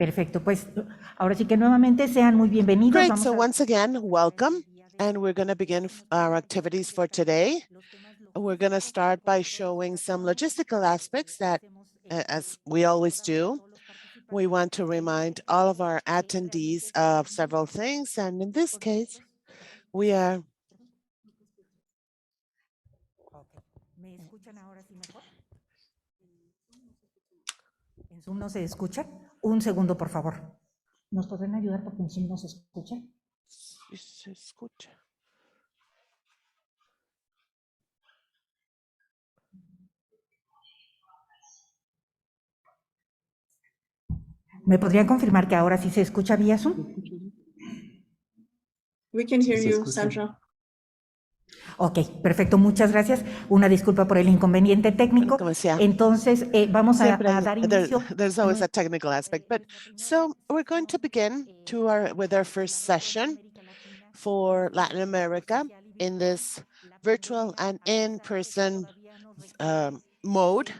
Perfecto, pues ahora sí que nuevamente sean muy bienvenidos. Great, so once again, welcome, and we're going to begin our activities for today. We're going to start by showing some logistical aspects that, as we always do, we want to remind all of our attendees of several things, and in this case, we are... ¿Me escuchan ahora sí mejor? ¿En Zoom no se escucha? Un segundo, por favor. ¿Nos podrían ayudar porque en Zoom no se escucha? Sí, se escucha. ¿Me podrían confirmar que ahora sí se escucha vía Zoom? We can hear you, Sandra. Ok, perfecto, muchas gracias. Una disculpa por el inconveniente técnico. Como decía, Entonces, vamos a siempre dar inicio. there's always a technical aspect, but so we're going to begin with our first session for Latin America in this virtual and in-person mode.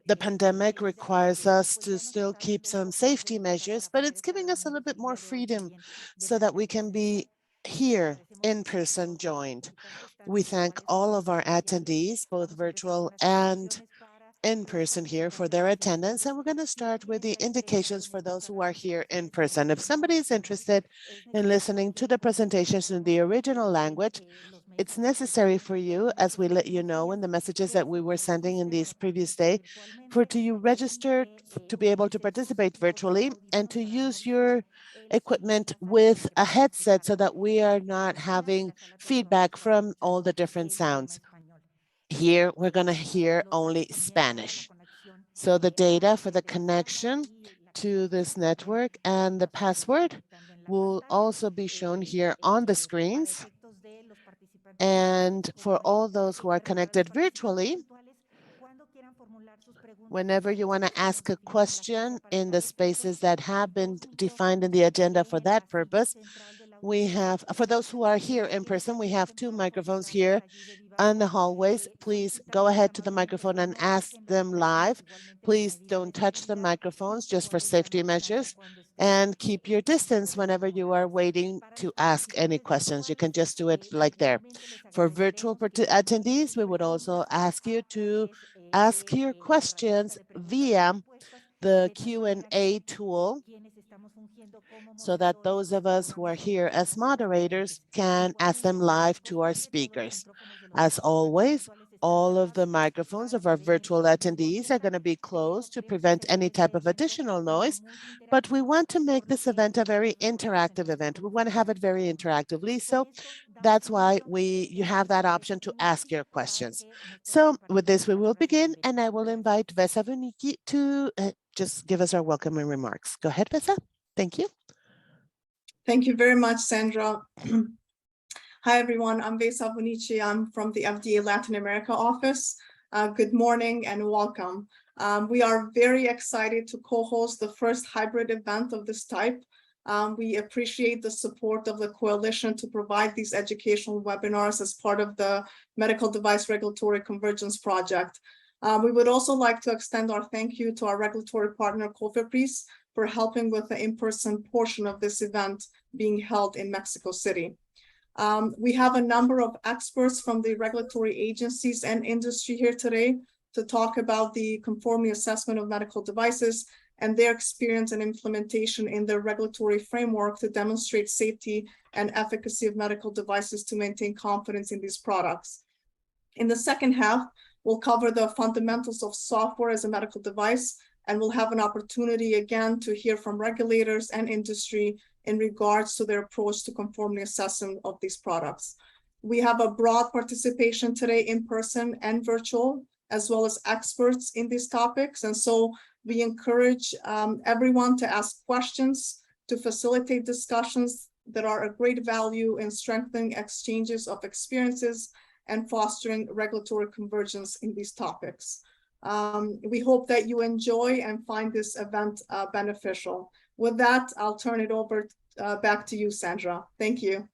The pandemic requires us to still keep some safety measures, but it's giving us a little bit more freedom so that we can be here in person joined. We thank all of our attendees, both virtual and in person here, for their attendance. And we're going to start with the indications for those who are here in person. If somebody is interested in listening to the presentations in the original language, it's necessary for you, as we let you know in the messages that we were sending in these previous day, you register to be able to participate virtually and to use your equipment with a headset so that we are not having feedback from all the different sounds. Here, we're going to hear only Spanish. So the data for the connection to this network and the password will also be shown here on the screens. And for all those who are connected virtually, whenever you want to ask a question in the spaces that have been defined in the agenda for that purpose, we have, for those who are here in person, we have 2 microphones here on the hallways. Please go ahead to the microphone and ask them live. Please don't touch the microphones just for safety measures, and keep your distance whenever you are waiting to ask any questions. You can just do it like there. For virtual attendees, we would also ask you to ask your questions via the Q&A tool, so that those of us who are here as moderators can ask them live to our speakers. As always, all of the microphones of our virtual attendees are going to be closed to prevent any type of additional noise, but we want to make this event a very interactive event. We want to have it very interactively, so that's why you have that option to ask your questions. So with this, we will begin, and I will invite Vesa Vuniki to just give us our welcoming remarks. Go ahead, Vesa. Thank you. Thank you very much, Sandra. Hi, everyone. I'm Vesa Vunici. I'm from the FDA Latin America office. Good morning and welcome. We are very excited to co-host the first hybrid event of this type. We appreciate the support of the coalition to provide these educational webinars as part of the Medical Device Regulatory Convergence Project. We would also like to extend our thank you to our regulatory partner, COFEPRIS, for helping with the in-person portion of this event being held in Mexico City. We have a number of experts from the regulatory agencies and industry here today to talk about the conformity assessment of medical devices and their experience and implementation in their regulatory framework to demonstrate safety and efficacy of medical devices to maintain confidence in these products. In the second half, we'll cover the fundamentals of software as a medical device, and we'll have an opportunity again to hear from regulators and industry in regards to their approach to conformity assessment of these products. We have a broad participation today in person and virtual, as well as experts in these topics. And so we encourage everyone to ask questions to facilitate discussions that are a great value in strengthening exchanges of experiences and fostering regulatory convergence in these topics. We hope that you enjoy and find this event beneficial. With that, I'll turn it over back to you, Sandra. Thank you.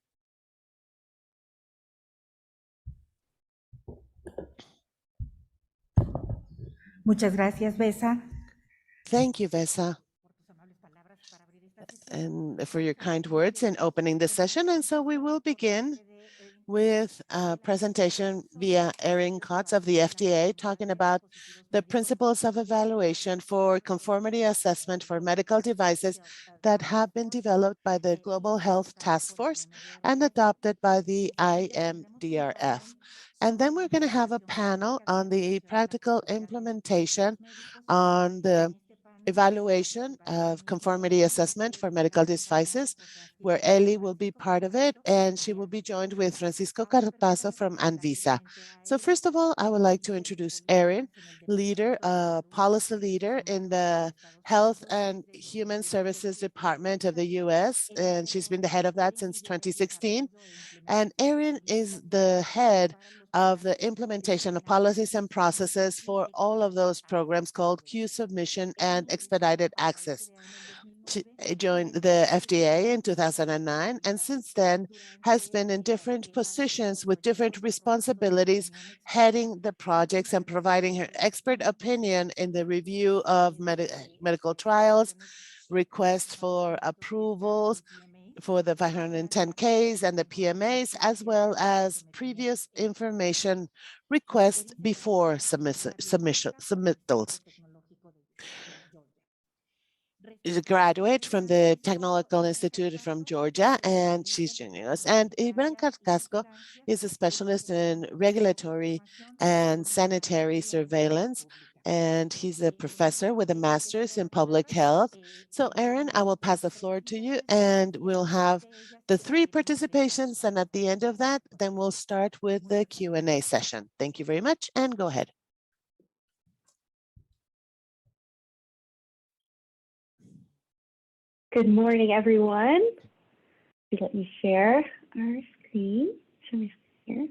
Muchas gracias, Vesa. Thank you, Vesa. and for your kind words in opening this session. And so we will begin with a presentation via Erin Kotz of the FDA talking about the principles of evaluation for conformity assessment for medical devices that have been developed by the Global Health Task Force and adopted by the IMDRF. And then we're going to have a panel on the practical implementation on the evaluation of conformity assessment for medical devices, where Ellie will be part of it, and she will be joined with Francisco Carpazo from Anvisa. So first of all, I would like to introduce Erin, policy leader in the Health and Human Services Department of the US, and she's been the head of that since 2016. And Erin is the head of the implementation of policies and processes for all of those programs called Q Submission and Expedited Access. She joined the FDA in 2009, and since then has been in different positions with different responsibilities, heading the projects and providing her expert opinion in the review of medical trials, requests for approvals, for the 510Ks and the PMAs, as well as previous information requests before submittals. Is a graduate from the Technological Institute from Georgia, and she's joining us. And Ibran Casco is a specialist in regulatory and sanitary surveillance, and he's a professor with a master's in public health. So Erin, I will pass the floor to you, and we'll have the 3 participations, and at the end of that, then we'll start with the Q&A session. Thank you very much, and go ahead. Good morning, everyone. Let me share our screen. Show me here.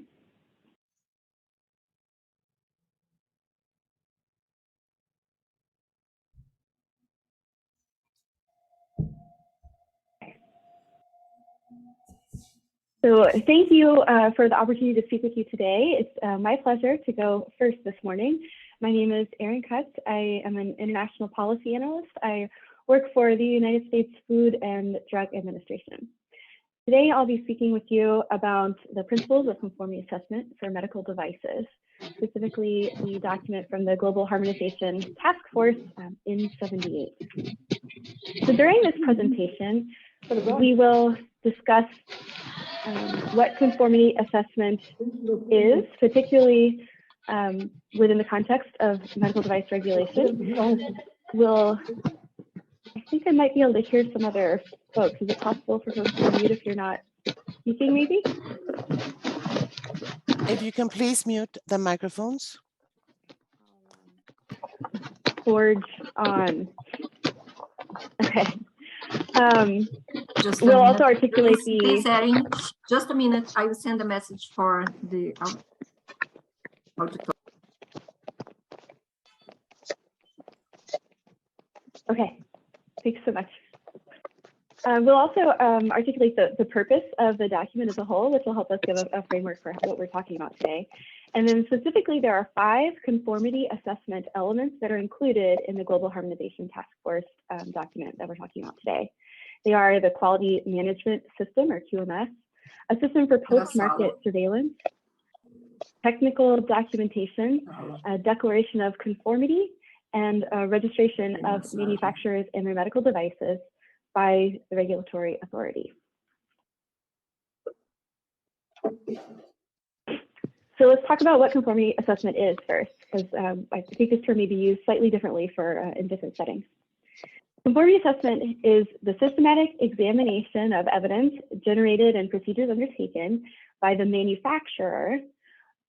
So thank you for the opportunity to speak with you today. It's my pleasure to go first this morning. My name is Erin Kutz. I am an international policy analyst. I work for the United States Food and Drug Administration. Today, I'll be speaking with you about the principles of conformity assessment for medical devices, specifically the document from the Global Harmonization Task Force in '78. So during this presentation, we will discuss what conformity assessment is, particularly within the context of medical device regulation. I think I might be able to hear some other folks. Is it possible for folks to mute if you're not speaking, maybe? If you can please mute the microphones. Forge on. Okay. We'll also articulate please, Erin, just a minute. I will send a message for the auditor. Okay. Thanks so much. We'll also articulate the purpose of the document as a whole, which will help us give a framework for what we're talking about today. And then specifically, there are 5 conformity assessment elements that are included in the Global Harmonization Task Force document that we're talking about today. They are the Quality Management System, or QMS, a system for post-market surveillance, technical documentation, a declaration of conformity, and registration of manufacturers and their medical devices by the regulatory authority. So let's talk about what conformity assessment is first, because I think this term may be used slightly differently in different settings. Conformity assessment is the systematic examination of evidence generated and procedures undertaken by the manufacturer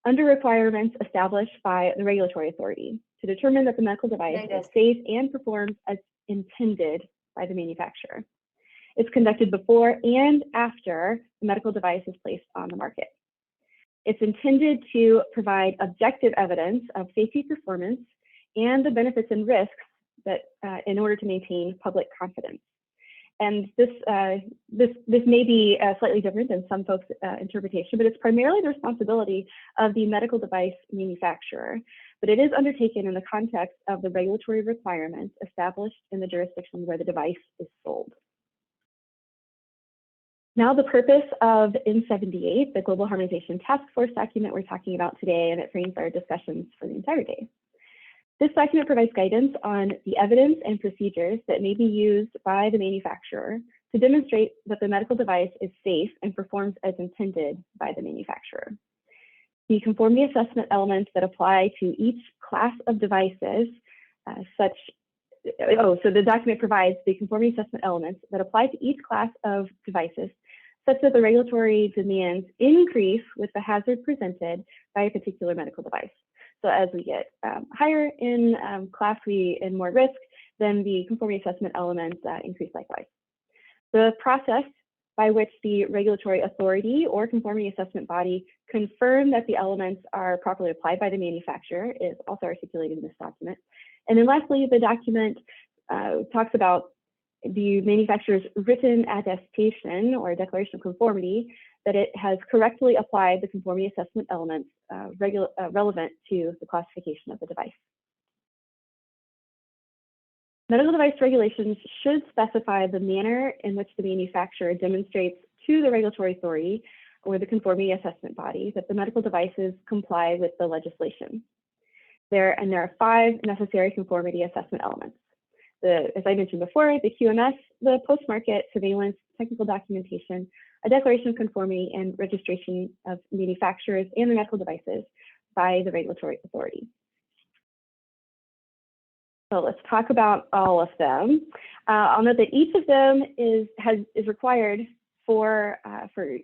under requirements established by the regulatory authority to determine that the medical device is safe and performs as intended by the manufacturer. It's conducted before and after the medical device is placed on the market. It's intended to provide objective evidence of safety performance and the benefits and risks that in order to maintain public confidence. And this may be slightly different than some folks' interpretation, but it's primarily the responsibility of the medical device manufacturer but it is undertaken in the context of the regulatory requirements established in the jurisdiction where the device is sold. Now, the purpose of N78, the Global Harmonization Task Force document we're talking about today, and it frames our discussions for the entire day. This document provides guidance on the evidence and procedures that may be used by the manufacturer to demonstrate that the medical device is safe and performs as intended by the manufacturer. The conformity assessment elements that apply to each class of devices, so the document provides the conformity assessment elements that apply to each class of devices, such that the regulatory demands increase with the hazard presented by a particular medical device. So as we get higher in class and more risk, then the conformity assessment elements increase likewise. The process by which the regulatory authority or conformity assessment body confirm that the elements are properly applied by the manufacturer is also articulated in this document. And then lastly, the document talks about the manufacturer's written attestation or declaration of conformity that it has correctly applied the conformity assessment elements relevant to the classification of the device. Medical device regulations should specify the manner in which the manufacturer demonstrates to the regulatory authority or the conformity assessment body that the medical devices comply with the legislation. There are 5 necessary conformity assessment elements. As I mentioned before, the QMS, the post-market surveillance, technical documentation, a declaration of conformity, and registration of manufacturers and the medical devices by the regulatory authority. So let's talk about all of them. I'll note that each of them is required for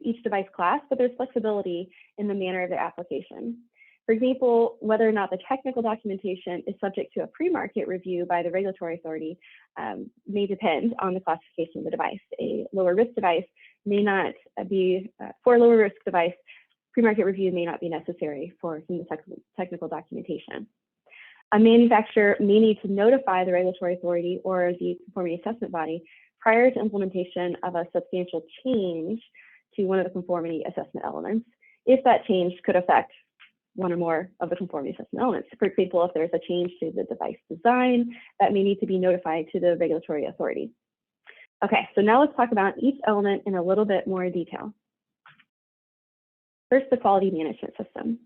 each device class, but there's flexibility in the manner of their application. For example, whether or not the technical documentation is subject to a pre-market review by the regulatory authority may depend on the classification of the device. A lower risk device may not be, for a lower risk device, pre-market review may not be necessary for some of the technical documentation. A manufacturer may need to notify the regulatory authority or the conformity assessment body prior to implementation of a substantial change to one of the conformity assessment elements, if that change could affect one or more of the conformity assessment elements. For example, if there's a change to the device design, that may need to be notified to the regulatory authority. Okay, so now let's talk about each element in a little bit more detail. First, the quality management system.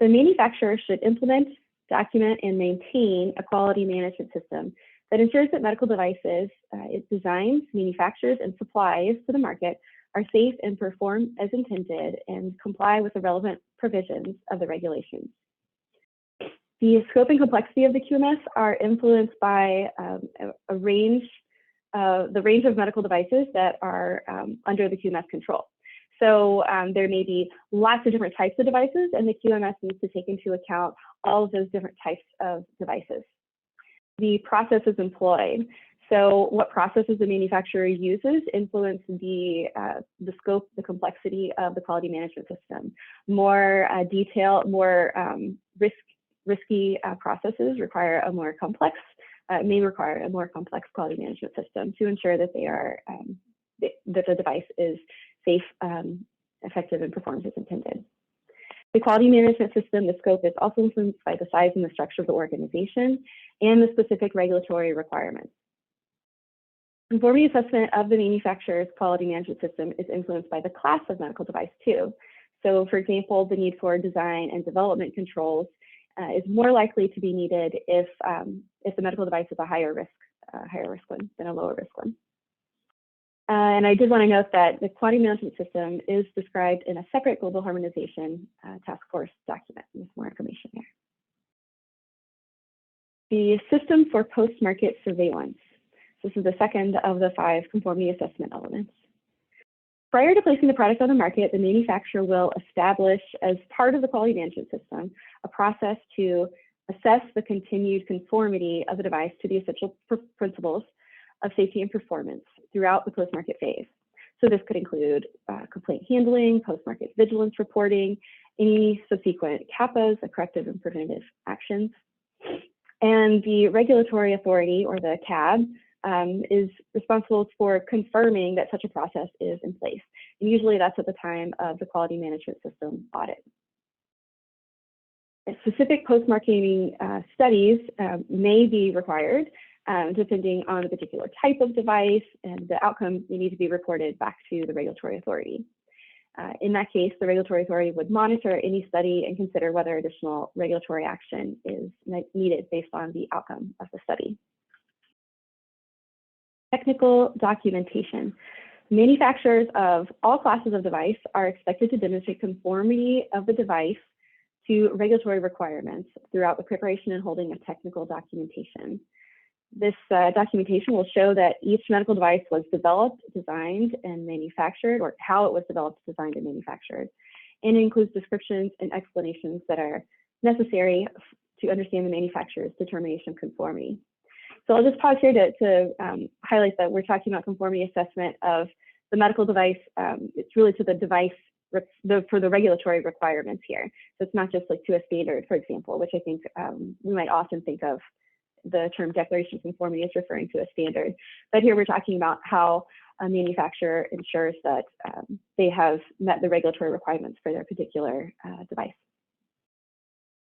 The manufacturer should implement, document, and maintain a quality management system that ensures that medical devices it designs, manufactures, and supplies to the market are safe and perform as intended and comply with the relevant provisions of the regulations. The scope and complexity of the QMS are influenced by the range of medical devices that are under the QMS control. So there may be lots of different types of devices, and the QMS needs to take into account all of those different types of devices. The processes employed. So what processes the manufacturer uses influence the scope, the complexity of the quality management system. More risky processes require a more complex, may require a more complex quality management system to ensure that they are that the device is safe, effective, and performs as intended. The quality management system, the scope is also influenced by the size and the structure of the organization and the specific regulatory requirements. Conformity assessment of the manufacturer's quality management system is influenced by the class of medical device too. So for example, the need for design and development controls is more likely to be needed if the medical device is a higher risk one than a lower risk one. And I did want to note that the quality management system is described in a separate global harmonization task force document. There's more information there. The system for post-market surveillance. This is the second of the 5 conformity assessment elements. Prior to placing the product on the market, the manufacturer will establish, as part of the quality management system, a process to assess the continued conformity of the device to the essential principles of safety and performance throughout the post-market phase. So this could include complaint handling, post-market vigilance reporting, any subsequent CAPAs, the corrective and preventative actions. And the regulatory authority, or the CAB, is responsible for confirming that such a process is in place. And usually that's at the time of the quality management system audit. Specific post-marketing studies may be required depending on the particular type of device, and the outcome may need to be reported back to the regulatory authority. In that case, the regulatory authority would monitor any study and consider whether additional regulatory action is needed based on the outcome of the study. Technical documentation. Manufacturers of all classes of device are expected to demonstrate conformity of the device to regulatory requirements throughout the preparation and holding of technical documentation. This documentation will show that each medical device was developed, designed, and manufactured, or how it was developed, designed, and manufactured. And it includes descriptions and explanations that are necessary to understand the manufacturer's determination of conformity. So I'll just pause here to highlight that we're talking about conformity assessment of the medical device. It's really to the device for the regulatory requirements here. So it's not just like to a standard, for example, which I think we might often think of the term declaration of conformity as referring to a standard. But here we're talking about how a manufacturer ensures that they have met the regulatory requirements for their particular device.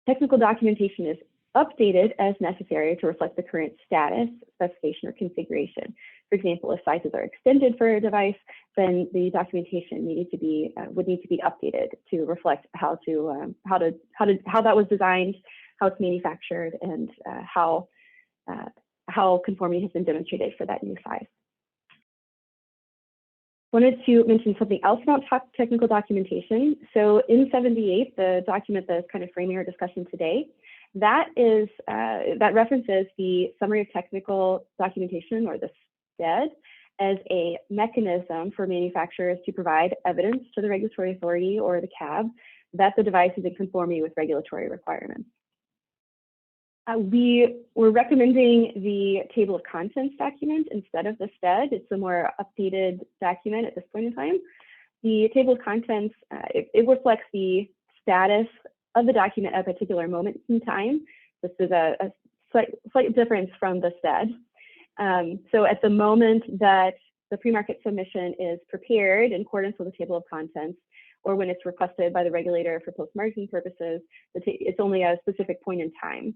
Technical documentation is updated as necessary to reflect the current status, specification, or configuration. For example, if sizes are extended for a device, then the documentation would need to be updated to reflect how that was designed, how it's manufactured, and how conformity has been demonstrated for that new size. Wanted to mention something else about technical documentation. So in 78, the document that is kind of framing our discussion today, that references the summary of technical documentation, or the STED, as a mechanism for manufacturers to provide evidence to the regulatory authority or the CAB that the device is in conformity with regulatory requirements. We were recommending the table of contents document instead of the STED. It's a more updated document at this point in time. The table of contents, it reflects the status of the document at a particular moment in time. This is a slight difference from the STED. So at the moment that the pre-market submission is prepared in accordance with the table of contents, or when it's requested by the regulator for post-marketing purposes, it's only a specific point in time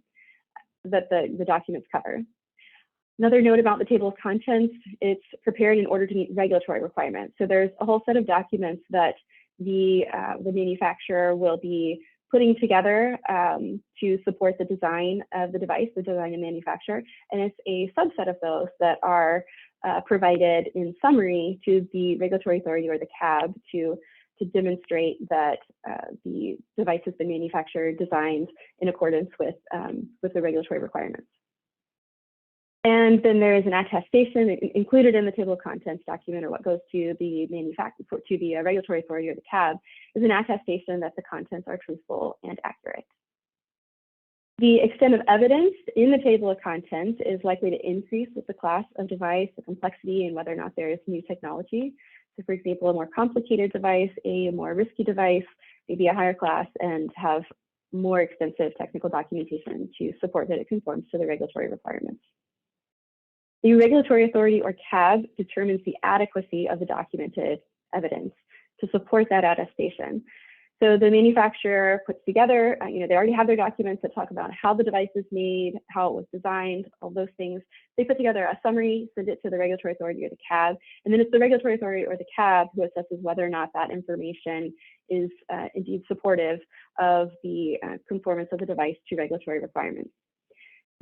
that the documents cover. Another note about the table of contents, it's prepared in order to meet regulatory requirements. So there's a whole set of documents that the manufacturer will be putting together to support the design of the device, the design and manufacture. And it's a subset of those that are provided in summary to the regulatory authority or the CAB to demonstrate that the device has been manufactured, designed in accordance with the regulatory requirements. And then there is an attestation included in the table of contents document, or what goes to the regulatory authority or the CAB, is an attestation that the contents are truthful and accurate. The extent of evidence in the table of contents is likely to increase with the class of device, the complexity, and whether or not there is new technology. So for example, a more complicated device, a more risky device, maybe a higher class, and have more extensive technical documentation to support that it conforms to the regulatory requirements. The regulatory authority or CAB determines the adequacy of the documented evidence to support that attestation. So the manufacturer puts together, they already have their documents that talk about how the device is made, how it was designed, all those things. They put together a summary, send it to the regulatory authority or the CAB, and then it's the regulatory authority or the CAB who assesses whether or not that information is indeed supportive of the conformance of the device to regulatory requirements.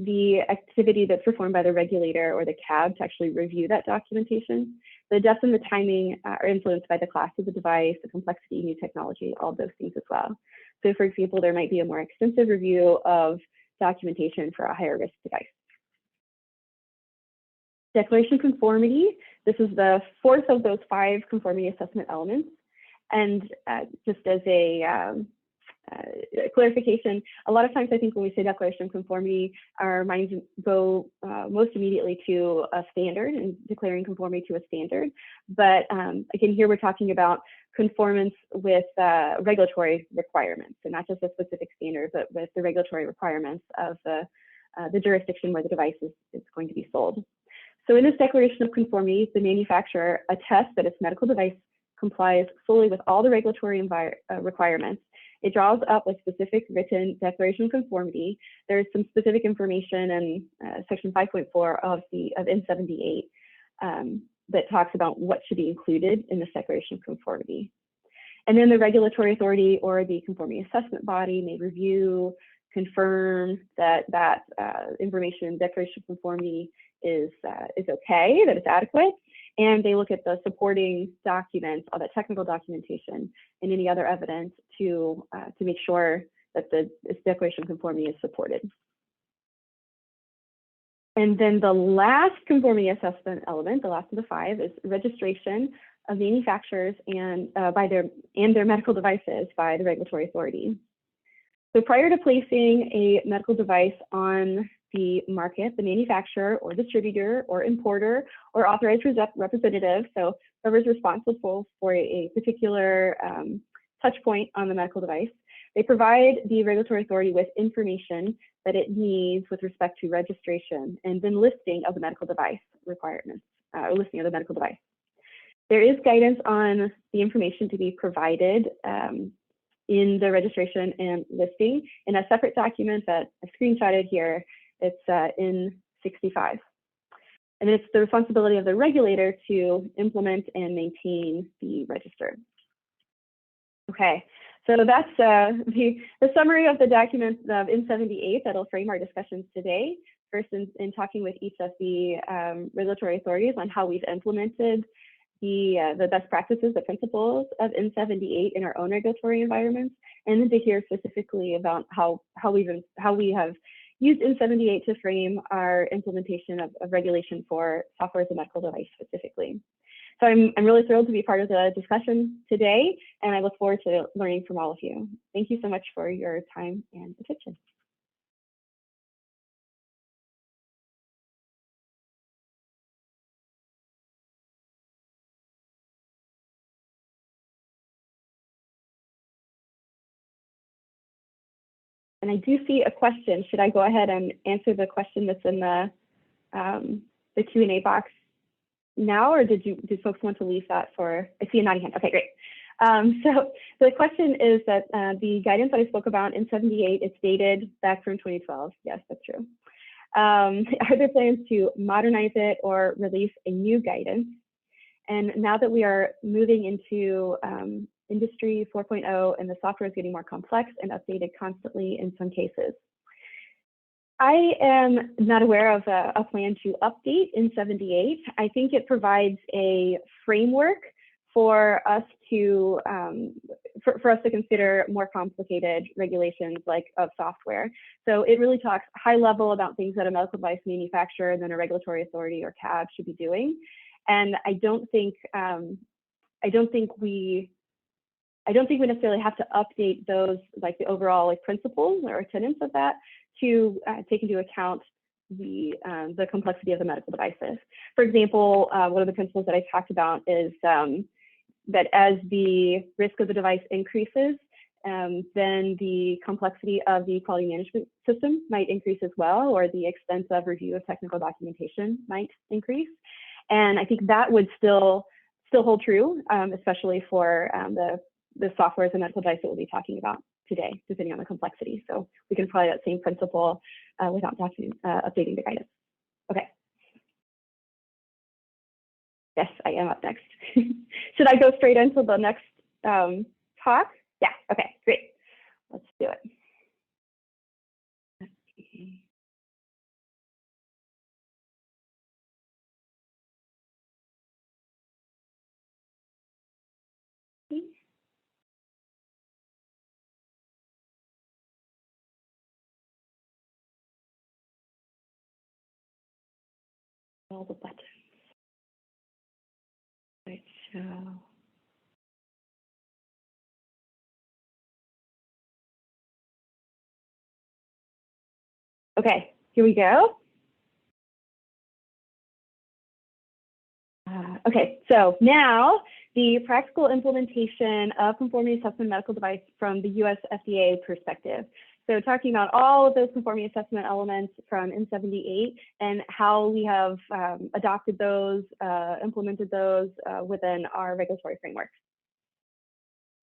The activity that's performed by the regulator or the CAB to actually review that documentation, the depth and the timing are influenced by the class of the device, the complexity, new technology, all those things as well. So for example, there might be a more extensive review of documentation for a higher risk device. Declaration conformity, this is the fourth of those 5 conformity assessment elements. And just as a clarification, a lot of times I think when we say declaration of conformity, our minds go most immediately to a standard and declaring conformity to a standard. But again, here we're talking about conformance with regulatory requirements, and not just a specific standard, but with the regulatory requirements of the jurisdiction where the device is going to be sold. So in this declaration of conformity, the manufacturer attests that its medical device complies fully with all the regulatory requirements, It draws up a specific written declaration of conformity. There's some specific information in section 5.4 of N78 that talks about what should be included in this declaration of conformity. And then the regulatory authority or the conformity assessment body may review, confirm that information, declaration of conformity is okay, that it's adequate, and they look at the supporting documents, all that technical documentation, and any other evidence to make sure that this declaration of conformity is supported. And then the last conformity assessment element, the last of the 5, is registration of manufacturers and their medical devices by the regulatory authority. So prior to placing a medical device on the market, the manufacturer or distributor or importer or authorized representative, so whoever's responsible for a particular touch point on the medical device, they provide the regulatory authority with information that it needs with respect to registration and then listing of the medical device requirements, or listing of the medical device. There is guidance on the information to be provided in the registration and listing in a separate document that I've screenshotted here. It's in 65. And it's the responsibility of the regulator to implement and maintain the register. Okay, so that's the summary of the documents of N78 that'll frame our discussions today. First, in talking with each of the regulatory authorities on how we've implemented the best practices, the principles of N78 in our own regulatory environments, and then to hear specifically about how we have used N78 to frame our implementation of regulation for software as a medical device specifically. So I'm really thrilled to be part of the discussion today, and I look forward to learning from all of you. Thank you so much for your time and attention. And I do see a question. Should I go ahead and answer the question that's in the Q&A box now, or did folks want to leave that for? I see a nodding hand. Okay, great. So the question is that the guidance that I spoke about in N78, it's dated back from 2012. Yes, that's true. Are there plans to modernize it or release a new guidance? And now that we are moving into Industry 4.0 and the software is getting more complex and updated constantly in some cases, I am not aware of a plan to update N78. I think it provides a framework for us to consider more complicated regulations like of software. So it really talks high level about things that a medical device manufacturer and then a regulatory authority or CAB should be doing. And I don't think we necessarily have to update those, like the overall like principles or tenets of that, to take into account the complexity of the medical devices. For example, one of the principles that I talked about is that as the risk of the device increases, then the complexity of the quality management system might increase as well, or the extent of review of technical documentation might increase. And I think that would still hold true, especially for the software as a medical device that we'll be talking about today, depending on the complexity. So we can apply that same principle without updating the guidance. Okay. Yes, I am up next. Should I go straight into the next talk? Yeah, okay, great. Let's do it. Let's see. All the buttons. Right, so. Okay, here we go. Okay, so now the practical implementation of conformity assessment medical device from the US FDA perspective. So talking about all of those conformity assessment elements from N78 and how we have adopted those, implemented those within our regulatory framework.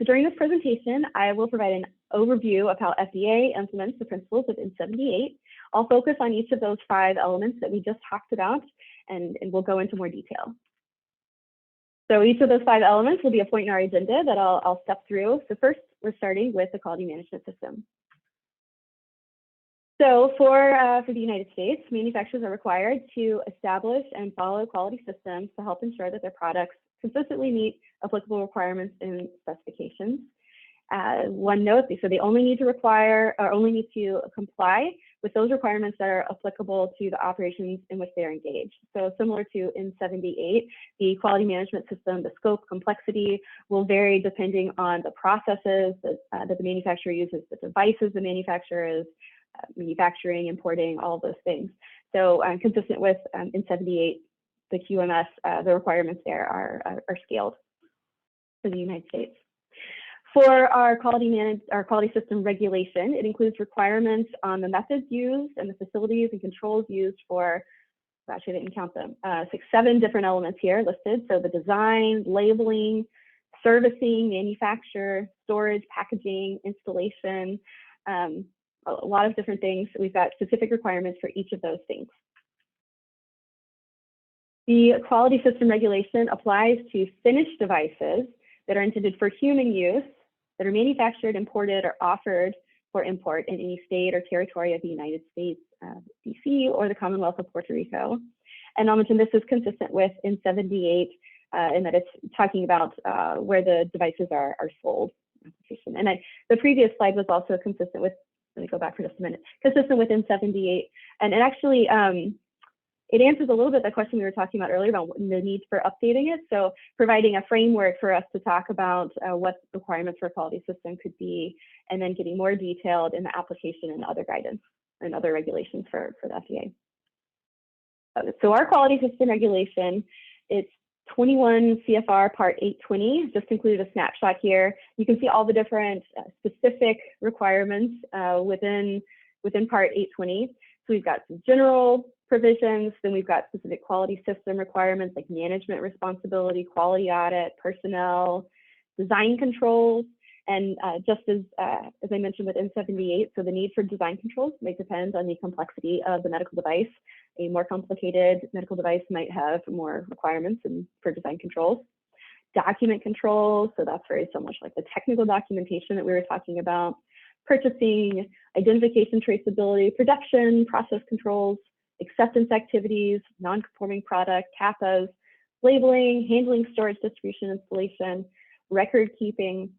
So during this presentation, I will provide an overview of how FDA implements the principles of N78. I'll focus on each of those 5 elements that we just talked about, and we'll go into more detail. So each of those 5 elements will be a point in our agenda that I'll step through. So first, we're starting with the quality management system. So for the United States, manufacturers are required to establish and follow quality systems to help ensure that their products consistently meet applicable requirements and specifications. One note, so they only need to comply with those requirements that are applicable to the operations in which they are engaged. So similar to N78, the quality management system, the scope, complexity will vary depending on the processes that the manufacturer uses, the devices the manufacturer is manufacturing, importing, all of those things. So consistent with N78, the QMS, the requirements there are scaled for the United States. For our quality system regulation, it includes requirements on the methods used and the facilities and controls used for, actually I didn't count them, 7 different elements here listed. So the design, labeling, servicing, manufacture, storage, packaging, installation, a lot of different things. We've got specific requirements for each of those things. The quality system regulation applies to finished devices that are intended for human use, that are manufactured, imported, or offered for import in any state or territory of the United States, DC, or the Commonwealth of Puerto Rico. And I'll mention this is consistent with N78 in that it's talking about where the devices are sold. And the previous slide was also consistent with, let me go back for just a minute, consistent with N78. And it actually, it answers a little bit the question we were talking about earlier about the need for updating it. So providing a framework for us to talk about what requirements for a quality system could be, and then getting more detailed in the application and other guidance and other regulations for the FDA. So our quality system regulation, it's 21 CFR Part 820, just included a snapshot here. You can see all the different specific requirements within Part 820. So we've got some general provisions, then we've got specific quality system requirements like management responsibility, quality audit, personnel, design controls, and just as I mentioned with N78, so the need for design controls may depend on the complexity of the medical device. A more complicated medical device might have more requirements for design controls. Document controls, so that's very similar to like the technical documentation that we were talking about. Purchasing, identification, traceability, production, process controls, acceptance activities, non-conforming product, CAPAs, labeling, handling, storage, distribution, installation, record keeping,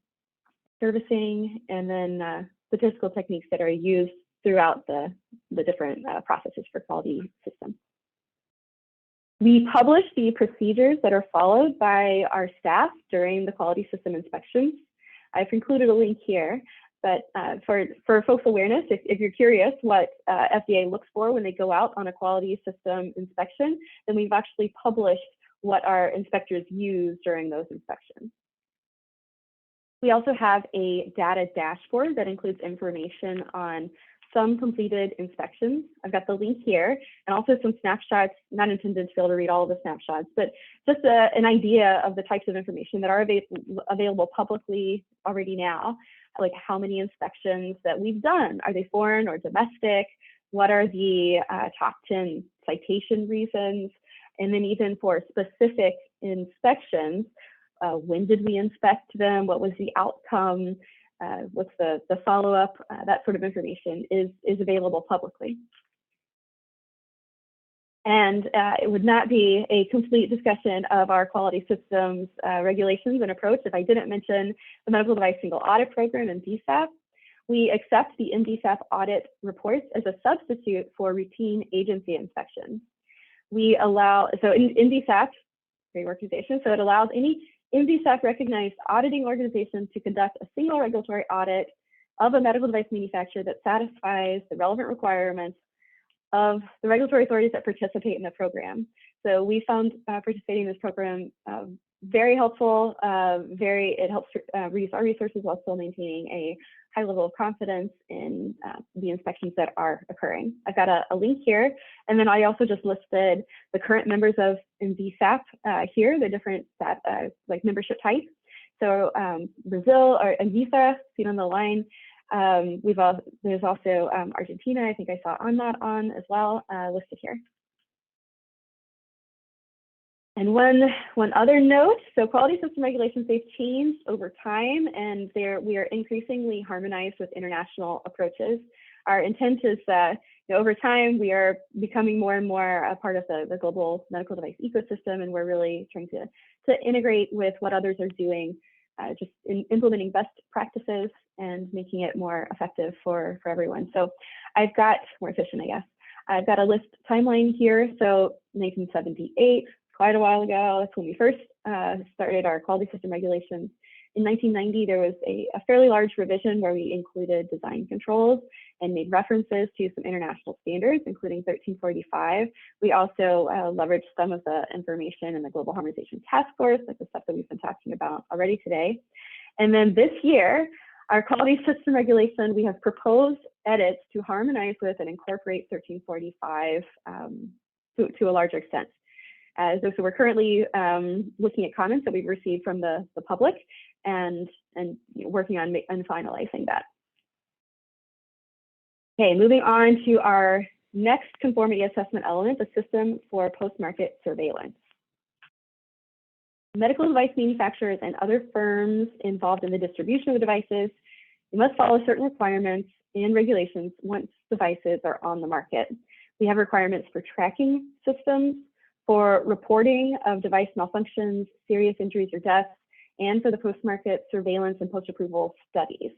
servicing, and then statistical techniques that are used throughout the different processes for quality system. We publish the procedures that are followed by our staff during the quality system inspections. I've included a link here, but for folks' awareness, if you're curious what FDA looks for when they go out on a quality system inspection, then we've actually published what our inspectors use during those inspections. We also have a data dashboard that includes information on some completed inspections. I've got the link here, and also some snapshots, not intended to be able to read all of the snapshots, but just an idea of the types of information that are available publicly already now, like how many inspections that we've done. Are they foreign or domestic? What are the top 10 citation reasons? And then even for specific inspections, when did we inspect them? What was the outcome? What's the follow-up? That sort of information is available publicly. And it would not be a complete discussion of our quality systems regulations and approach if I didn't mention the Medical Device Single Audit Program and DSAP. We accept the MDSAP audit reports as a substitute for routine agency inspections. We allow, so in MDSAP, great organization, so it allows any MDSAP recognized auditing organization to conduct a single regulatory audit of a medical device manufacturer that satisfies the relevant requirements of the regulatory authorities that participate in the program. So we found participating in this program very helpful. It helps reduce our resources while still maintaining a high level of confidence in the inspections that are occurring. I've got a link here, and then I also just listed the current members of MDSAP here, the different like membership types. So Brazil or Anvisa, seen on the line. There's also Argentina, I think I saw on as well, listed here. And one other note, so quality system regulations, they've changed over time, and we are increasingly harmonized with international approaches. Our intent is that over time, we are becoming more and more a part of the global medical device ecosystem, and we're really trying to integrate with what others are doing, just in implementing best practices and making it more effective for everyone. So I've got more efficient, I guess. I've got a list timeline here. So 1978, quite a while ago, that's when we first started our quality system regulations. In 1990, there was a fairly large revision where we included design controls and made references to some international standards, including 1345. We also leveraged some of the information in the Global Harmonization Task Force, like the stuff that we've been talking about already today. And then this year, our quality system regulation, we have proposed edits to harmonize with and incorporate 1345 to a larger extent. So we're currently looking at comments that we've received from the public and working on finalizing that. Okay, moving on to our next conformity assessment element, the system for post-market surveillance. Medical device manufacturers and other firms involved in the distribution of the devices, they must follow certain requirements and regulations once devices are on the market. We have requirements for tracking systems, for reporting of device malfunctions, serious injuries or deaths, and for the post-market surveillance and post-approval studies.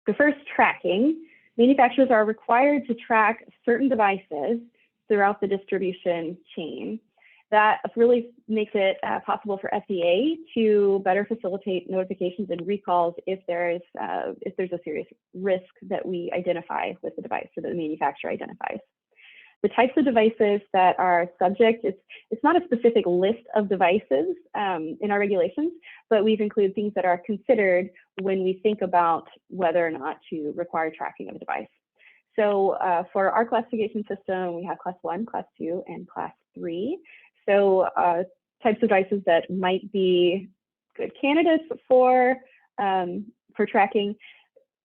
So first, tracking. Manufacturers are required to track certain devices throughout the distribution chain. That really makes it possible for FDA to better facilitate notifications and recalls if there's a serious risk that we identify with the device or that the manufacturer identifies. The types of devices that are subject, it's not a specific list of devices in our regulations, but we've included things that are considered when we think about whether or not to require tracking of a device. So for our classification system, we have class 1, class 2, and class 3. So types of devices that might be good candidates for tracking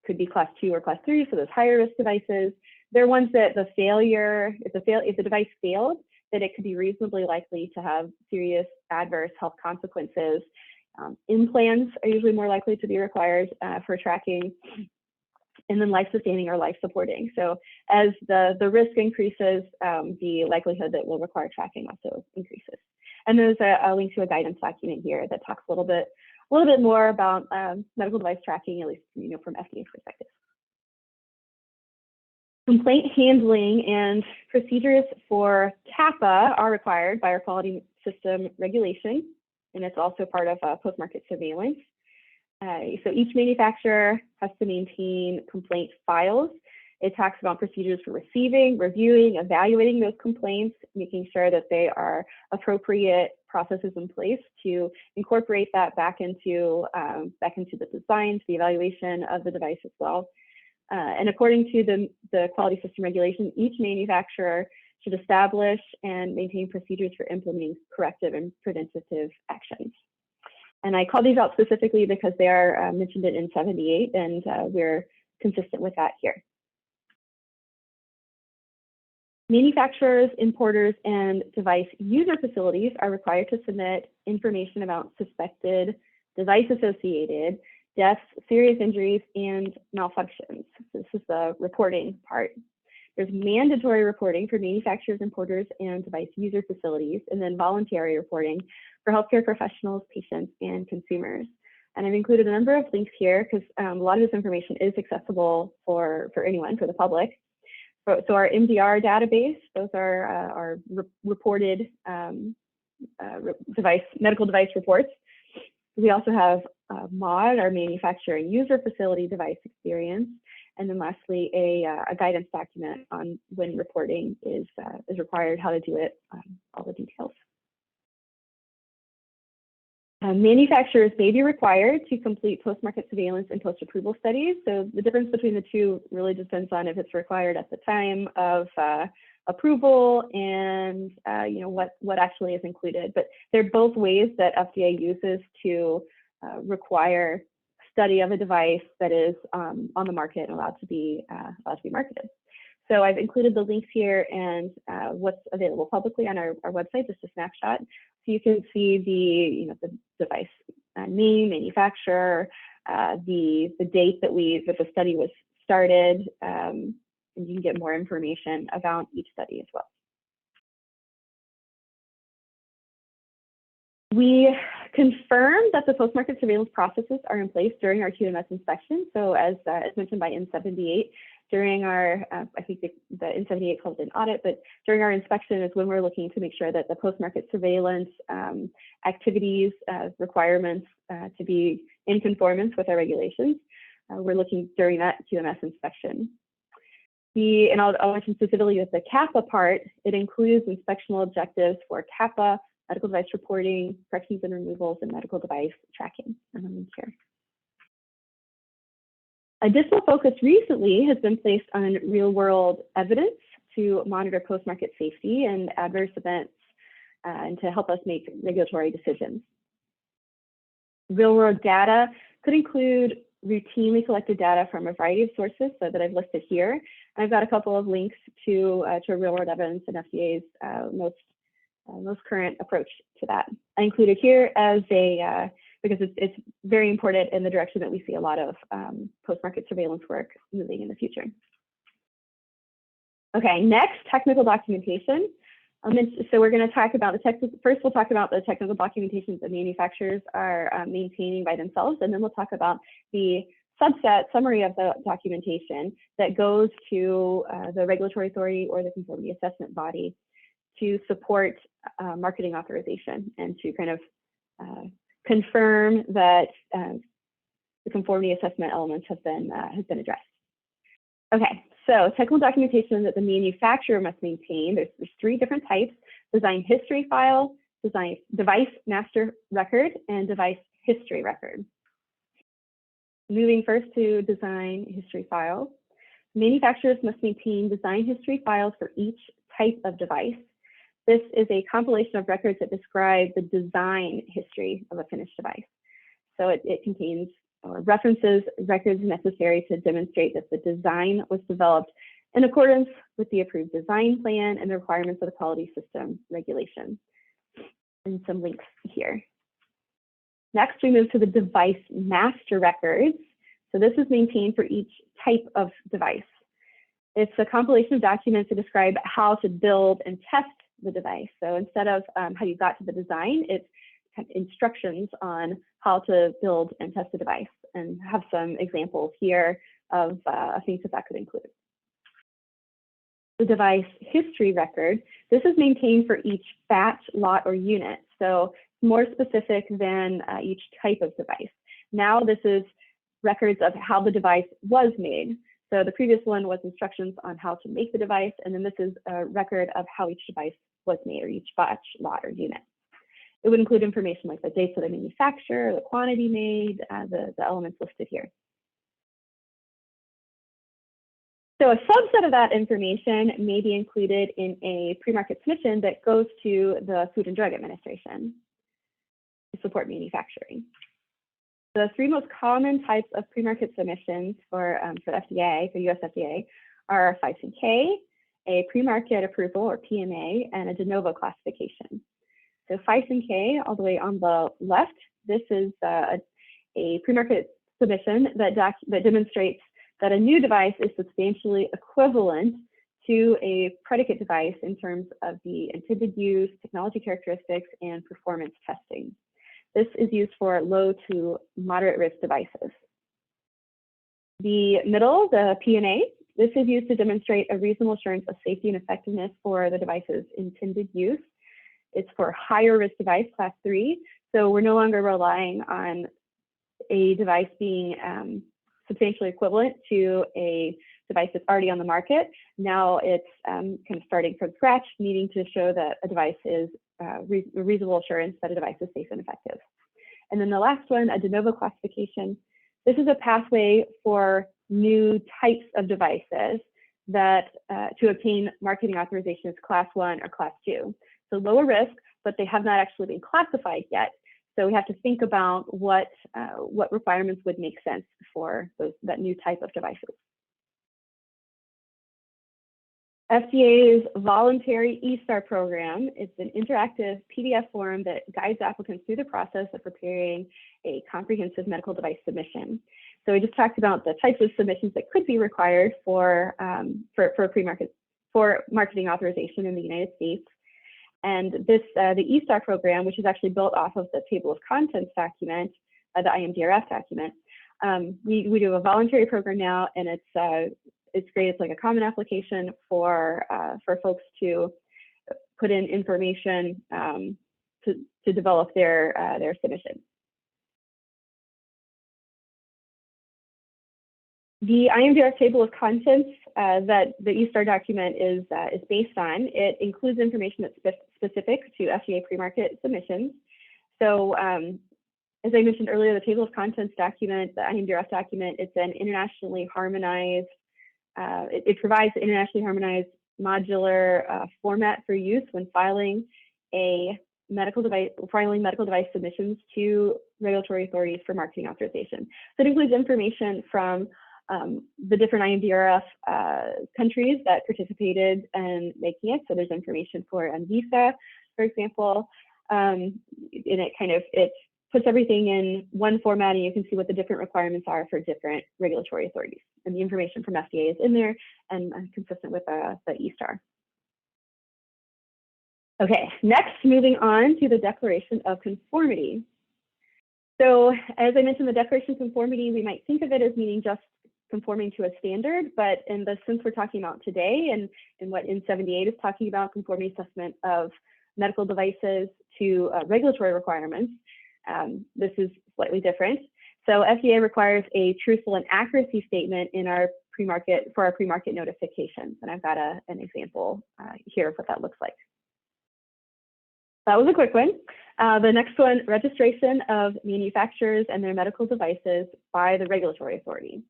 could be class 2 or class 3, so those higher risk devices. They're ones that if the device failed, that it could be reasonably likely to have serious adverse health consequences. Implants are usually more likely to be required for tracking, and then life-sustaining or life-supporting. So as the risk increases, the likelihood that we'll require tracking also increases. And there's a link to a guidance document here that talks a little bit more about medical device tracking, at least from FDA's perspective. Complaint handling and procedures for CAPA are required by our quality system regulation, and it's also part of post-market surveillance. So each manufacturer has to maintain complaint files. It talks about procedures for receiving, reviewing, evaluating those complaints, making sure that they are appropriate processes in place to incorporate that back into the design, the evaluation of the device as well. And according to the quality system regulation, each manufacturer should establish and maintain procedures for implementing corrective and preventative actions. And I call these out specifically because they are mentioned in 78, and we're consistent with that here. Manufacturers, importers, and device user facilities are required to submit information about suspected device-associated deaths, serious injuries, and malfunctions. So this is the reporting part. There's mandatory reporting for manufacturers, importers, and device user facilities, and then voluntary reporting for healthcare professionals, patients, and consumers. And I've included a number of links here because a lot of this information is accessible for anyone, for the public. So our MDR database, those are our reported medical device reports. We also have MAUD, our manufacturer and user facility device experience, and then lastly, a guidance document on when reporting is required, how to do it, all the details. Manufacturers may be required to complete post-market surveillance and post-approval studies. So the difference between the two really depends on if it's required at the time of approval and what actually is included. But they're both ways that FDA uses to require study of a device that is on the market and allowed to be marketed. So I've included the links here and what's available publicly on our website, just a snapshot. So you can see the device name, manufacturer, the date that the study was started, and you can get more information about each study as well. We confirmed that the post-market surveillance processes are in place during our QMS inspection. So as mentioned by N78, during our, I think the N78 calls it an audit, but during our inspection is when we're looking to make sure that the post-market surveillance activities, requirements to be in conformance with our regulations. We're looking during that QMS inspection. And I'll mention specifically with the CAPA part, it includes inspectional objectives for CAPA, medical device reporting, corrections and removals, and medical device tracking. Here. Additional focus recently has been placed on real-world evidence to monitor post-market safety and adverse events and to help us make regulatory decisions. Real-world data could include routinely collected data from a variety of sources that I've listed here. And I've got a couple of links to real-world evidence and FDA's most current approach to that. I included here as because it's very important in the direction that we see a lot of post-market surveillance work moving in the future. Okay, next, technical documentation. So we're going to talk about first we'll talk about the technical documentation that manufacturers are maintaining by themselves, and then we'll talk about the summary of the documentation that goes to the regulatory authority or the conformity assessment body to support marketing authorization and to kind of confirm that the conformity assessment elements have been addressed. Okay, so technical documentation that the manufacturer must maintain. There's three different types: design history file, device master record, and device history record. Moving first to design history file. Manufacturers must maintain design history files for each type of device. This is a compilation of records that describe the design history of a finished device. So it contains or references records necessary to demonstrate that the design was developed in accordance with the approved design plan and the requirements of the quality system regulation. And some links here. Next, we move to the device master records. So this is maintained for each type of device. It's a compilation of documents to describe how to build and test the device. So instead of how you got to the design, it's kind of instructions on how to build and test the device, and have some examples here of things that could include. The device history record, this is maintained for each batch, lot, or unit. So more specific than each type of device. Now this is records of how the device was made. So the previous one was instructions on how to make the device, and then this is a record of how each device was made, or each batch, lot, or unit. It would include information like the dates of the manufacturer, the quantity made, the elements listed here. So a subset of that information may be included in a pre-market submission that goes to the Food and Drug Administration to support manufacturing. The three most common types of pre-market submissions for FDA, for US FDA, are 510(k), a pre-market approval or PMA, and a de novo classification. So 510(k), all the way on the left, this is a pre-market submission that demonstrates that a new device is substantially equivalent to a predicate device in terms of the intended use, technology characteristics, and performance testing. This is used for low to moderate risk devices. The middle, the PMA, this is used to demonstrate a reasonable assurance of safety and effectiveness for the device's intended use. It's for higher risk device, class 3. So we're no longer relying on a device being substantially equivalent to a device that's already on the market. Now it's kind of starting from scratch, needing to show that a device is reasonable assurance that a device is safe and effective. And then the last one, a de novo classification. This is a pathway for new types of devices that to obtain marketing authorization as Class 1 or Class 2. So lower risk, but they have not actually been classified yet. So we have to think about what requirements would make sense for that new type of devices. FDA's voluntary eSTAR program is an interactive PDF form that guides applicants through the process of preparing a comprehensive medical device submission. So we just talked about the types of submissions that could be required for marketing authorization in the United States. And this, the eSTAR program, which is actually built off of the table of contents document, the IMDRF document, we do a voluntary program now, and it's great. It's like a common application for folks to put in information to develop their submission. The IMDRF table of contents that the eSTAR document is based on, it includes information that's specific to FDA pre-market submissions. So as I mentioned earlier, the table of contents document, the IMDRF document, it's an internationally harmonized, it provides an internationally harmonized modular format for use when filing medical device submissions to regulatory authorities for marketing authorization. So it includes information from the different IMDRF countries that participated in making it. So there's information for ANVISA, for example, and it puts everything in one format, and you can see what the different requirements are for different regulatory authorities. And the information from FDA is in there and consistent with the eSTAR. Okay, next, moving on to the Declaration of Conformity. So as I mentioned, the Declaration of Conformity, we might think of it as meaning just conforming to a standard, but in the sense we're talking about today and what N78 is talking about, conformity assessment of medical devices to regulatory requirements, this is slightly different. So FDA requires a truthful and accuracy statement in our pre-market notifications. And I've got an example here of what that looks like. That was a quick one. The next one, registration of manufacturers and their medical devices by the regulatory authority.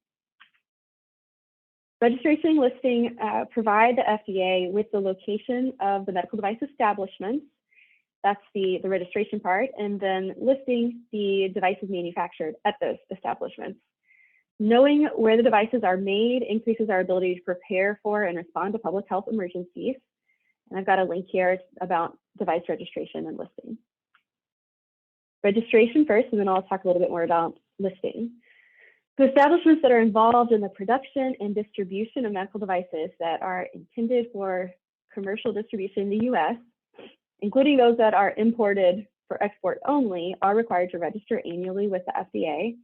Registration and listing provide the FDA with the location of the medical device establishments. That's the registration part, and then listing the devices manufactured at those establishments. Knowing where the devices are made increases our ability to prepare for and respond to public health emergencies. And I've got a link here about device registration and listing. Registration first, and then I'll talk a little bit more about listing. So establishments that are involved in the production and distribution of medical devices that are intended for commercial distribution in the US, including those that are imported for export only, are required to register annually with the FDA.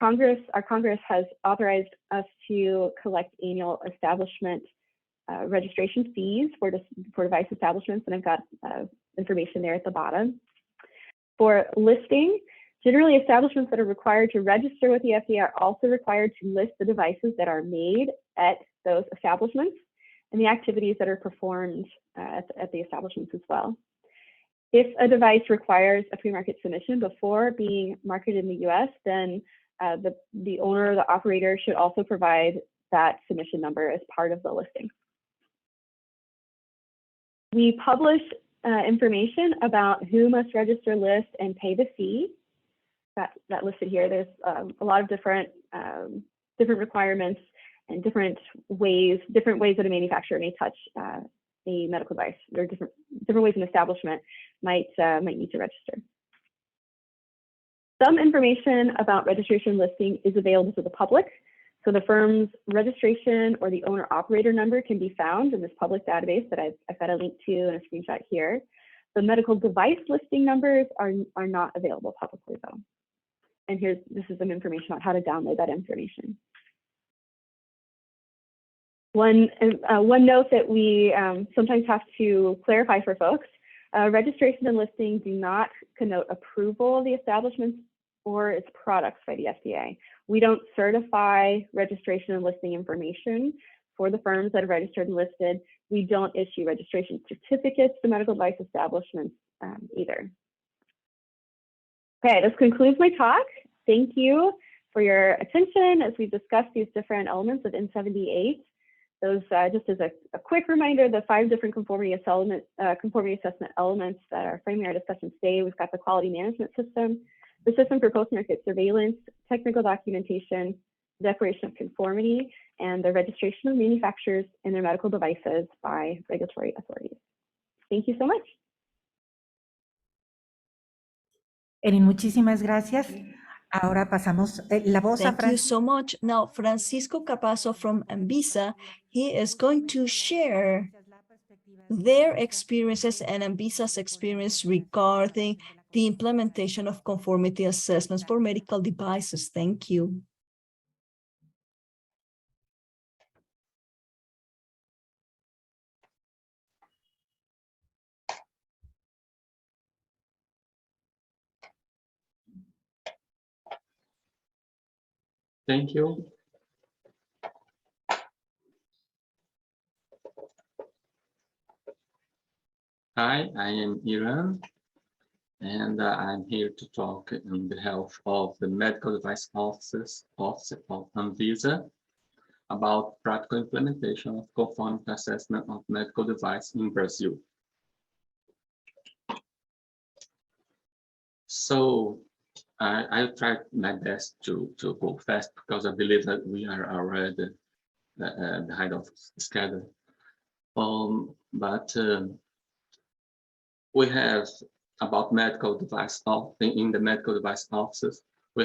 Our Congress has authorized us to collect annual establishment registration fees for device establishments, and I've got information there at the bottom. For listing, generally establishments that are required to register with the FDA are also required to list the devices that are made at those establishments and the activities that are performed at the establishments as well. If a device requires a pre-market submission before being marketed in the US, then the owner or the operator should also provide that submission number as part of the listing. We publish information about who must register, list, and pay the fee. That listed here. There's a lot of different requirements and different ways that a manufacturer may touch a medical device. There are different ways an establishment might need to register. Some information about registration listing is available to the public. So the firm's registration or the owner operator number can be found in this public database that I've got a link to and a screenshot here. The medical device listing numbers are not available publicly though. And this is some information on how to download that information. One note that we sometimes have to clarify for folks, registration and listing do not connote approval of the establishments or its products by the FDA. We don't certify registration and listing information for the firms that are registered and listed. We don't issue registration certificates to medical device establishments either. Okay, this concludes my talk. Thank you for your attention as we discuss these different elements of N78. Those, just as a quick reminder, the 5 different conformity assessment elements that are framing our discussion today. We've got the quality management system, the system for post-market surveillance, technical documentation, declaration of conformity, and the registration of manufacturers and their medical devices by regulatory authorities. Thank you so much. Erin, muchísimas gracias. Ahora pasamos la voz a Thank you Francisco. so much. Now, Francisco Capazo from Anvisa, he is going to share their experiences and Anvisa's experience regarding the implementation of conformity assessments for medical devices. Thank you. Thank you. Hi, I am Iran, and I'm here to talk on behalf of the Medical Device Office of Anvisa about practical implementation of conformity assessment of medical device in Brazil. So I'll try my best to go fast because I believe that we are already behind of schedule. We have about medical device in the medical device offices. We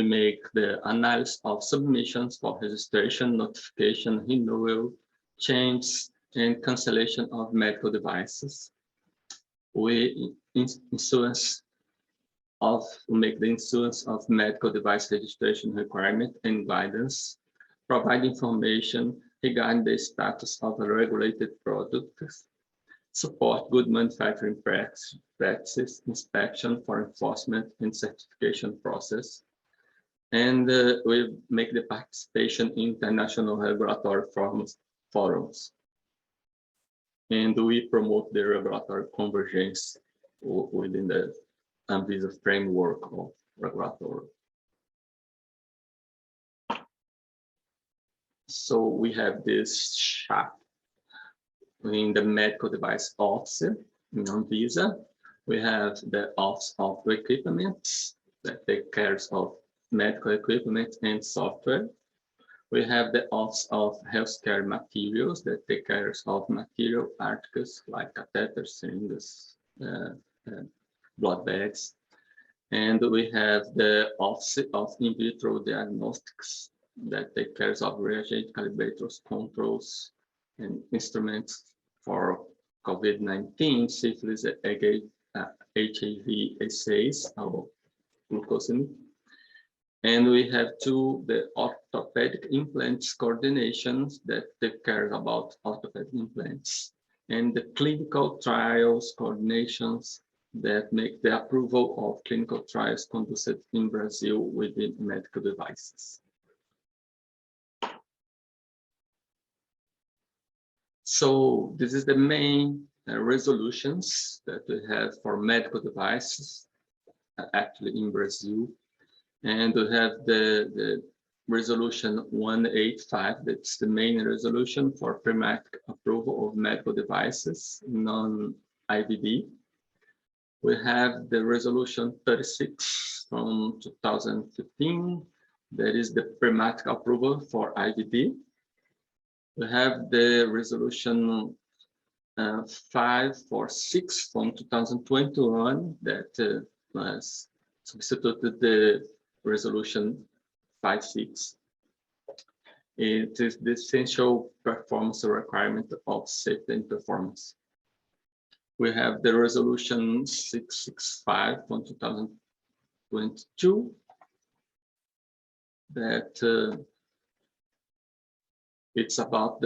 make the analysis of submissions for registration, notification, renewal, change, and cancellation of medical devices. We make the insurance of medical device registration requirement and guidance, provide information regarding the status of a regulated product, support good manufacturing practices, inspection for enforcement and certification process, and we make the participation in international regulatory forums. And we promote the regulatory convergence within the Anvisa framework of regulatory. So we have this chart in the medical device office in Anvisa. We have the Office of Equipment that takes care of medical equipment and software. We have the Office of Healthcare Materials that take care of material articles like catheters, syringes, blood bags. And we have the Office of In Vitro Diagnostics that take care of reagent calibrators, controls, and instruments for COVID-19, syphilis, HIV assays, or glucosamine. And we have the orthopedic implants coordinations that take care about orthopedic implants, and the clinical trials coordinations that make the approval of clinical trials conducted in Brazil within medical devices. So this is the main resolutions that we have for medical devices, actually in Brazil. And we have the resolution 185, that's the main resolution for pragmatic approval of medical devices, non-IVD. We have the resolution 36 from 2015, that is the pragmatic approval for IVD. We have the resolution 546 from 2021 that was substituted the resolution 56. It is the essential performance requirement of safety and performance. We have the resolution 665 from 2022 that it's about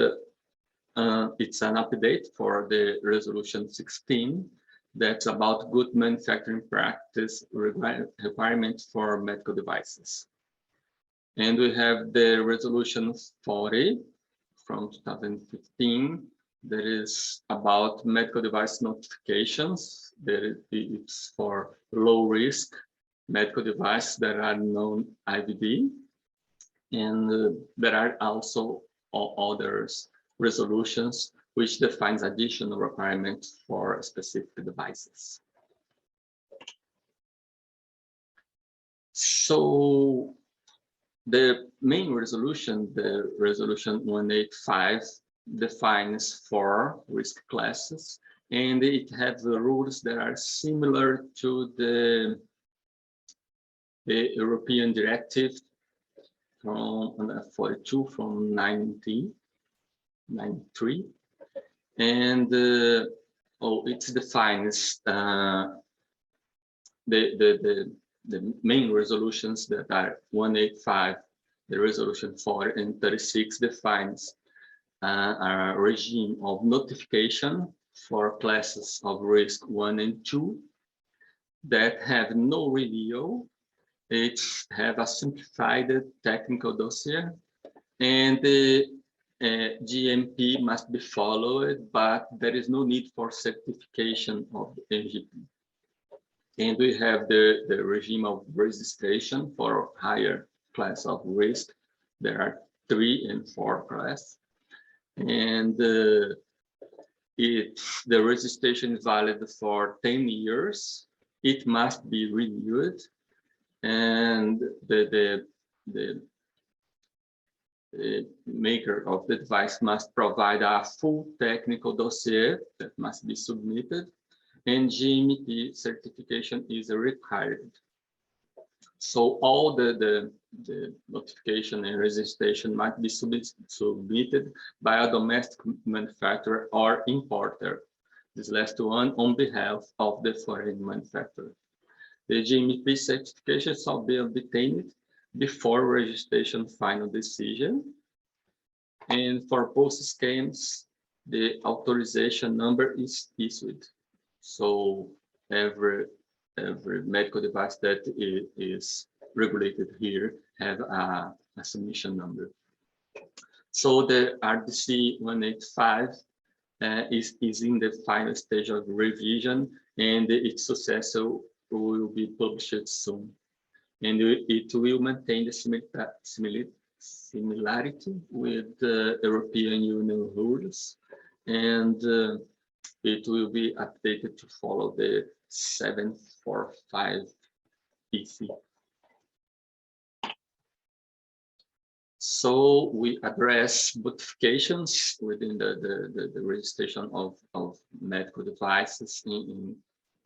it's an update for the resolution 16 that's about good manufacturing practice requirements for medical devices. And we have the resolution 40 from 2015 That is about medical device notifications. It's for low risk medical devices that are non-IVD. And there are also others resolutions which defines additional requirements for specific devices. So the main resolution, the resolution 185, defines 4 risk classes, and it has the rules that are similar to the European directive from 42 from 1993, and it defines the main resolutions that are 185, the resolution 4 and 36 defines a regime of notification for classes of risk 1 and 2 that have no review. It have a simplified technical dossier, and the GMP must be followed, but there is no need for certification of the NGP. And we have the regime of registration for higher class of risk. There are 3 and 4 classes. And if the registration is valid for 10 years, it must be renewed. And the maker of the device must provide a full technical dossier that must be submitted, and GMP certification is required. So all the notification and registration might be submitted by a domestic manufacturer or importer. This last one on behalf of the foreign manufacturer. The GMP certification shall be obtained before registration final decision. And for post-scans, the authorization number is issued. So every medical device that is regulated here have a submission number. So the RDC 185 is in the final stage of revision, and its successor will be published soon. And it will maintain the similarity with the European Union rules, and it will be updated to follow the 745 EC. So we address modifications within the registration of medical devices.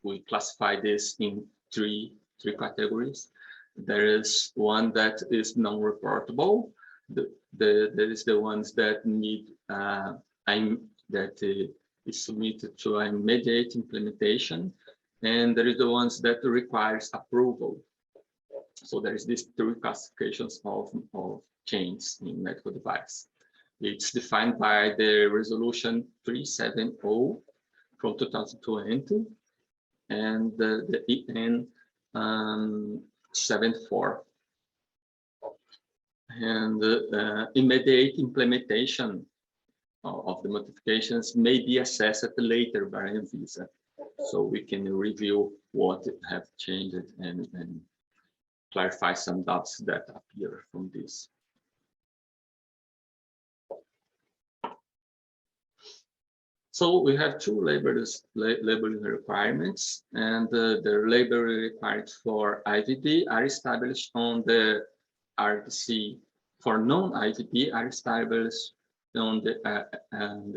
We classify this in three categories. There is one that is non-reportable. There is the ones that need is submitted to immediate implementation, and there is the ones that requires approval. So there is these 3 classifications of change in medical device. It's defined by the resolution 370 from 2020 and the EN 74. And immediate implementation of the modifications may be assessed later by ANVISA. So we can review what have changed and clarify some doubts that appear from this. So we have 2 labeling requirements, and the labeling requirements for IVD are established on the RDC. For non-IVD are established on the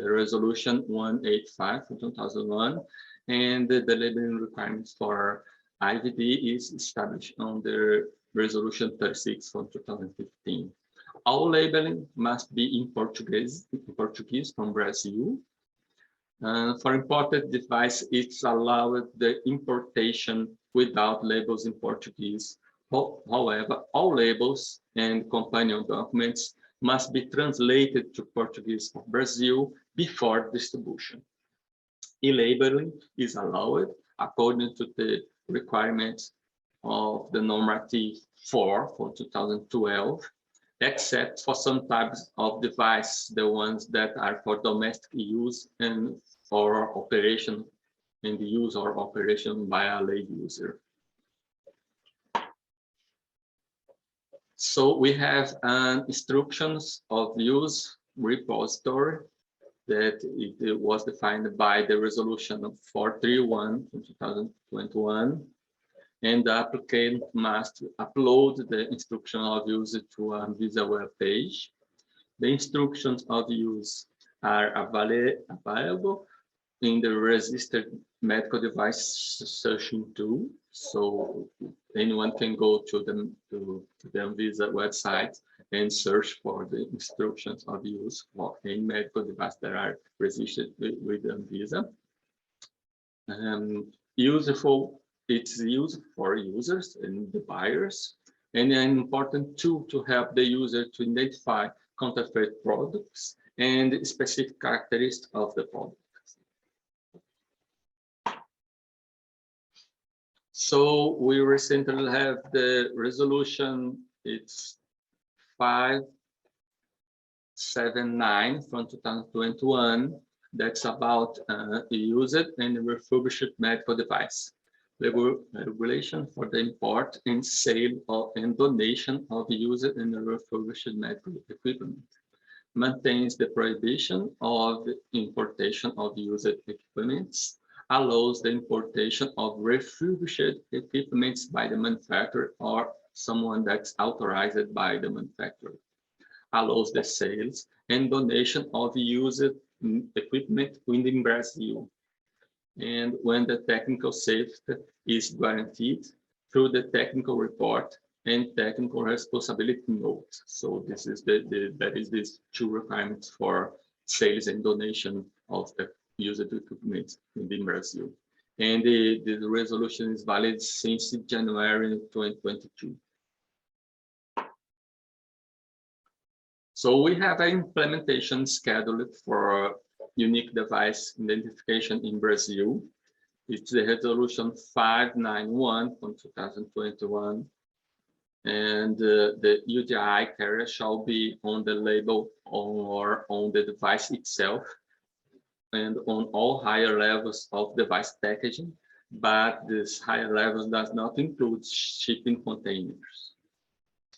resolution 185 from 2001, and the labeling requirements for IVD is established on the resolution 36 from 2015. All labeling must be in Portuguese from Brazil. For imported device, it's allowed the importation without labels in Portuguese. However, all labels and companion documents must be translated to Portuguese of Brazil before distribution. E-labeling is allowed according to the requirements of the normative 4 for 2012, except for some types of device, the ones that are for domestic use and for operation in the use or operation by a lay user. So we have an instructions of use repository that it was defined by the resolution of 431 from 2021. And the applicant must upload the instruction of use to a Anvisa web page. The instructions of use are available in the registered medical device searching tool. So anyone can go to the Anvisa website and search for the instructions of use for any medical device that are registered with Anvisa. It's used for users and the buyers, and an important tool to help the user to identify counterfeit products and specific characteristics of the product. So we recently have the resolution, it's 579 from 2021. That's about used and refurbished medical device. Regulation for the import and sale of, and donation of used and refurbished medical equipment. Maintains the prohibition of importation of used equipments, allows the importation of refurbished equipments by the manufacturer or someone that's authorized by the manufacturer, allows the sales and donation of used equipment within Brazil, and when the technical safety is guaranteed through the technical report and technical responsibility note. So this is that is these two requirements for sales and donation of the used equipment in Brazil. And the resolution is valid since January 2022. So we have an implementation scheduled for unique device identification in Brazil. It's the resolution 591 from 2021. And the UDI carrier shall be on the label or on the device itself and on all higher levels of device packaging, but this higher levels does not include shipping containers.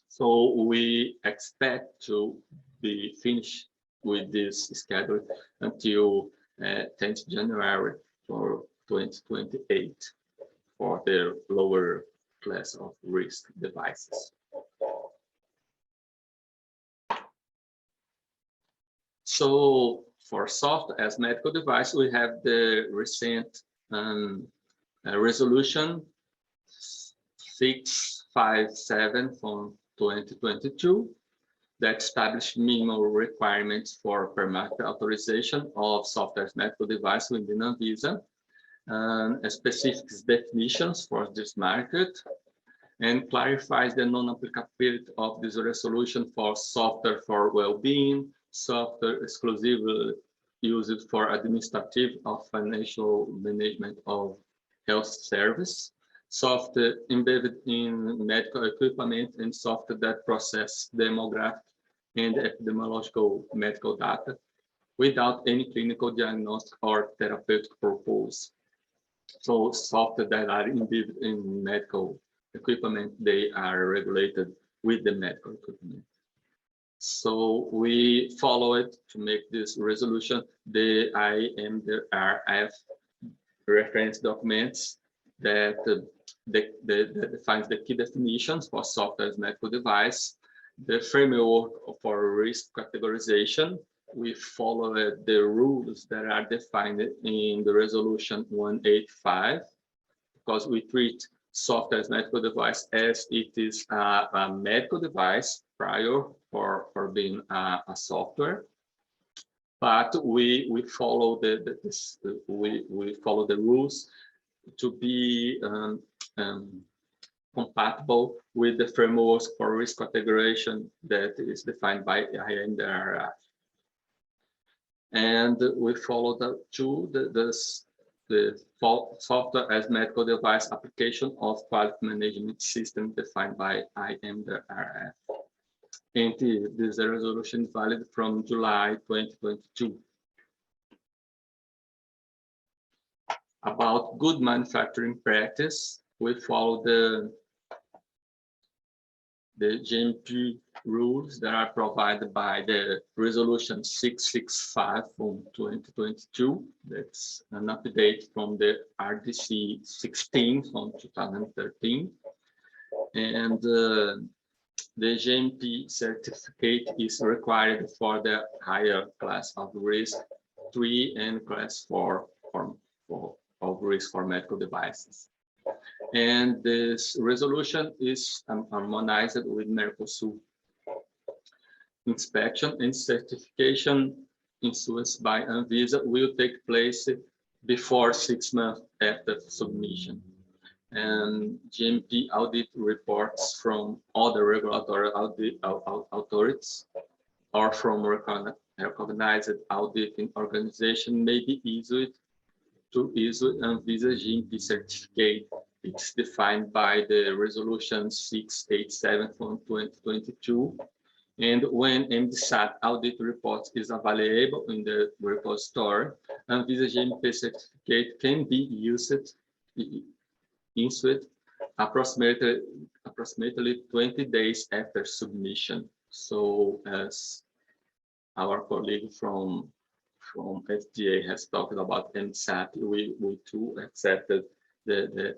So we expect to be finished with this schedule until 10th January for 2028 for the lower class of risk devices. So for software as medical device, we have the recent resolution 657 from 2022 that established minimal requirements for per-market authorization of software as medical device within Anvisa, specific definitions for this market, and clarifies the non-applicability of this resolution for software for well-being, software exclusively used for administrative or financial management of health service, software embedded in medical equipment, and software that process demographic and epidemiological medical data without any clinical diagnostic or therapeutic purpose. So software that are embedded in medical equipment, they are regulated with the medical equipment. So we follow it to make this resolution, the IMDRF reference documents that defines the key definitions for software as medical device, the framework for risk categorization. We follow the rules that are defined in the resolution 185, because we treat software as medical device as it is a medical device prior for being a software. But we follow we follow the rules to be compatible with the frameworks for risk categorization that is defined by INDRF. And we follow the software as medical device application of quality management system defined by IMDRF. and this resolution is valid from July 2022. About good manufacturing practice, we follow the GMP rules that are provided by the resolution 665 from 2022. That's an update from the RDC 16 from 2013. And the GMP certificate is required for the higher class of risk 3 and class 4 of risk for medical devices. And this resolution is harmonized with Mercosur. Inspection and certification issued by Anvisa will take place before 6 months after submission. And GMP audit reports from other regulatory audit authorities or from recognized auditing organization may be issued to issue Anvisa GMP certificate. It's defined by the resolution 687 from 2022. And when MDSAT audit report is available in the repository, Anvisa GMP certificate can be issued approximately 20 days after submission. So as our colleague from FDA has talked about MSAT, we too accepted the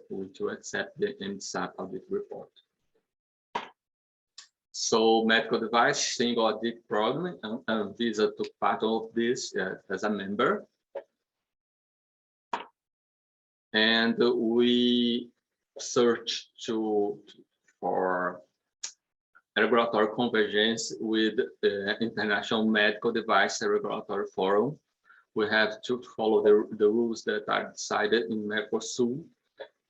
MSAT audit report. So medical device single audit program, and Anvisa took part of this as a member. And we search for regulatory convergence with the International Medical Device Regulatory Forum. We have to follow the rules that are decided in Mercosur,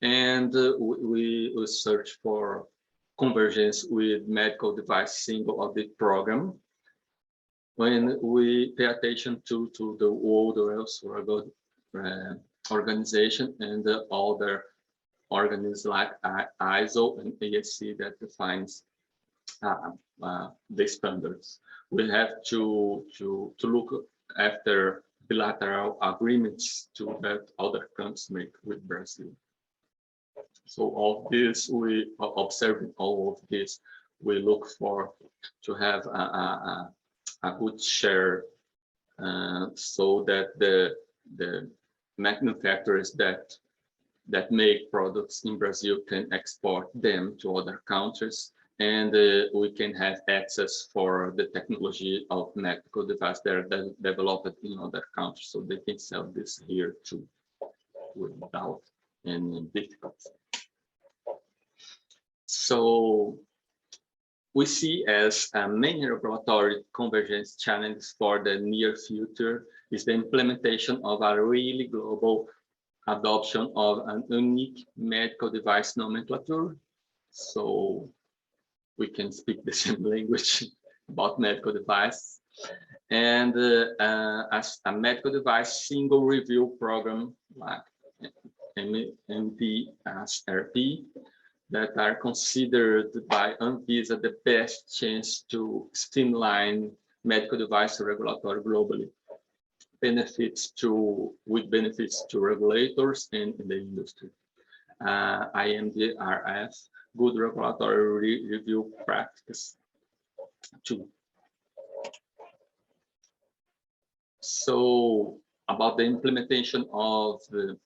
and we search for convergence with medical device single audit program. When we pay attention to the World Health Organization and the other organisms like ISO and ASC that defines the standards. We have to look after bilateral agreements that other countries make with Brazil. So all this, we observing all of this, we look for to have a good share so that the manufacturers that make products in Brazil can export them to other countries, and we can have access for the technology of medical devices that are developed in other countries, so they can sell this here too without any difficulty. So we see as main regulatory convergence challenges for the near future is the implementation of a really global adoption of an unique medical device nomenclature. So we can speak the same language about medical device. And as a medical device single review program like MDSRP that are considered by Anvisa the best chance to streamline medical device regulatory globally. Benefits to regulators and in the industry. IMDRF, good regulatory review practice too. So about the implementation of the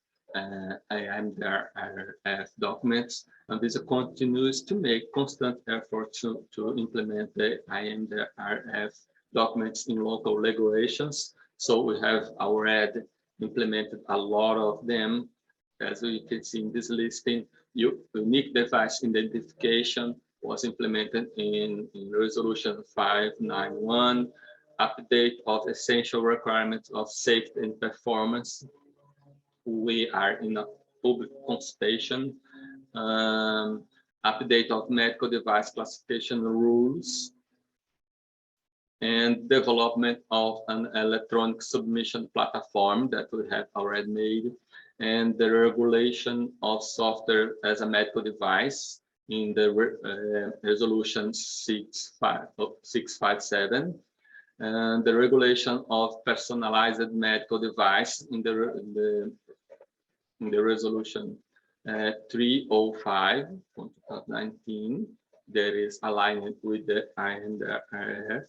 IMDRF documents, Anvisa continues to make constant efforts to implement the IMDRF documents in local regulations. So we have already implemented a lot of them. As you can see in this listing, unique device identification was implemented in resolution 591, update of essential requirements of safety and performance. We are in a public consultation, update of medical device classification rules, and development of an electronic submission platform that we have already made, and the regulation of software as a medical device, in the resolution 657, and the regulation of personalized medical device in the resolution 305 from 2019 that is aligned with the INDRF,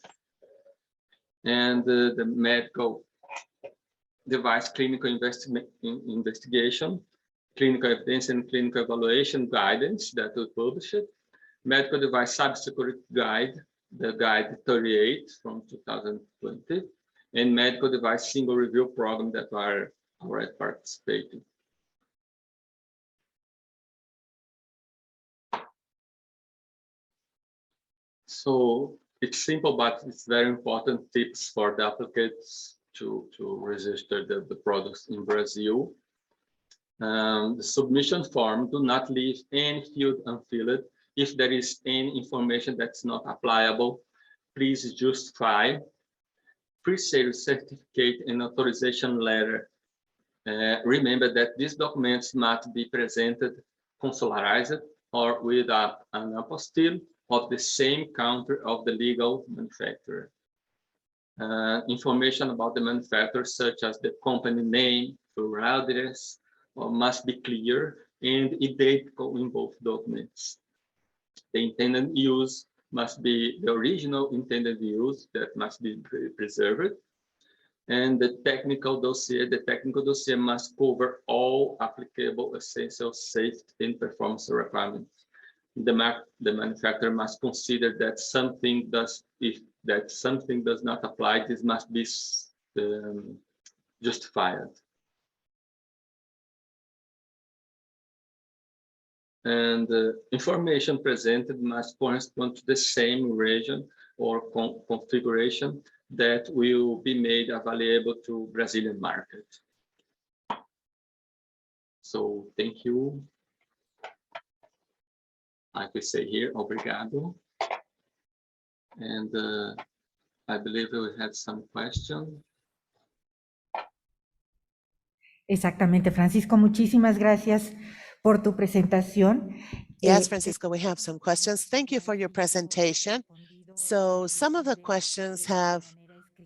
and the medical device clinical investigation, clinical evidence and clinical evaluation guidance that we published, medical device cybersecurity guide, the guide 38 from 2020, and medical device single review program that are already participating. So it's simple, but it's very important tips for the applicants to register the products in Brazil. The submission form, do not leave any field unfilled. If there is any information that's not applicable, please justify. Pre-sale certificate and authorization letter. Remember that these documents must be presented consularized or with an apostille of the same country of the legal manufacturer. Information about the manufacturer, such as the company name, full address, must be clear and identical in both documents. The intended use must be the original intended use that must be preserved. And the technical dossier must cover all applicable essential safety and performance requirements. The manufacturer must consider that if that something does not apply, this must be justified. And information presented must correspond to the same region or configuration that will be made available to Brazilian market. So thank you. I could say here, obrigado. And I believe we had some question. Exactamente, Francisco, muchísimas gracias por tu presentación. Yes, Francisco, we have some questions. Thank you for your presentation. So some of the questions have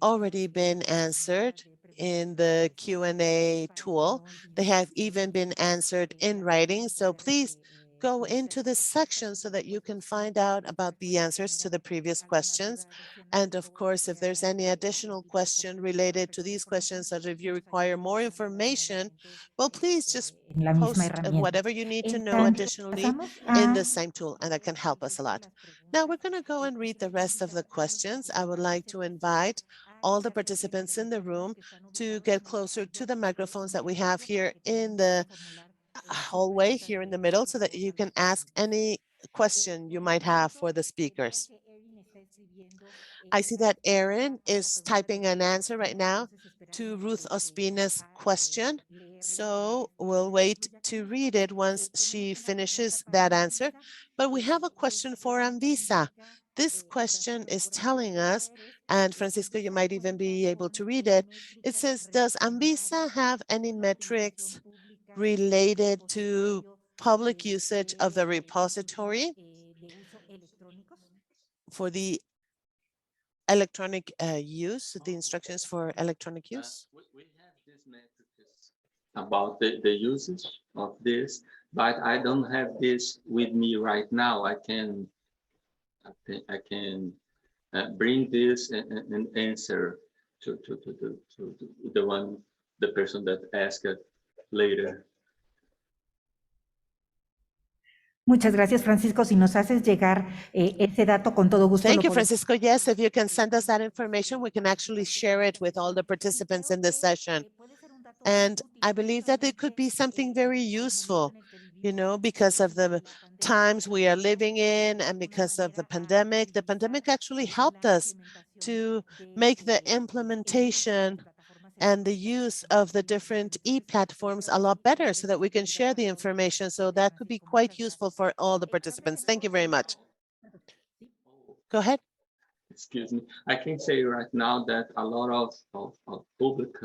already been answered in the Q&A tool. They have even been answered in writing. So please go into this section so that you can find out about the answers to the previous questions. And of course, if there's any additional question related to these questions, or if you require more information, well, please just post whatever you need to know additionally in the same tool, and that can help us a lot. Now we're going to go and read the rest of the questions. I would like to invite all the participants in the room to get closer to the microphones that we have here in the hallway here in the middle so that you can ask any question you might have for the speakers. I see that Erin is typing an answer right now to Ruth Ospina's question. So we'll wait to read it once she finishes that answer. But we have a question for Anvisa. This question is telling us, and Francisco, you might even be able to read it. It says, does Anvisa have any metrics related to public usage of the repository for the electronic use, the instructions for electronic use? We have these metrics about the usage of this, but I don't have this with me right now. I can bring this and answer to the person that asked it later. Muchas gracias, Francisco. Si nos haces llegar ese dato, con todo gusto. Thank you, Francisco. Yes, if you can send us that information, we can actually share it with all the participants in this session. And I believe that it could be something very useful, you know, because of the times we are living in and because of the pandemic. The pandemic actually helped us to make the implementation and the use of the different e-platforms a lot better so that we can share the information. So that could be quite useful for all the participants. Thank you very much. Go ahead. Excuse me. I can say right now that a lot of public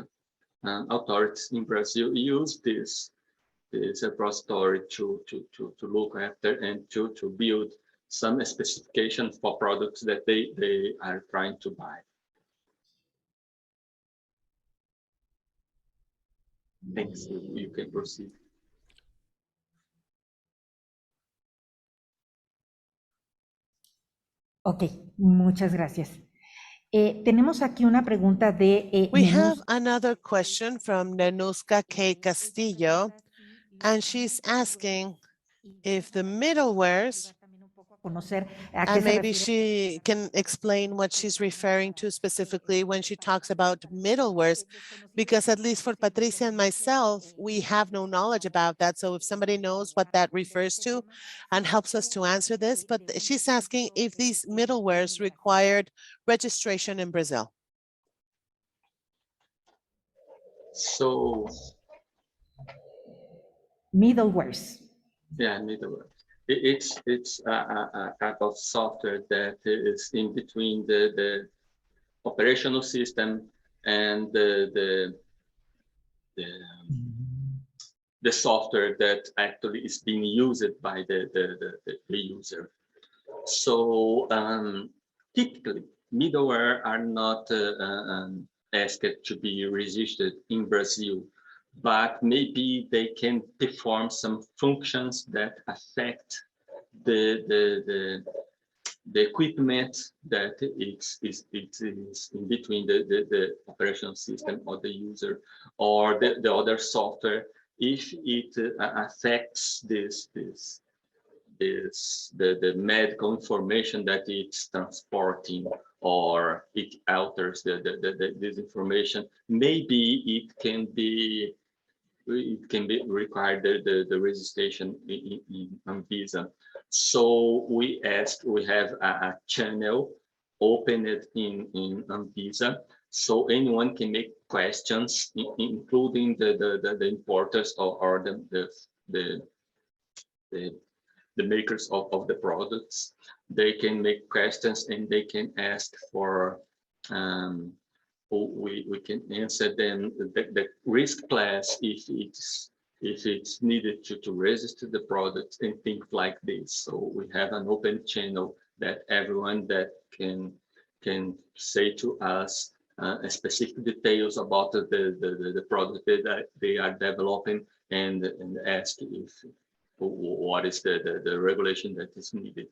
authorities in Brazil use this this repository to look after and to build some specifications for products that they are trying to buy. Thanks. You can proceed. Ok, muchas gracias. Tenemos aquí una pregunta de We have another question from Nenuska K. Castillo, and she's asking if the middlewares, conocer a qué and se maybe refiere. she can explain what she's referring to specifically when she talks about middlewares, because at least for Patricia and myself, we have no knowledge about that. So if somebody knows what that refers to and helps us to answer this, but she's asking if these middlewares required registration in Brazil. So Middlewares. yeah, middleware. It's a type of software that is in between the operational system and the software that actually is being used by the user. So typically, middleware are not asked to be registered in Brazil, but maybe they can perform some functions that affect the equipment that is in between the operational system or the user or the other software if it affects the medical information that it's transporting, or it alters this information. Maybe it can be required the registration in Anvisa. So we have a channel opened in Anvisa, so anyone can make questions, including the importers or the makers of the products. They can make questions and they can ask for we can answer them the risk class if it's needed to register the product and things like this. So we have an open channel that everyone that can say to us specific details about the product that they are developing and ask if what is the regulation that is needed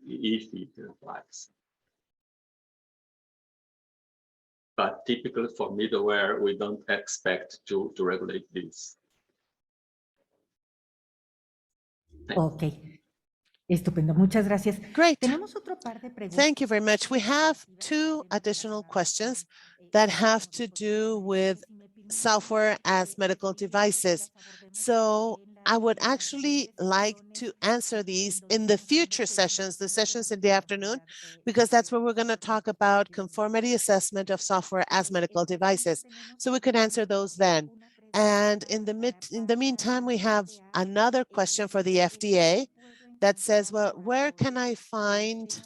if it applies. But typically for middleware, we don't expect to regulate this. Ok. Estupendo. Muchas gracias. Great. Tenemos otro par de preguntas. Thank you very much. We have two additional questions that have to do with software as medical devices. So I would actually like to answer these in the future sessions, the sessions in the afternoon, because that's where we're going to talk about conformity assessment of software as medical devices. So we could answer those then. And in the meantime, we have another question for the FDA that says, well, where can I find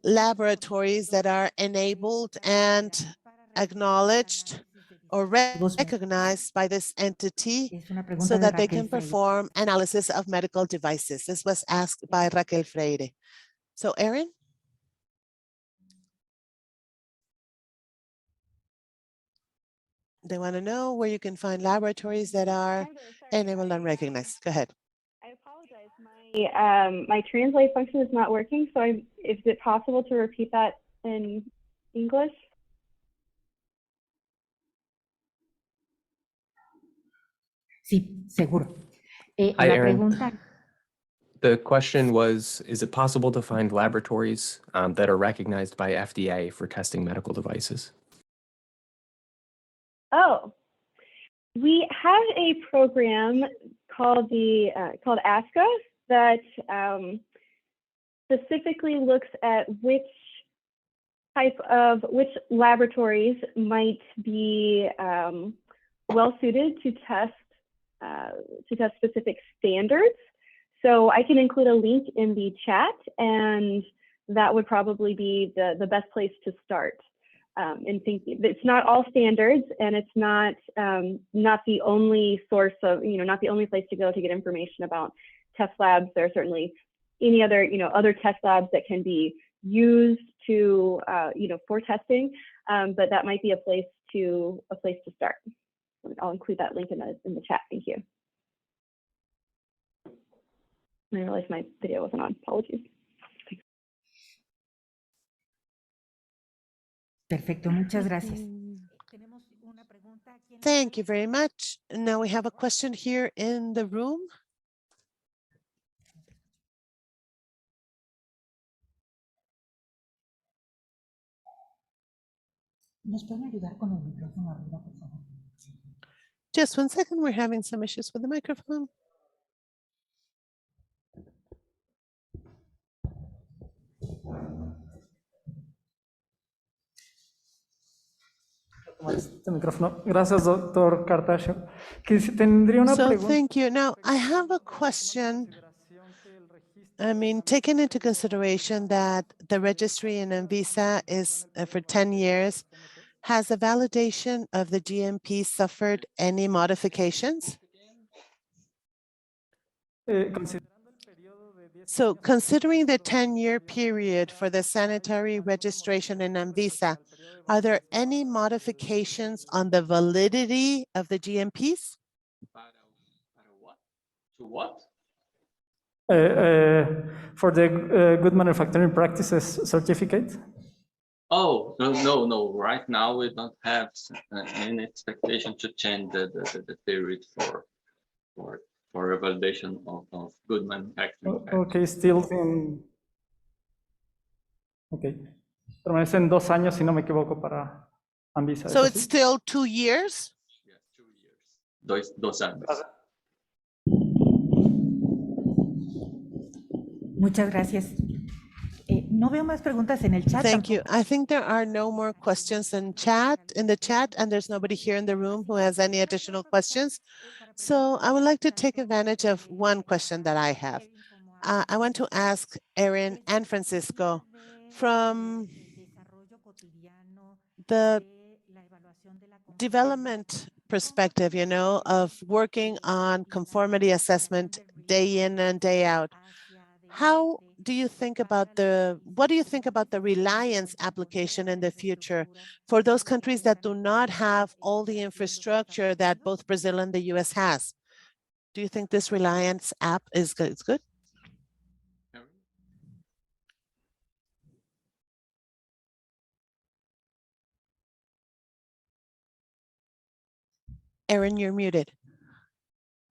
laboratories that are enabled and acknowledged or recognized by this entity so that they can perform analysis of medical devices? This was asked by Raquel Freire. So Erin? They want to know where you can find laboratories that are enabled and recognized. Go ahead. I apologize. My translate function is not working, so is it possible to repeat that in English? Sí, seguro. Hi, La Erin. pregunta. The question was, is it possible to find laboratories that are recognized by FDA for testing medical devices? Oh, we have a program called called ASCA that specifically looks at which laboratories might be well suited to test specific standards. So I can include a link in the chat, and that would probably be the best place to start. in thinking. It's not all standards, and it's not the only source of, not the only place to go to get information about test labs. There are certainly any other, other test labs that can be used to, for testing, but that might be a place to start. I'll include that link in the chat. Thank you. I realized my video wasn't on. Apologies. Perfecto, muchas gracias. Thank you very much. Now we have a question here in the room. ¿Nos pueden ayudar con el micrófono arriba, por favor? Just 1 second, we're having some issues with the microphone. Este micrófono. Gracias, doctor Cartacho. Tendría una So pregunta. thank you. Now I have a question. I mean, taking into consideration that the registry in Anvisa is for 10 years, has the validation of the GMP suffered any modifications? So considering the 10-year period for the sanitary registration in Anvisa, are there any modifications on the validity of the GMPs? To what? For the good manufacturing practices certificate? Oh, no. Right now, we don't have any expectation to change the period for a validation of good manufacturing. Okay, still in... Okay. Permanecen 2 años, si no me equivoco, para Anvisa. So it's still 2 years? Yeah, 2 years. Dos años. Muchas gracias. No veo más preguntas en el chat. Thank you. I think there are no more questions in the chat, and there's nobody here in the room who has any additional questions. So I would like to take advantage of one question that I have. I want to ask Erin and Francisco from the development perspective, of working on conformity assessment day in and day out. What do you think about the reliance application in the future for those countries that do not have all the infrastructure that both Brazil and the US has? Do you think this reliance app is good? It's good? Erin, you're muted.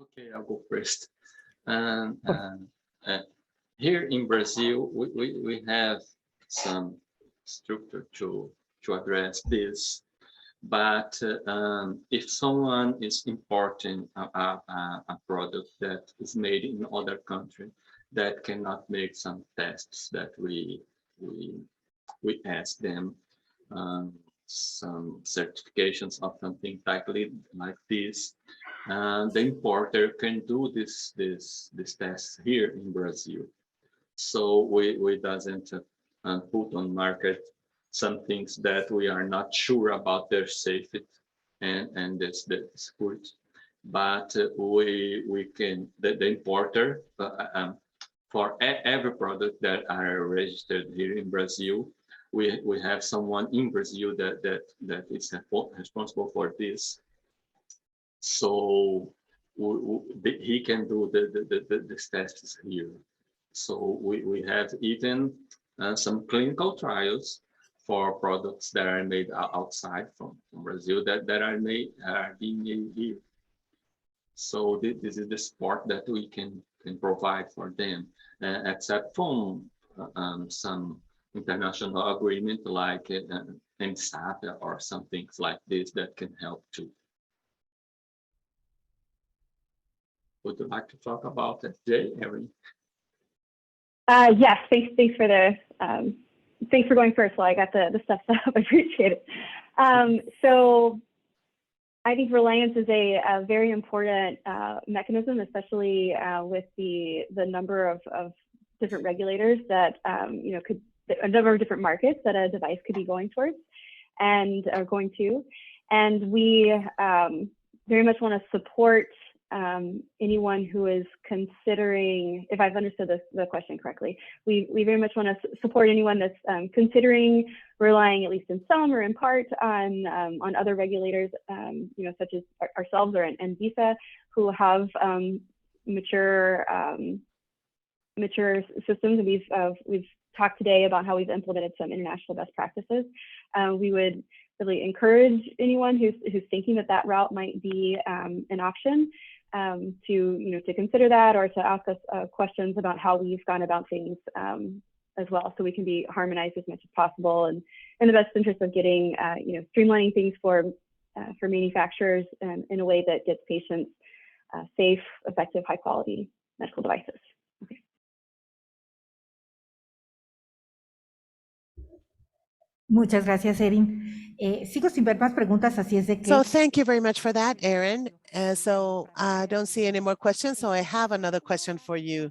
Okay, I'll go first. Here in Brazil, we have some structure to address this. But if someone is importing a product that is made in other country that cannot make some tests that we ask them, some certifications of something like this, the importer can do this test here in Brazil. So we doesn't put on market some things that we are not sure about their safety and that's good. But we can, the importer, for every product that are registered here in Brazil, we have someone in Brazil that is responsible for this. So he can do the tests here. So we have even some clinical trials for products that are made outside from Brazil that are being made here. So this is the support that we can provide for them, except from some international agreement like MSAP or some things like this that can help too. Would you like to talk about that, Erin? Yes, thanks for the thanks for going first while I got the stuff set up. I appreciate it. So I think reliance is a very important mechanism, especially with the number of different regulators that a number of different markets that a device could be going towards. and are going to. And we very much want to support anyone who is considering, if I've understood the question correctly, we very much want to support anyone that's considering relying at least in some or in part on other regulators, such as ourselves or Anvisa, who have mature systems. And we've talked today about how we've implemented some international best practices. We would really encourage anyone who's thinking that route might be an option to consider that, or to ask us questions about how we've gone about things as well, so we can be harmonized as much as possible and in the best interest of getting streamlining things for manufacturers in a way that gets patients safe, effective, high quality medical devices. Okay. Muchas gracias, Erin. Sigo sin ver más preguntas, así es de que... So thank you very much for that, Erin. So I don't see any more questions, so I have another question for you.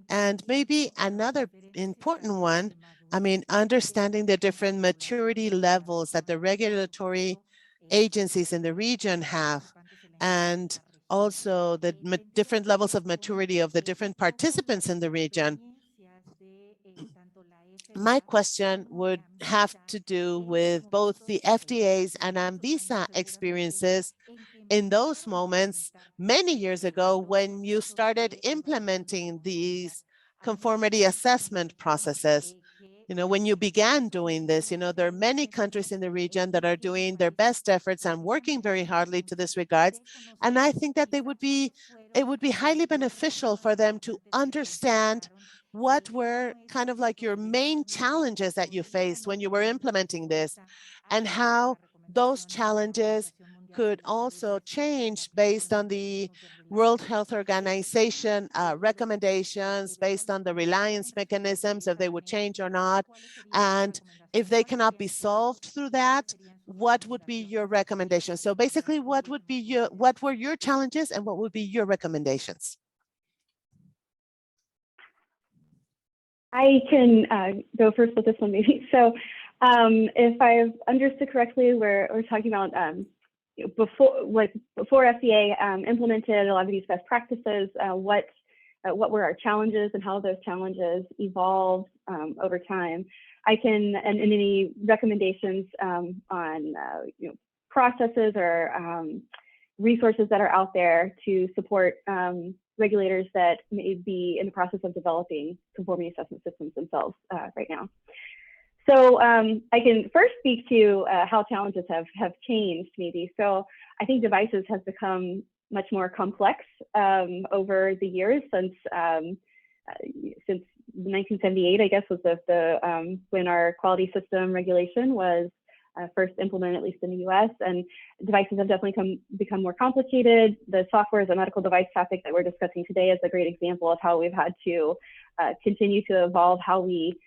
And maybe another important one, I mean, understanding the different maturity levels that the regulatory agencies in the region have, and also the different levels of maturity of the different participants in the region. My question would have to do with both the FDA's and Anvisa experiences in those moments many years ago when you started implementing these conformity assessment processes. When you began doing this, there are many countries in the region that are doing their best efforts and working very hardly to this regards. And I think that it would be highly beneficial for them to understand what were kind of like your main challenges that you faced when you were implementing this, and how those challenges could also change based on the World Health Organization recommendations, based on the reliance mechanisms, if they would change or not. And if they cannot be solved through that, what would be your recommendations? So basically, what were your challenges and what would be your recommendations? I can go first with this one, maybe. So if I've understood correctly, we're talking about before FDA implemented a lot of these best practices, what were our challenges and how those challenges evolved over time. I can, and any recommendations on processes or resources that are out there to support regulators that may be in the process of developing conformity assessment systems themselves right now. So I can first speak to how challenges have changed maybe. So I think devices have become much more complex over the years since 1978, I guess, was when our quality system regulation was first implemented, at least in the US, and devices have definitely become more complicated. The software as a medical device topic that we're discussing today is a great example of how we've had to continue to evolve how we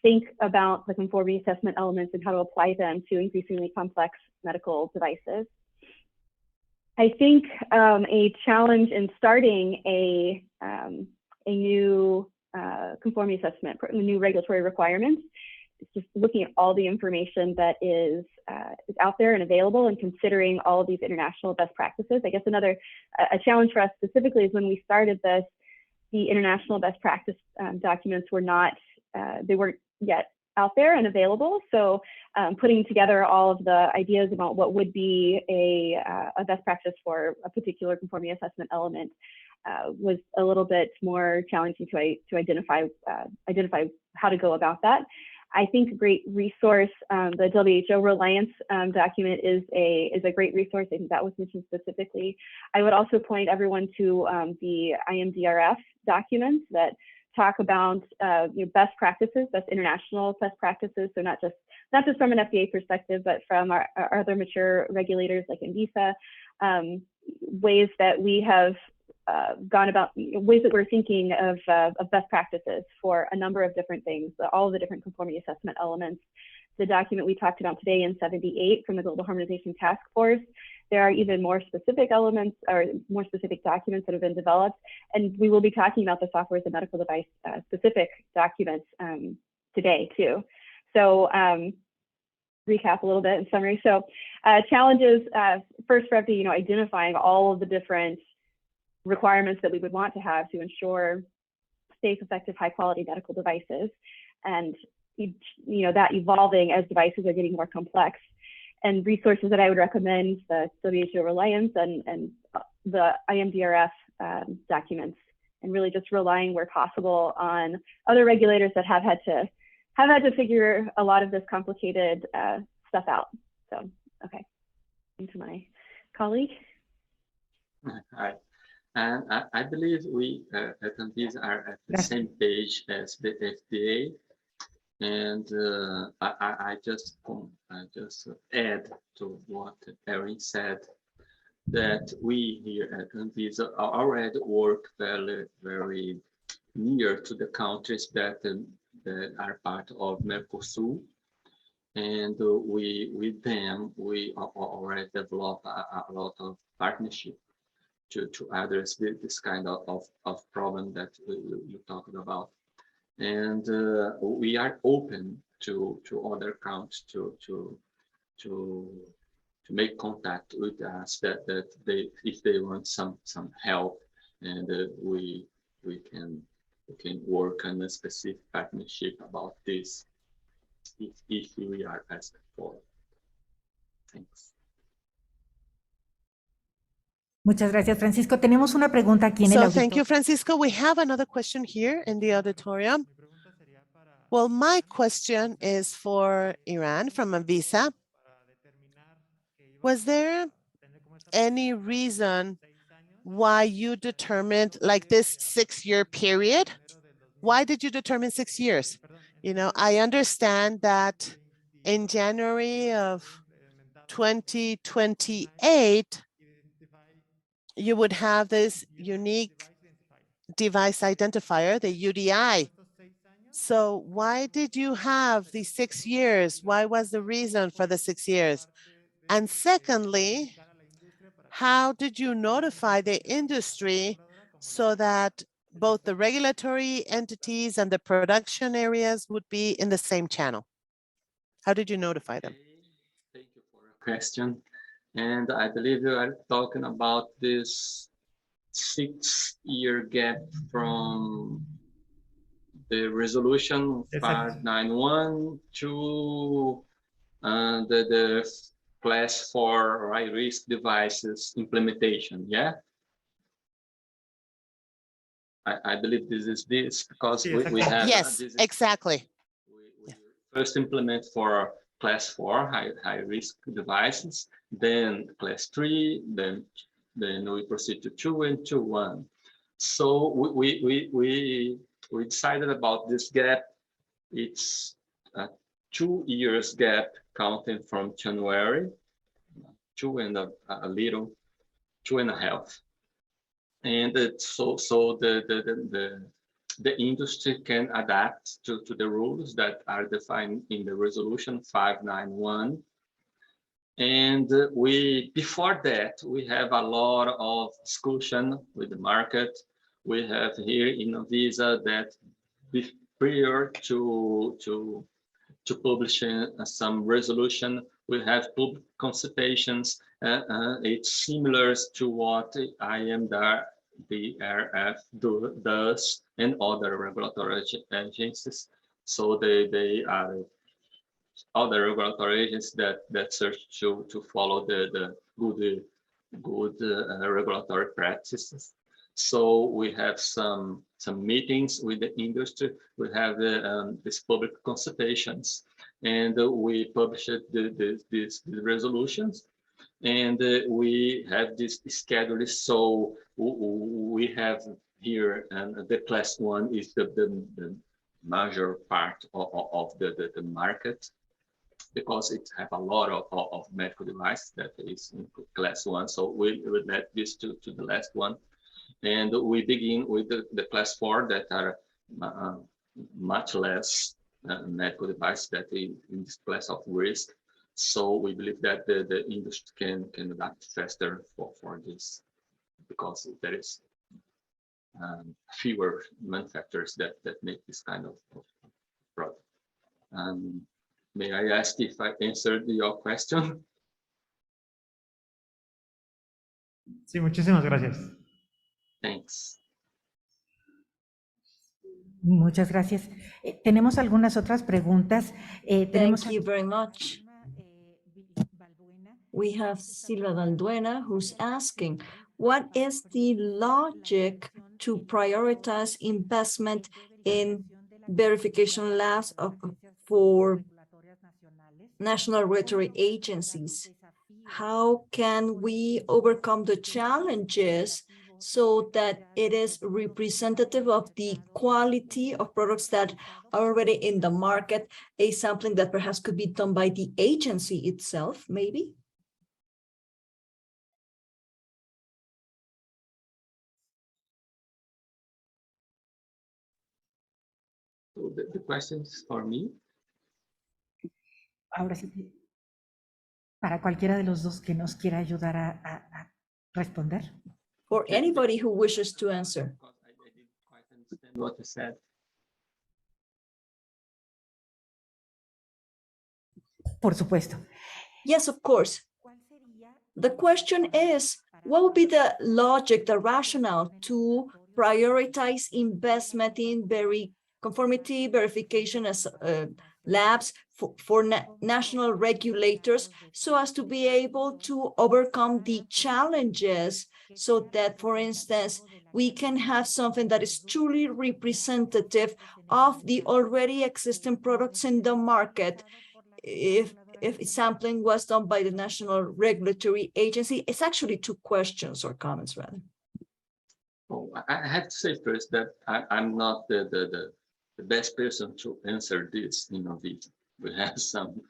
think about the conformity assessment elements and how to apply them to increasingly complex medical devices. I think a challenge in starting a new conformity assessment, new regulatory requirements, is just looking at all the information that is out there and available, and considering all of these international best practices. I guess a challenge for us specifically is when we started this, the international best practice documents were not, they weren't yet out there and available. So putting together all of the ideas about what would be a best practice for a particular conformity assessment element was a little bit more challenging to identify how to go about that. I think a great resource, the WHO Reliance document is a great resource. I think that was mentioned specifically. I would also point everyone to the IMDRF documents that talk about best practices, best international best practices. So not just from an FDA perspective, but from our other mature regulators like Anvisa, ways that we have gone about, ways that we're thinking of best practices for a number of different things, all of the different conformity assessment elements. The document we talked about today in 78 from the Global Harmonization Task Force, there are even more specific elements or more specific documents that have been developed. And we will be talking about the software as a medical device specific documents today too. So recap a little bit in summary. So challenges, first for FDA, identifying all of the different requirements that we would want to have to ensure safe, effective, high quality medical devices. And that evolving as devices are getting more complex. And resources that I would recommend, the WHO Reliance and the IMDRF documents, and really just relying where possible on other regulators that have had to figure a lot of this complicated stuff out. So, okay, into my colleague. Hi, and I believe we at Anvisa are at the same page as the FDA. And I just add to what Erin said, that we here at Anvisa already work very near to the countries that are part of Mercosur, and with them we already develop a lot of partnership to address this kind of problem that you talked about. And we are open to other countries to make contact with us that they, if they want some help, and we can work on a specific partnership about this if we are asked for. Thanks. Muchas gracias, Francisco. Tenemos una pregunta aquí en el So auditorio. thank you, Francisco. We have another question here in the auditorium. Well, my question is for Iran from Anvisa. Was there any reason why you determined like this 6-year period? Why did you determine 6 years? I understand that in January of 2028, you would have this unique device identifier, the UDI. So why did you have these 6 years? Why was the reason for the 6 years? And secondly, how did you notify the industry so that both the regulatory entities and the production areas would be in the same channel? How did you notify them? Thank you for your question. And I believe you are talking about this 6-year gap from the resolution 591 to the class 4 high-risk devices implementation, yeah? I believe this is because we have... Yes, exactly. We first implement for class 4 high-risk devices, then class 3, then we proceed to 2 and 2.1. So we decided about this gap. It's a 2 years gap counting from January, 2 and a little, 2.5. And so the industry can adapt to the rules that are defined in the resolution 591. And before that, we have a lot of discussion with the market. We have here in Anvisa that prior to publishing some resolution, we have public consultations. It's similar to what IMDRF does and other regulatory agencies. So they are other regulatory agencies that search to follow the good regulatory practices. So we have some meetings with the industry. We have these public consultations, and we published these resolutions, and we have this schedule. So we have here, and the class 1 is the major part of the market, because it have a lot of medical devices that is in class 1. So we will let this to the last one. And we begin with the class 4 that are much less medical devices that in this class of risk. So we believe that the industry can adapt faster for this, because there is fewer manufacturers that make this kind of product. May I ask if I answered your question? Sí, muchísimas gracias. Thanks. Muchas gracias. Tenemos algunas otras preguntas. Thank you very much. We have Silva Valduena who's asking, what is the logic to prioritize investment in verification labs for national regulatory agencies? How can we overcome the challenges so that it is representative of the quality of products that are already in the market, a sampling that perhaps could be done by the agency itself, maybe? So the question is for me. Ahora sí, para cualquiera de los dos que nos quiera ayudar a responder. For anybody who wishes to answer. I didn't quite understand what you said. Por supuesto. Yes, of course. The question is, what would be the logic, the rationale to prioritize investment in conformity verification as labs for national regulators so as to be able to overcome the challenges so that, for instance, we can have something that is truly representative of the already existing products in the market. If sampling was done by the national regulatory agency, it's actually two questions or comments rather. Oh, I have to say first that I'm not the best person to answer this. We have some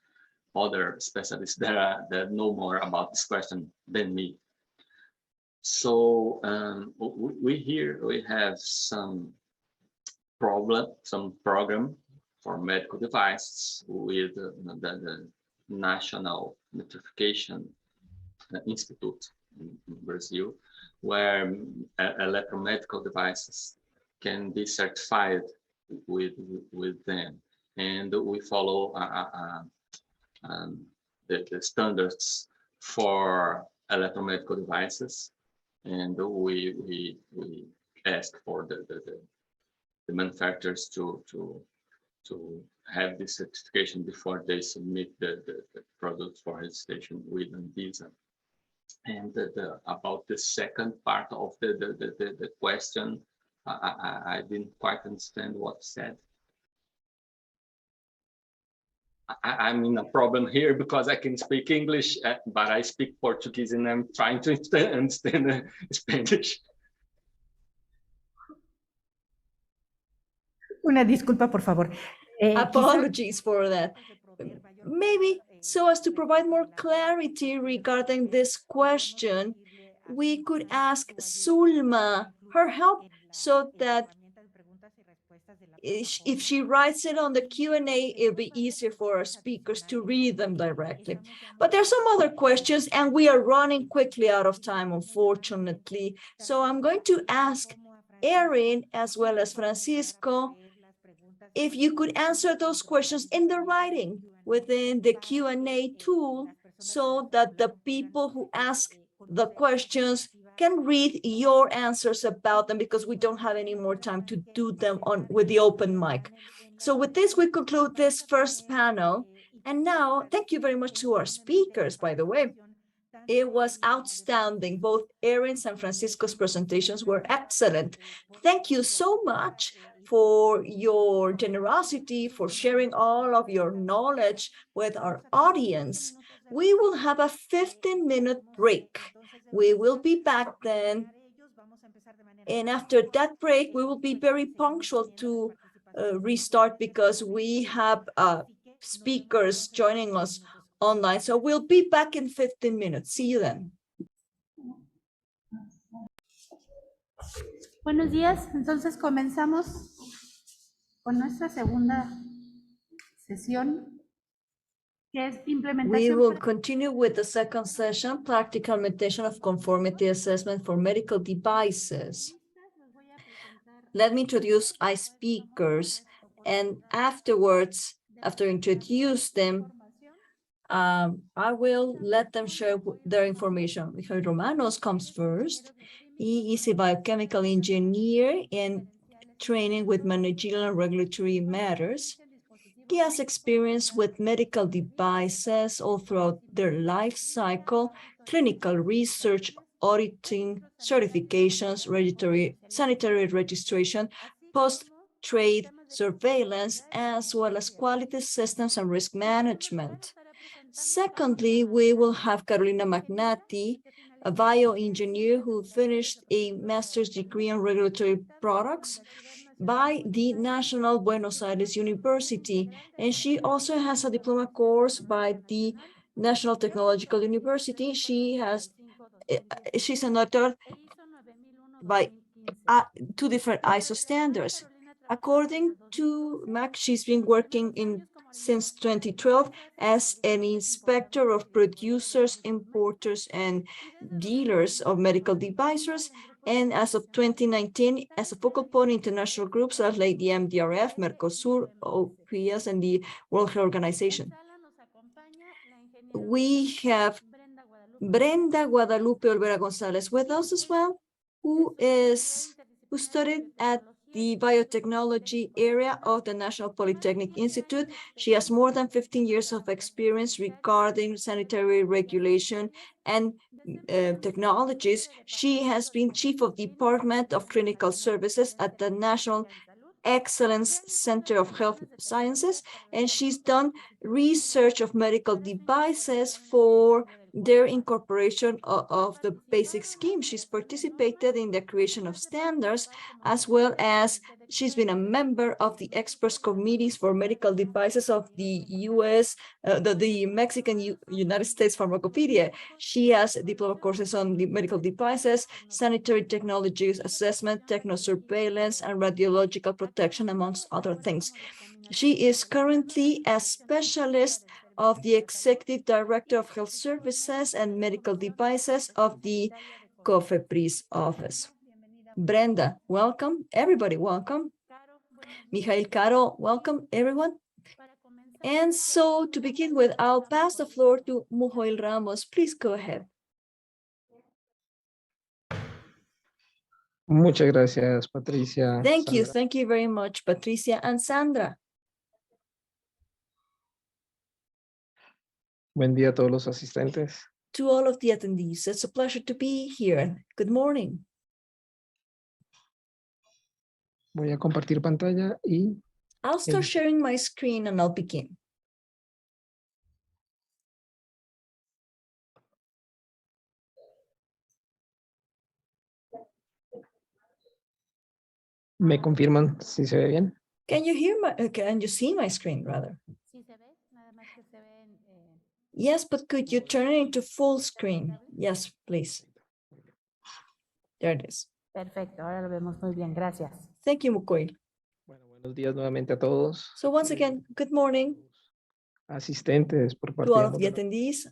other specialists that know more about this question than me. So we have some program for medical devices with the National Metrification Institute in Brazil, where electromedical devices can be certified with them, and we follow the standards for electromedical devices, and we ask for the manufacturers to have this certification before they submit the product for registration with ANVISA. And about the second part of the question, I didn't quite understand what said. I'm in a problem here because I can speak English, but I speak Portuguese and I'm trying to understand Spanish. Una disculpa, por favor. Apologies for that. Maybe so as to provide more clarity regarding this question, we could ask Zulma her help so that if she writes it on the Q&A, it'll be easier for our speakers to read them directly. But there's some other questions and we are running quickly out of time, unfortunately. So I'm going to ask Erin as well as Francisco if you could answer those questions in the writing within the Q&A tool so that the people who ask the questions can read your answers about them, because we don't have any more time to do them with the open mic. So with this, we conclude this first panel. And now, thank you very much to our speakers, by the way. It was outstanding. Both Erin's and Francisco's presentations were excellent. Thank you so much for your generosity, for sharing all of your knowledge with our audience. We will have a 15-minute break. We will be back then. And after that break, we will be very punctual to restart because we have speakers joining us online. So we'll be back in 15 minutes. See you then. Buenos días. Entonces comenzamos con nuestra segunda sesión, que es implementación. We will continue with the second session, practical implementation of conformity assessment for medical devices. Let me introduce our speakers, and afterwards after introduce them, I will let them share their information. Michael Romanos comes first. He is a biochemical engineer in training with managerial and regulatory matters. He has experience with medical devices all throughout their life cycle, clinical research, auditing, certifications, sanitary registration, post-trade surveillance, as well as quality systems and risk management. Secondly, we will have Carolina Magnati, a bioengineer who finished a master's degree in regulatory products by the National Buenos Aires University, and she also has a diploma course by the National Technological University. She's an author by 2 different ISO standards. According to Mac, she's been working since 2012 as an inspector of producers, importers, and dealers of medical devices. And as of 2019, as a focal point international groups like the MDRF, Mercosur, OPS, and the World Health Organization. We have Brenda Guadalupe Olvera Gonzalez with us as well, who studied at the biotechnology area of the National Polytechnic Institute. She has more than 15 years of experience regarding sanitary regulation and technologies. She has been chief of Department of Clinical Services at the National Excellence Center of Health Sciences, and she's done research of medical devices for their incorporation of the basic scheme. She's participated in the creation of standards, as well as she's been a member of the experts committees for medical devices of the the Mexican United States Pharmacopedia. She has diploma courses on the medical devices, sanitary technologies assessment, technosurveillance, and radiological protection, amongst other things. She is currently a specialist of the Executive Director of Health Services and Medical Devices of the COFEPRIS office. Brenda, welcome. Everybody, welcome. Mijail, Caro, welcome, everyone. And so to begin with, I'll pass the floor to Mujoil Ramos. Please go ahead. Muchas gracias, Patricia. Thank you. Sandra. Thank you very much, Patricia and Sandra. Buen día a todos los asistentes. To all of the attendees, it's a pleasure to be here. Good morning. Voy a compartir pantalla y I'll start sharing my screen and I'll begin. me confirman si se ve bien. Can you see my screen rather? Yes, but could you turn it into full screen? Yes, please. There it is. Perfecto, ahora lo vemos muy bien, gracias. Thank you, Mukoil. Bueno, buenos días nuevamente a todos. So once again, good morning Asistentes por parte to all of the de attendees.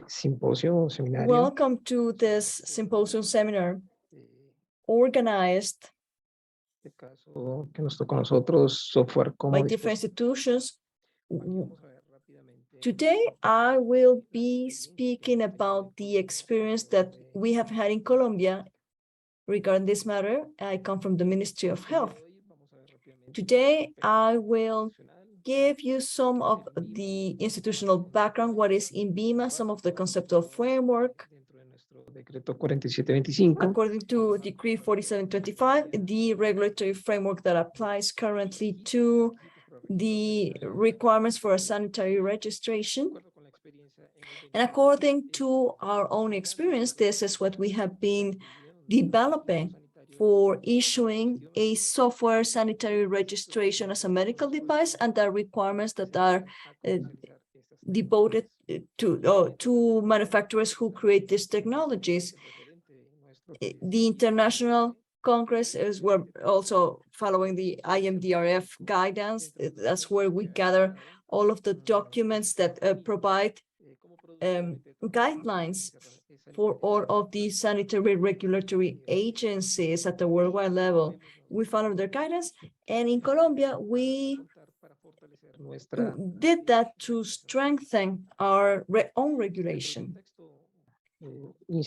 simposio, seminario. Welcome to this symposium seminar organized En este caso que nos tocó a nosotros, software como by different institutions. Today, I will be speaking about the experience that we have had in Colombia regarding this matter. I come from the Ministry of Health. Today, I will give you some of the institutional background, what is INVIMA, some of the conceptual framework. According to Decree 4725, the regulatory framework that applies currently to the requirements for a sanitary registration. And according to our own experience, this is what we have been developing for issuing a software sanitary registration as a medical device, and the requirements that are devoted to manufacturers who create these technologies. The International Congress is we're also following the IMDRF guidance. That's where we gather all of the documents that provide guidelines for all of the sanitary regulatory agencies at the worldwide level. We follow their guidance, and in Colombia, we did that to strengthen our own regulation.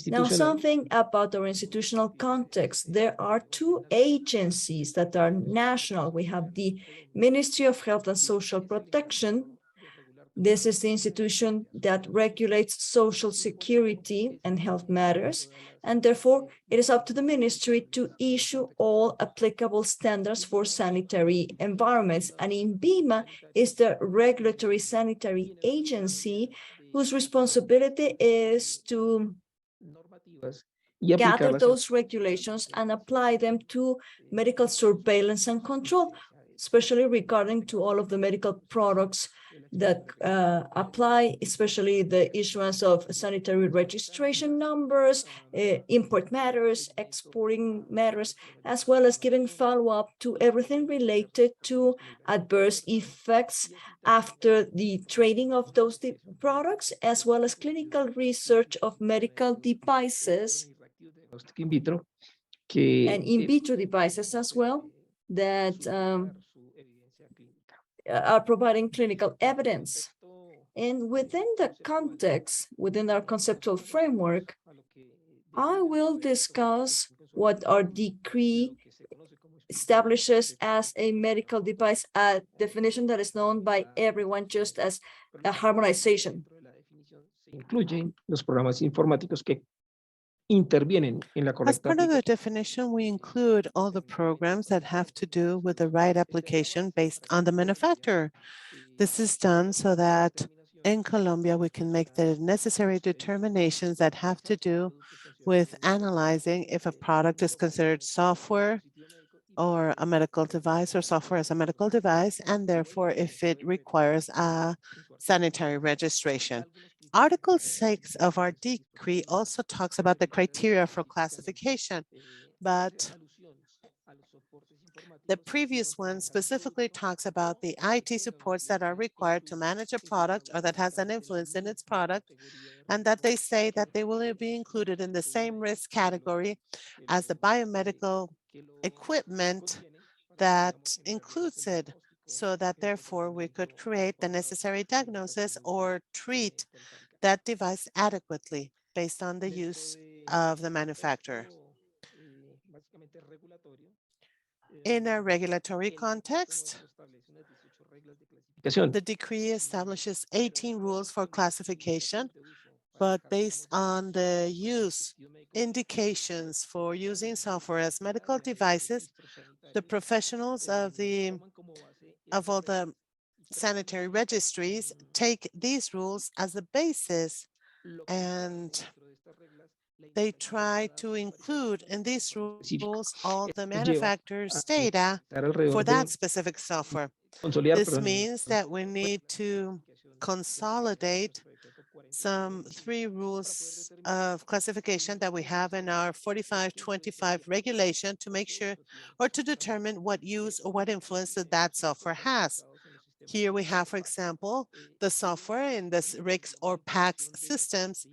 Now, something about our institutional context. There are two agencies that are national. We have the Ministry of Health and Social Protection. This is the institution that regulates social security and health matters, and therefore it is up to the ministry to issue all applicable standards for sanitary environments. And INVIMA is the regulatory sanitary agency whose responsibility is to gather those regulations and apply them to medical surveillance and control, especially regarding to all of the medical products that apply, especially the issuance of sanitary registration numbers, import matters, exporting matters, as well as giving follow-up to everything related to adverse effects after the trading of those products, as well as clinical research of medical devices and in vitro devices as well that are providing clinical evidence. And within the context, within our conceptual framework, I will discuss what our decree establishes as a medical device, a definition that is known by everyone just as a harmonization. Incluyen los programas informáticos que intervienen en la As correcta part of the aplicación. definition, we include all the programs that have to do with the right application based on the manufacturer. This is done so that in Colombia, we can make the necessary determinations that have to do with analyzing if a product is considered software or a medical device or software as a medical device, and therefore if it requires a sanitary registration. Article 6 of our decree also talks about the criteria for classification, but the previous one specifically talks about the IT supports that are required to manage a product or that has an influence in its product, and that they say that they will be included in the same risk category as the biomedical equipment that includes it, so that therefore we could create the necessary diagnosis or treat that device adequately based on the use of the manufacturer. In a regulatory context, the decree establishes 18 rules for classification, but based on the use indications for using software as medical devices, the professionals of all the sanitary registries take these rules as the basis, and they try to include in these rules all the manufacturer's data for that specific software. This means that we need to consolidate some 3 rules of classification that we have in our 4525 regulation to make sure or to determine what use or what influence that software has. Here we have, for example, the software in this RICS or PACS systems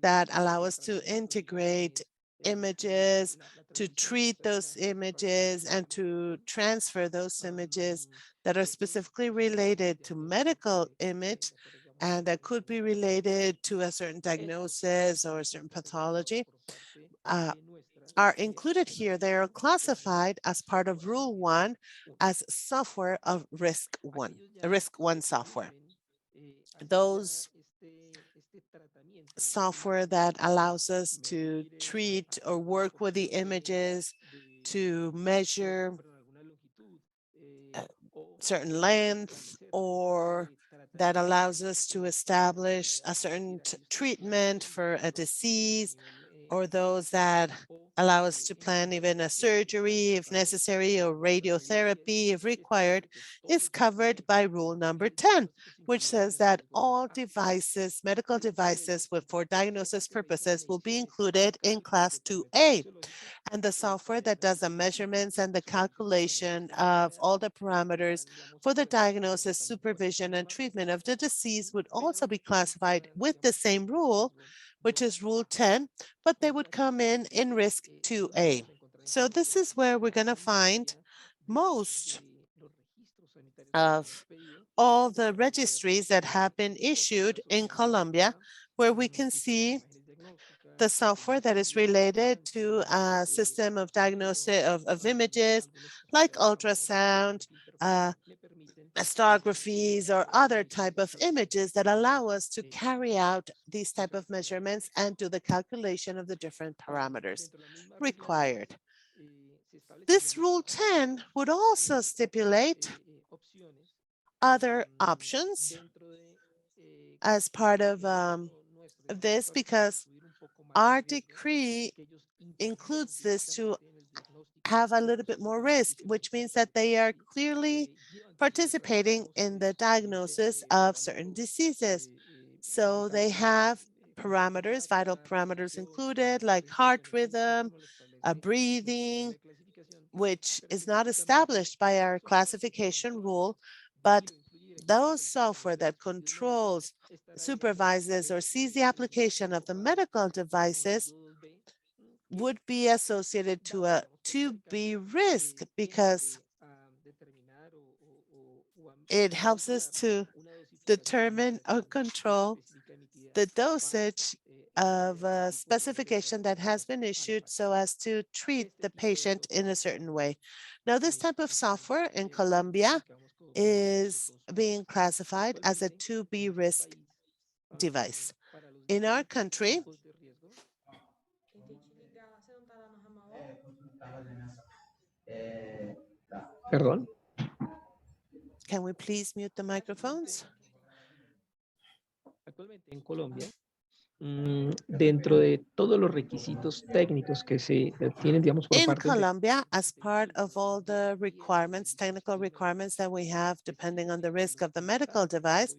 that allow us to integrate images, to treat those images, and to transfer those images that are specifically related to medical image and that could be related to a certain diagnosis or a certain pathology. Are included here. They are classified as part of Rule 1 as software of risk 1 software. Those software that allows us to treat or work with the images to measure certain length, or that allows us to establish a certain treatment for a disease, or those that allow us to plan even a surgery if necessary or radiotherapy if required, is covered by rule number 10, which says that all devices, medical devices for diagnosis purposes will be included in class 2A. And the software that does the measurements and the calculation of all the parameters for the diagnosis, supervision, and treatment of the disease would also be classified with the same rule, which is Rule 10, but they would come in risk 2A. So this is where we're going to find most of all the registries that have been issued in Colombia, where we can see the software that is related to a system of diagnosis of images like ultrasound, mastographies, or other type of images that allow us to carry out these type of measurements and do the calculation of the different parameters required. This Rule 10 would also stipulate other options as part of this, because our decree includes this to have a little bit more risk, which means that they are clearly participating in the diagnosis of certain diseases. So they have parameters, vital parameters included, like heart rhythm, breathing, which is not established by our classification rule, but those software that controls, supervises, or sees the application of the medical devices would be associated to a 2B risk, because it helps us to determine or control the dosage of a specification that has been issued so as to treat the patient in a certain way. Now, this type of software in Colombia is being classified as a 2B risk device. In our country, Perdón. can we please mute the microphones? Actualmente en Colombia, dentro de todos los requisitos técnicos que se tienen, digamos, por In parte de Colombia, as part of all the requirements, technical requirements that we have, depending on the risk of the medical device,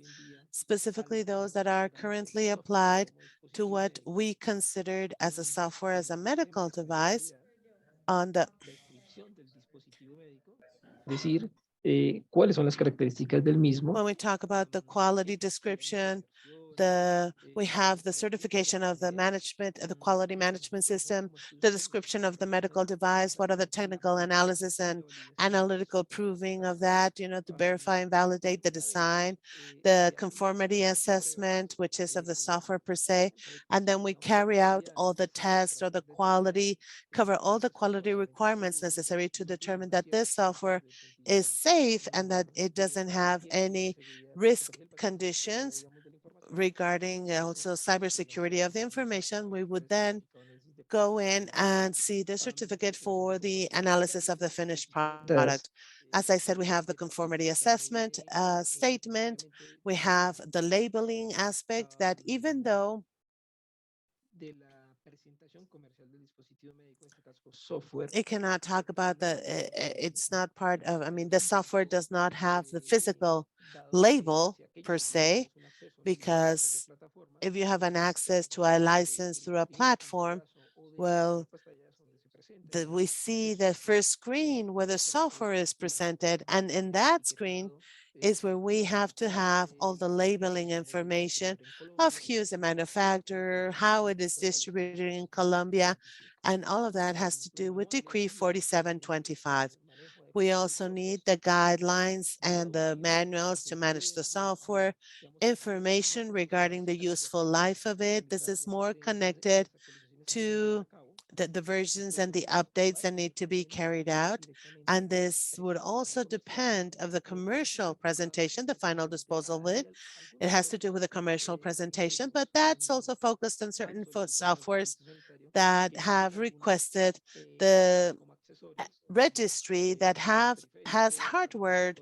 specifically those that are currently applied to what we considered as a software as a medical device on the descripción del dispositivo médico, decir cuáles son las características del mismo. when we talk about the quality description, we have the certification of the management, the quality management system, the description of the medical device, what are the technical analysis and analytical proving of that, to verify and validate the design, the conformity assessment, which is of the software per se, and then we carry out all the tests or the quality, cover all the quality requirements necessary to determine that this software is safe and that it doesn't have any risk conditions regarding also cybersecurity of the information. We would then go in and see the certificate for the analysis of the finished product. As I said, we have the conformity assessment statement. We have the labeling aspect that even though it cannot talk about it's not part of, the software does not have the physical label per se, because if you have an access to a license through a platform, well, we see the first screen where the software is presented, and in that screen is where we have to have all the labeling information of who's the manufacturer, how it is distributed in Colombia, and all of that has to do with Decree 4725. We also need the guidelines and the manuals to manage the software, information regarding the useful life of it. This is more connected to the versions and the updates that need to be carried out. And this would also depend of the commercial presentation, the final disposal of it. It has to do with the commercial presentation, but that's also focused on certain softwares that have requested the registry that has hardware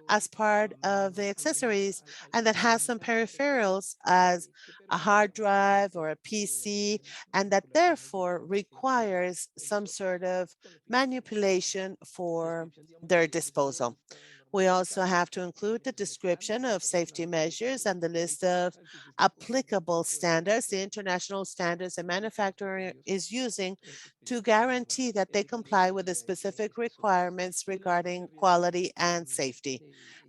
as part of the accessories, and that has some peripherals as a hard drive or a PC, and that therefore requires some sort of manipulation for their disposal. We also have to include the description of safety measures and the list of applicable standards, the international standards the manufacturer is using to guarantee that they comply with the specific requirements regarding quality and safety.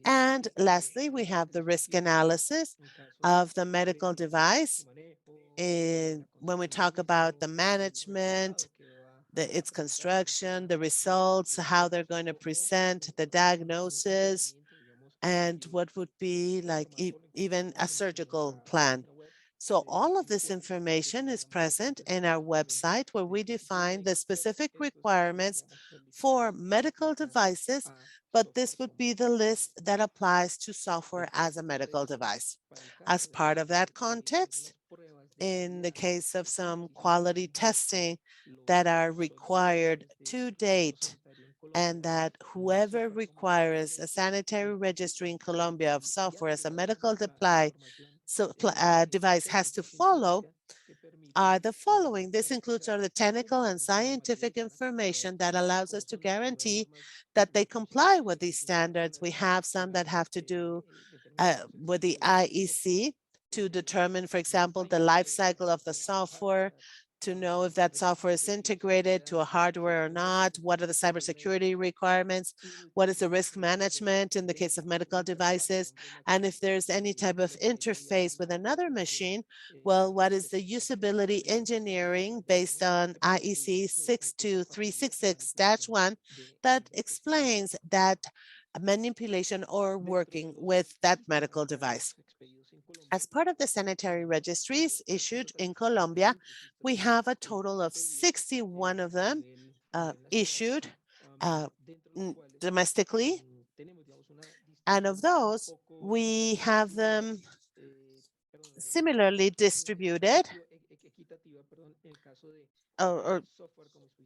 And lastly, we have the risk analysis of the medical device. When we talk about the management, its construction, the results, how they're going to present the diagnosis, and what would be like even a surgical plan. So all of this information is present in our website where we define the specific requirements for medical devices, but this would be the list that applies to software as a medical device. As part of that context, in the case of some quality testing that are required to date, and that whoever requires a sanitary registry in Colombia of software as a medical device has to follow are the following. This includes all the technical and scientific information that allows us to guarantee that they comply with these standards. We have some that have to do with the IEC to determine, for example, the life cycle of the software, to know if that software is integrated to a hardware or not, what are the cybersecurity requirements, what is the risk management in the case of medical devices, and if there's any type of interface with another machine, well, what is the usability engineering based on IEC 62366-1 that explains that manipulation or working with that medical device. As part of the sanitary registries issued in Colombia, we have a total of 61 of them issued domestically. And of those, we have them similarly distributed or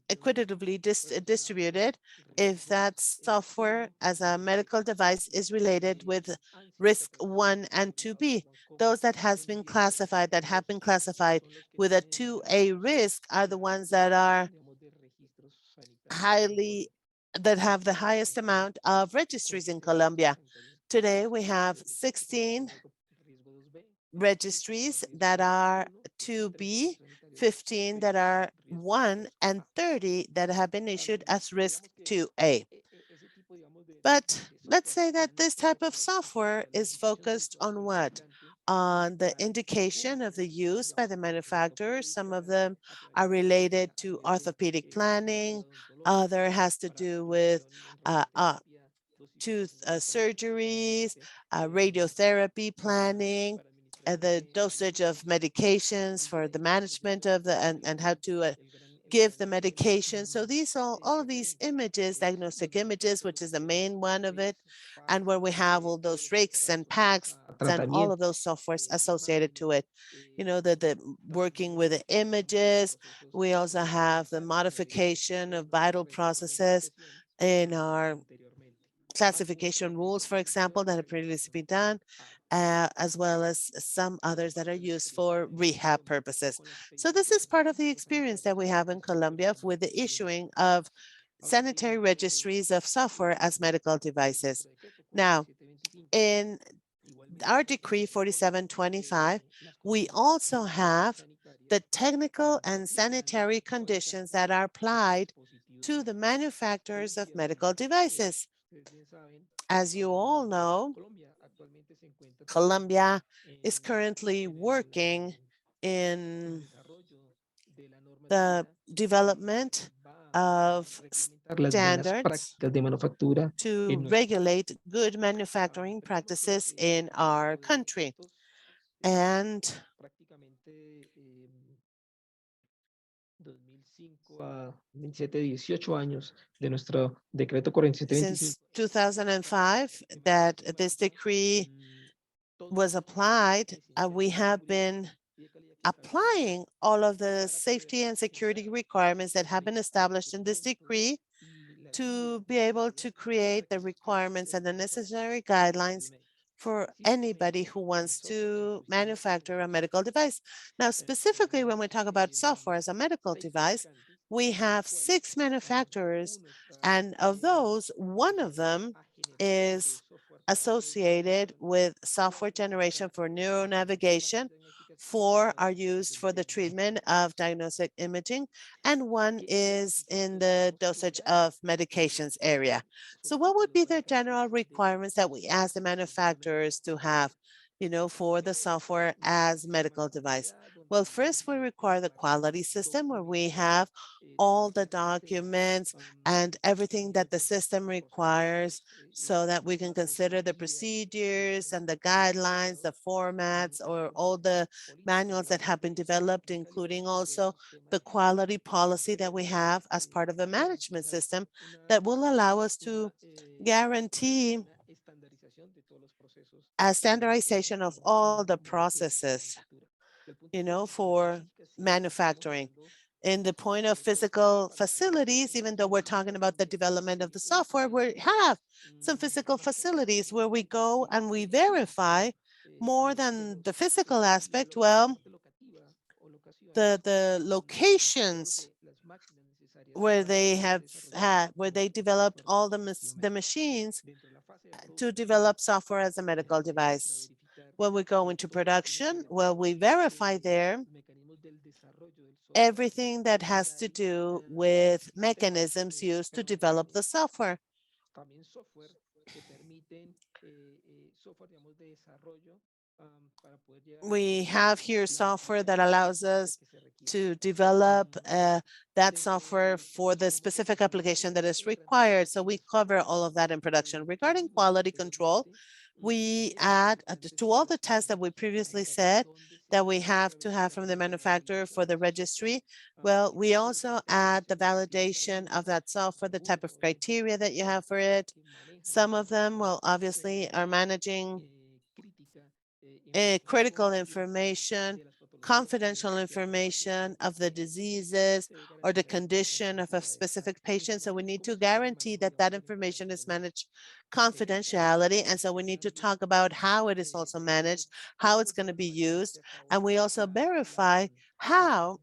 equitatively distributed if that software as a medical device is related with risk 1 and 2B. Those that have been classified with a 2A risk are the ones that are that have the highest amount of registries in Colombia. Today, we have 16 registries that are 2B, 15 that are 1, and 30 that have been issued as risk 2A. But let's say that this type of software is focused on what? On the indication of the use by the manufacturer. Some of them are related to orthopedic planning. Other has to do with tooth surgeries, radiotherapy planning, the dosage of medications for the management of the and how to give the medication. So these all of these images, diagnostic images, which is the main one of it, and where we have all those rigs and packs and all of those softwares associated to it. You know, the working with the images. We also have the modification of vital processes in our classification rules, for example, that have previously been done, as well as some others that are used for rehab purposes. So this is part of the experience that we have in Colombia with the issuing of sanitary registries of software as medical devices. Now, in our decree 4725, we also have the technical and sanitary conditions that are applied to the manufacturers of medical devices. As you all know, Colombia is currently working in the development of standards to regulate good manufacturing practices in our country. And since 2005 that this decree was applied, we have been applying all of the safety and security requirements that have been established in this decree to be able to create the requirements and the necessary guidelines for anybody who wants to manufacture a medical device. Now, specifically, when we talk about software as a medical device, we have 6 manufacturers, and of those, one of them is associated with software generation for neuronavigation. 4 are used for the treatment of diagnostic imaging, and 1 is in the dosage of medications area. So what would be the general requirements that we ask the manufacturers to have, you know, for the software as medical device? Well, first we require the quality system where we have all the documents and everything that the system requires so that we can consider the procedures and the guidelines, the formats, or all the manuals that have been developed, including also the quality policy that we have as part of the management system that will allow us to guarantee a standardization of all the processes, for manufacturing. In the point of physical facilities, even though we're talking about the development of the software, we have some physical facilities where we go and we verify more than the physical aspect. Well, the locations where they developed all the machines to develop software as a medical device. When we go into production, well, we verify there everything that has to do with mechanisms used to develop the software. We have here software that allows us to develop that software for the specific application that is required. So we cover all of that in production. Regarding quality control, we add to all the tests that we previously said that we have to have from the manufacturer for the registry. Well, we also add the validation of that software, the type of criteria that you have for it. Some of them, well, obviously are managing critical information, confidential information of the diseases or the condition of a specific patient. So we need to guarantee that that information is managed confidentiality. And so we need to talk about how it is also managed, how it's going to be used. And we also verify how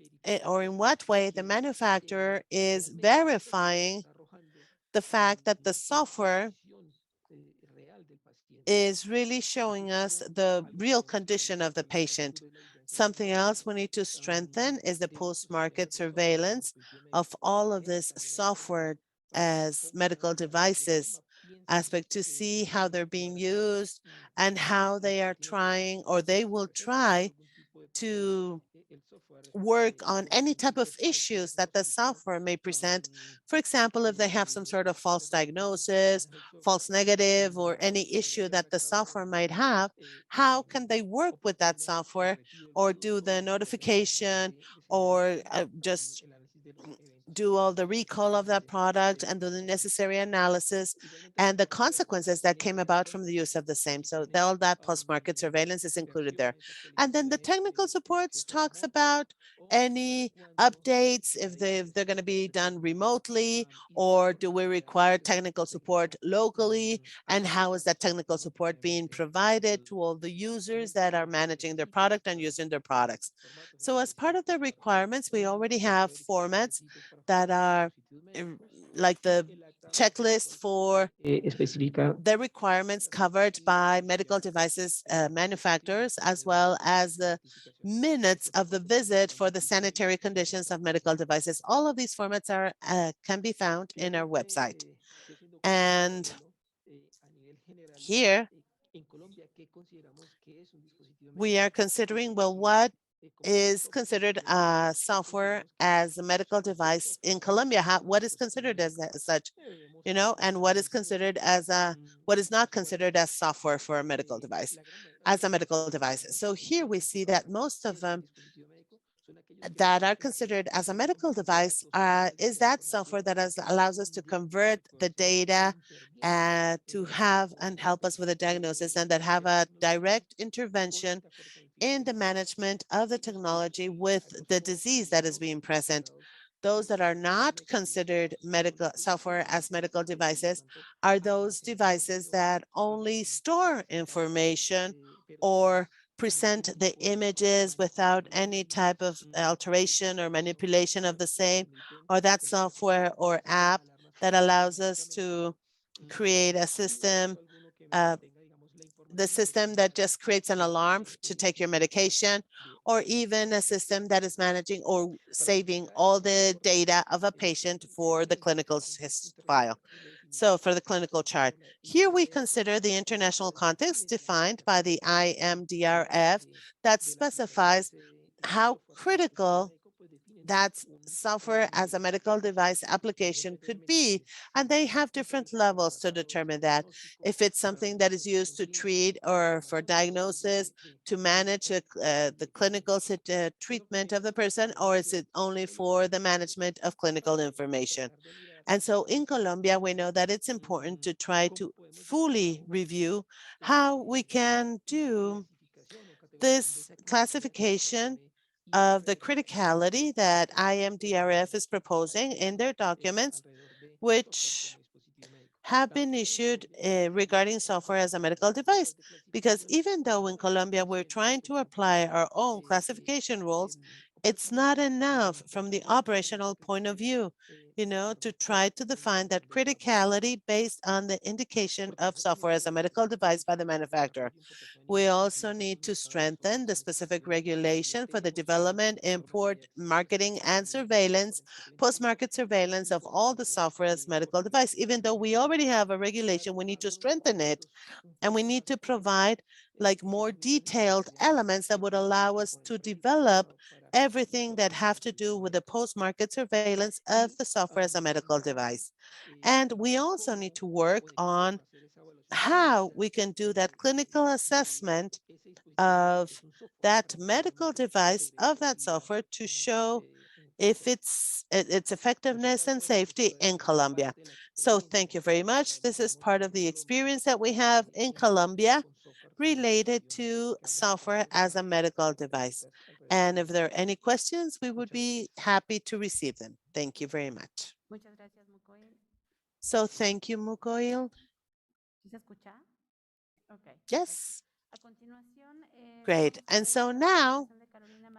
or in what way the manufacturer is verifying the fact that the software is really showing us the real condition of the patient. Something else we need to strengthen is the post-market surveillance of all of this software as medical devices aspect to see how they're being used and how they are trying or they will try to work on any type of issues that the software may present. For example, if they have some sort of false diagnosis, false negative, or any issue that the software might have, how can they work with that software or do the notification or just do all the recall of that product and do the necessary analysis and the consequences that came about from the use of the same. So all that post-market surveillance is included there. And then the technical supports talks about any updates, if they're going to be done remotely, or do we require technical support locally, and how is that technical support being provided to all the users that are managing their product and using their products. So as part of the requirements, we already have formats that are like the checklist for the requirements covered by medical devices manufacturers, as well as the minutes of the visit for the sanitary conditions of medical devices. All of these formats are can be found in our website. And here we are considering, well, what is considered software as a medical device in Colombia? What is considered as such, and what is considered as what is not considered as software for a medical device, as a medical device. So here we see that most of them that are considered as a medical device is that software that allows us to convert the data to have and help us with a diagnosis and that have a direct intervention in the management of the technology with the disease that is being present. Those that are not considered medical software as medical devices are those devices that only store information or present the images without any type of alteration or manipulation of the same, or that software or app that allows us to create a system, the system that just creates an alarm to take your medication, or even a system that is managing or saving all the data of a patient for the clinical file. So for the clinical chart, here we consider the international context defined by the IMDRF that specifies how critical that software as a medical device application could be. And they have different levels to determine that. If it's something that is used to treat or for diagnosis, to manage the clinical treatment of the person, or is it only for the management of clinical information? And so in Colombia, we know that it's important to try to fully review how we can do this classification of the criticality that IMDRF is proposing in their documents, which have been issued regarding software as a medical device. Because even though in Colombia we're trying to apply our own classification rules, it's not enough from the operational point of view, to try to define that criticality based on the indication of software as a medical device by the manufacturer. We also need to strengthen the specific regulation for the development, import, marketing, and surveillance, post-market surveillance of all the software as medical device. Even though we already have a regulation, we need to strengthen it, and we need to provide like more detailed elements that would allow us to develop everything that have to do with the post-market surveillance of the software as a medical device. And we also need to work on how we can do that clinical assessment of that medical device, of that software, to show if its effectiveness and safety in Colombia. So thank you very much. This is part of the experience that we have in Colombia related to software as a medical device. And if there are any questions, we would be happy to receive them. Thank you very much. So thank you, Mukoil. Yes. Great. And so now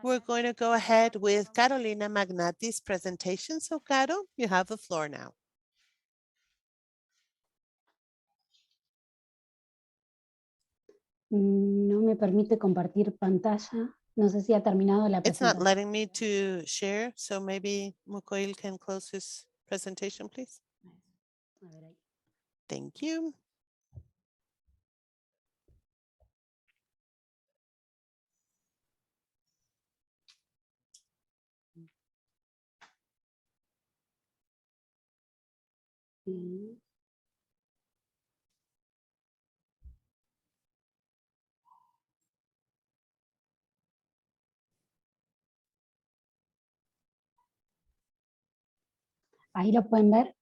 we're going to go ahead with Carolina Magnati's presentation. So Caro, you have the floor now. No me permite compartir pantalla. No sé si ha terminado la It's not presentación. letting me to share, so maybe Mukoil can close his presentation, please. A ver ahí. Thank you. Sí. Ahí lo pueden ver.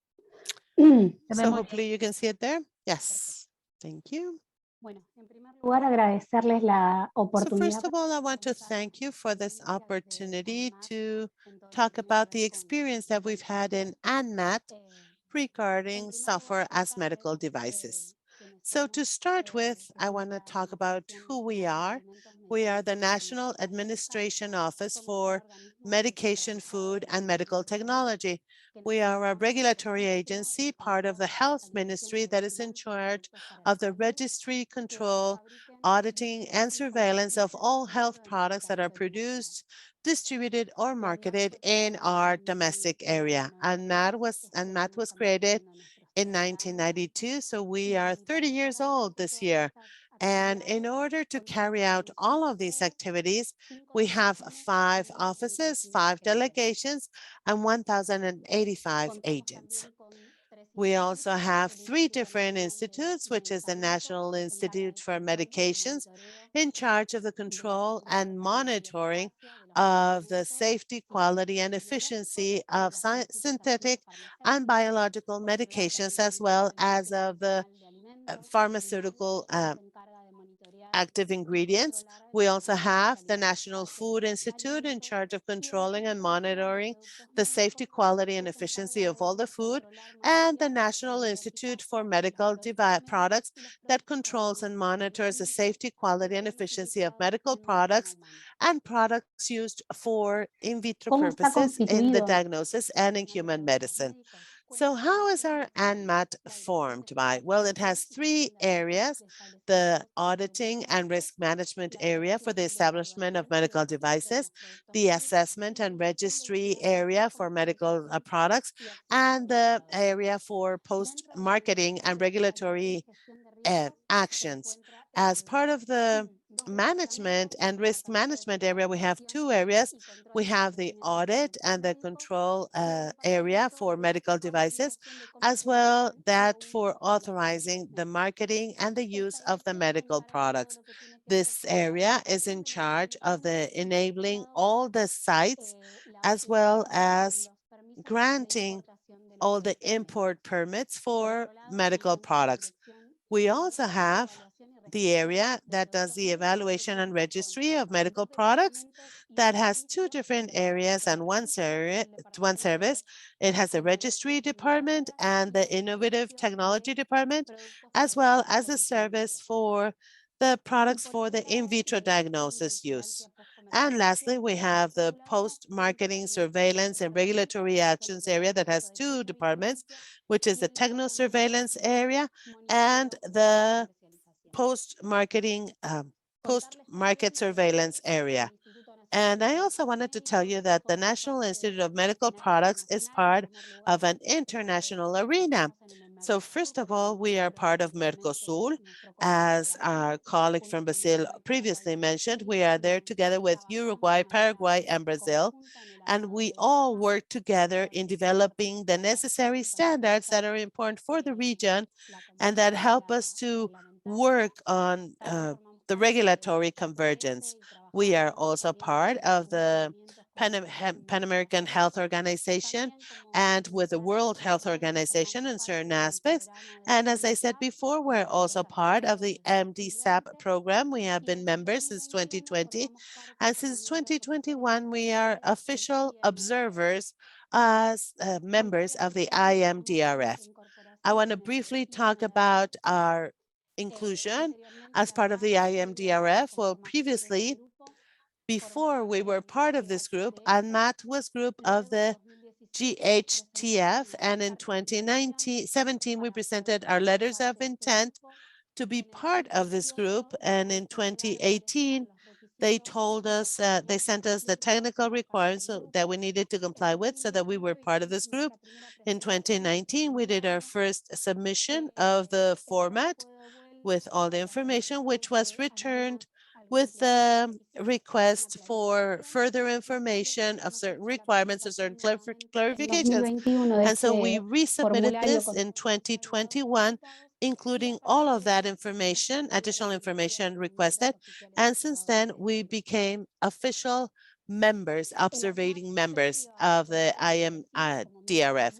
So hopefully you can see it there. Yes. Thank you. Bueno, en primer lugar, agradecerles la So oportunidad. first of all, I want to thank you for this opportunity to talk about the experience that we've had in ANMAT regarding software as medical devices. So to start with, I want to talk about who we are. We are the National Administration Office for Medication, Food, and Medical Technology. We are a regulatory agency, part of the Health Ministry, that is in charge of the registry, control, auditing, and surveillance of all health products that are produced, distributed, or marketed in our domestic area. And MAT was created in 1992, so we are 30 years old this year. And in order to carry out all of these activities, we have 5 offices, 5 delegations, and 1,085 agents. We also have 3 different institutes, which is the National Institute for Medications, in charge of the control and monitoring of the safety, quality, and efficiency of synthetic and biological medications, as well as of the pharmaceutical active ingredients. We also have the National Food Institute in charge of controlling and monitoring the safety, quality, and efficiency of all the food, and the National Institute for Medical Products that controls and monitors the safety, quality, and efficiency of medical products and products used for in vitro purposes in the diagnosis and in human medicine. So how is our ANMAT formed by? Well, it has 3 areas: the auditing and risk management area for the establishment of medical devices, the assessment and registry area for medical products, and the area for post-marketing and regulatory actions. As part of the management and risk management area, we have two areas. We have the audit and the control area for medical devices, as well that for authorizing the marketing and the use of the medical products. This area is in charge of the enabling all the sites, as well as granting all the import permits for medical products. We also have the area that does the evaluation and registry of medical products that has two different areas and one service. It has a registry department and the innovative technology department, as well as a service for the products for the in vitro diagnosis use. And lastly, we have the post-marketing surveillance and regulatory actions area that has two departments, which is the techno-surveillance area and the post-market surveillance area. And I also wanted to tell you that the National Institute of Medical Products is part of an international arena. So first of all, we are part of Mercosur. As our colleague from Brazil previously mentioned, we are there together with Uruguay, Paraguay, and Brazil. And we all work together in developing the necessary standards that are important for the region and that help us to work on the regulatory convergence. We are also part of the Pan American Health Organization and with the World Health Organization in certain aspects. And as I said before, we're also part of the MD-SAP program. We have been members since 2020. And since 2021, we are official observers as members of the IMDRF. I want to briefly talk about our inclusion as part of the IMDRF. Well, previously, before we were part of this group, ANMAT was group of the GHTF, and in 2017, we presented our letters of intent to be part of this group, and in 2018, they told us, they sent us the technical requirements that we needed to comply with so that we were part of this group. In 2019, we did our first submission of the format with all the information, which was returned with the request for further information of certain requirements or certain clarifications. And so we resubmitted this in 2021, including all of that information, additional information requested. And since then, we became official members, observing members of the IMDRF.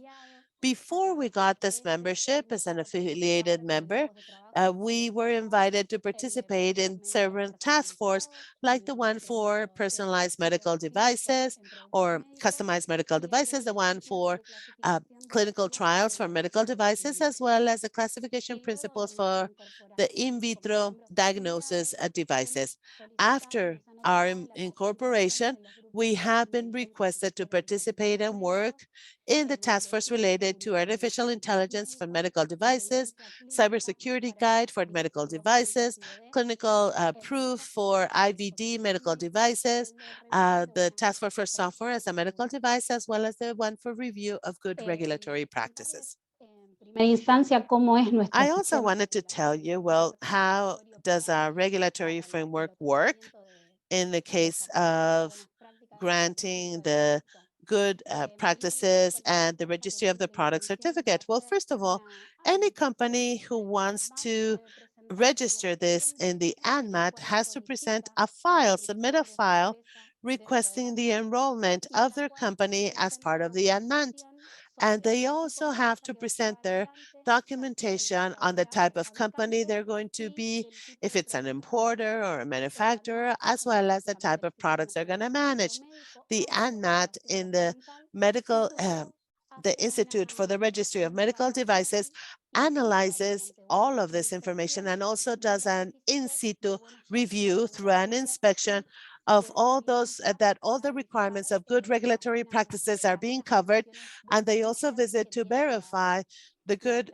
Before we got this membership as an affiliated member, we were invited to participate in several task forces like the one for personalized medical devices or customized medical devices, the one for clinical trials for medical devices, as well as the classification principles for the in vitro diagnosis devices. After our incorporation, we have been requested to participate and work in the task force related to artificial intelligence for medical devices, cybersecurity guide for medical devices, clinical proof for IVD medical devices, the task force for software as a medical device, as well as the one for review of good regulatory practices. I also wanted to tell you, well, how does our regulatory framework work in the case of granting the good practices and the registry of the product certificate? Well, first of all, any company who wants to register this in the ANMAT has to present a file, submit a file requesting the enrollment of their company as part of the ANMAT. And they also have to present their documentation on the type of company they're going to be, if it's an importer or a manufacturer, as well as the type of products they're going to manage. The ANMAT in the the Institute for the Registry of Medical Devices analyzes all of this information and also does an in situ review through an inspection of all those that all the requirements of good regulatory practices are being covered, and they also visit to verify the good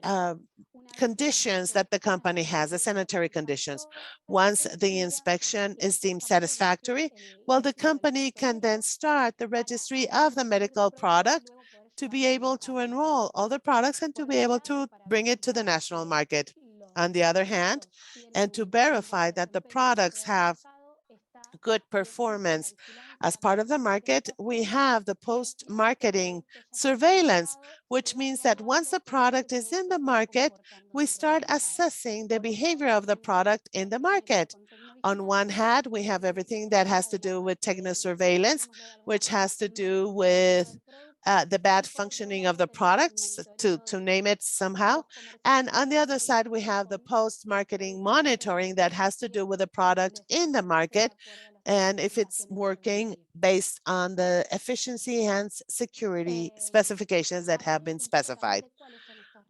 conditions that the company has, the sanitary conditions. Once the inspection is deemed satisfactory, well, the company can then start the registry of the medical product to be able to enroll all the products and to be able to bring it to the national market. on the other hand, and to verify that the products have good performance. As part of the market, we have the post-marketing surveillance, which means that once the product is in the market, we start assessing the behavior of the product in the market. On one hand, we have everything that has to do with technosurveillance, which has to do with the bad functioning of the products, to name it somehow. And on the other side, we have the post-marketing monitoring that has to do with the product in the market and if it's working based on the efficiency and security specifications that have been specified.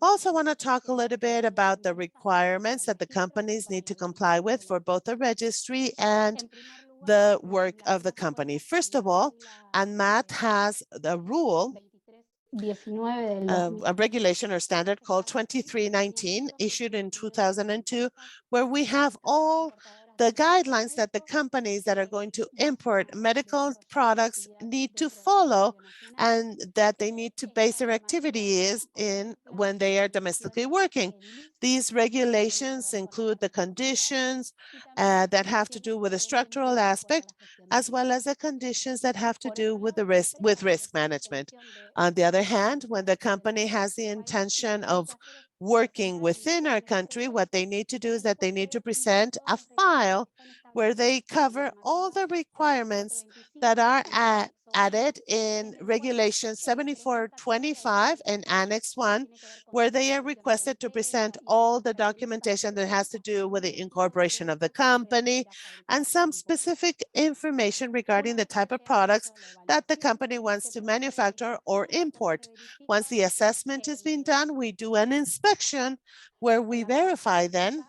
Also want to talk a little bit about the requirements that the companies need to comply with for both the registry and the work of the company. First of all, ANMAT has the rule, a regulation or standard called 2319 issued in 2002, where we have all the guidelines that the companies that are going to import medical products need to follow and that they need to base their activities in when they are domestically working. These regulations include the conditions that have to do with the structural aspect, as well as the conditions that have to do with the risk management. On the other hand, when the company has the intention of working within our country, what they need to do is that they need to present a file where they cover all the requirements that are added in Regulation 7425 and Annex 1, where they are requested to present all the documentation that has to do with the incorporation of the company and some specific information regarding the type of products that the company wants to manufacture or import. Once the assessment is being done, we do an inspection where we verify then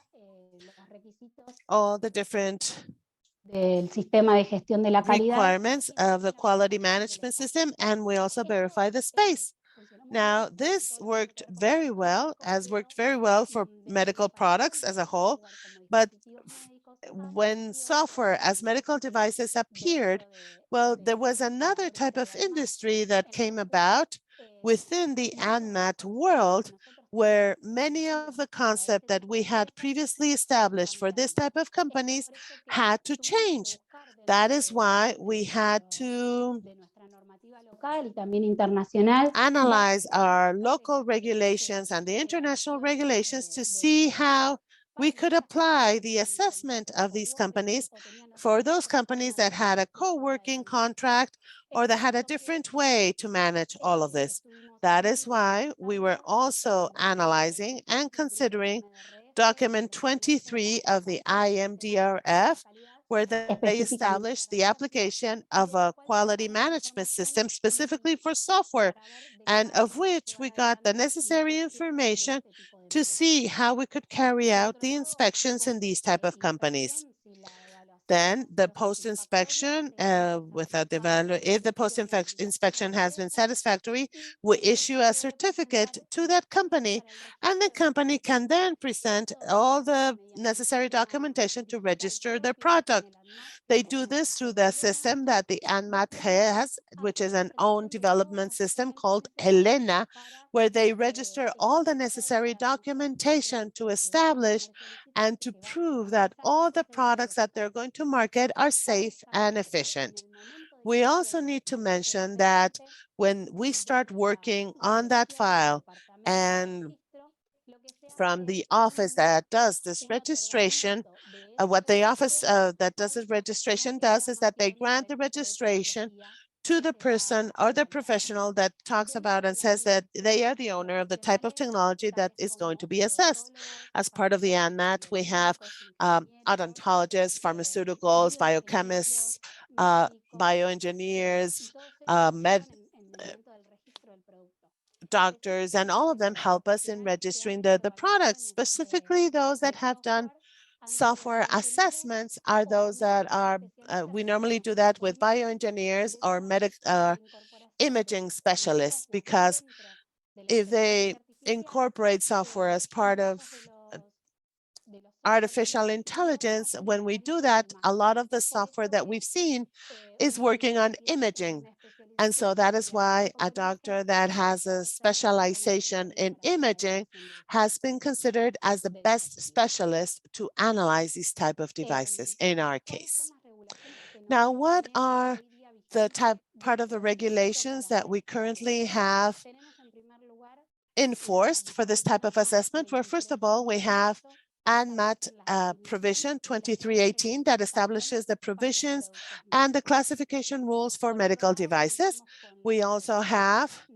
all the different requirements of the quality management system, and we also verify the space. Now, this worked very well, has worked very well for medical products as a whole, but when software as medical devices appeared, well, there was another type of industry that came about within the ANMAT world, where many of the concepts that we had previously established for this type of companies had to change. That is why we had to analyze our local regulations and the international regulations to see how we could apply the assessment of these companies for those companies that had a co-working contract or that had a different way to manage all of this. That is why we were also analyzing and considering document 23 of the IMDRF, where they established the application of a quality management system specifically for software, and of which we got the necessary information to see how we could carry out the inspections in these type of companies. Then the post-inspection, if the post-inspection has been satisfactory, we issue a certificate to that company, and the company can then present all the necessary documentation to register their product. They do this through the system that the ANMAT has, which is an own development system called Helena, where they register all the necessary documentation to establish and to prove that all the products that they're going to market are safe and efficient. We also need to mention that when we start working on that file and from the office that does this registration, what the office that does this registration does is that they grant the registration to the person or the professional that talks about and says that they are the owner of the type of technology that is going to be assessed. As part of the ANMAT, we have odontologists, pharmaceuticals, biochemists, bioengineers, doctors, and all of them help us in registering the products. Specifically, those that have done software assessments are those that are, we normally do that with bioengineers or imaging specialists, because if they incorporate software as part of artificial intelligence, when we do that, a lot of the software that we've seen is working on imaging. And so that is why a doctor that has a specialization in imaging has been considered as the best specialist to analyze these type of devices in our case. Now, what are the part of the regulations that we currently have enforced for this type of assessment? Well, first of all, we have ANMAT provision 2318 that establishes the provisions and the classification rules for medical devices. We also have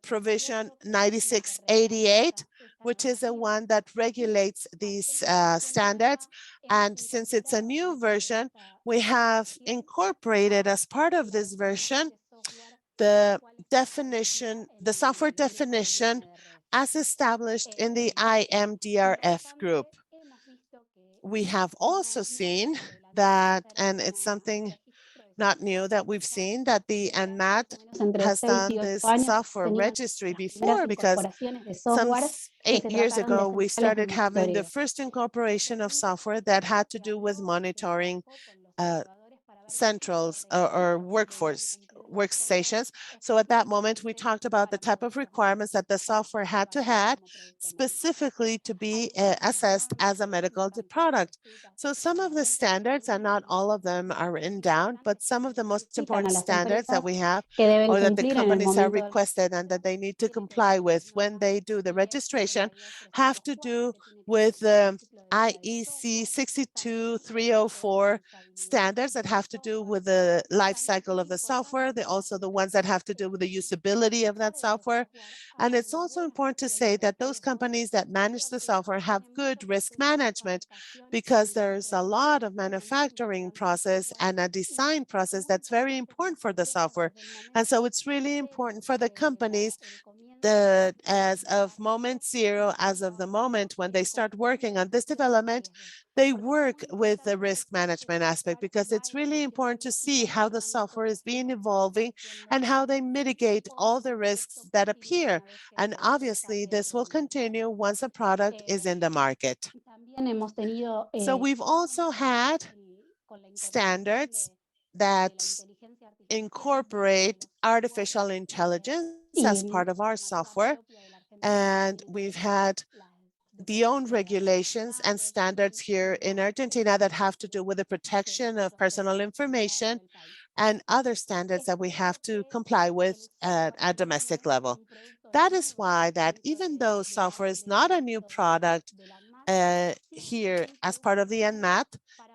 provision 9688, which is the one that regulates these standards. And since it's a new version, we have incorporated as part of this version the definition, the software definition as established in the IMDRF group. We have also seen that, and it's something not new that we've seen, that the ANMAT has done this software registry before, because some 8 years ago, we started having the first incorporation of software that had to do with monitoring centrals or workstations. So at that moment, we talked about the type of requirements that the software had to have specifically to be assessed as a medical product. So some of the standards, and not all of them are written down, but some of the most important standards that we have, or that the companies have requested and that they need to comply with when they do the registration, have to do with the IEC 62304 standards that have to do with the life cycle of the software. They're also the ones that have to do with the usability of that software. And it's also important to say that those companies that manage the software have good risk management, because there's a lot of manufacturing process and a design process that's very important for the software. And so it's really important for the companies that as of moment zero, as of the moment when they start working on this development, they work with the risk management aspect, because it's really important to see how the software is being evolving and how they mitigate all the risks that appear. And obviously, this will continue once a product is in the market. So we've also had standards that incorporate artificial intelligence as part of our software. And we've had the own regulations and standards here in Argentina that have to do with the protection of personal information and other standards that we have to comply with at a domestic level. That is why that even though software is not a new product here as part of the NMAT,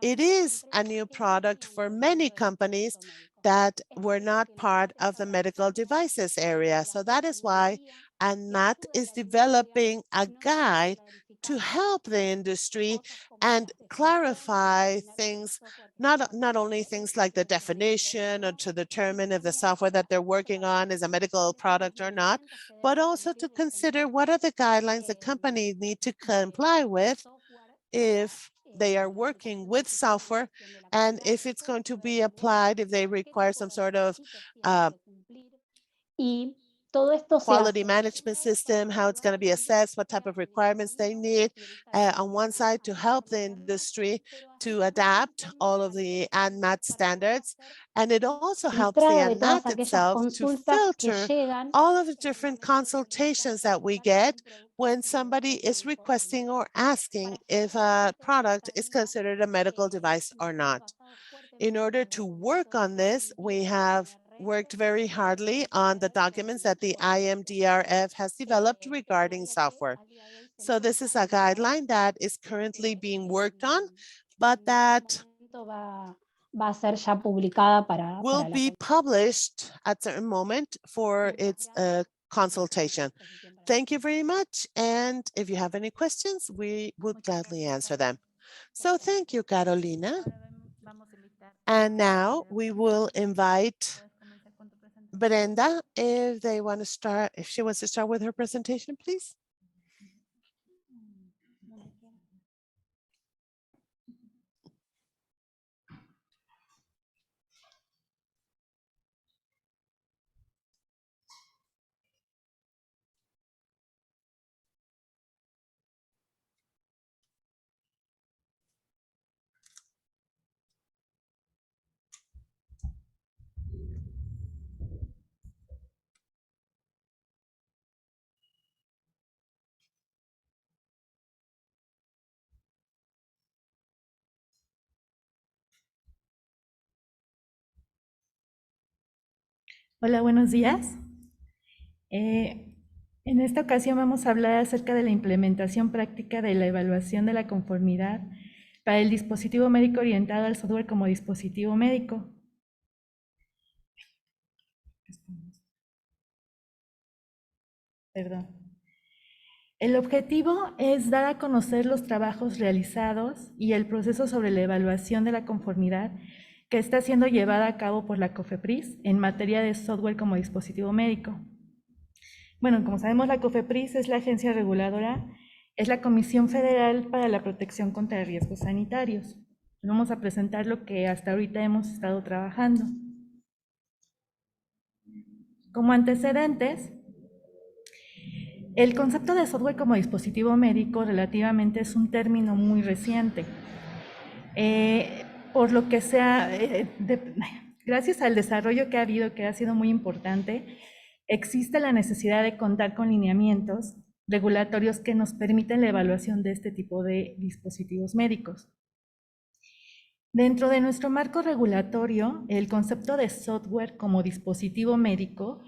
it is a new product for many companies that were not part of the medical devices area. So that is why NMAT is developing a guide to help the industry and clarify things, not only things like the definition or to determine if the software that they're working on is a medical product or not, but also to consider what are the guidelines the company need to comply with if they are working with software, and if it's going to be applied, if they require some sort of quality management system, how it's going to be assessed, what type of requirements they need on one side to help the industry to adapt all of the ANMAT standards. And it also helps the ANMAT itself to filter all of the different consultations that we get when somebody is requesting or asking if a product is considered a medical device or not. In order to work on this, we have worked very hardly on the documents that the IMDRF has developed regarding software. So this is a guideline that is currently being worked on, but that will be published at a certain moment for its consultation. Thank you very much. And if you have any questions, we would gladly answer them. So thank you, Carolina. And now we will invite Brenda, if they want to start, if she wants to start with her presentation, please. Hola, buenos días. En esta ocasión vamos a hablar acerca de la implementación práctica de la evaluación de la conformidad para el dispositivo médico orientado al software como dispositivo médico. Perdón. El objetivo es dar a conocer los trabajos realizados y el proceso sobre la evaluación de la conformidad que está siendo llevada a cabo por la COFEPRIS en materia de software como dispositivo médico. Bueno, como sabemos, la COFEPRIS es la agencia reguladora, es la Comisión Federal para la Protección contra Riesgos Sanitarios. Vamos a presentar lo que hasta ahorita hemos estado trabajando. Como antecedentes, el concepto de software como dispositivo médico relativamente es un término muy reciente, por lo que gracias al desarrollo que ha habido, que ha sido muy importante, existe la necesidad de contar con lineamientos regulatorios que nos permiten la evaluación de este tipo de dispositivos médicos. Dentro de nuestro marco regulatorio, el concepto de software como dispositivo médico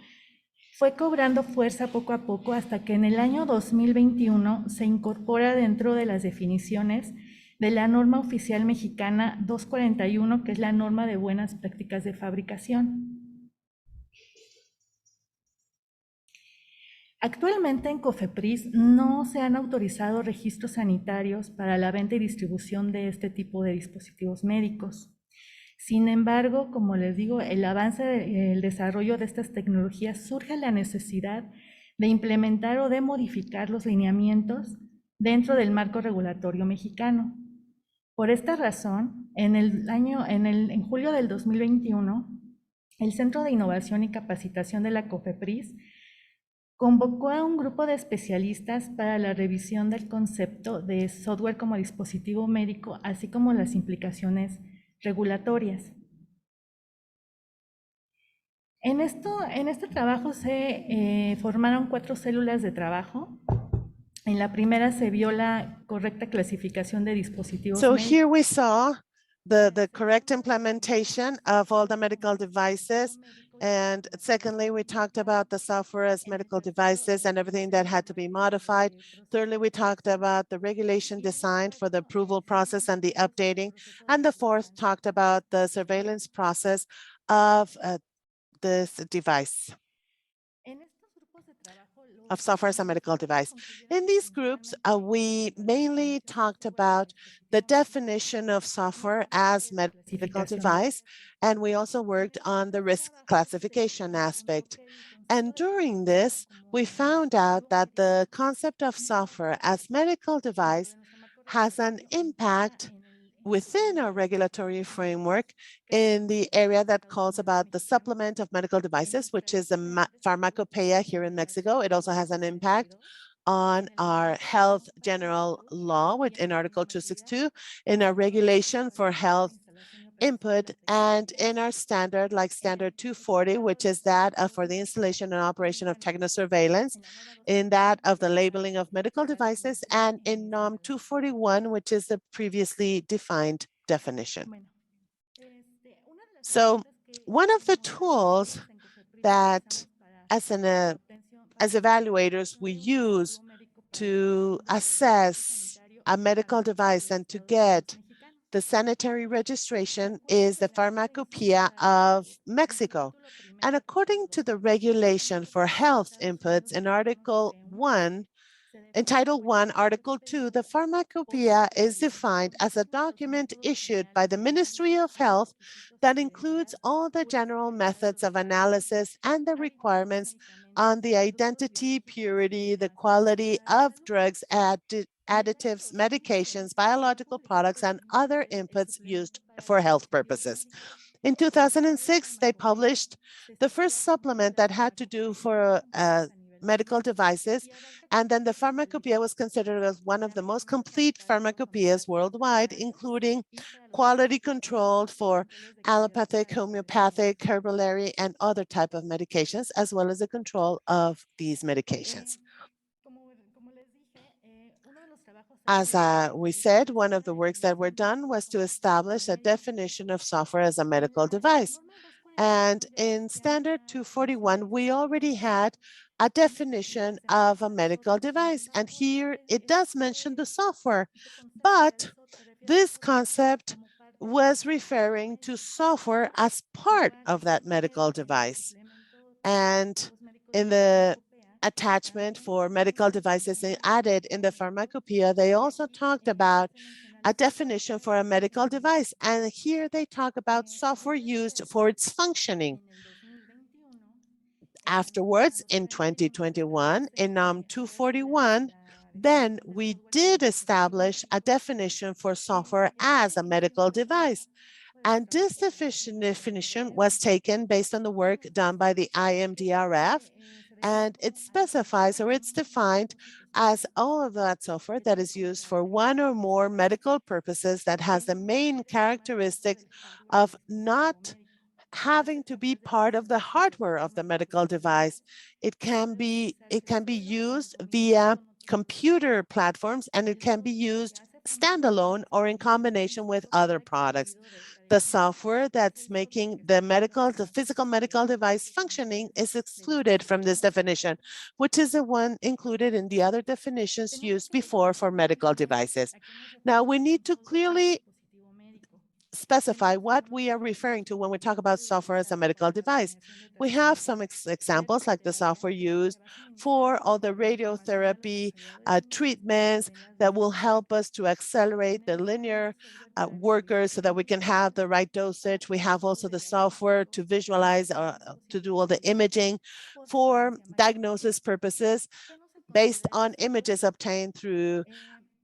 fue cobrando fuerza poco a poco hasta que en el año 2021 se incorpora dentro de las definiciones de la norma oficial mexicana 241, que es la norma de buenas prácticas de fabricación. Actualmente en COFEPRIS no se han autorizado registros sanitarios para la venta y distribución de este tipo de dispositivos médicos. Sin embargo, como les digo, el avance, el desarrollo de estas tecnologías surge la necesidad de implementar o de modificar los lineamientos dentro del marco regulatorio mexicano. Por esta razón, en julio del 2021, el Centro de Innovación y Capacitación de la COFEPRIS convocó a un grupo de especialistas para la revisión del concepto de software como dispositivo médico, así como las implicaciones regulatorias. En este trabajo se formaron 4 células de trabajo. En la primera se vio la correcta clasificación de dispositivos So médicos. here we saw the correct implementation of all the medical devices. And secondly, we talked about the software as medical devices and everything that had to be modified. Thirdly, we talked about the regulation designed for the approval process and the updating. And the fourth talked about the surveillance process of this device, of software as a medical device. In these groups, we mainly talked about the definition of software as medical device, and we also worked on the risk classification aspect. And during this, we found out that the concept of software as medical device has an impact within our regulatory framework in the area that calls about the supplement of medical devices, which is a pharmacopoeia here in Mexico. It also has an impact on our health general law in Article 262, in our regulation for health input, and in our standard, like standard 240, which is that for the installation and operation of technosurveillance, in that of the labeling of medical devices, and in NOM 241, which is the previously defined definition. So one of the tools that as evaluators we use to assess a medical device and to get the sanitary registration is the Pharmacopoeia of Mexico. And according to the regulation for health inputs in Article 1, in Title 1, Article 2, the Pharmacopoeia is defined as a document issued by the Ministry of Health that includes all the general methods of analysis and the requirements on the identity, purity, the quality of drugs, additives, medications, biological products, and other inputs used for health purposes. In 2006, they published the first supplement that had to do for medical devices, and then the Pharmacopoeia was considered as one of the most complete pharmacopoeias worldwide, including quality control for allopathic, homeopathic, herballary, and other type of medications, as well as the control of these medications. As we said, one of the works that were done was to establish a definition of software as a medical device. And in standard 241, we already had a definition of a medical device. And here it does mention the software, but this concept was referring to software as part of that medical device. And in the attachment for medical devices added in the pharmacopoeia, they also talked about a definition for a medical device. And here they talk about software used for its functioning. Afterwards, in 2021, in NOM 241, then we did establish a definition for software as a medical device. And this definition was taken based on the work done by the IMDRF, and it specifies, or it's defined as all of that software that is used for one or more medical purposes that has the main characteristic of not having to be part of the hardware of the medical device. It can be used via computer platforms, and it can be used standalone or in combination with other products. The software that's making the physical medical device functioning is excluded from this definition, which is the one included in the other definitions used before for medical devices. Now, we need to clearly specify what we are referring to when we talk about software as a medical device. We have some examples like the software used for all the radiotherapy treatments that will help us to accelerate the linear workers so that we can have the right dosage. We have also the software to visualize, to do all the imaging for diagnosis purposes based on images obtained through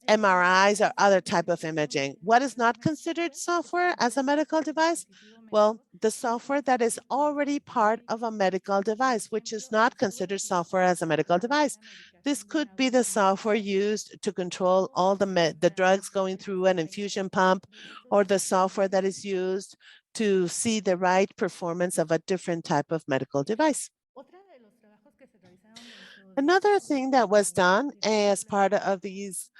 MRIs or other type of imaging. What is not considered software as a medical device? Well, the software that is already part of a medical device, which is not considered software as a medical device. This could be the software used to control all the drugs going through an infusion pump, or the software that is used to see the right performance of a different type of medical device. Another thing that was done as part of these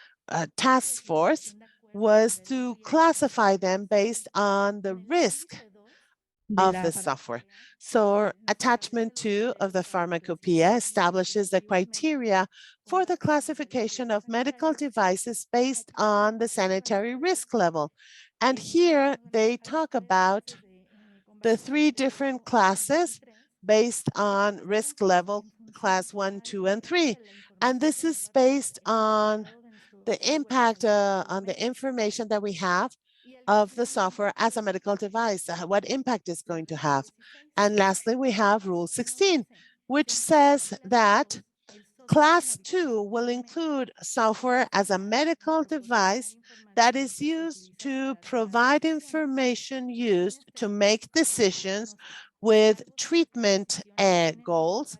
task force was to classify them based on the risk of the software. So attachment 2 of the pharmacopoeia establishes the criteria for the classification of medical devices based on the sanitary risk level. And here they talk about the 3 different classes based on risk level, class 1, 2, and 3. And this is based on the impact on the information that we have of the software as a medical device, what impact it's going to have. And lastly, we have Rule 16, which says that Class 2 will include software as a medical device that is used to provide information used to make decisions with treatment goals,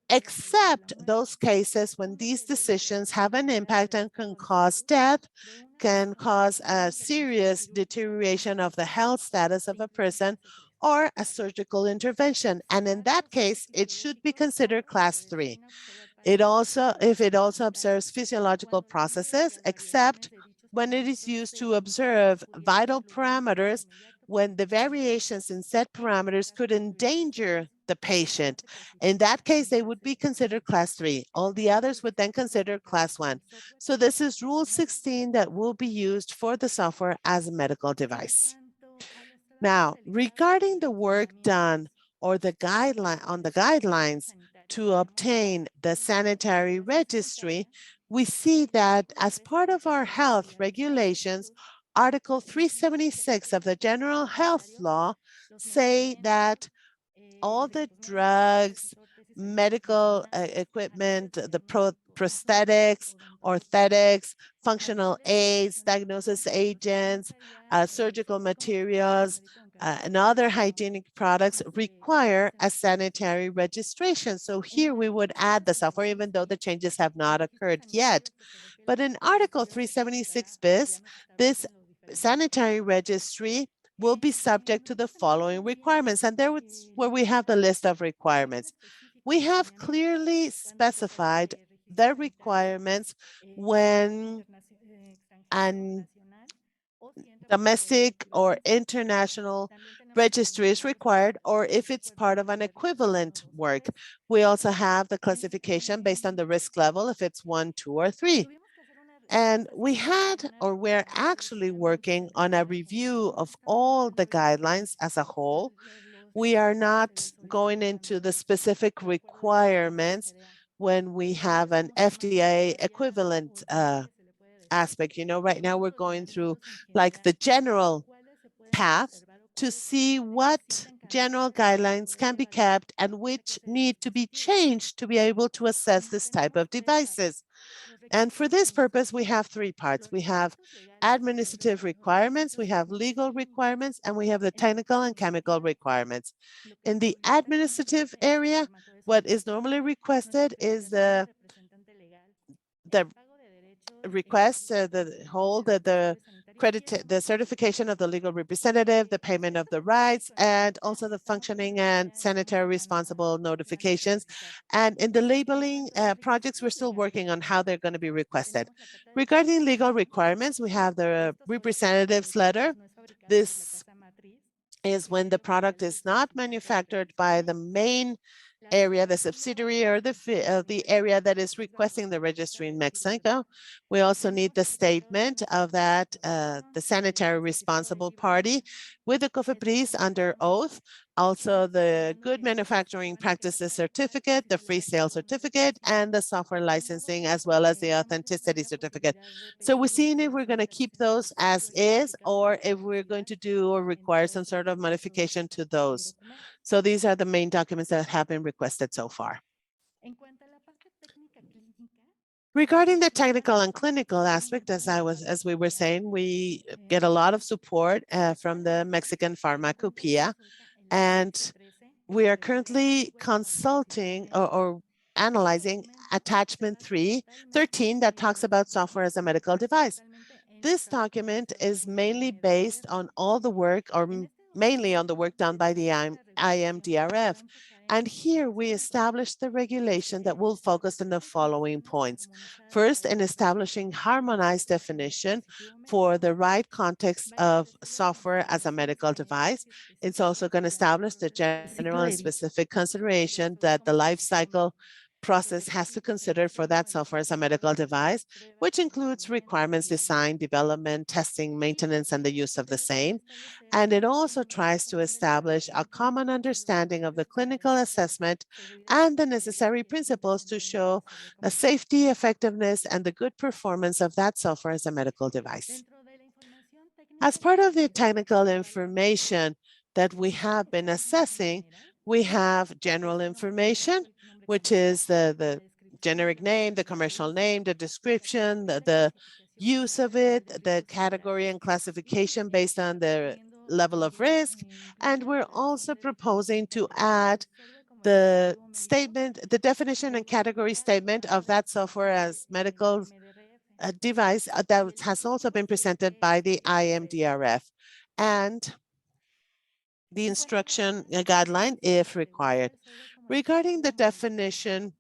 except those cases when these decisions have an impact and can cause death, can cause a serious deterioration of the health status of a person, or a surgical intervention. And in that case, it should be considered class 3. If it also observes physiological processes, except when it is used to observe vital parameters, when the variations in set parameters could endanger the patient. In that case, they would be considered class 3. All the others would then consider class 1. So this is Rule 16 that will be used for the software as a medical device. Now, regarding the work done or the guidelines to obtain the sanitary registry, we see that as part of our health regulations, Article 376 of the General Health Law say that all the drugs, medical equipment, the prosthetics, orthotics, functional aids, diagnosis agents, surgical materials, and other hygienic products require a sanitary registration. So here we would add the software, even though the changes have not occurred yet. But in Article 376 bis, this sanitary registry will be subject to the following requirements. And there was where we have the list of requirements. We have clearly specified the requirements when an domestic or international registry is required or if it's part of an equivalent work. We also have the classification based on the risk level, if it's 1, 2, or 3. And we had, or we're actually working on a review of all the guidelines as a whole. We are not going into the specific requirements when we have an FDA equivalent aspect. You know, right now we're going through like the general path to see what general guidelines can be kept and which need to be changed to be able to assess this type of devices. And for this purpose, we have three parts. We have administrative requirements, we have legal requirements, and we have the technical and chemical requirements. In the administrative area, what is normally requested is the request, the certification of the legal representative, the payment of the rights, and also the functioning and sanitary responsible notifications. And in the labeling projects, we're still working on how they're going to be requested. Regarding legal requirements, we have the representative's letter. This is when the product is not manufactured by the main area, the subsidiary, or the area that is requesting the registry in Mexico. We also need the statement of that, the sanitary responsible party with the COFEPRIS under oath, also the good manufacturing practices certificate, the free sale certificate, and the software licensing, as well as the authenticity certificate. So we're seeing if we're going to keep those as is, or if we're going to do or require some sort of modification to those. So these are the main documents that have been requested so far. Regarding the technical and clinical aspect, as we were saying, we get a lot of support from the Mexican Pharmacopoeia, and we are currently consulting or analyzing attachment 13 that talks about software as a medical device. This document is mainly based on all the work, or mainly on the work done by the IMDRF. And here we established the regulation that will focus on the following points. First, in establishing harmonized definition for the right context of software as a medical device. It's also going to establish the general and specific consideration that the life cycle process has to consider for that software as a medical device, which includes requirements, design, development, testing, maintenance, and the use of the same. And it also tries to establish a common understanding of the clinical assessment and the necessary principles to show a safety, effectiveness, and the good performance of that software as a medical device. As part of the technical information that we have been assessing, we have general information, which is the generic name, the commercial name, the description, the use of it, the category and classification based on the level of risk. And we're also proposing to add the statement, the definition and category statement of that software as medical device that has also been presented by the IMDRF, and the instruction guideline if required. Regarding the definition,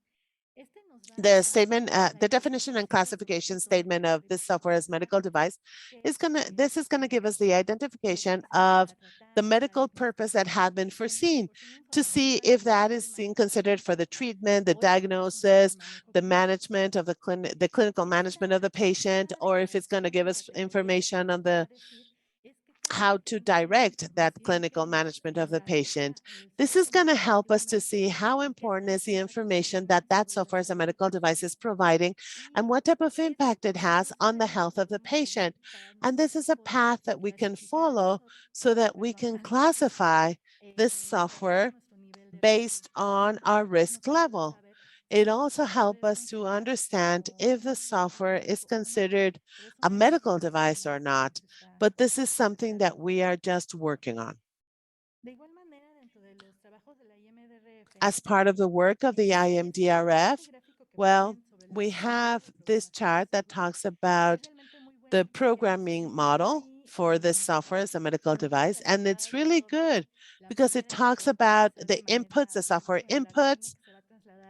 the statement, the definition and classification statement of this software as medical device this is gonna give us the identification of the medical purpose that had been foreseen to see if that is being considered for the treatment, the diagnosis, the management of the clinical management of the patient, or if it's gonna give us information on the how to direct that clinical management of the patient. This is going to help us to see how important is the information that that software as a medical device is providing and what type of impact it has on the health of the patient. And this is a path that we can follow so that we can classify this software based on our risk level. It also helps us to understand if the software is considered a medical device or not, but this is something that we are just working on. As part of the work of the IMDRF, well, we have this chart that talks about the programming model for this software as a medical device, and it's really good because it talks about the inputs, the software inputs,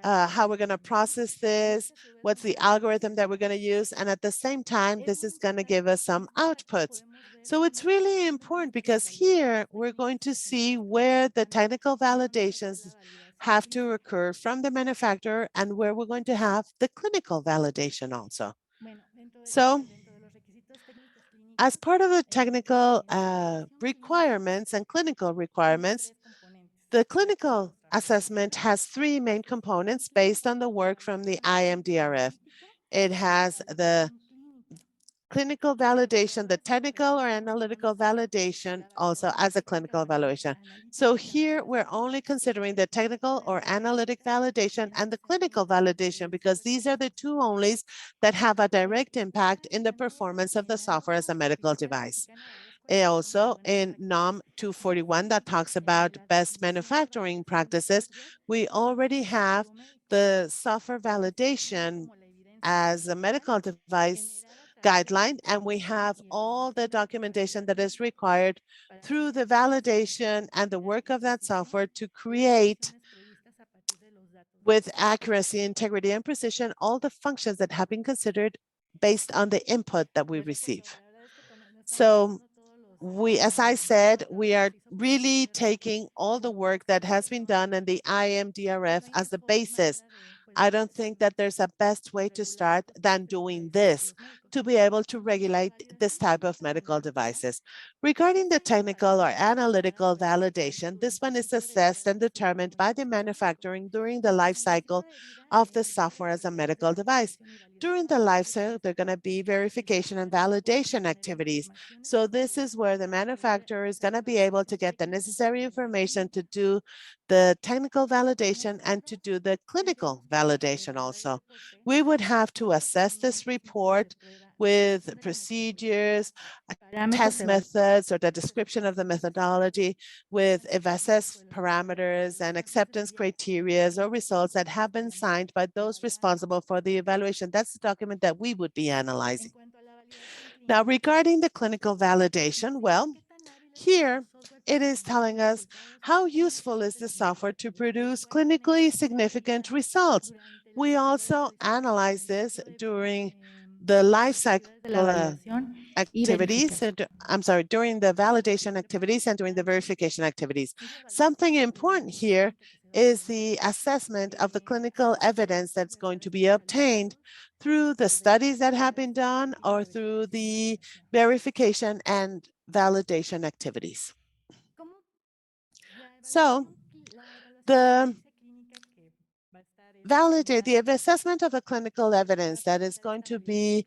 how we're going to process this, what's the algorithm that we're going to use. And at the same time, this is going to give us some outputs. So it's really important because here we're going to see where the technical validations have to occur from the manufacturer and where we're going to have the clinical validation also. So as part of the technical requirements and clinical requirements, the clinical assessment has three main components based on the work from the IMDRF. It has the clinical validation, the technical or analytical validation also as a clinical evaluation. So here we're only considering the technical or analytic validation and the clinical validation because these are the two onlys that have a direct impact in the performance of the software as a medical device. Also in NOM 241 that talks about best manufacturing practices, we already have the software validation as a medical device guideline, and we have all the documentation that is required through the validation and the work of that software to create with accuracy, integrity, and precision all the functions that have been considered based on the input that we receive. So as I said, we are really taking all the work that has been done in the IMDRF as the basis. I don't think that there's a best way to start than doing this to be able to regulate this type of medical devices. Regarding the technical or analytical validation, this one is assessed and determined by the manufacturing during the life cycle of the software as a medical device. During the life cycle, there are going to be verification and validation activities. So this is where the manufacturer is going to be able to get the necessary information to do the technical validation and to do the clinical validation also. We would have to assess this report with procedures, test methods, or the description of the methodology with assessed parameters and acceptance criteria or results that have been signed by those responsible for the evaluation. That's the document that we would be analyzing. Now, regarding the clinical validation, well, here it is telling us how useful is the software to produce clinically significant results. We also analyze this during the life cycle activities, during the validation activities and during the verification activities. Something important here is the assessment of the clinical evidence that's going to be obtained through the studies that have been done or through the verification and validation activities. So the assessment of the clinical evidence that is going to be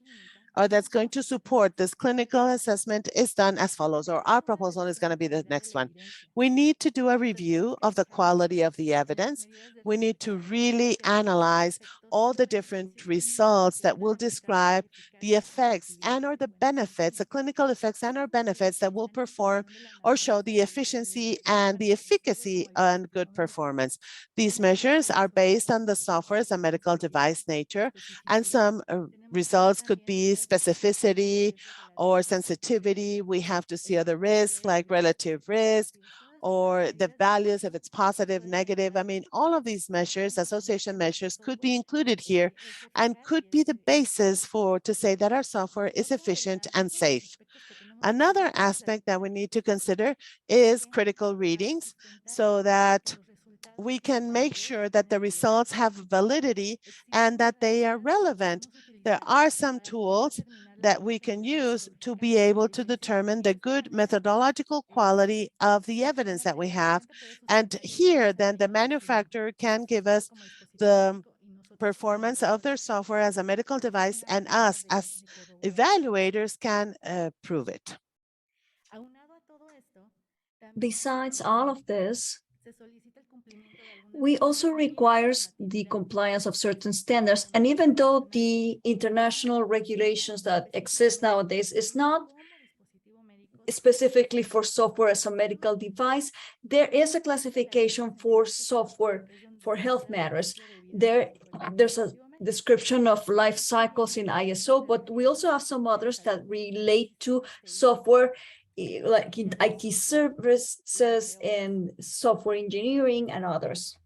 or that's going to support this clinical assessment is done as follows, or our proposal is going to be the next one. We need to do a review of the quality of the evidence. We need to really analyze all the different results that will describe the effects and or the benefits, the clinical effects and or benefits that will perform or show the efficiency and the efficacy and good performance. These measures are based on the software as a medical device nature, and some results could be specificity or sensitivity. We have to see other risks like relative risk or the values if it's positive, negative. I mean, all of these measures, association measures, could be included here and could be the basis to say that our software is efficient and safe. Another aspect that we need to consider is critical readings so that we can make sure that the results have validity and that they are relevant. There are some tools that we can use to be able to determine the good methodological quality of the evidence that we have. And here, then the manufacturer can give us the performance of their software as a medical device, and us as evaluators can prove it. Besides all of this, we also requires the compliance of certain standards. And even though the international regulations that exist nowadays is not specifically for software as a medical device, there is a classification for software for health matters. There's a description of life cycles in ISO, but we also have some others that relate to software like in IT services and software engineering and others.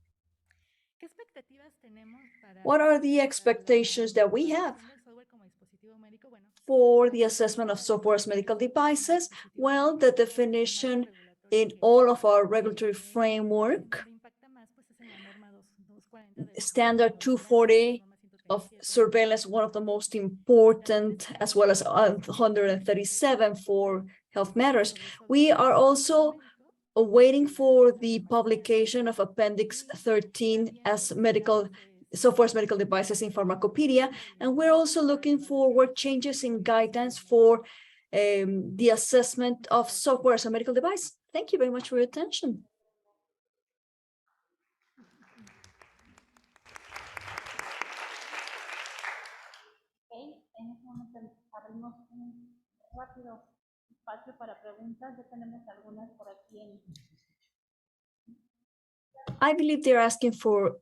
What are the expectations that we have? for the assessment of software as medical devices? Well, the definition in all of our regulatory framework, standard 240 of surveillance, one of the most important, as well as 137 for health matters. We are also waiting for the publication of Appendix 13 as software as medical devices in Pharmacopedia, and we're also looking forward changes in guidance for the assessment of software as a medical device. Thank you very much for your attention. En este momento abrimos un rápido espacio para preguntas. Ya tenemos algunas por aquí en. I believe they're asking for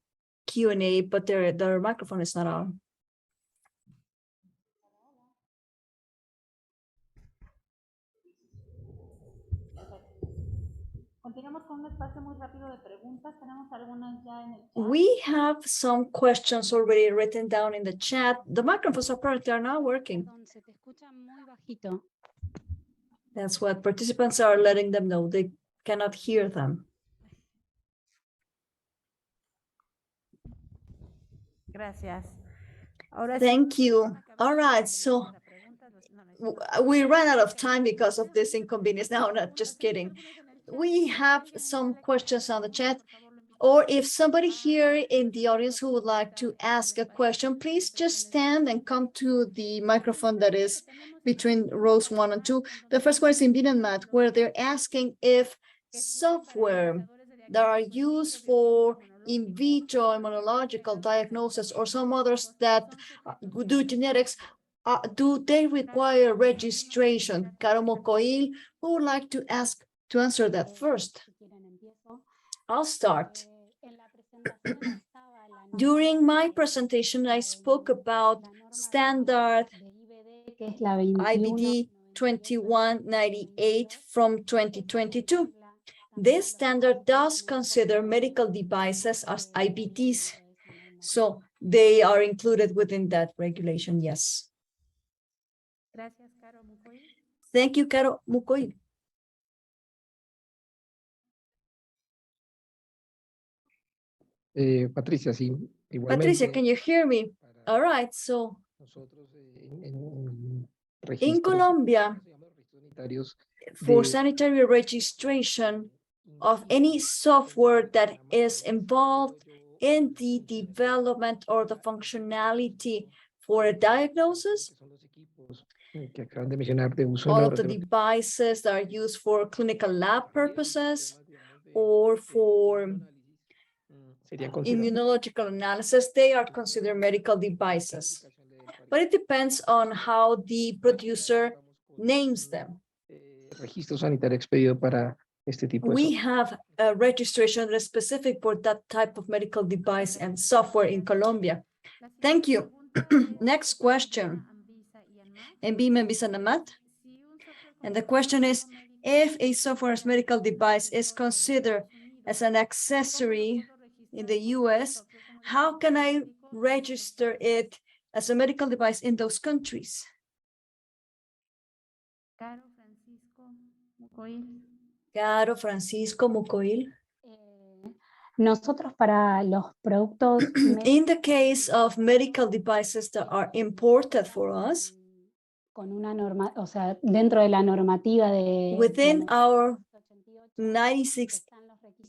Q&A, but their microphone is not on. Continuamos con un espacio muy rápido de preguntas. Tenemos algunas ya en el chat. We have some questions already written down in the chat. The microphones apparently are not working. That's what participants are letting them know. They cannot hear them. Gracias. Thank you. All right, so we ran out of time because of this inconvenience. No, not just kidding. We have some questions on the chat, or if somebody here in the audience who would like to ask a question, please just stand and come to the microphone that is between rows 1 and 2. The first one is in Binenmat, where they're asking if software that are used for in vitro immunological diagnosis or some others that do genetics, do they require registration? Caro Mocoil, who would like to answer that first? I'll start. During my presentation, I spoke about standard IBD 2198 from 2022. This standard does consider medical devices as IBDs, so they are included within that regulation, yes. Thank you, Caro Mucoy. Patricia, sí, Patricia, can you hear me? All right, so in Colombia, for sanitary registration of any software that is involved in the development or the functionality for a diagnosis, all of the devices that are used for clinical lab purposes or for immunological analysis, they are considered medical devices. But it depends on how the producer names them. We have a registration that is specific for that type of medical device and software in Colombia. Thank you. Next question. And the question is, if a software as medical device is considered as an accessory in the US, how can I register it as a medical device in those countries? Caro Francisco Mucoil. Nosotros para los productos in the case of medical devices that are imported for us, con una norma, o sea, dentro de la normativa de within our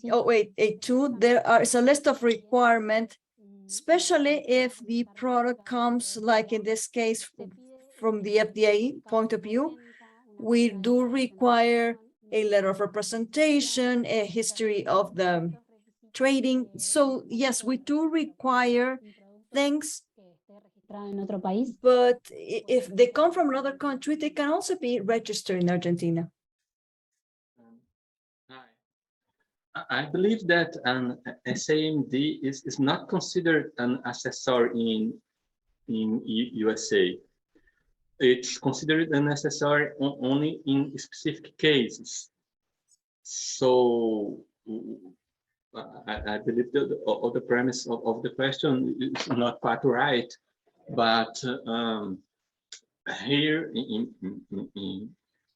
82, there is a list of requirements, especially if the product comes, like in this case, from the FDA point of view. We do require a letter of representation, a history of the trading. So yes, we do require things, but if they come from another country, they can also be registered in Argentina. I believe that an SaMD is not considered an accessory in USA. It's considered an accessory only in specific cases. So I believe that the premise of the question is not quite right, but here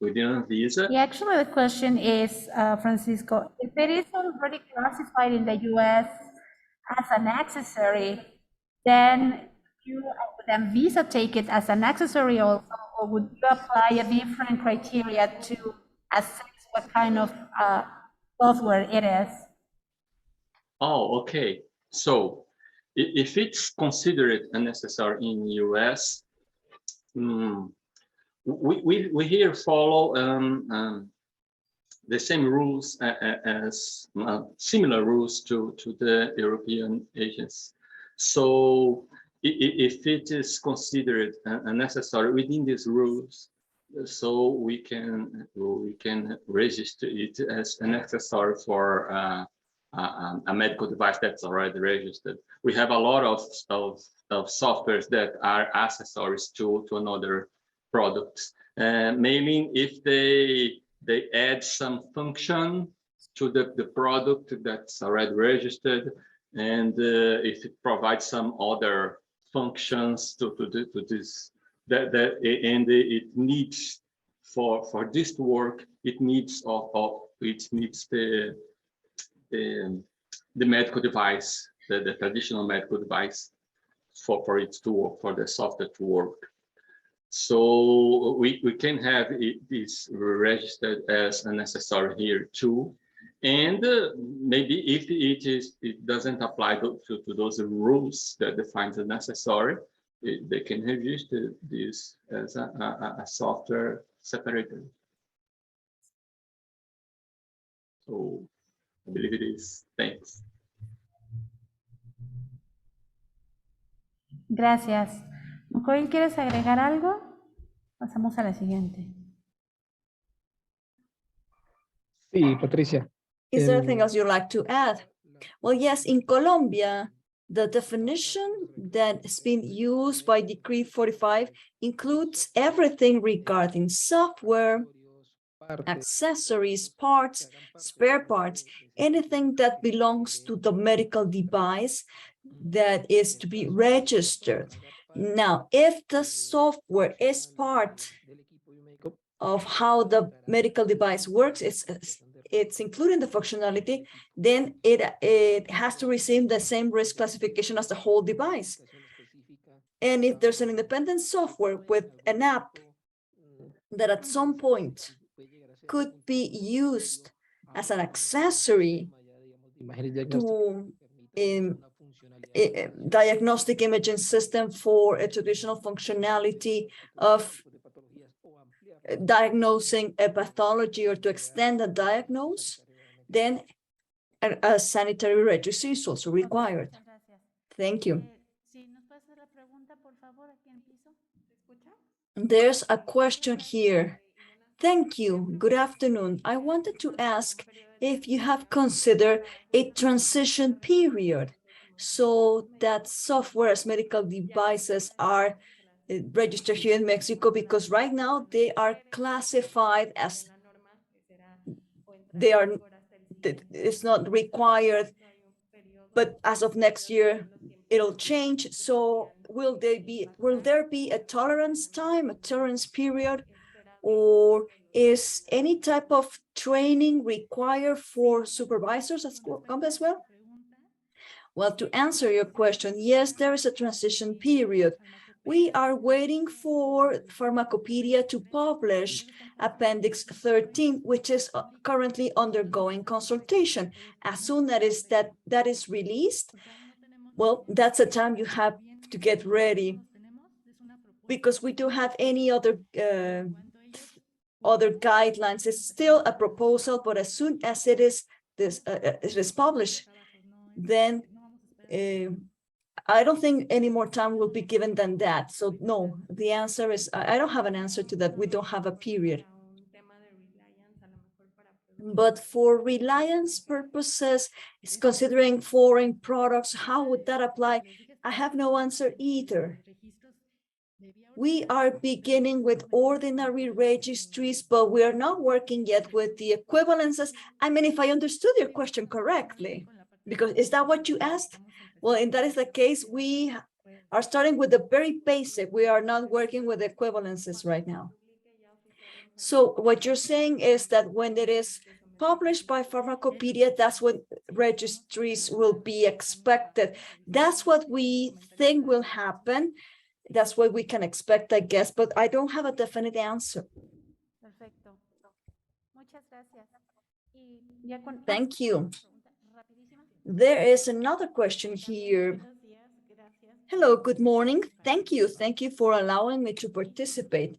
within Anvisa. Yeah, actually, the question is, Francisco, if it is already classified in the US as an accessory, then then Visa take it as an accessory also, or would you apply a different criteria to assess what kind of software it is? Oh, okay. So if it's considered unnecessary in US, we here follow the same rules as similar rules to the European agents. So if it is considered unnecessary within these rules, so we can register it as an accessory for a medical device that's already registered. We have a lot of softwares that are accessories to another products, mainly if they add some function to the product that's already registered, and if it provides some other functions to this, and it needs for this to work, it needs the medical device, the traditional medical device for it to work, for the software to work. So we can have this registered as unnecessary here too. And maybe if it doesn't apply to those rules that defines the necessary, they can register this as a software separated. So I believe it is. Thanks. Gracias. Corinne, ¿quieres agregar algo? Pasamos a la siguiente. Sí, Patricia. Is there anything else you'd like to add? Well, yes, in Colombia, the definition that has been used by Decree 45 includes everything regarding software, accessories, parts, spare parts, anything that belongs to the medical device that is to be registered. Now, if the software is part of how the medical device works, it's including the functionality, then it has to receive the same risk classification as the whole device. And if there's an independent software with an app that at some point could be used as an accessory to a diagnostic imaging system for a traditional functionality of diagnosing a pathology or to extend a diagnose, then a sanitary registry is also required. Thank you. There's a question here. Thank you. Good afternoon. I wanted to ask if you have considered a transition period so that software as medical devices are registered here in Mexico, because right now they are classified as it's not required, but as of next year it'll change. So will there be a tolerance time, a tolerance period, or is any type of training required for supervisors as well? Well, to answer your question, yes, there is a transition period. We are waiting for Pharmacopedia to publish Appendix 13, which is currently undergoing consultation. As soon as that is released, well, that's a time you have to get ready, because we don't have any other guidelines. It's still a proposal, but as soon as it is published, then I don't think any more time will be given than that. So no, the answer is, I don't have an answer to that. We don't have a period. But for reliance purposes, it's considering foreign products, how would that apply? I have no answer either. We are beginning with ordinary registries, but we are not working yet with the equivalences. I mean, if I understood your question correctly, because is that what you asked? Well, if that is the case, we are starting with the very basic. We are not working with equivalences right now. So what you're saying is that when it is published by Pharmacopedia, that's when registries will be expected. That's what we think will happen. That's what we can expect, I guess, but I don't have a definite answer. Perfecto. Muchas gracias. Y ya con Thank you. There is another question here. Hello, good morning. Thank you. Thank you for allowing me to participate.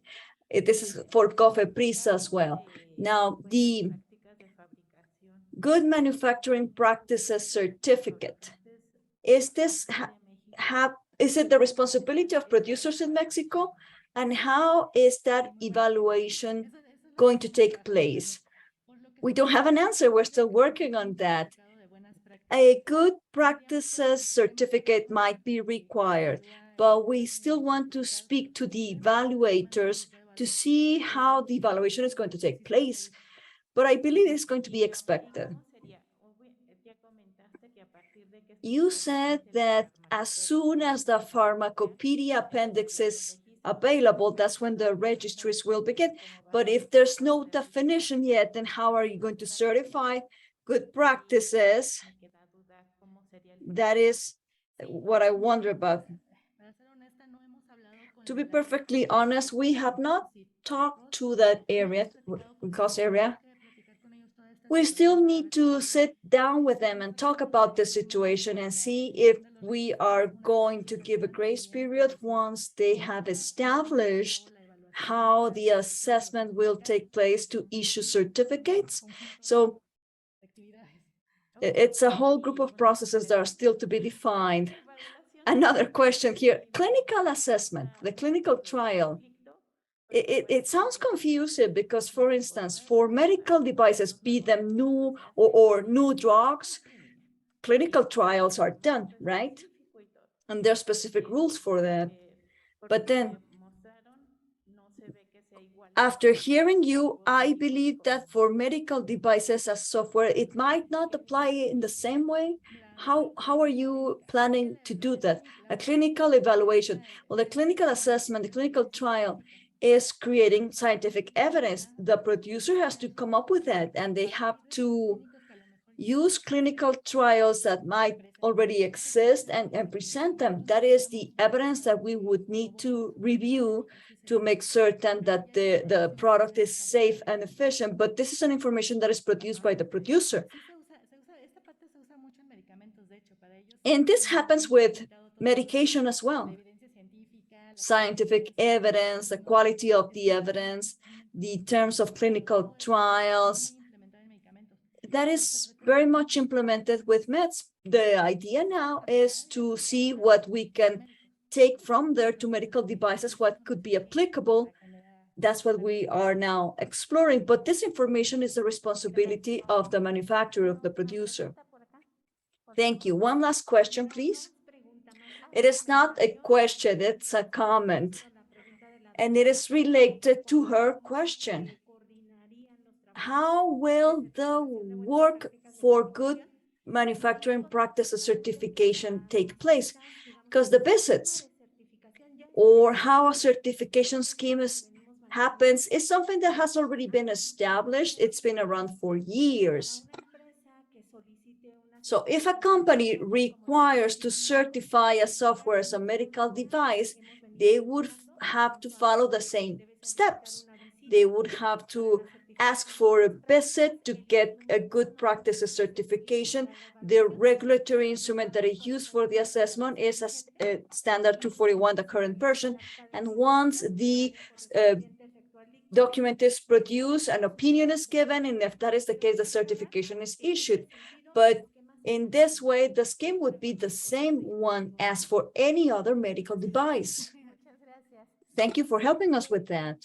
This is for COFEPRIS as well. Now, the Good Manufacturing Practices Certificate, is this is it the responsibility of producers in Mexico? And how is that evaluation going to take place? We don't have an answer. We're still working on that. A good practices certificate might be required, but we still want to speak to the evaluators to see how the evaluation is going to take place. But I believe it's going to be expected. You said that as soon as the Pharmacopedia appendix is available, that's when the registries will begin. But if there's no definition yet, then how are you going to certify good practices? That is what I wonder about. To be perfectly honest, we have not talked to that area, cost area. We still need to sit down with them and talk about the situation and see if we are going to give a grace period once they have established how the assessment will take place to issue certificates. So it's a whole group of processes that are still to be defined. Another question here, clinical assessment, the clinical trial. It sounds confusing because, for instance, for medical devices, be them new or new drugs, clinical trials are done, right? And there are specific rules for that. But then, after hearing you, I believe that for medical devices as software, it might not apply in the same way. How are you planning to do that? A clinical evaluation. Well, the clinical assessment, the clinical trial is creating scientific evidence. The producer has to come up with that, and they have to use clinical trials that might already exist and present them. That is the evidence that we would need to review to make certain that the product is safe and efficient. But this is an information that is produced by the producer. And this happens with medication as well. Scientific evidence, the quality of the evidence, the terms of clinical trials, that is very much implemented with meds. The idea now is to see what we can take from there to medical devices, what could be applicable. That's what we are now exploring. But this information is the responsibility of the manufacturer, of the producer. Thank you. One last question, please. It is not a question, it's a comment. And it is related to her question. How will the work for good manufacturing practices certification take place? Because the visits or how a certification scheme happens is something that has already been established. It's been around for years. So if a company requires to certify a software as a medical device, they would have to follow the same steps. They would have to ask for a visit to get a good practices certification. The regulatory instrument that is used for the assessment is a standard 241, the current version. And once the document is produced, an opinion is given, and if that is the case, the certification is issued. But in this way, the scheme would be the same one as for any other medical device. Thank you for helping us with that.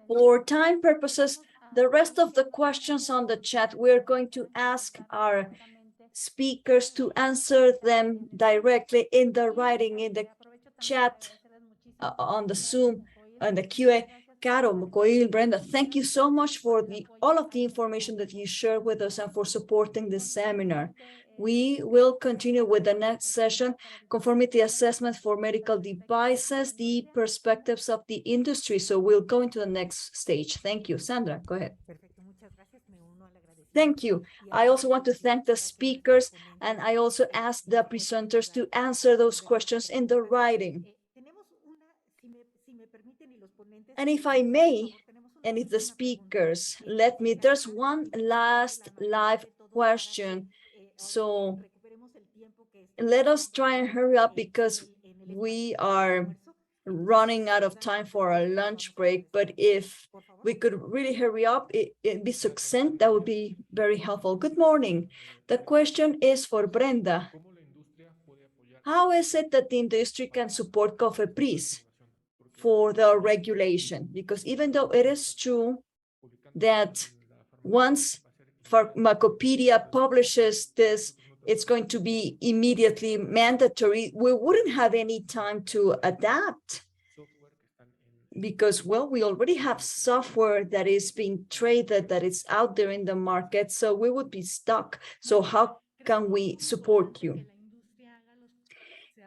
For time purposes, the rest of the questions on the chat, we're going to ask our speakers to answer them directly in the writing, in the chat, on the Zoom, and the QA. Caro, Mocoil, Brenda, thank you so much for all of the information that you shared with us and for supporting this seminar. We will continue with the next session, conformity assessment for medical devices, the perspectives of the industry. So we'll go into the next stage. Thank you. Sandra, go ahead. Thank you. I also want to thank the speakers, and I also ask the presenters to answer those questions in the writing. And if I may, and if the speakers let me, there's one last live question. So let us try and hurry up because we are running out of time for our lunch break. But if we could really hurry up, it'd be succinct, that would be very helpful. Good morning. The question is for Brenda. How is it that the industry can support COFEPRIS for the regulation? Because even though it is true that once Pharmacopedia publishes this, it's going to be immediately mandatory, we wouldn't have any time to adapt because, well, we already have software that is being traded, that is out there in the market, so we would be stuck. So how can we support you?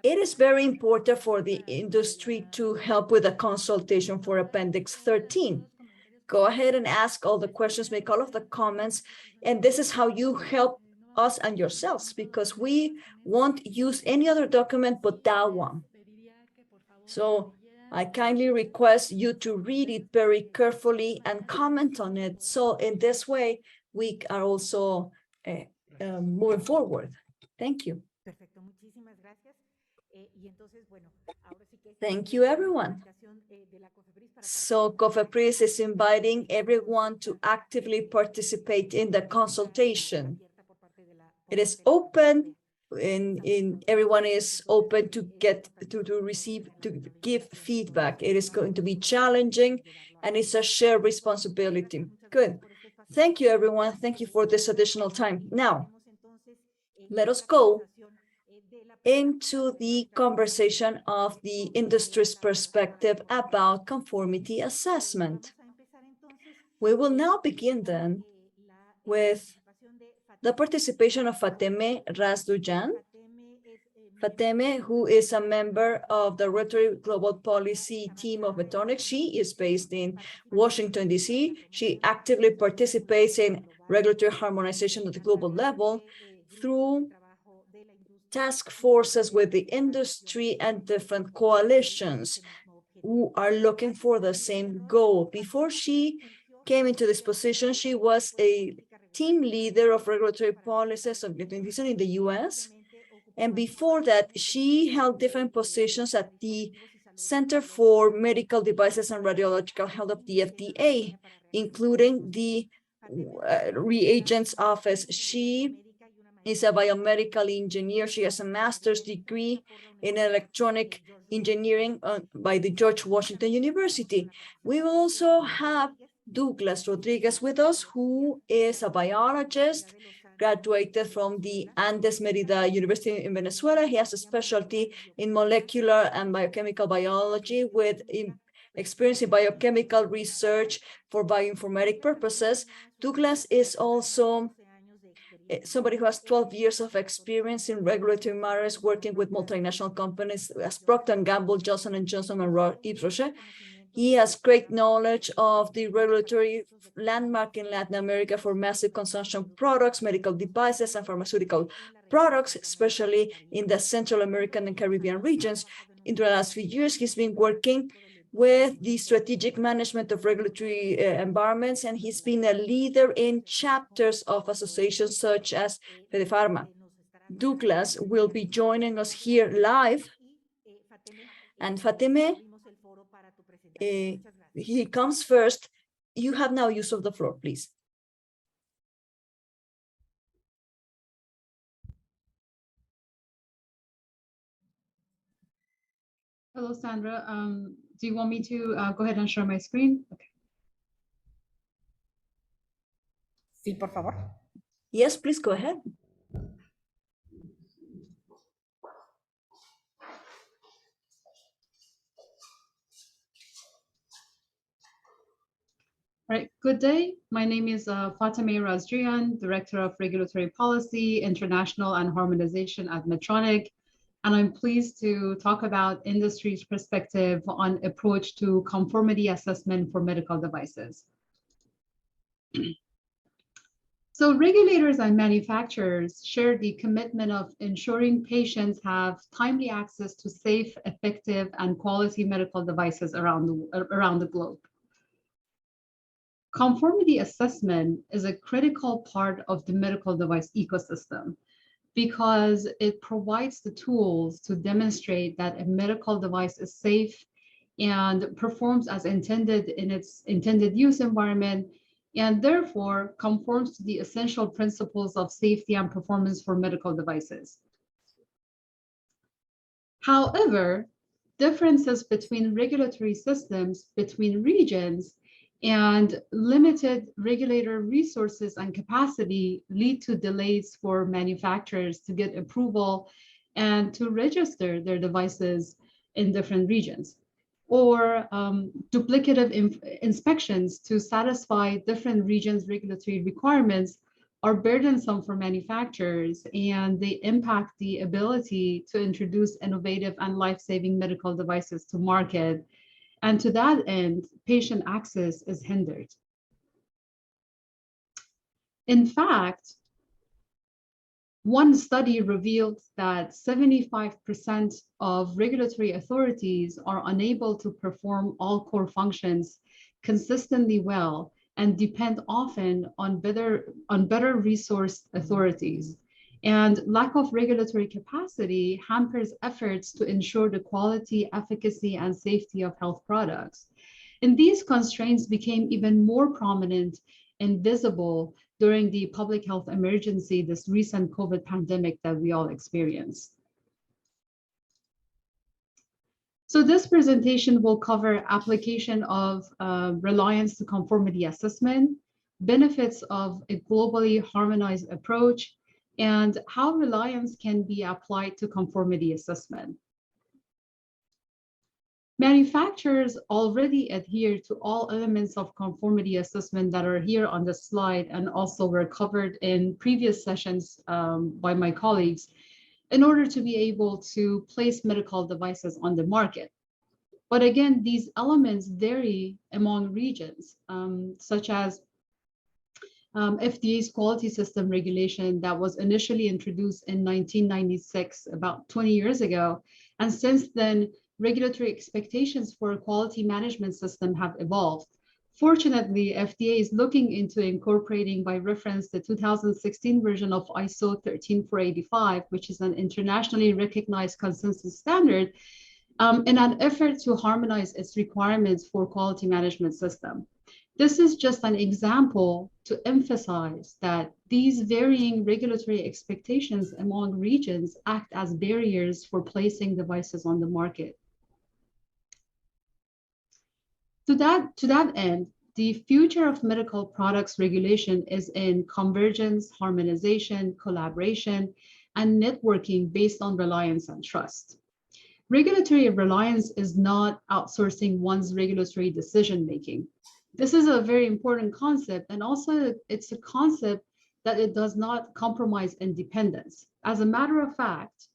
It is very important for the industry to help with a consultation for Appendix 13. Go ahead and ask all the questions, make all of the comments, and this is how you help us and yourselves, because we won't use any other document but that one. So I kindly request you to read it very carefully and comment on it. So in this way, we are also moving forward. Thank you. Thank you, everyone. So COFEPRIS is inviting everyone to actively participate in the consultation. It is open, and everyone is open to give feedback. It is going to be challenging, and it's a shared responsibility. Good. Thank you, everyone. Thank you for this additional time. Now, let us go into the conversation of the industry's perspective about conformity assessment. We will now begin then with the participation of Fateme Razdujan. Fateme, who is a member of the Rotary Global Policy team of Medtronic. She is based in Washington, D.C. She actively participates in regulatory harmonization at the global level through task forces with the industry and different coalitions who are looking for the same goal. Before she came into this position, she was a team leader of regulatory policies in the US. And before that, she held different positions at the Center for Medical Devices and Radiological Health of the FDA, including the reagents office. She is a biomedical engineer. She has a master's degree in electronic engineering by the George Washington University. We will also have Douglas Rodriguez with us, who is a biologist, graduated from the Andes Merida University in Venezuela. He has a specialty in molecular and biochemical biology with experience in biochemical research for bioinformatic purposes. Douglas is also somebody who has 12 years of experience in regulatory matters, working with multinational companies as Procter & Gamble, Johnson & Johnson, and Yves Rocher. He has great knowledge of the regulatory landmark in Latin America for massive consumption products, medical devices, and pharmaceutical products, especially in the Central American and Caribbean regions. In the last few years, he's been working with the strategic management of regulatory environments, and he's been a leader in chapters of associations such as FedePharma. Douglas will be joining us here live, and Fateme, he comes first. You have now use of the floor, please. Hello, Sandra. Do you want me to go ahead and share my screen? Okay. Sí, por favor. Yes, please go ahead. Right. Good day. My name is Fatime Razdrian, Director of Regulatory Policy, International and Harmonization at Medtronic. And I'm pleased to talk about industry's perspective on approach to conformity assessment for medical devices. So regulators and manufacturers share the commitment of ensuring patients have timely access to safe, effective, and quality medical devices around the globe. Conformity assessment is a critical part of the medical device ecosystem because it provides the tools to demonstrate that a medical device is safe and performs as intended in its intended use environment, and therefore conforms to the essential principles of safety and performance for medical devices. However, differences between regulatory systems, between regions, and limited regulator resources and capacity lead to delays for manufacturers to get approval and to register their devices in different regions, or duplicative inspections to satisfy different regions' regulatory requirements are burdensome for manufacturers, and they impact the ability to introduce innovative and life-saving medical devices to market. And to that end, patient access is hindered. In fact, one study revealed that 75% of regulatory authorities are unable to perform all core functions consistently well and depend often on better resourced authorities. And lack of regulatory capacity hampers efforts to ensure the quality, efficacy, and safety of health products. And these constraints became even more prominent and visible during the public health emergency, this recent COVID pandemic that we all experienced. So this presentation will cover application of reliance to conformity assessment, benefits of a globally harmonized approach, and how reliance can be applied to conformity assessment. Manufacturers already adhere to all elements of conformity assessment that are here on the slide and also were covered in previous sessions by my colleagues in order to be able to place medical devices on the market. But again, these elements vary among regions, such as FDA's quality system regulation that was initially introduced in 1996, about 20 years ago. And since then, regulatory expectations for a quality management system have evolved. Fortunately, FDA is looking into incorporating by reference the 2016 version of ISO 13485, which is an internationally recognized consensus standard, in an effort to harmonize its requirements for quality management system. This is just an example to emphasize that these varying regulatory expectations among regions act as barriers for placing devices on the market. To that end, the future of medical products regulation is in convergence, harmonization, collaboration, and networking based on reliance and trust. Regulatory reliance is not outsourcing one's regulatory decision-making. This is a very important concept, and also it's a concept that it does not compromise independence. As a matter of fact,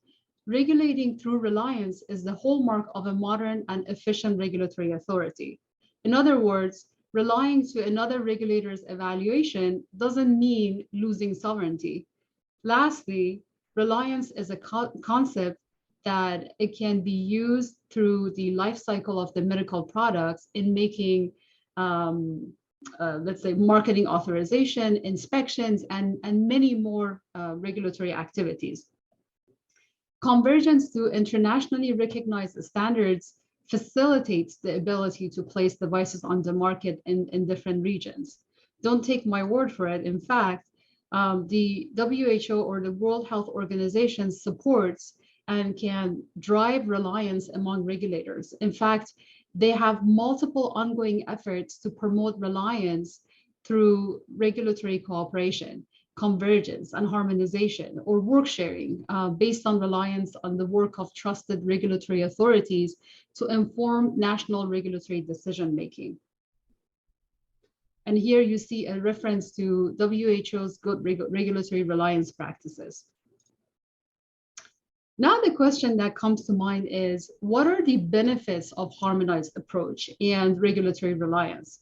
regulating through reliance is the hallmark of a modern and efficient regulatory authority. In other words, relying to another regulator's evaluation doesn't mean losing sovereignty. Lastly, reliance is a concept that it can be used through the life cycle of the medical products in making let's say marketing authorization, inspections, and many more regulatory activities. Convergence to internationally recognized standards facilitates the ability to place devices on the market in different regions. Don't take my word for it. In fact, the WHO or the World Health Organization supports and can drive reliance among regulators. In fact, they have multiple ongoing efforts to promote reliance through regulatory cooperation, convergence, and harmonization, or work sharing based on reliance on the work of trusted regulatory authorities to inform national regulatory decision-making. And here you see a reference to WHO's good regulatory reliance practices. Now the question that comes to mind is, what are the benefits of harmonized approach and regulatory reliance?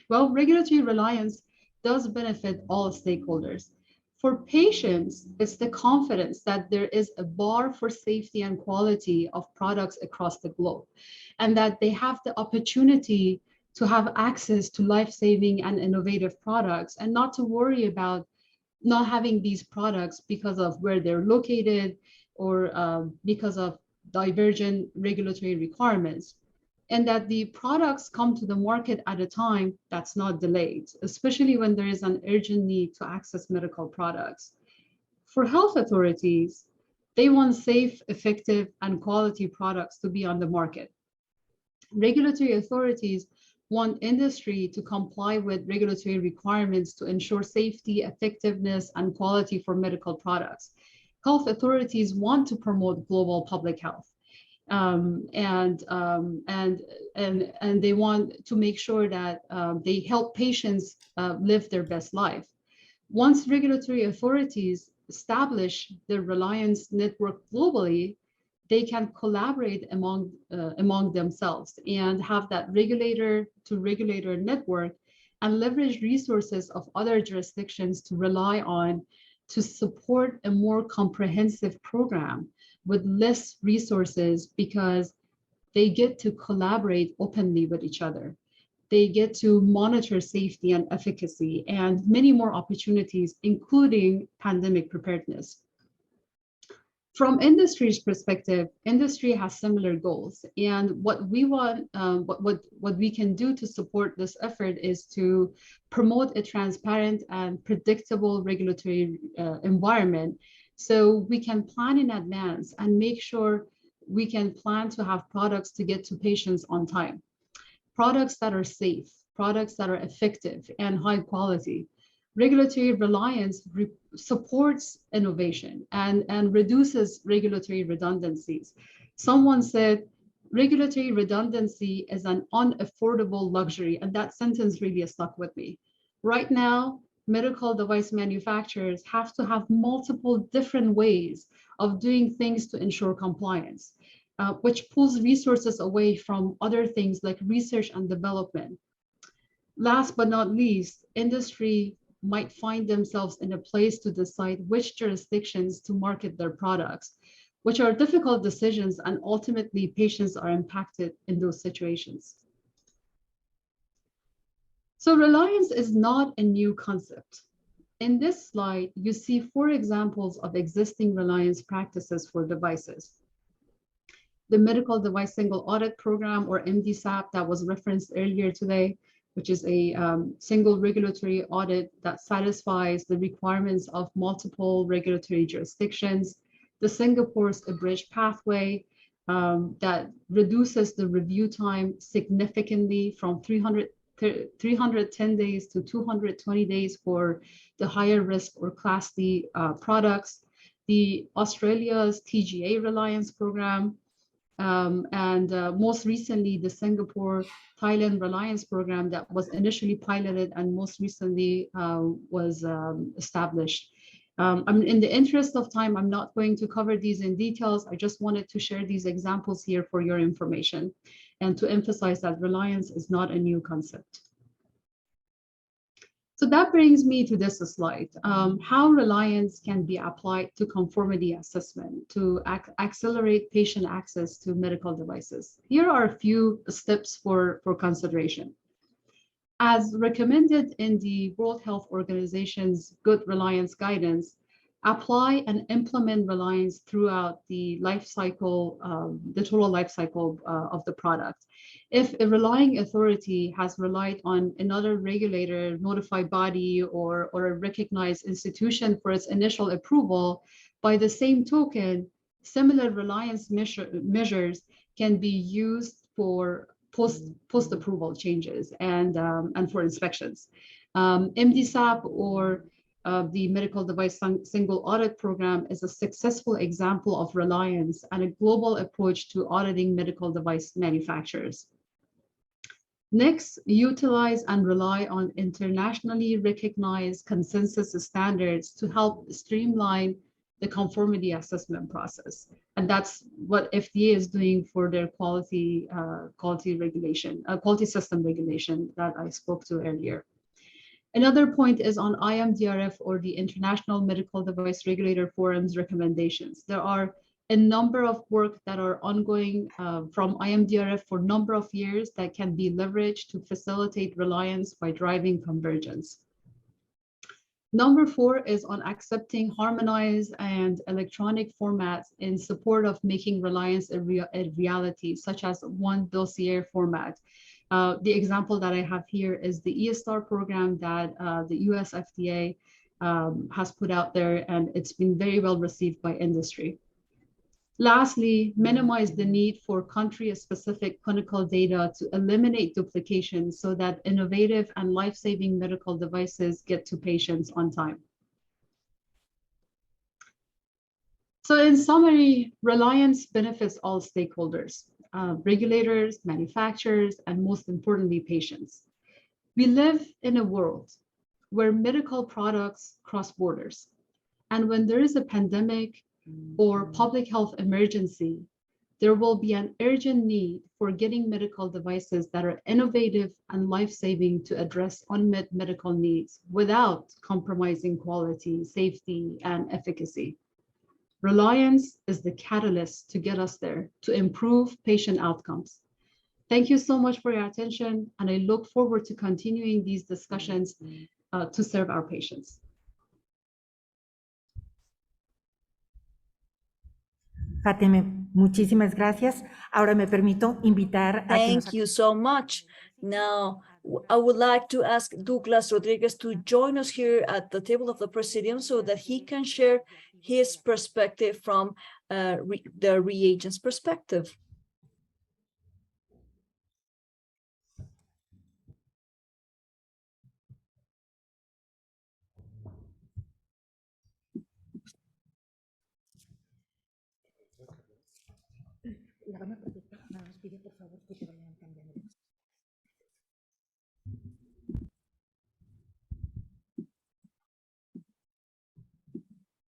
Well, regulatory reliance does benefit all stakeholders. For patients, it's the confidence that there is a bar for safety and quality of products across the globe, and that they have the opportunity to have access to life-saving and innovative products, and not to worry about not having these products because of where they're located or because of divergent regulatory requirements. And that the products come to the market at a time that's not delayed, especially when there is an urgent need to access medical products. For health authorities, they want safe, effective, and quality products to be on the market. Regulatory authorities want industry to comply with regulatory requirements to ensure safety, effectiveness, and quality for medical products. Health authorities want to promote global public health. And they want to make sure that they help patients live their best life. Once regulatory authorities establish their reliance network globally, they can collaborate among themselves and have that regulator to regulator network and leverage resources of other jurisdictions to rely on to support a more comprehensive program with less resources, because they get to collaborate openly with each other. They get to monitor safety and efficacy and many more opportunities, including pandemic preparedness. From industry's perspective, industry has similar goals, and what we want, what we can do to support this effort is to promote a transparent and predictable regulatory environment, so we can plan in advance and make sure we can plan to have products to get to patients on time. Products that are safe, products that are effective and high quality. Regulatory reliance supports innovation and reduces regulatory redundancies. Someone said, regulatory redundancy is an unaffordable luxury, and that sentence really stuck with me. Right now, medical device manufacturers have to have multiple different ways of doing things to ensure compliance, which pulls resources away from other things like research and development. Last but not least, industry might find themselves in a place to decide which jurisdictions to market their products, which are difficult decisions, and ultimately patients are impacted in those situations. So reliance is not a new concept. In this slide, you see 4 examples of existing reliance practices for devices. The Medical Device Single Audit Program, or MDSAP, that was referenced earlier today, which is a single regulatory audit that satisfies the requirements of multiple regulatory jurisdictions. The Singapore's Abridged Pathway that reduces the review time significantly from 310 days to 220 days for the higher risk or Class D products. The Australia's TGA Reliance Program, and most recently the Singapore-Thailand Reliance Program that was initially piloted and most recently was established. In the interest of time, I'm not going to cover these in details. I just wanted to share these examples here for your information and to emphasize that reliance is not a new concept. So that brings me to this slide, how reliance can be applied to conformity assessment to accelerate patient access to medical devices. Here are a few steps for consideration. As recommended in the World Health Organization's Good Reliance Guidance, apply and implement reliance throughout the life cycle, the total life cycle of the product. If a relying authority has relied on another regulator, notified body, or a recognized institution for its initial approval, by the same token, similar reliance measures can be used for post-approval changes and for inspections. MDSAP, or the Medical Device Single Audit Program, is a successful example of reliance and a global approach to auditing medical device manufacturers. Next, utilize and rely on internationally recognized consensus standards to help streamline the conformity assessment process. And that's what FDA is doing for their quality system regulation that I spoke to earlier. Another point is on IMDRF, or the International Medical Device Regulator Forum's recommendations. There are a number of work that are ongoing from IMDRF for a number of years that can be leveraged to facilitate reliance by driving convergence. Number 4 is on accepting harmonized and electronic formats in support of making reliance a reality, such as one dossier format. The example that I have here is the eStar program that the US FDA has put out there, and it's been very well received by industry. Lastly, minimize the need for country-specific clinical data to eliminate duplication so that innovative and life-saving medical devices get to patients on time. So in summary, reliance benefits all stakeholders, regulators, manufacturers, and most importantly, patients. We live in a world where medical products cross borders. And when there is a pandemic or public health emergency, there will be an urgent need for getting medical devices that are innovative and life-saving to address unmet medical needs without compromising quality, safety, and efficacy. Reliance is the catalyst to get us there, to improve patient outcomes. Thank you so much for your attention, and I look forward to continuing these discussions to serve our patients. Fátima, muchísimas gracias. Ahora me permito invitar a Thank you so much. Now, I would like to ask Douglas Rodriguez to join us here at the table of the Presidium so that he can share his perspective from the reagents perspective.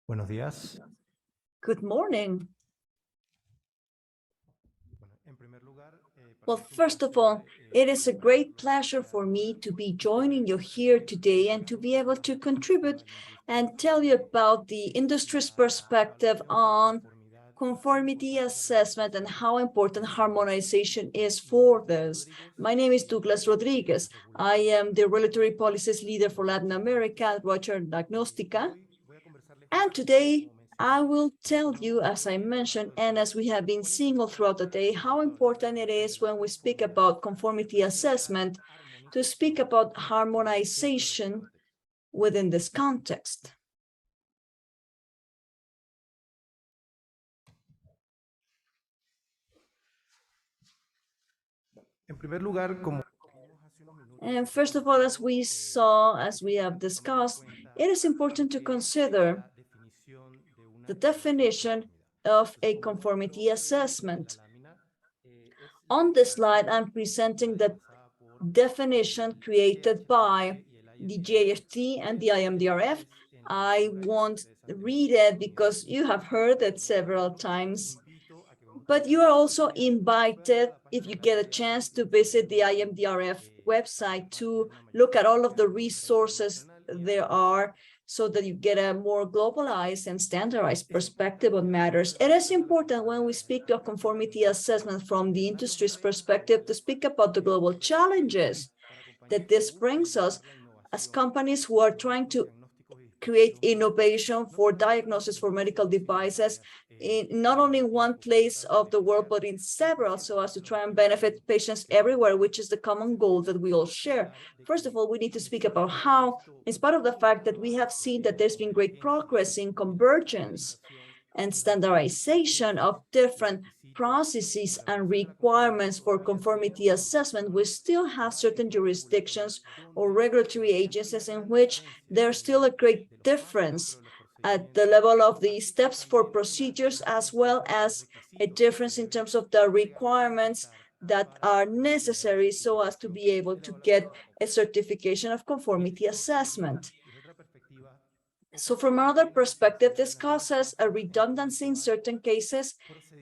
Buenos días. Good morning. Well, first of all, it is a great pleasure for me to be joining you here today and to be able to contribute and tell you about the industry's perspective on conformity assessment and how important harmonization is for this. My name is Douglas Rodriguez. I am the regulatory policies leader for Latin America at Roger Diagnostica. And today, I will tell you, as I mentioned, and as we have been seeing all throughout the day, how important it is when we speak about conformity assessment to speak about harmonization within this context. And first of all, as we saw, as we have discussed, it is important to consider the definition of a conformity assessment. On this slide, I'm presenting the definition created by the GAFT and the IMDRF. I won't read it because you have heard it several times, but you are also invited, if you get a chance, to visit the IMDRF website to look at all of the resources there are so that you get a more globalized and standardized perspective on matters. It is important when we speak of conformity assessment from the industry's perspective to speak about the global challenges that this brings us as companies who are trying to create innovation for diagnosis for medical devices in not only one place of the world, but in several, so as to try and benefit patients everywhere, which is the common goal that we all share. First of all, we need to speak about how, in spite of the fact that we have seen that there's been great progress in convergence and standardization of different processes and requirements for conformity assessment, we still have certain jurisdictions or regulatory agencies in which there's still a great difference at the level of the steps for procedures, as well as a difference in terms of the requirements that are necessary so as to be able to get a certification of conformity assessment. So from another perspective, this causes a redundancy in certain cases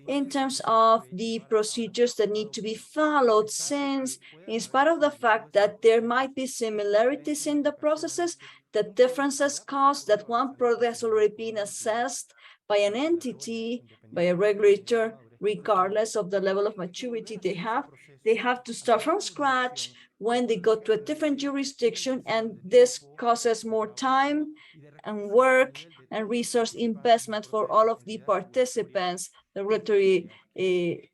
in terms of the procedures that need to be followed, since in spite of the fact that there might be similarities in the processes, the differences cause that one product has already been assessed by an entity, by a regulator, regardless of the level of maturity they have to start from scratch when they go to a different jurisdiction, and this causes more time and work and resource investment for all of the participants, the regulatory and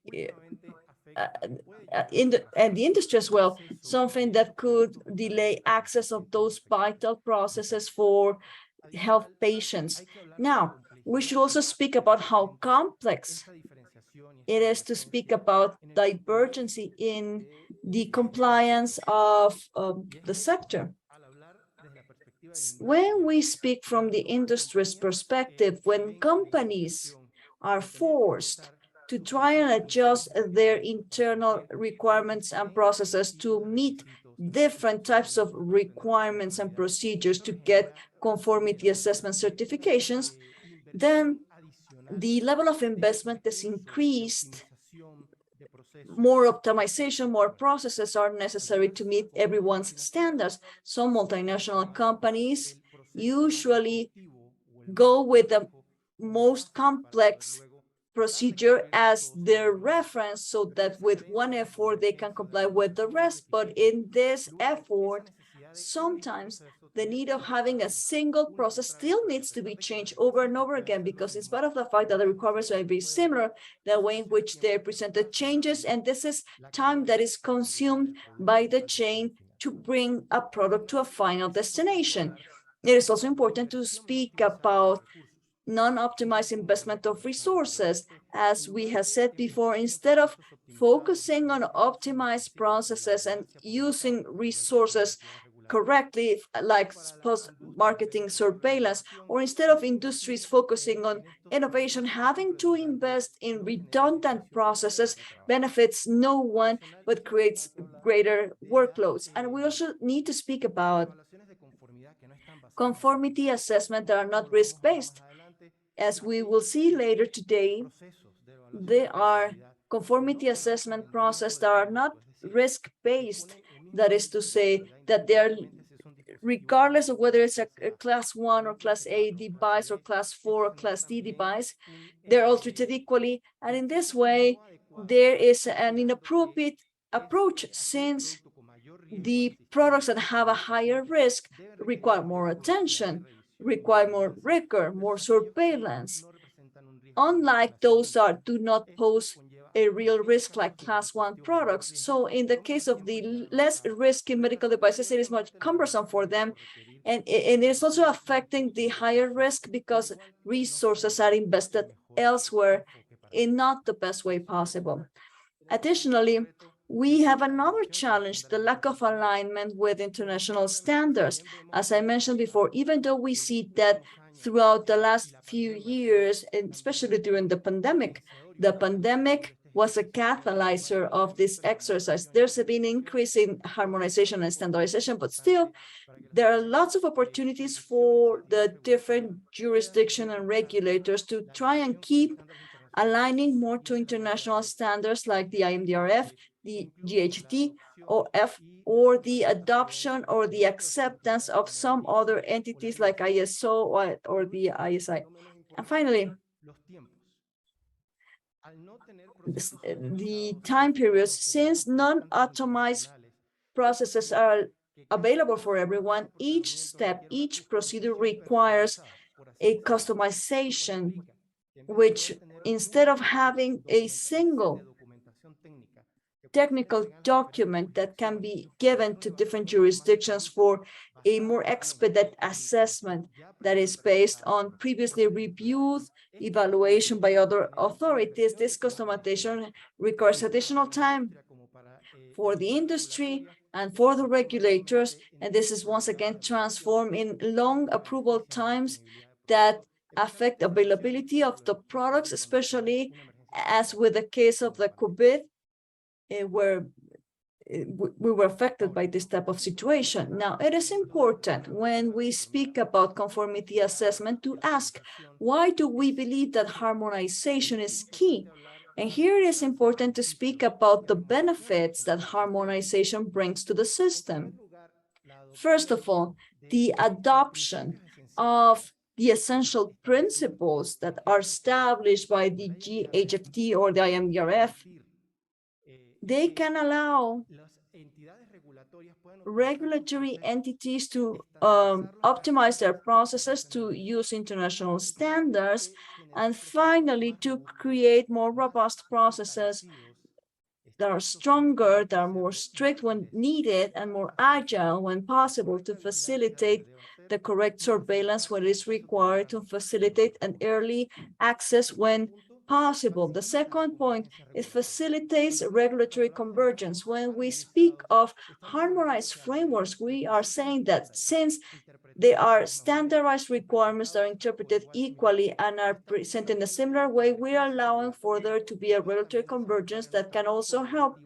the industry as well, something that could delay access of those vital processes for health patients. Now, we should also speak about how complex it is to speak about divergency in the compliance of the sector. When we speak from the industry's perspective, when companies are forced to try and adjust their internal requirements and processes to meet different types of requirements and procedures to get conformity assessment certifications, then the level of investment is increased. More optimization, more processes are necessary to meet everyone's standards. Some multinational companies usually go with the most complex procedure as their reference so that with one effort they can comply with the rest. But in this effort, sometimes the need of having a single process still needs to be changed over and over again, because in spite of the fact that the requirements may be similar, the way in which they presented changes, and this is time that is consumed by the chain to bring a product to a final destination. It is also important to speak about non-optimized investment of resources. As we have said before, instead of focusing on optimized processes and using resources correctly, like post-marketing surveillance, or instead of industries focusing on innovation, having to invest in redundant processes benefits no one, but creates greater workloads. And we also need to speak about conformity assessment that are not risk-based. As we will see later today, there are conformity assessment processes that are not risk-based. That is to say that they are, regardless of whether it's a class 1 or class A device or class 4 or class D device, they're all treated equally. And in this way, there is an inappropriate approach, since the products that have a higher risk require more attention, require more rigor, more surveillance, unlike those that do not pose a real risk like class 1 products. So in the case of the less risky medical devices, it is much cumbersome for them. And it is also affecting the higher risk because resources are invested elsewhere in not the best way possible. Additionally, we have another challenge, the lack of alignment with international standards. As I mentioned before, even though we see that throughout the last few years, and especially during the pandemic was a catalyzer of this exercise. There's been an increase in harmonization and standardization, but still, there are lots of opportunities for the different jurisdiction and regulators to try and keep aligning more to international standards like the IMDRF, the GHT, or the adoption or the acceptance of some other entities like ISO or the ISI. And finally, the time periods, since non-atomized processes are available for everyone, each step, each procedure requires a customization, which instead of having a single technical document that can be given to different jurisdictions for a more expedite assessment that is based on previously reviewed evaluation by other authorities, this customization requires additional time for the industry and for the regulators. And this is once again transformed in long approval times that affect availability of the products, especially as with the case of the COVID. we were affected by this type of situation. Now, it is important when we speak about conformity assessment to ask, why do we believe that harmonization is key? And here it is important to speak about the benefits that harmonization brings to the system. First of all, the adoption of the essential principles that are established by the GHFT or the IMDRF, they can allow regulatory entities to optimize their processes, to use international standards, and finally to create more robust processes that are stronger, that are more strict when needed, and more agile when possible to facilitate the correct surveillance when it is required, to facilitate an early access when possible. The second point, it facilitates regulatory convergence. When we speak of harmonized frameworks, we are saying that since they are standardized requirements that are interpreted equally and are presented in a similar way, we are allowing for there to be a regulatory convergence that can also help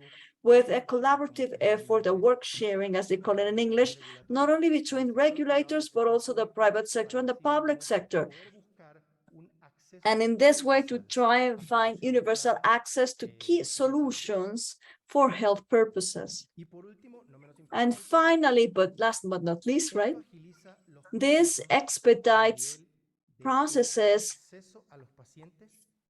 with a collaborative effort, a work sharing, as they call it in English, not only between regulators, but also the private sector and the public sector. And in this way, to try and find universal access to key solutions for health purposes. And finally, but last but not least, right? This expedites processes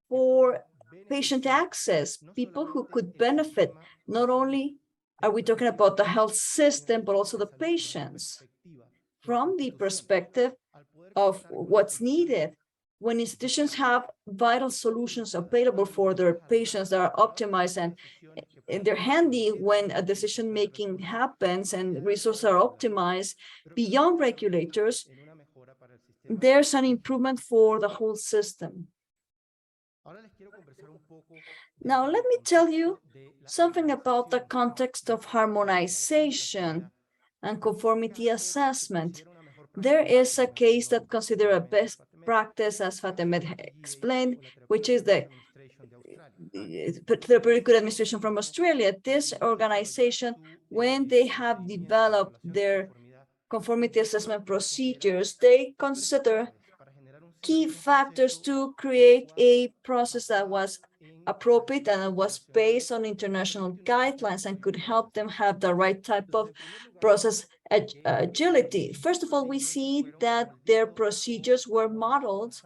for patient access, people who could benefit. Not only are we talking about the health system, but also the patients from the perspective of what's needed. When institutions have vital solutions available for their patients that are optimized and they're handy when a decision-making happens and resources are optimized beyond regulators, there's an improvement for the whole system. Now, let me tell you something about the context of harmonization and conformity assessment. There is a case that considers a best practice, as Fatemed explained, which is the Therapeutic Administration from Australia. This organization, when they have developed their conformity assessment procedures, they consider key factors to create a process that was appropriate and was based on international guidelines and could help them have the right type of process agility. First of all, we see that their procedures were modeled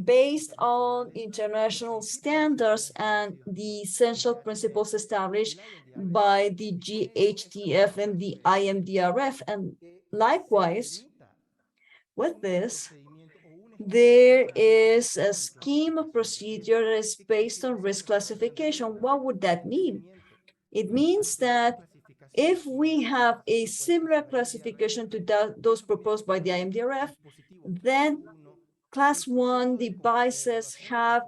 based on international standards and the essential principles established by the GHTF and the IMDRF. And likewise, with this, there is a scheme of procedure that is based on risk classification. What would that mean? It means that if we have a similar classification to those proposed by the IMDRF, then Class 1 devices have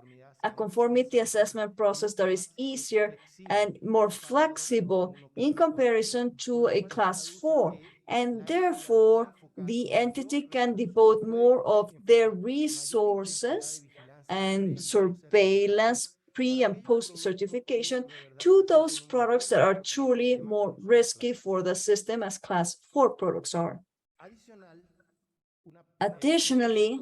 a conformity assessment process that is easier and more flexible in comparison to a Class 4. And therefore, the entity can devote more of their resources and surveillance pre and post certification to those products that are truly more risky for the system as Class 4 products are. Additionally,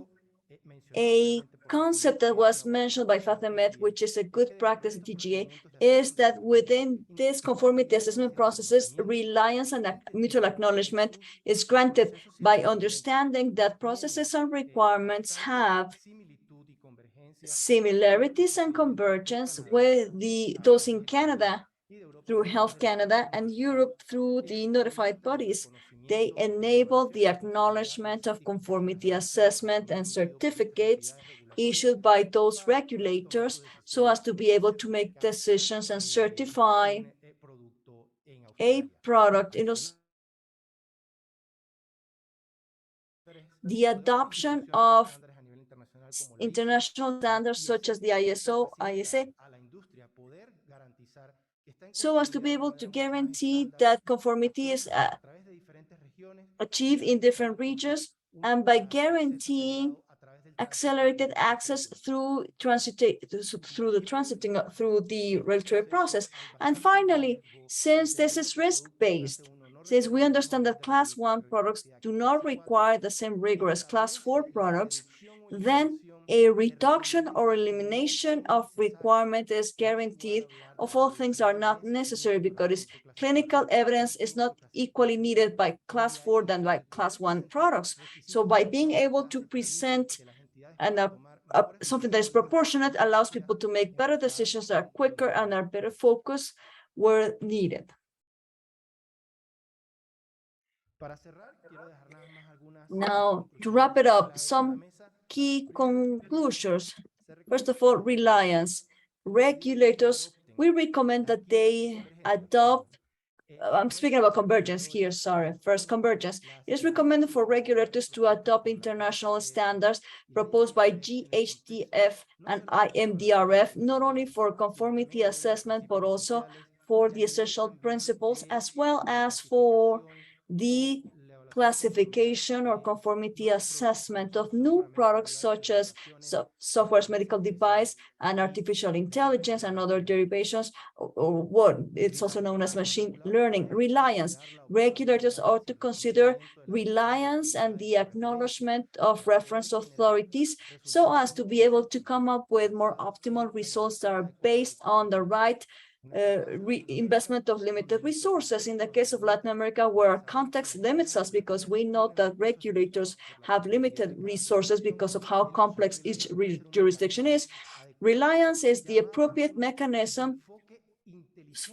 a concept that was mentioned by Fatemed, which is a good practice at TGA, is that within this conformity assessment processes, reliance and mutual acknowledgement is granted by understanding that processes and requirements have similarities and convergence with those in Canada through Health Canada and Europe through the notified bodies. They enable the acknowledgement of conformity assessment and certificates issued by those regulators so as to be able to make decisions and certify a product. The adoption of international standards such as the ISO, ISA, so as to be able to guarantee that conformity is achieved in different regions, and by guaranteeing accelerated access through the regulatory process. And finally, since this is risk-based, since we understand that class 1 products do not require the same rigor as class 4 products, then a reduction or elimination of requirement is guaranteed of all things are not necessary because clinical evidence is not equally needed by class 4 than by class 1 products. So by being able to present something that is proportionate allows people to make better decisions that are quicker and are better focused where needed. Now, to wrap it up, some key conclusions. First of all, reliance. Regulators, we recommend that they adopt, I'm speaking about convergence here, sorry. First, convergence. It is recommended for regulators to adopt international standards proposed by GHDF and IMDRF, not only for conformity assessment, but also for the essential principles, as well as for the classification or conformity assessment of new products such as software medical device and artificial intelligence and other derivations, or what it's also known as machine learning. Reliance. Regulators ought to consider reliance and the acknowledgement of reference authorities so as to be able to come up with more optimal results that are based on the right investment of limited resources. In the case of Latin America, where context limits us because we know that regulators have limited resources because of how complex each jurisdiction is, reliance is the appropriate mechanism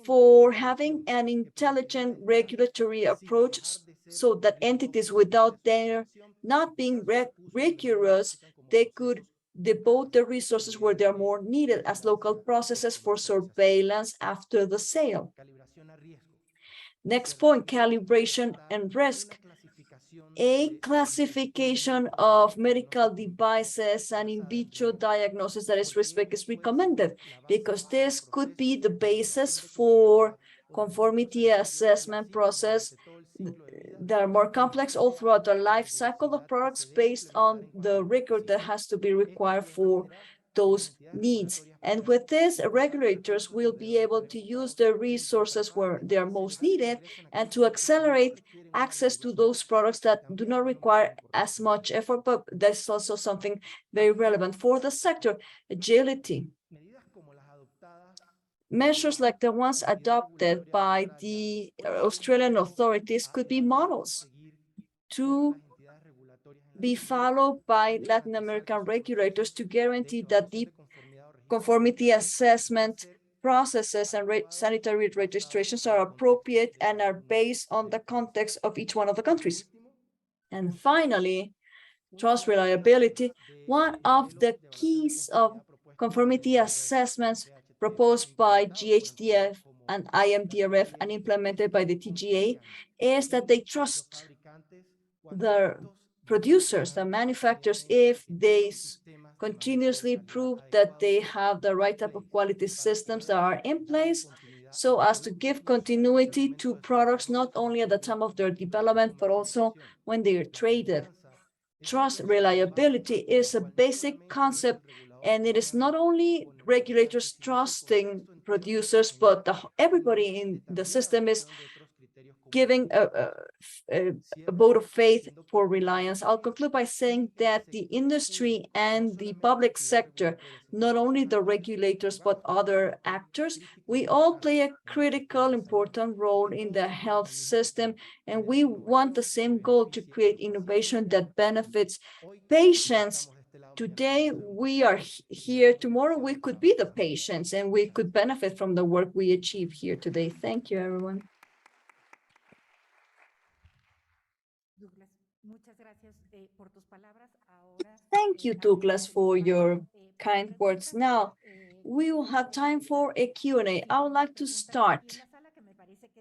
for having an intelligent regulatory approach so that entities without their not being rigorous, they could devote their resources where they're more needed as local processes for surveillance after the sale. Next point, calibration and risk. A classification of medical devices and in vitro diagnosis that is risk-based is recommended because this could be the basis for conformity assessment process that are more complex all throughout the life cycle of products based on the rigor that has to be required for those needs. And with this, regulators will be able to use their resources where they are most needed and to accelerate access to those products that do not require as much effort, but that's also something very relevant for the sector. Agility. Measures like the ones adopted by the Australian authorities could be models to be followed by Latin American regulators to guarantee that the conformity assessment processes and sanitary registrations are appropriate and are based on the context of each one of the countries. And finally, trust reliability. One of the keys of conformity assessments proposed by GHDF and IMDRF and implemented by the TGA is that they trust the producers, the manufacturers, if they continuously prove that they have the right type of quality systems that are in place so as to give continuity to products not only at the time of their development, but also when they are traded. Trust reliability is a basic concept, and it is not only regulators trusting producers, but everybody in the system is giving a vote of faith for reliance. I'll conclude by saying that the industry and the public sector, not only the regulators, but other actors, we all play a critical, important role in the health system, and we want the same goal to create innovation that benefits patients. Today, we are here. Tomorrow, we could be the patients, and we could benefit from the work we achieve here today. Thank you, everyone. Thank you, Douglas, for your kind words. Now, we will have time for a Q&A. I would like to start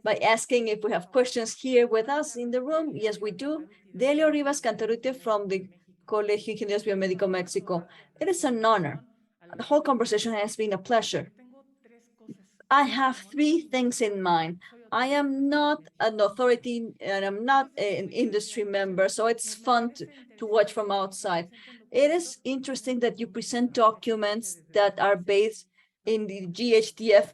by asking if we have questions here with us in the room. Yes, we do. Delio Rivas Cantarute from the Colegio Ingenieros Biomédico Mexico. It is an honor. The whole conversation has been a pleasure. I have three things in mind. I am not an authority and I'm not an industry member, so it's fun to watch from outside. It is interesting that you present documents that are based in the GHDF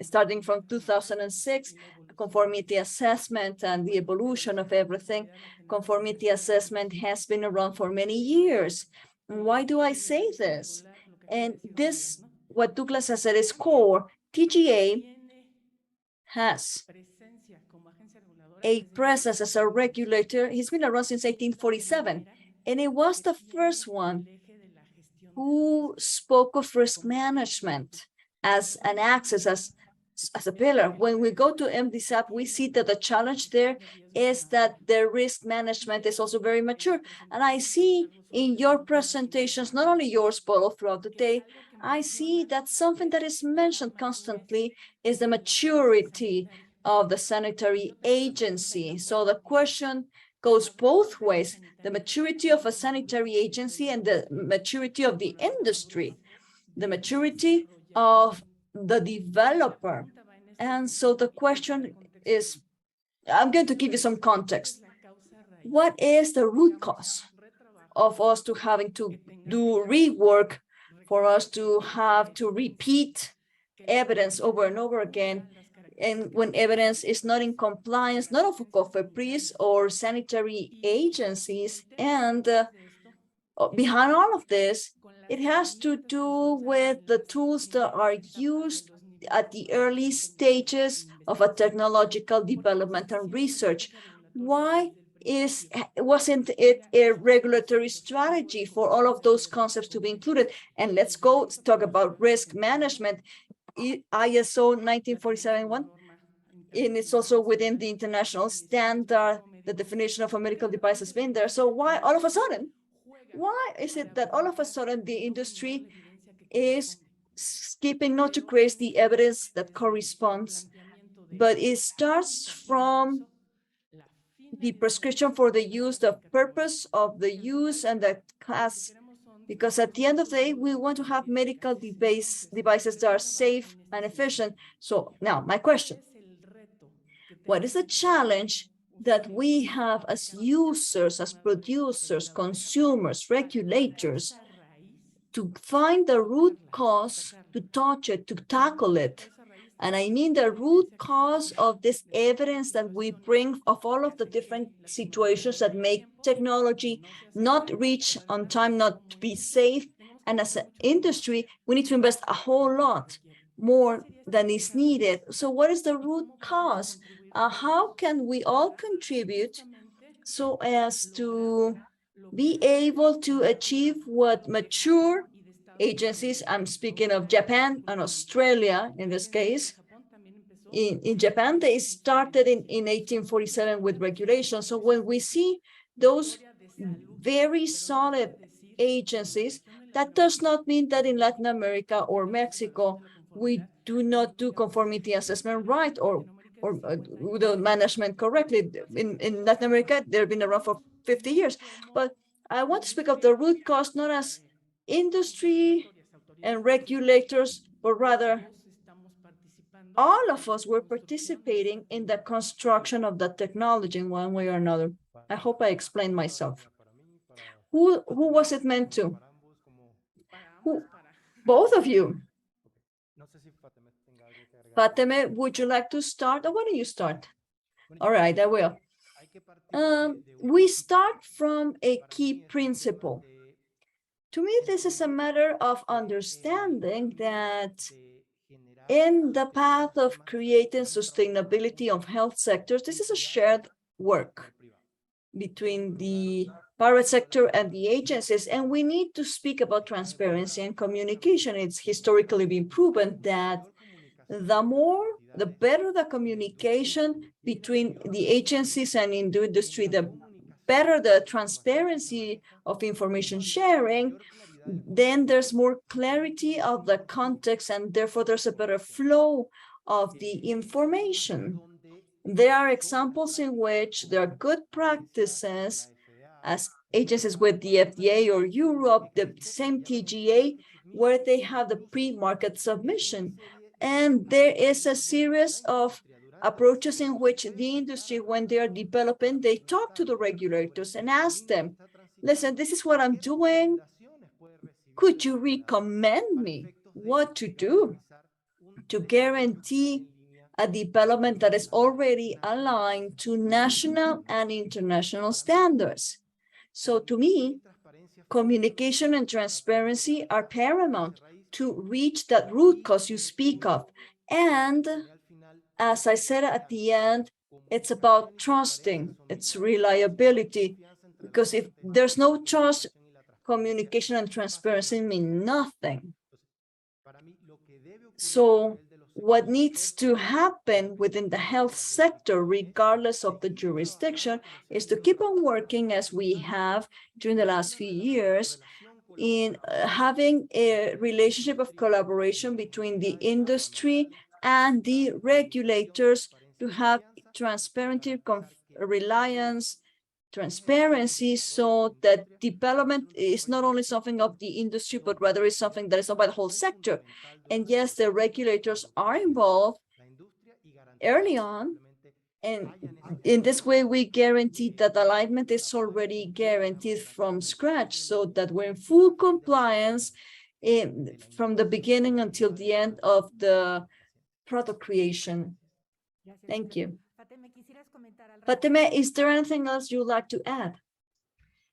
starting from 2006, conformity assessment and the evolution of everything. Conformity assessment has been around for many years. Why do I say this? And this, what Douglas has said, is core. TGA has a presence as a regulator. He's been around since 1847, and it was the first one who spoke of risk management as an axis, as a pillar. When we go to MDSAP, we see that the challenge there is that the risk management is also very mature. And I see in your presentations, not only yours, but all throughout the day, I see that something that is mentioned constantly is the maturity of the sanitary agency. So the question goes both ways, the maturity of a sanitary agency and the maturity of the industry, the maturity of the developer. And so the question is, I'm going to give you some context. What is the root cause of us to having to do rework, for us to have to repeat evidence over and over again? And when evidence is not in compliance, not of COFEPRIS or sanitary agencies, and behind all of this, it has to do with the tools that are used at the early stages of a technological development and research. Why wasn't it a regulatory strategy for all of those concepts to be included? And let's go talk about risk management. ISO 19471, and it's also within the international standard. The definition of a medical device has been there. So why all of a sudden, why is it that all of a sudden the industry is skipping not to create the evidence that corresponds, but it starts from the prescription for the use, the purpose of the use, and the class? Because at the end of the day, we want to have medical devices that are safe and efficient. So now my question, what is the challenge that we have as users, as producers, consumers, regulators, to find the root cause, to touch it, to tackle it? And I mean the root cause of this evidence that we bring of all of the different situations that make technology not reach on time, not be safe. And as an industry, we need to invest a whole lot more than is needed. So what is the root cause? How can we all contribute so as to be able to achieve what mature agencies, I'm speaking of Japan and Australia in this case. In Japan, they started in 1847 with regulations. So when we see those very solid agencies, that does not mean that in Latin America or Mexico, we do not do conformity assessment right or the management correctly. In Latin America, they've been around for 50 years. But I want to speak of the root cause, not as industry and regulators, but rather all of us were participating in the construction of the technology in one way or another. I hope I explained myself. Who was it meant to? Who? Both of you. Fateme, would you like to start, or why don't you start? All right, I will. We start from a key principle. To me, this is a matter of understanding that in the path of creating sustainability of health sectors, this is a shared work between the private sector and the agencies, and we need to speak about transparency and communication. It's historically been proven that the better the communication between the agencies and in the industry, the better the transparency of information sharing, then there's more clarity of the context, and therefore there's a better flow of the information. There are examples in which there are good practices as agencies with the FDA or Europe, the same TGA, where they have the pre-market submission. And there is a series of approaches in which the industry, when they are developing, they talk to the regulators and ask them, listen, this is what I'm doing. Could you recommend me what to do to guarantee a development that is already aligned to national and international standards? So to me, communication and transparency are paramount to reach that root cause you speak of. And as I said at the end, it's about trusting, it's reliability, because if there's no trust, communication and transparency mean nothing. So what needs to happen within the health sector, regardless of the jurisdiction, is to keep on working as we have during the last few years in having a relationship of collaboration between the industry and the regulators to have transparency, reliance, transparency, so that development is not only something of the industry, but rather is something that is owned by the whole sector. And yes, the regulators are involved early on. And in this way, we guarantee that alignment is already guaranteed from scratch, so that we're in full compliance from the beginning until the end of the product creation. Thank you. Fateme, is there anything else you'd like to add?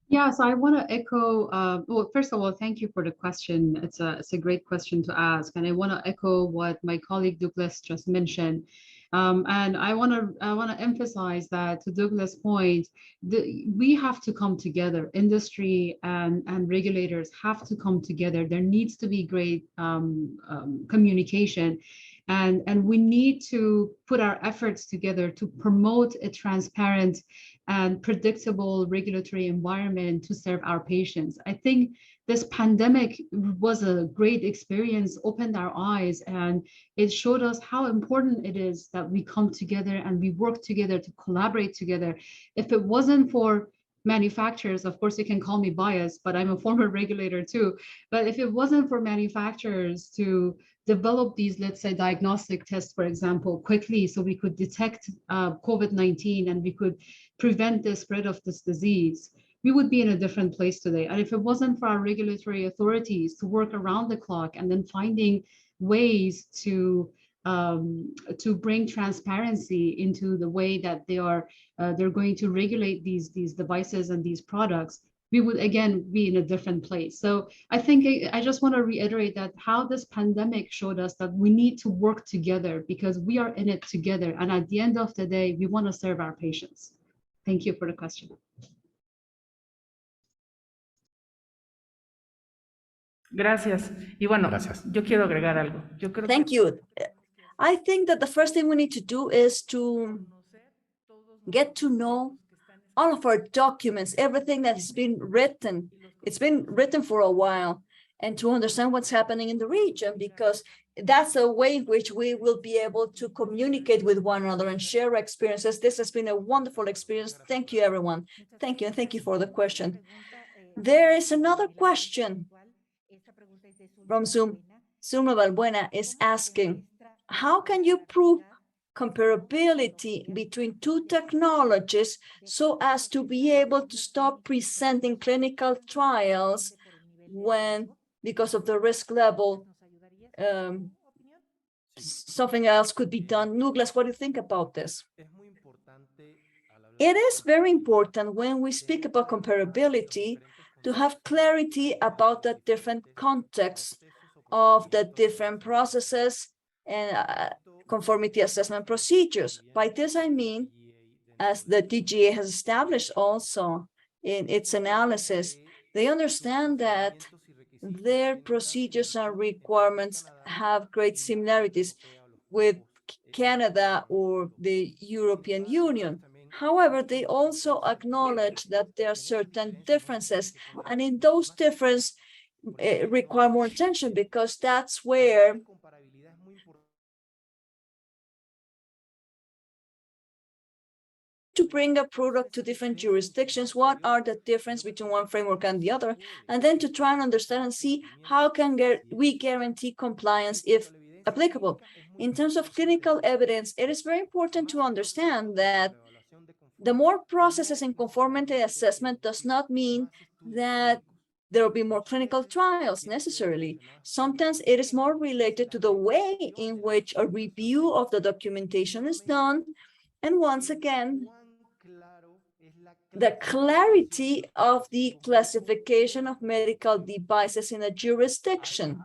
Yeah, so I want to echo, well, first of all, thank you for the question. It's a great question to ask. And I want to echo what my colleague Douglas just mentioned. And I want to emphasize that, to Douglas' point, we have to come together. Industry and regulators have to come together. There needs to be great communication. And we need to put our efforts together to promote a transparent and predictable regulatory environment to serve our patients. I think this pandemic was a great experience, opened our eyes, and it showed us how important it is that we come together and we work together to collaborate together. If it wasn't for manufacturers, of course, you can call me biased, but I'm a former regulator too. But if it wasn't for manufacturers to develop these, let's say, diagnostic tests, for example, quickly, so we could detect COVID-19 and we could prevent the spread of this disease, we would be in a different place today. And if it wasn't for our regulatory authorities to work around the clock and then finding ways to bring transparency into the way that they're going to regulate these devices and these products, we would again be in a different place. So I think I just want to reiterate that how this pandemic showed us that we need to work together, because we are in it together. And at the end of the day, we want to serve our patients. Thank you for the question. Gracias. Y bueno, yo quiero agregar algo. Thank you. I think that the first thing we need to do is to get to know all of our documents, everything that has been written. It's been written for a while, and to understand what's happening in the region, because that's a way in which we will be able to communicate with one another and share experiences. This has been a wonderful experience. Thank you, everyone. Thank you, and thank you for the question. There is another question from Zoom. Zulma Balbuena is asking, how can you prove comparability between two technologies so as to be able to stop presenting clinical trials when, because of the risk level, something else could be done? Douglas, what do you think about this? It is very important when we speak about comparability to have clarity about the different contexts of the different processes and conformity assessment procedures. By this, I mean, as the DGA has established also in its analysis, they understand that their procedures and requirements have great similarities with Canada or the European Union. However, they also acknowledge that there are certain differences, and in those differences require more attention, because that's where to bring a product to different jurisdictions, what are the differences between one framework and the other, and then to try and understand and see how can we guarantee compliance if applicable. In terms of clinical evidence, it is very important to understand that the more processes in conformity assessment does not mean that there will be more clinical trials necessarily. Sometimes it is more related to the way in which a review of the documentation is done. And once again, the clarity of the classification of medical devices in a jurisdiction.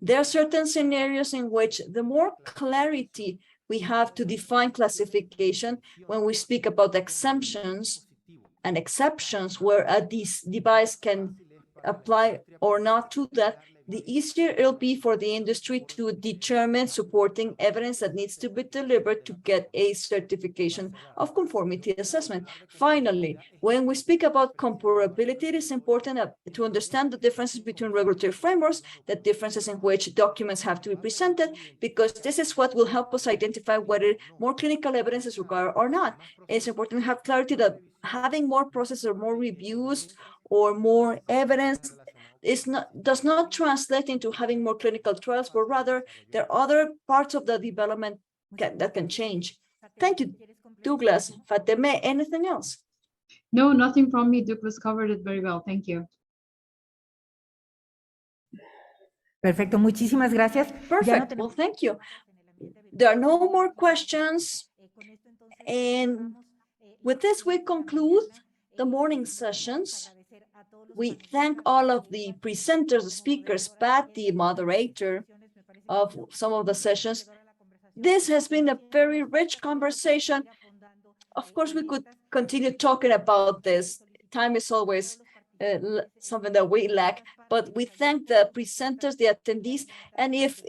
There are certain scenarios in which the more clarity we have to define classification when we speak about exemptions and exceptions where a device can apply or not to that, the easier it'll be for the industry to determine supporting evidence that needs to be delivered to get a certification of conformity assessment. Finally, when we speak about comparability, it is important to understand the differences between regulatory frameworks, the differences in which documents have to be presented, because this is what will help us identify whether more clinical evidence is required or not. It's important to have clarity that having more processes or more reviews or more evidence does not translate into having more clinical trials, but rather there are other parts of the development that can change. Thank you, Douglas. Fateme, anything else? No, nothing from me. Douglas covered it very well. Thank you. Perfecto, muchísimas gracias. Perfect. Well, thank you. There are no more questions. And with this, we conclude the morning sessions. We thank all of the presenters, the speakers, Pat, the moderator of some of the sessions. This has been a very rich conversation. Of course, we could continue talking about this. Time is always something that we lack, but we thank the presenters, the attendees, and if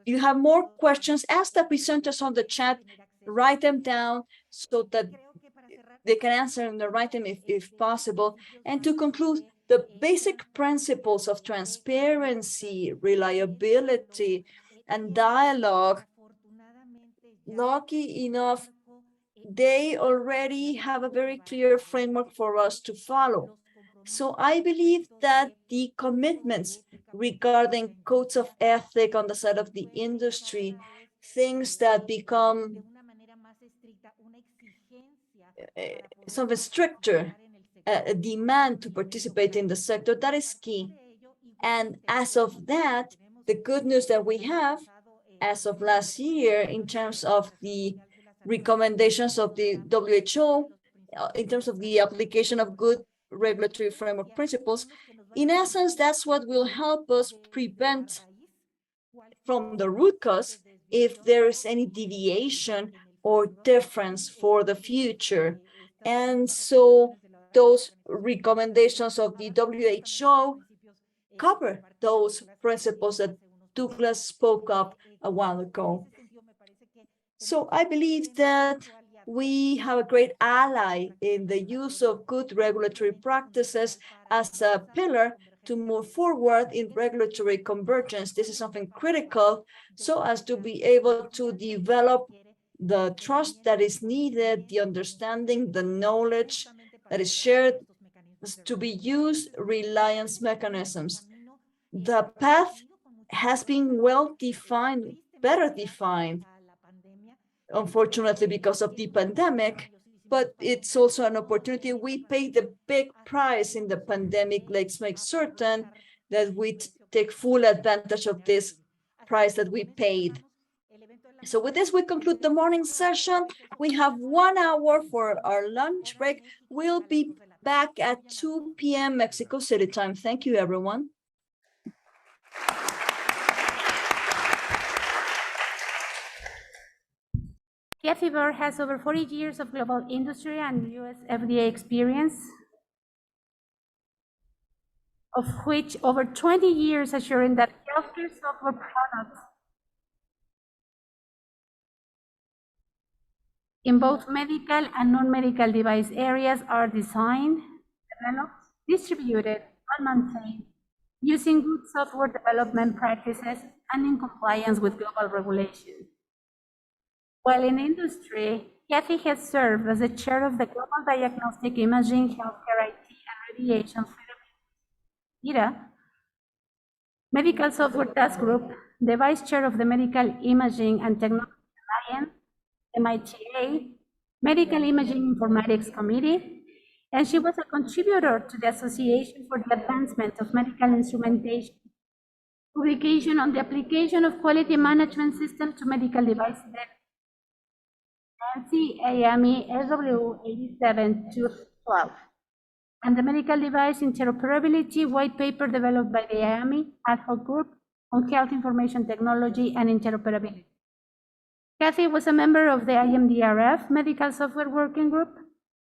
you have more questions, ask the presenters on the chat, write them down so that they can answer in the right time if possible. And to conclude, the basic principles of transparency, reliability, and dialogue, lucky enough, they already have a very clear framework for us to follow. So I believe that the commitments regarding codes of ethic on the side of the industry, things that become something stricter, a demand to participate in the sector, that is key. And as of that, the good news that we have as of last year in terms of the recommendations of the WHO, in terms of the application of good regulatory framework principles, in essence, that's what will help us prevent from the root cause if there is any deviation or difference for the future. And so those recommendations of the WHO cover those principles that Douglas spoke of a while ago. So I believe that we have a great ally in the use of good regulatory practices as a pillar to move forward in regulatory convergence. This is something critical so as to be able to develop the trust that is needed, the understanding, the knowledge that is shared to be used, reliance mechanisms. The path has been well defined, better defined, unfortunately, because of the pandemic, but it's also an opportunity. We paid the big price in the pandemic. Let's make certain that we take full advantage of this price that we paid. So with this, we conclude the morning session. We have 1 hour for our lunch break. We'll be back at 2 p.m. Mexico City time. Thank you, everyone. Kathy Burr has over 40 years of global industry and US FDA experience, of which over 20 years assuring that healthcare software products in both medical and non-medical device areas are designed, developed, distributed, and maintained using good software development practices and in compliance with global regulations. While in industry, Kathy has served as the chair of the Global Diagnostic Imaging, Healthcare IT, and Radiation Therapy Medical Software Task Group the Vice Chair of the Medical Imaging and Technology Alliance, MITA, Medical Imaging Informatics Committee, and she was a contributor to the Association for the Advancement of Medical Instrumentation, publication on the application of quality management system to medical devices, AME SW 87-12, and the medical device interoperability white paper developed by the AME ad hoc group on health information technology and interoperability. Kathy was a member of the IMDRF Medical Software Working Group,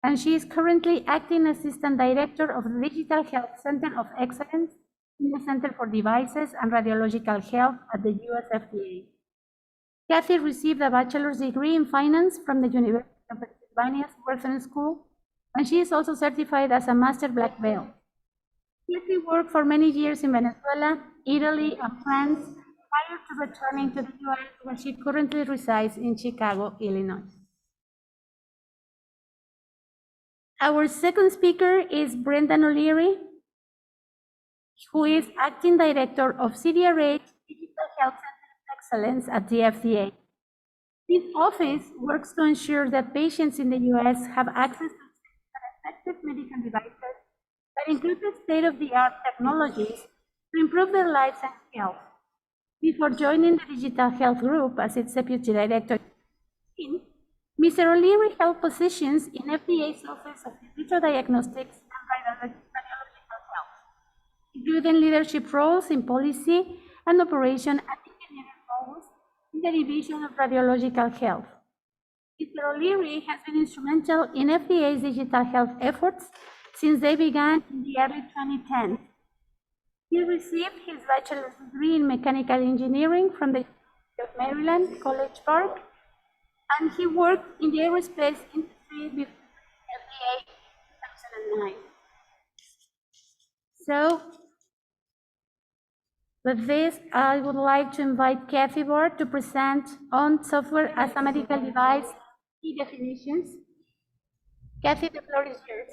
and she is currently acting assistant director of the Digital Health Center of Excellence in the Center for Devices and Radiological Health at the US FDA. Kathy received a bachelor's degree in finance from the University of Pennsylvania's Wharton School, and she is also certified as a master black belt. Kathy worked for many years in Venezuela, Italy, and France prior to returning to the US, where she currently resides in Chicago, Illinois. Our second speaker is Brendan O'Leary, who is Acting Director of CDRH Digital Health Center of Excellence at the FDA. This office works to ensure that patients in the US have access to effective medical devices that include state-of-the-art technologies to improve their lives and health. Before joining the Digital Health Group as its Deputy Director, Mr. O'Leary held positions in FDA's Office of In Vitro Diagnostics and Radiological Health, including leadership roles in policy and operation and engineering roles in the Division of Radiological Health. Mr. O'Leary has been instrumental in FDA's digital health efforts since they began in the early 2010s. He received his bachelor's degree in mechanical engineering from the University of Maryland, College Park, and he worked in the aerospace industry before FDA in 2009. So, with this, I would like to invite Kathy Ward to present on software as a medical device key definitions. Kathy, the floor is yours.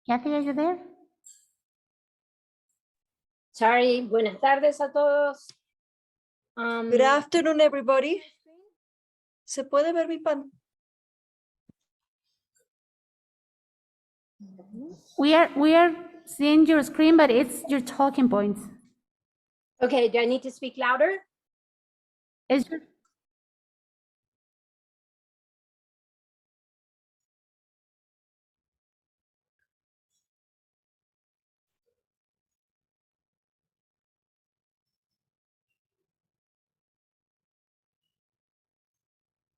Kathy, are you there? Sorry, buenas tardes a todos. Good afternoon, everybody. ¿Se puede ver mi pan? We are seeing your screen, but it's your talking points. Okay, do I need to speak louder? Is your...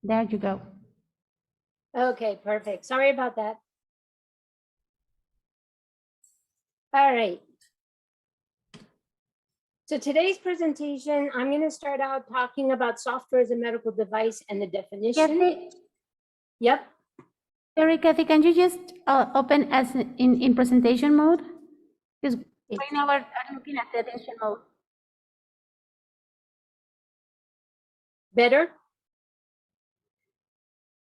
There you go. Okay, perfect. Sorry about that. All right. So today's presentation, I'm going to start out talking about software as a medical device and the definition. Kathy? Yep. Sorry, Kathy, can you just open as in presentation mode? Because right now we're looking at the attention mode. Better?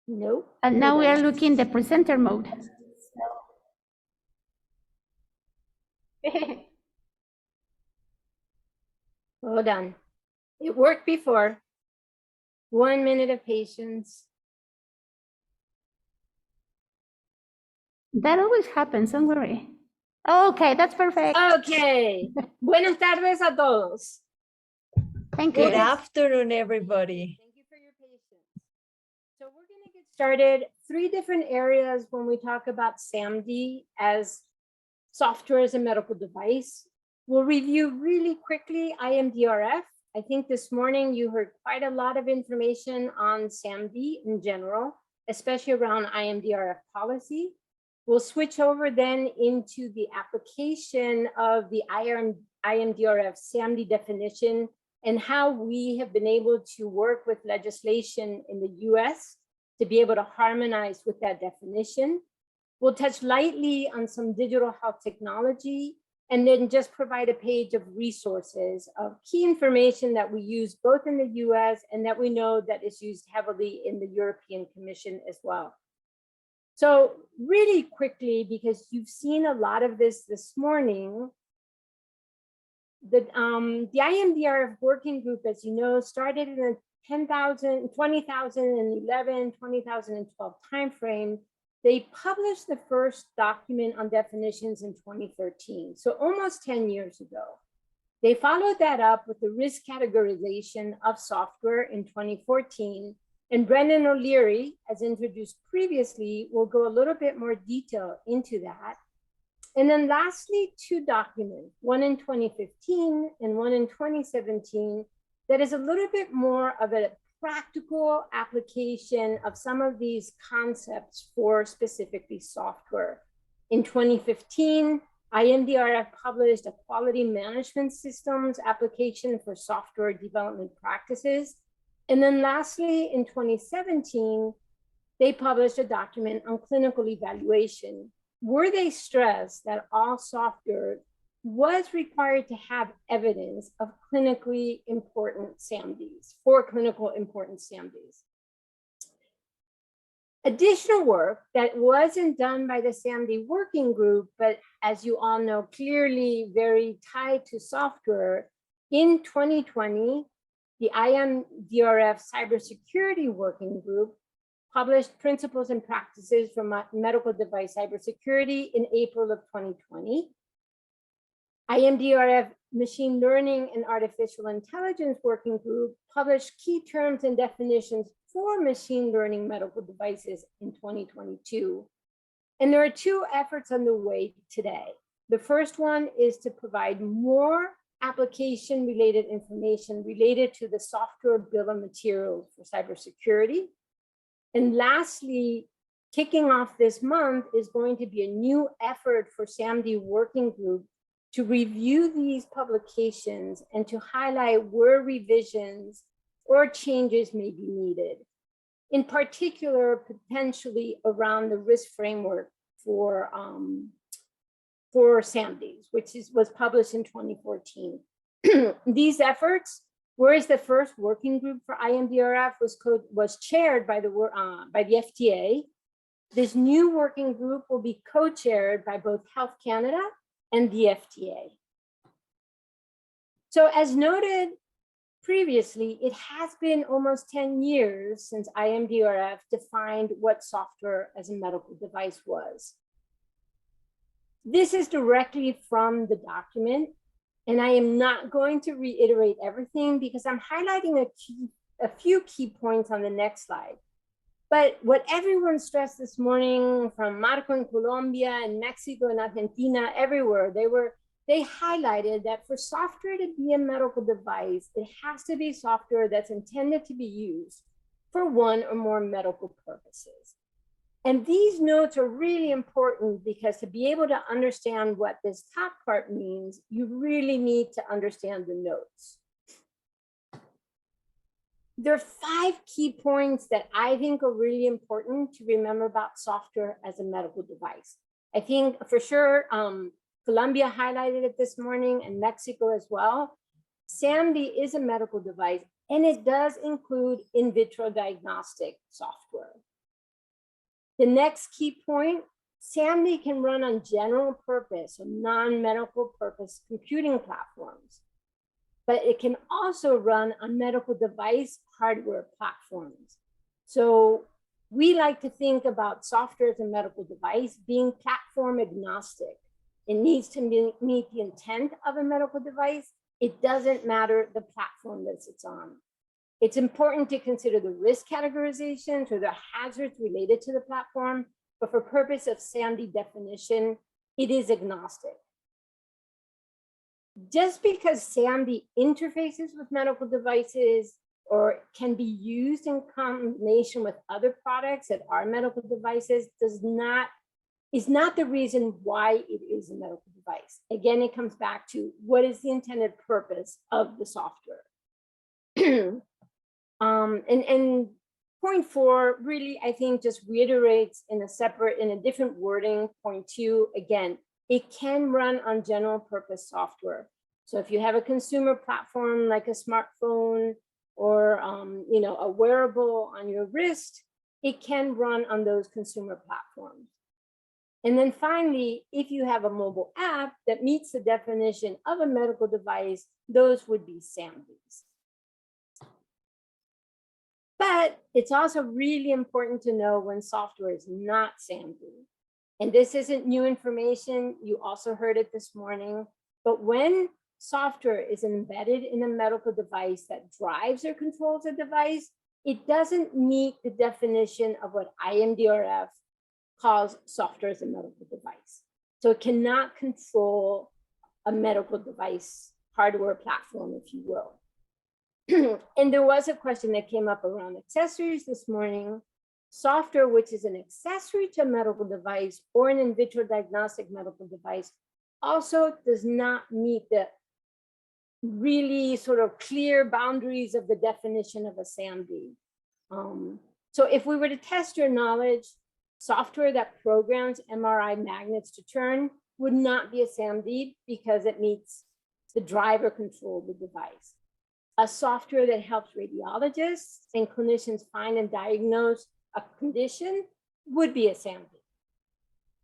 No. And now we are looking the presenter mode. Hold on. It worked before. 1 minute of patience. That always happens, don't worry. Okay, that's perfect. Okay. Buenas tardes a todos. Thank you. Good afternoon, everybody. Thank you for your patience. So we're going to get started. 3 different areas when we talk about SaMD as software as a medical device. We'll review really quickly IMDRF. I think this morning you heard quite a lot of information on SaMD in general, especially around IMDRF policy. We'll switch over then into the application of the IMDRF SaMD definition and how we have been able to work with legislation in the US to be able to harmonize with that definition. We'll touch lightly on some digital health technology, and then just provide a page of resources of key information that we use both in the US and that we know that is used heavily in the European Commission as well. So really quickly, because you've seen a lot of this morning, the IMDRF working group, as you know, started in the 2011, 2012 timeframe. They published the first document on definitions in 2013, so almost 10 years ago. They followed that up with the risk categorization of software in 2014, and Brendan O'Leary, as introduced previously, will go a little bit more detail into that. And then lastly, two documents, one in 2015 and one in 2017, that is a little bit more of a practical application of some of these concepts for specifically software. In 2015, IMDRF published a quality management systems application for software development practices. And then lastly, in 2017, they published a document on clinical evaluation, where they stressed that all software was required to have evidence of clinically important SaMDs, for clinical important SaMDs. Additional work that wasn't done by the SaMD working group, but as you all know, clearly very tied to software, in 2020, the IMDRF cybersecurity working group published principles and practices for medical device cybersecurity in April of 2020. IMDRF Machine Learning and Artificial Intelligence Working Group published key terms and definitions for machine learning medical devices in 2022. And there are two efforts underway today. The first one is to provide more application-related information related to the software bill of materials for cybersecurity. And lastly, kicking off this month is going to be a new effort for SaMD Working Group to review these publications and to highlight where revisions or changes may be needed. In particular, potentially around the risk framework for SaMDs, which was published in 2014. These efforts, whereas the first working group for IMDRF was chaired by the FDA, this new working group will be co-chaired by both Health Canada and the FDA. So as noted previously, it has been almost 10 years since IMDRF defined what software as a medical device was. This is directly from the document, and I am not going to reiterate everything because I'm highlighting a few key points on the next slide. But what everyone stressed this morning, from Marco in Colombia and Mexico and Argentina, everywhere, they highlighted that for software to be a medical device, it has to be software that's intended to be used for one or more medical purposes. And these notes are really important because to be able to understand what this top part means, you really need to understand the notes. There are 5 key points that I think are really important to remember about software as a medical device. I think for sure, Colombia highlighted it this morning and Mexico as well. SaMD is a medical device and it does include in vitro diagnostic software. The next key point, SaMD can run on general purpose or non-medical purpose computing platforms, but it can also run on medical device hardware platforms. So we like to think about software as a medical device being platform agnostic. It needs to meet the intent of a medical device. It doesn't matter the platform that it's on. It's important to consider the risk categorizations or the hazards related to the platform, but for purpose of SaMD definition, it is agnostic. Just because SaMD interfaces with medical devices or can be used in combination with other products that are medical devices is not the reason why it is a medical device. Again, it comes back to what is the intended purpose of the software. And point 4 really, I think, just reiterates in a different wording. Point 2, again, it can run on general purpose software. So if you have a consumer platform like a smartphone or a wearable on your wrist, it can run on those consumer platforms. And then finally, if you have a mobile app that meets the definition of a medical device, those would be SaMDs. But it's also really important to know when software is not SaMD. And this isn't new information. You also heard it this morning. But when software is embedded in a medical device that drives or controls a device, it doesn't meet the definition of what IMDRF calls software as a medical device. So it cannot control a medical device hardware platform, if you will. And there was a question that came up around accessories this morning. Software, which is an accessory to a medical device or an in vitro diagnostic medical device, also does not meet the really sort of clear boundaries of the definition of a SaMD. So if we were to test your knowledge, software that programs MRI magnets to turn would not be a SaMD because it meets the driver control of the device. A software that helps radiologists and clinicians find and diagnose a condition would be a SaMD.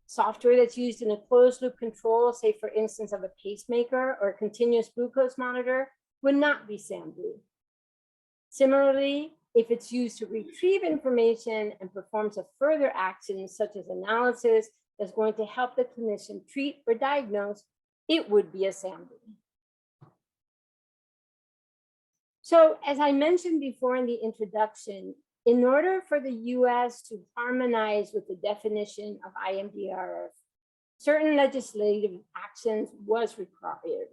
Software that's used in a closed loop control, say for instance of a pacemaker or a continuous glucose monitor, would not be SaMD. Similarly, if it's used to retrieve information and performs a further action such as analysis that's going to help the clinician treat or diagnose, it would be a SaMD. So as I mentioned before in the introduction, in order for the US to harmonize with the definition of IMDRF, certain legislative actions was required.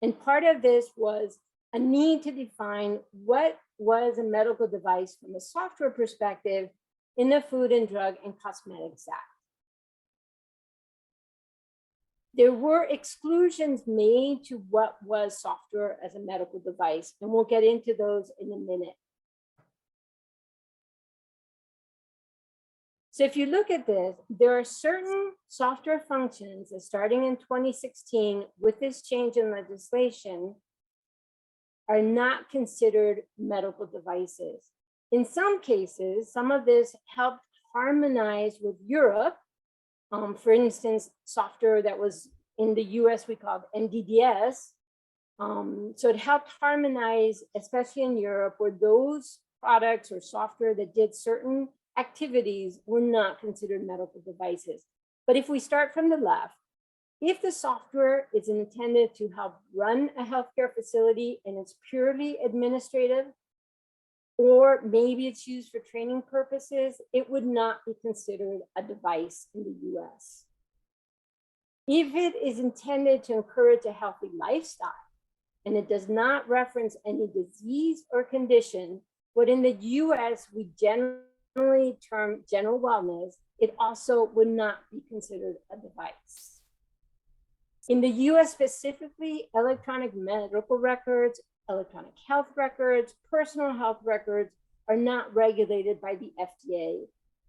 And part of this was a need to define what was a medical device from a software perspective in the Food and Drug and Cosmetics Act. There were exclusions made to what was software as a medical device, and we'll get into those in a minute. So if you look at this, there are certain software functions that starting in 2016 with this change in legislation are not considered medical devices. In some cases, some of this helped harmonize with Europe. For instance, software that was in the US we called MDDS. So it helped harmonize, especially in Europe, where those products or software that did certain activities were not considered medical devices. But if we start from the left, if the software is intended to help run a healthcare facility and it's purely administrative, or maybe it's used for training purposes, it would not be considered a device in the US. If it is intended to encourage a healthy lifestyle, and it does not reference any disease or condition, but in the US, we generally term general wellness, it also would not be considered a device. In the US specifically, electronic medical records, electronic health records, personal health records are not regulated by the FDA,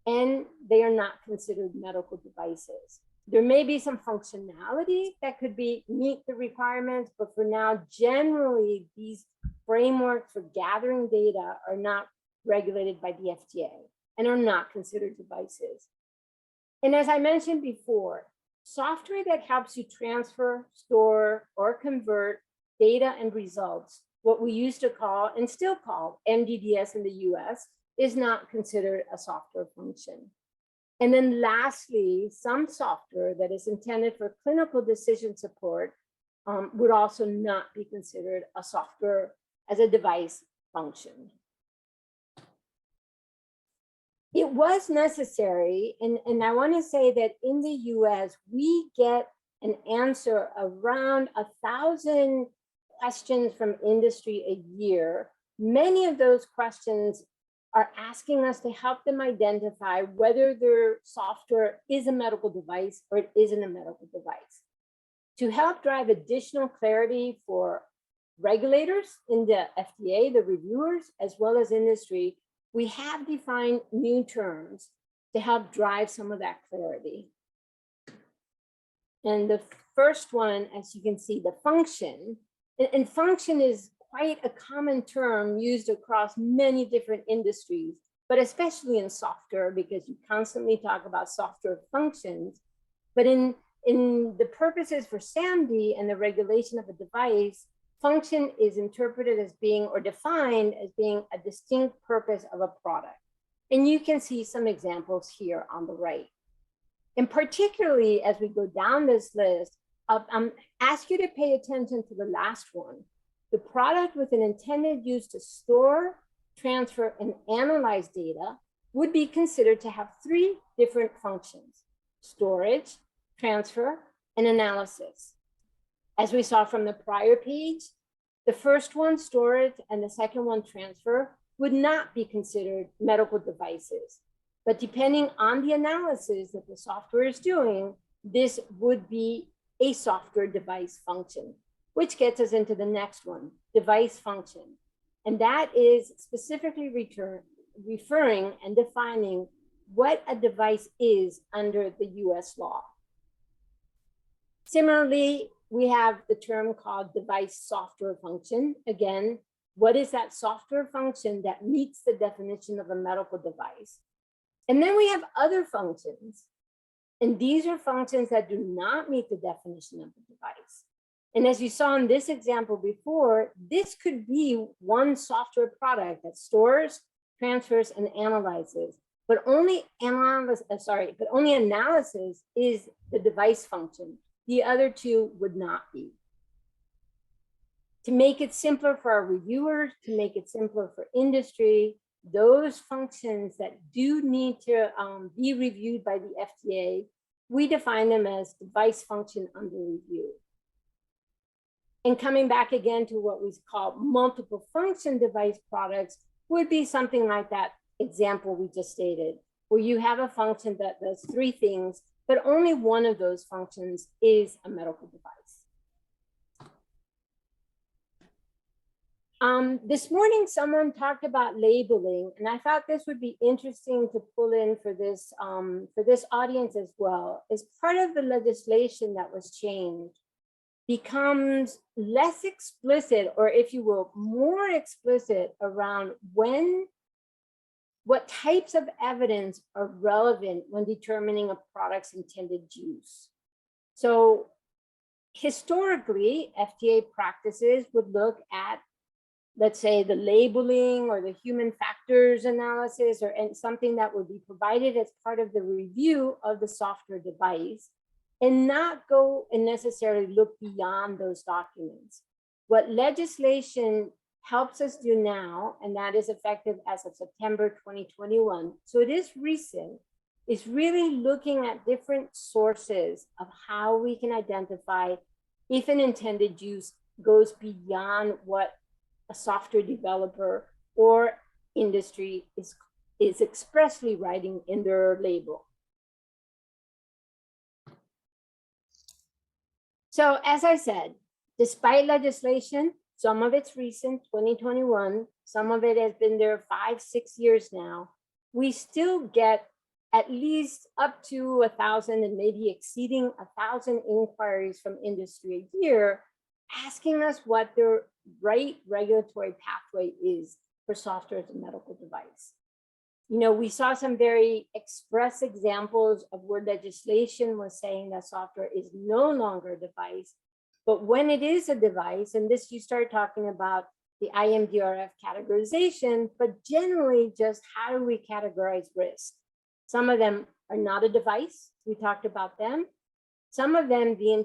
and they are not considered medical devices. There may be some functionality that could meet the requirements, but for now, generally, these frameworks for gathering data are not regulated by the FDA and are not considered devices. And as I mentioned before, software that helps you transfer, store, or convert data and results, what we used to call and still call MDDS in the US, is not considered a software function. And then lastly, some software that is intended for clinical decision support would also not be considered a software as a device function. It was necessary, and I want to say that in the US, we get an answer around 1,000 questions from industry a year. Many of those questions are asking us to help them identify whether their software is a medical device or it isn't a medical device. To help drive additional clarity for regulators in the FDA, the reviewers, as well as industry, we have defined new terms to help drive some of that clarity. And the first one, as you can see, the function, and function is quite a common term used across many different industries, but especially in software, because you constantly talk about software functions. But in the purposes for SaMD and the regulation of a device, function is interpreted as being, or defined as being, a distinct purpose of a product. And you can see some examples here on the right. And particularly as we go down this list, I'll ask you to pay attention to the last one. The product with an intended use to store, transfer, and analyze data would be considered to have three different functions: storage, transfer, and analysis. As we saw from the prior page, the first one, storage, and the second one, transfer, would not be considered medical devices. But depending on the analysis that the software is doing, this would be a software device function, which gets us into the next one, device function. And that is specifically referring and defining what a device is under the US law. Similarly, we have the term called device software function. Again, what is that software function that meets the definition of a medical device? And then we have other functions. And these are functions that do not meet the definition of the device. And as you saw in this example before, this could be one software product that stores, transfers, and analyzes, but only analysis is the device function. The other two would not be. To make it simpler for our reviewers, to make it simpler for industry, those functions that do need to be reviewed by the FDA, we define them as device function under review. And coming back again to what we call multiple function device products would be something like that example we just stated, where you have a function that does three things, but only one of those functions is a medical device. This morning, someone talked about labeling, and I thought this would be interesting to pull in for this audience as well. As part of the legislation that was changed, becomes less explicit, or if you will, more explicit around what types of evidence are relevant when determining a product's intended use. So historically, FDA practices would look at, let's say, the labeling or the human factors analysis, or something that would be provided as part of the review of the software device, and not go and necessarily look beyond those documents. What legislation helps us do now, and that is effective as of September 2021, so it is recent, is really looking at different sources of how we can identify if an intended use goes beyond what a software developer or industry is expressly writing in their label. So as I said, despite legislation, some of it's recent, 2021, some of it has been there 5-6 years now, we still get at least up to 1,000 and maybe exceeding 1,000 inquiries from industry a year, asking us what their right regulatory pathway is for software as a medical device. You know, we saw some very express examples of where legislation was saying that software is no longer a device, but when it is a device, and this you start talking about the IMDRF categorization, but generally just how do we categorize risk? Some of them are not a device, we talked about them. Some of them, the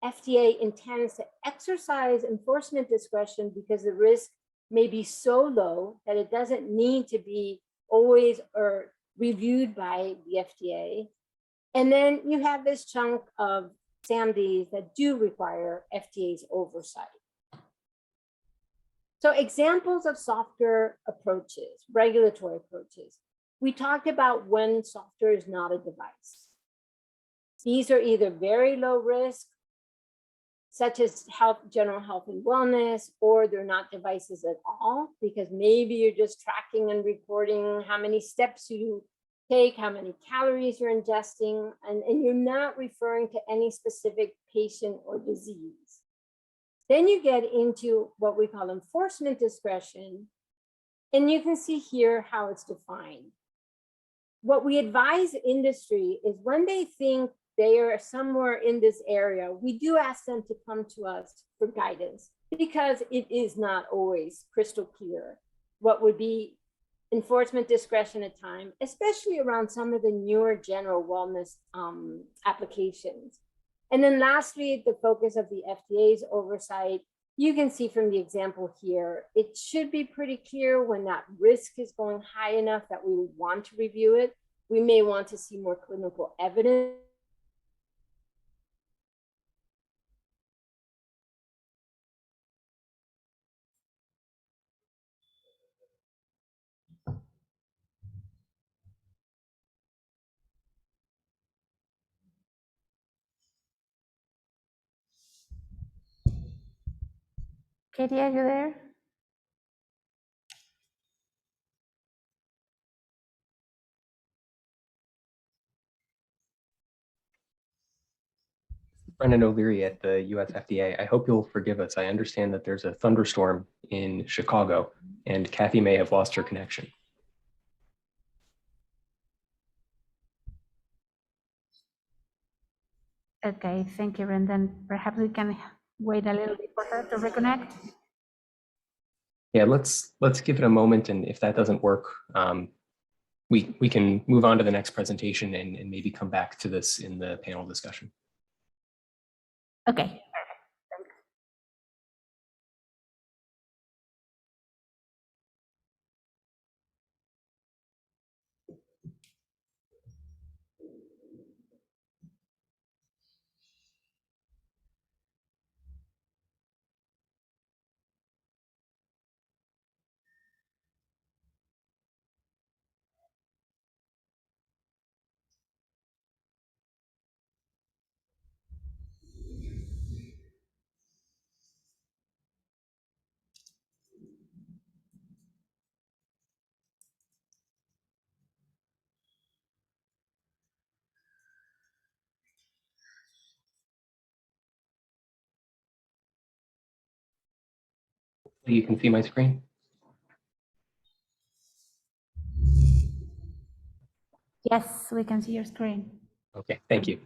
FDA intends to exercise enforcement discretion because the risk may be so low that it doesn't need to be always or reviewed by the FDA. And then you have this chunk of SaMDs that do require FDA's oversight. So examples of software approaches, regulatory approaches. We talked about when software is not a device. These are either very low risk, such as general health and wellness, or they're not devices at all, because maybe you're just tracking and reporting how many steps you take, how many calories you're ingesting, and you're not referring to any specific patient or disease. Then you get into what we call enforcement discretion, and you can see here how it's defined. What we advise industry is when they think they are somewhere in this area, we do ask them to come to us for guidance, because it is not always crystal clear what would be enforcement discretion at time, especially around some of the newer general wellness applications. And then lastly, the focus of the FDA's oversight. You can see from the example here, it should be pretty clear when that risk is going high enough that we would want to review it. We may want to see more clinical evidence. Katie, are you there? Brendan O'Leary at the US FDA. I hope you'll forgive us. I understand that there's a thunderstorm in Chicago and Kathy may have lost her connection. Okay, thank you, Brendan. Perhaps we can wait a little bit for her to reconnect. Yeah, let's give it a moment, and if that doesn't work, we can move on to the next presentation and maybe come back to this in the panel discussion. Okay. You can see my screen. Yes, we can see your screen. Okay, thank you.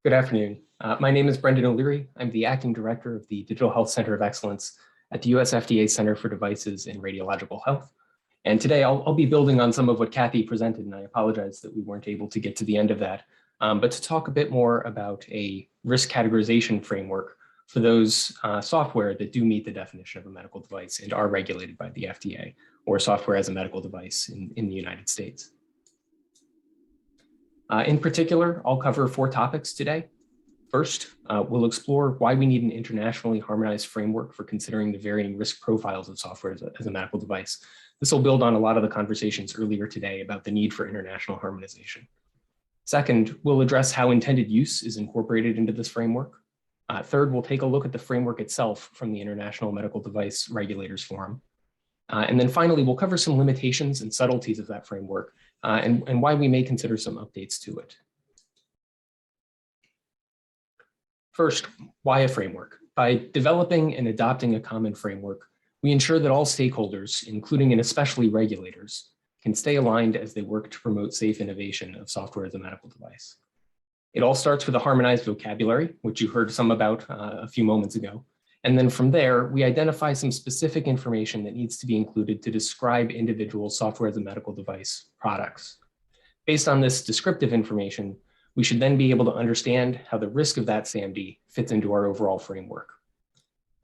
Good afternoon. My name is Brendan O'Leary. I'm the acting director of the Digital Health Center of Excellence at the US FDA Center for Devices in Radiological Health. And today I'll be building on some of what Kathy presented, and I apologize that we weren't able to get to the end of that, but to talk a bit more about a risk categorization framework for those software that do meet the definition of a medical device and are regulated by the FDA, or software as a medical device in the United States. In particular, I'll cover 4 topics today. First, we'll explore why we need an internationally harmonized framework for considering the varying risk profiles of software as a medical device. This will build on a lot of the conversations earlier today about the need for international harmonization. Second, we'll address how intended use is incorporated into this framework. Third, we'll take a look at the framework itself from the International Medical Device Regulators Forum. And then finally, we'll cover some limitations and subtleties of that framework and why we may consider some updates to it. First, why a framework? By developing and adopting a common framework, we ensure that all stakeholders, including and especially regulators, can stay aligned as they work to promote safe innovation of software as a medical device. It all starts with a harmonized vocabulary, which you heard some about a few moments ago. And then from there, we identify some specific information that needs to be included to describe individual software as a medical device products. Based on this descriptive information, we should then be able to understand how the risk of that SaMD fits into our overall framework.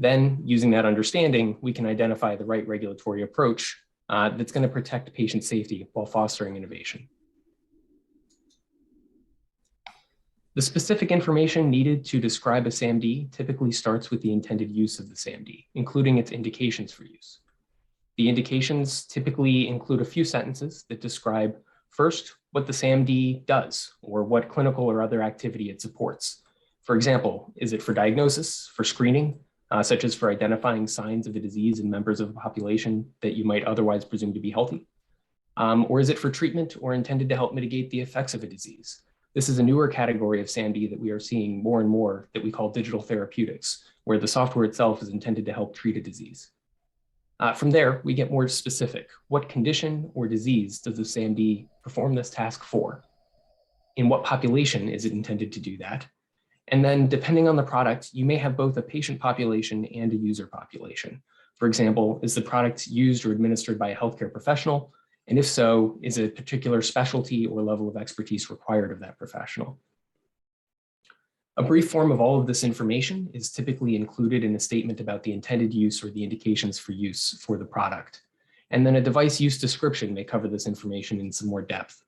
Then, using that understanding, we can identify the right regulatory approach that's going to protect patient safety while fostering innovation. The specific information needed to describe a SaMD typically starts with the intended use of the SaMD, including its indications for use. The indications typically include a few sentences that describe, first, what the SaMD does, or what clinical or other activity it supports. For example, is it for diagnosis, for screening, such as for identifying signs of a disease in members of a population that you might otherwise presume to be healthy? Or is it for treatment or intended to help mitigate the effects of a disease? This is a newer category of SaMD that we are seeing more and more that we call digital therapeutics, where the software itself is intended to help treat a disease. From there, we get more specific. What condition or disease does the SaMD perform this task for? In what population is it intended to do that? And then depending on the product, you may have both a patient population and a user population. For example, is the product used or administered by a healthcare professional? And if so, is a particular specialty or level of expertise required of that professional? A brief form of all of this information is typically included in a statement about the intended use or the indications for use for the product. And then a device use description may cover this information in some more depth.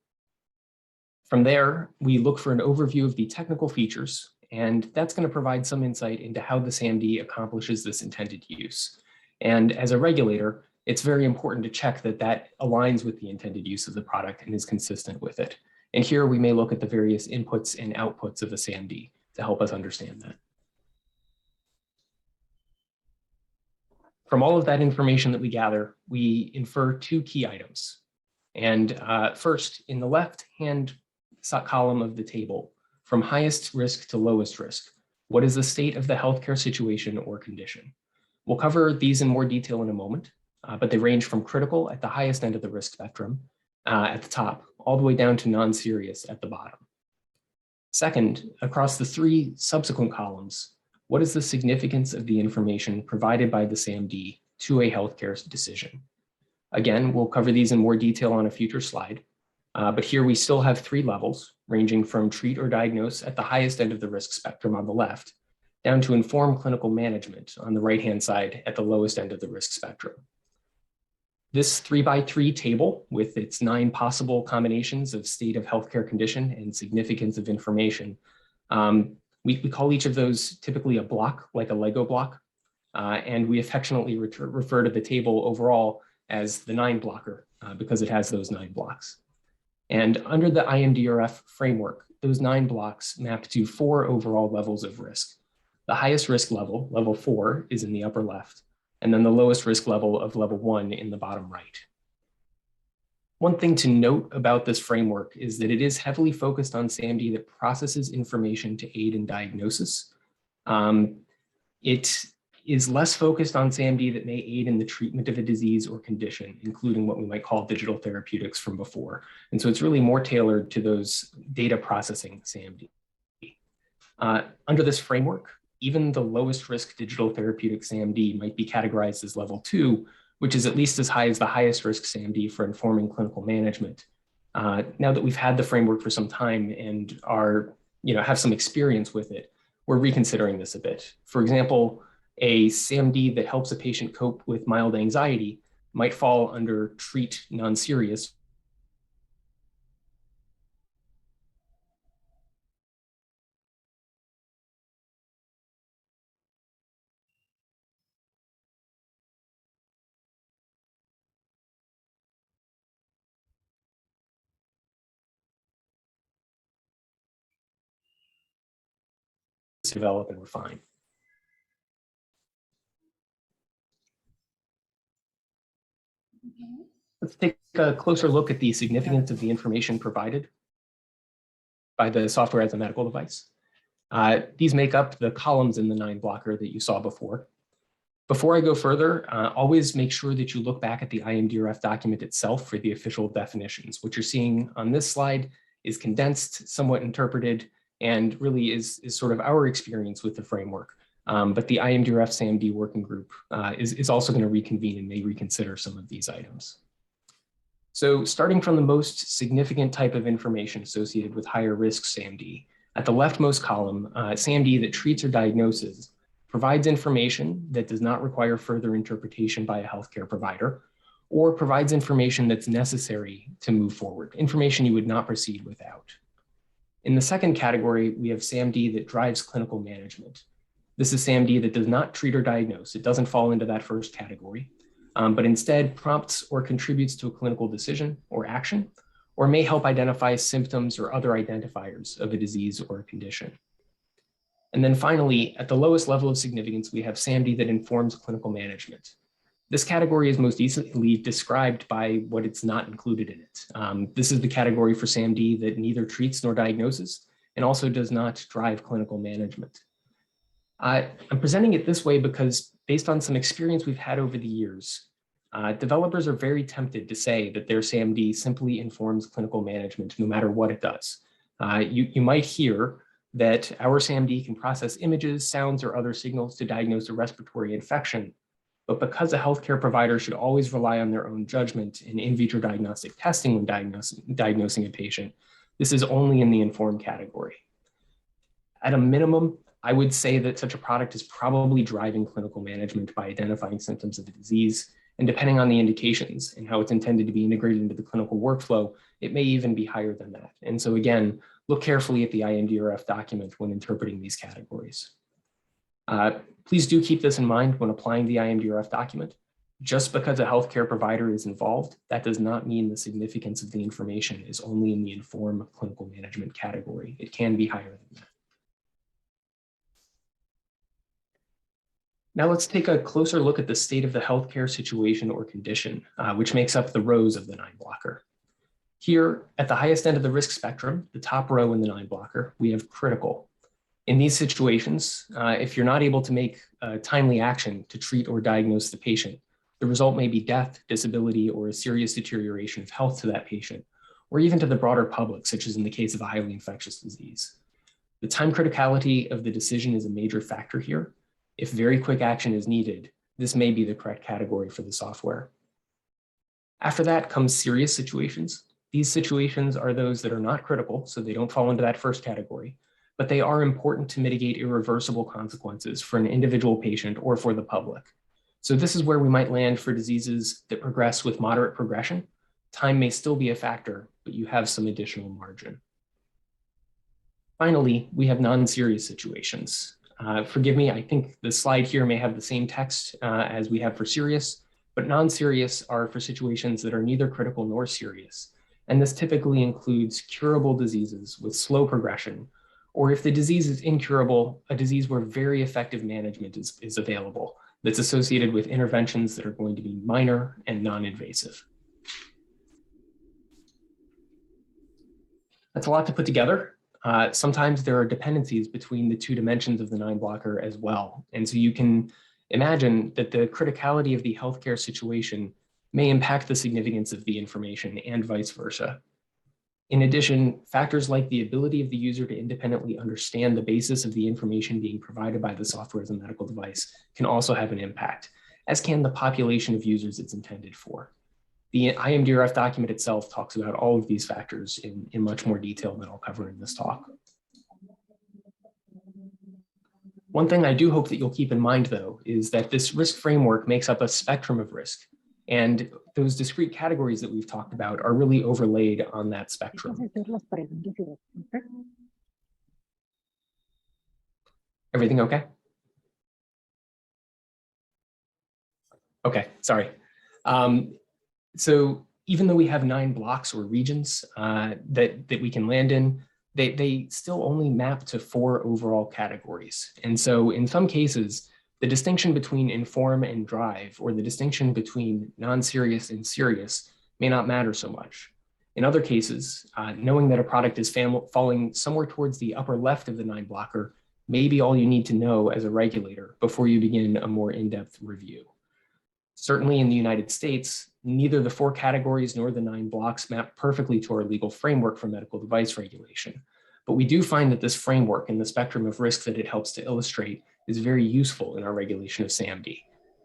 From there, we look for an overview of the technical features, and that's going to provide some insight into how the SaMD accomplishes this intended use. And as a regulator, it's very important to check that that aligns with the intended use of the product and is consistent with it. And here we may look at the various inputs and outputs of a SaMD to help us understand that. From all of that information that we gather, we infer two key items. And first, in the left-hand column of the table, from highest risk to lowest risk, what is the state of the healthcare situation or condition? We'll cover these in more detail in a moment, but they range from critical at the highest end of the risk spectrum at the top, all the way down to non-serious at the bottom. Second, across the three subsequent columns, what is the significance of the information provided by the SaMD to a healthcare decision? Again, we'll cover these in more detail on a future slide, but here we still have three levels, ranging from treat or diagnose at the highest end of the risk spectrum on the left, down to inform clinical management on the right-hand side at the lowest end of the risk spectrum. This 3x3 table with its 9 possible combinations of state of healthcare condition and significance of information, we call each of those typically a block, like a Lego block, and we affectionately refer to the table overall as the 9 blocker because it has those 9 blocks. And under the IMDRF framework, those 9 blocks map to 4 overall levels of risk. The highest risk level, level 4, is in the upper left, and then the lowest risk level of level 1 in the bottom right. One thing to note about this framework is that it is heavily focused on SaMD that processes information to aid in diagnosis. It is less focused on SaMD that may aid in the treatment of a disease or condition, including what we might call digital therapeutics from before. And so it's really more tailored to those data processing SaMD. Under this framework, even the lowest risk digital therapeutic SaMD might be categorized as level 2, which is at least as high as the highest risk SaMD for informing clinical management. Now that we've had the framework for some time and have some experience with it, we're reconsidering this a bit. For example, a SaMD that helps a patient cope with mild anxiety might fall under treat non-serious. Develop and refine. Let's take a closer look at the significance of the information provided by the software as a medical device. These make up the columns in the 9 blocker that you saw before. Before I go further, always make sure that you look back at the IMDRF document itself for the official definitions. What you're seeing on this slide is condensed, somewhat interpreted, and really is sort of our experience with the framework. But the IMDRF SaMD working group is also going to reconvene and may reconsider some of these items. So starting from the most significant type of information associated with higher risk SaMD, at the leftmost column, SaMD that treats or diagnoses provides information that does not require further interpretation by a healthcare provider, or provides information that's necessary to move forward, information you would not proceed without. In the second category, we have SaMD that drives clinical management. This is SaMD that does not treat or diagnose. It doesn't fall into that first category, but instead prompts or contributes to a clinical decision or action, or may help identify symptoms or other identifiers of a disease or a condition. And then finally, at the lowest level of significance, we have SaMD that informs clinical management. This category is most easily described by what it's not included in it. This is the category for SaMD that neither treats nor diagnoses and also does not drive clinical management. I'm presenting it this way because based on some experience we've had over the years, developers are very tempted to say that their SaMD simply informs clinical management no matter what it does. You might hear that our SaMD can process images, sounds, or other signals to diagnose a respiratory infection. But because a healthcare provider should always rely on their own judgment in vitro diagnostic testing when diagnosing a patient, this is only in the informed category. At a minimum, I would say that such a product is probably driving clinical management by identifying symptoms of a disease, and depending on the indications and how it's intended to be integrated into the clinical workflow, it may even be higher than that. And so again, look carefully at the IMDRF document when interpreting these categories. Please do keep this in mind when applying the IMDRF document. Just because a healthcare provider is involved, that does not mean the significance of the information is only in the informed clinical management category. It can be higher than that. Now let's take a closer look at the state of the healthcare situation or condition, which makes up the rows of the 9-blocker. Here, at the highest end of the risk spectrum, the top row in the 9-blocker, we have critical. In these situations, if you're not able to make timely action to treat or diagnose the patient, the result may be death, disability, or a serious deterioration of health to that patient, or even to the broader public, such as in the case of a highly infectious disease. The time criticality of the decision is a major factor here. If very quick action is needed, this may be the correct category for the software. After that comes serious situations. These situations are those that are not critical, so they don't fall into that first category, but they are important to mitigate irreversible consequences for an individual patient or for the public. So this is where we might land for diseases that progress with moderate progression. Time may still be a factor, but you have some additional margin. Finally, we have non-serious situations. Forgive me, I think the slide here may have the same text as we have for serious, but non-serious are for situations that are neither critical nor serious. And this typically includes curable diseases with slow progression, or if the disease is incurable, a disease where very effective management is available that's associated with interventions that are going to be minor and non-invasive. That's a lot to put together. Sometimes there are dependencies between the two dimensions of the 9-blocker as well. And so you can imagine that the criticality of the healthcare situation may impact the significance of the information and vice versa. In addition, factors like the ability of the user to independently understand the basis of the information being provided by the software as a medical device can also have an impact, as can the population of users it's intended for. The IMDRF document itself talks about all of these factors in much more detail than I'll cover in this talk. One thing I do hope that you'll keep in mind, though, is that this risk framework makes up a spectrum of risk. And those discrete categories that we've talked about are really overlaid on that spectrum. Everything okay? Okay, sorry. So even though we have 9 blocks or regions that we can land in, they still only map to 4 overall categories. And so in some cases, the distinction between inform and drive, or the distinction between non-serious and serious, may not matter so much. In other cases, knowing that a product is falling somewhere towards the upper left of the 9-blocker may be all you need to know as a regulator before you begin a more in-depth review. Certainly in the United States, neither the 4 categories nor the 9 blocks map perfectly to our legal framework for medical device regulation. But we do find that this framework and the spectrum of risk that it helps to illustrate is very useful in our regulation of SaMD.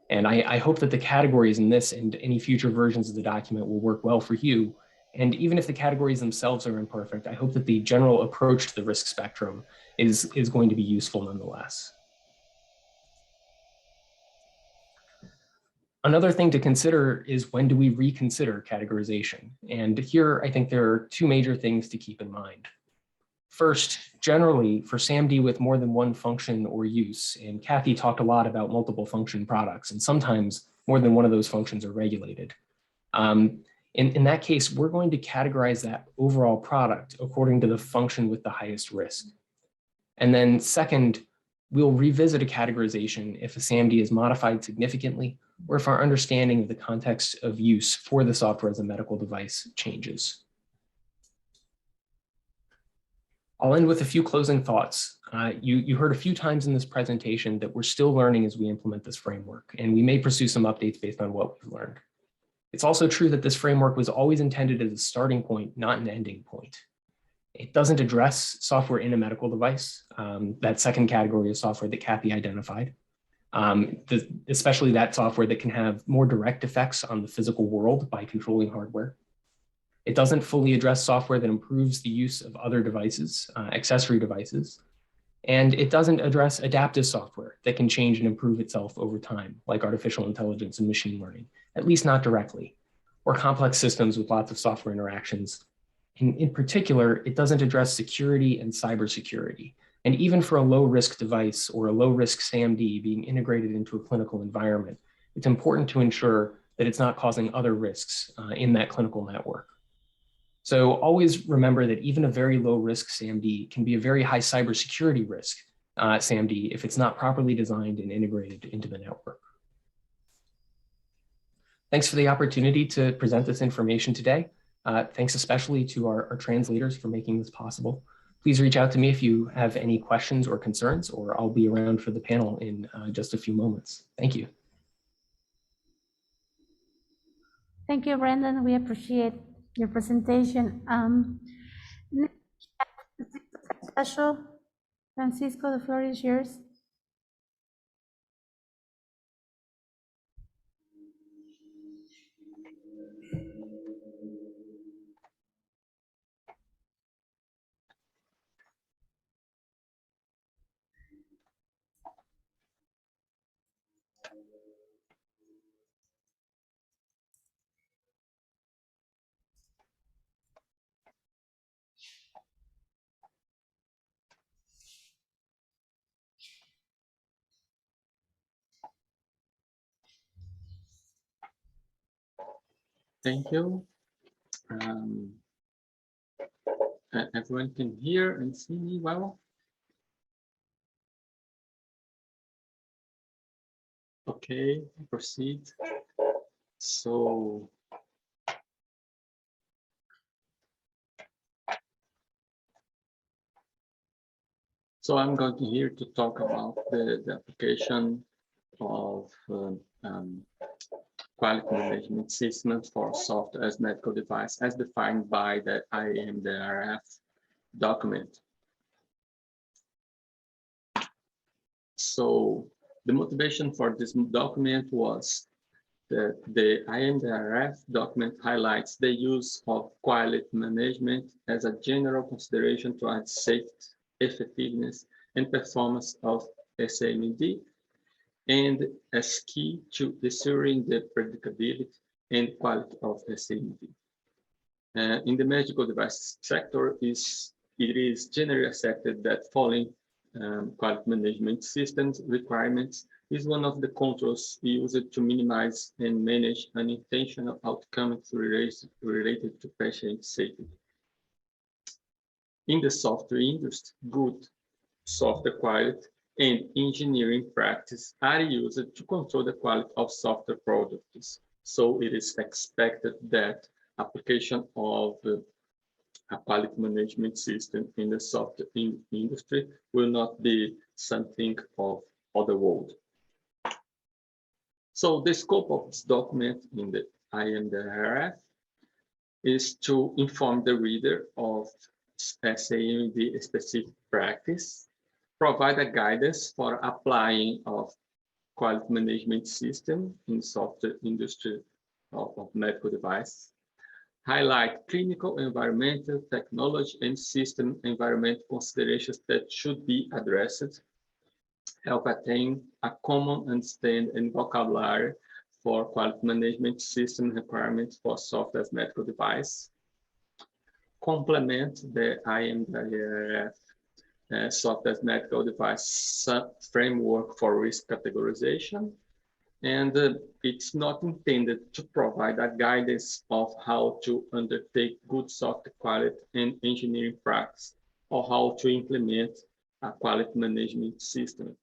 And I hope that the categories in this and any future versions of the document will work well for you. And even if the categories themselves are imperfect, I hope that the general approach to the risk spectrum is going to be useful nonetheless. Another thing to consider is, when do we reconsider categorization? And here, I think there are 2 major things to keep in mind. First, generally, for SaMD with more than one function or use, and Kathy talked a lot about multiple function products, and sometimes more than one of those functions are regulated. In that case, we're going to categorize that overall product according to the function with the highest risk. And then second, We'll revisit a categorization if a SaMD is modified significantly or if our understanding of the context of use for the software as a medical device changes. I'll end with a few closing thoughts. You heard a few times in this presentation that we're still learning as we implement this framework, and we may pursue some updates based on what we've learned. It's also true that this framework was always intended as a starting point, not an ending point. It doesn't address software in a medical device, that second category of software that Kathy identified, especially that software that can have more direct effects on the physical world by controlling hardware. It doesn't fully address software that improves the use of other devices, accessory devices. And it doesn't address adaptive software that can change and improve itself over time, like artificial intelligence and machine learning, at least not directly, or complex systems with lots of software interactions. In particular, it doesn't address security and cybersecurity. And even for a low-risk device or a low-risk SaMD being integrated into a clinical environment, it's important to ensure that it's not causing other risks in that clinical network. So always remember that even a very low-risk SaMD can be a very high cybersecurity risk SaMD if it's not properly designed and integrated into the network. Thanks for the opportunity to present this information today. Thanks especially to our translators for making this possible. Please reach out to me if you have any questions or concerns, or I'll be around for the panel in just a few moments. Thank you. Thank you, Brendan. We appreciate your presentation. Special, Francisco, the floor is yours. Thank you. Everyone can hear and see me well? Okay, proceed. So I'm going to here to talk about the application of quality management systems for software as medical device as defined by the IMDRF document. So the motivation for this document was that the IMDRF document highlights the use of quality management as a general consideration to add safety, effectiveness, and performance of SaMD, and as key to ensuring the predictability and quality of SaMD. In the medical device sector, it is generally accepted that following quality management systems requirements is one of the controls used to minimize and manage unintentional outcomes related to patient safety. In the software industry, good software quality and engineering practice are used to control the quality of software products. So it is expected that application of a quality management system in the software industry will not be something of other world. So the scope of this document in the IMDRF is to inform the reader of SaMD specific practice, provide a guidance for applying of quality management system in software industry of medical device, highlight clinical, environmental, technology, and system environment considerations that should be addressed, help attain a common understanding and vocabulary for quality management system requirements for software as medical device, complement the IMDRF software as medical device framework for risk categorization, and it's not intended to provide a guidance of how to undertake good software quality and engineering practice, or how to implement a quality management system,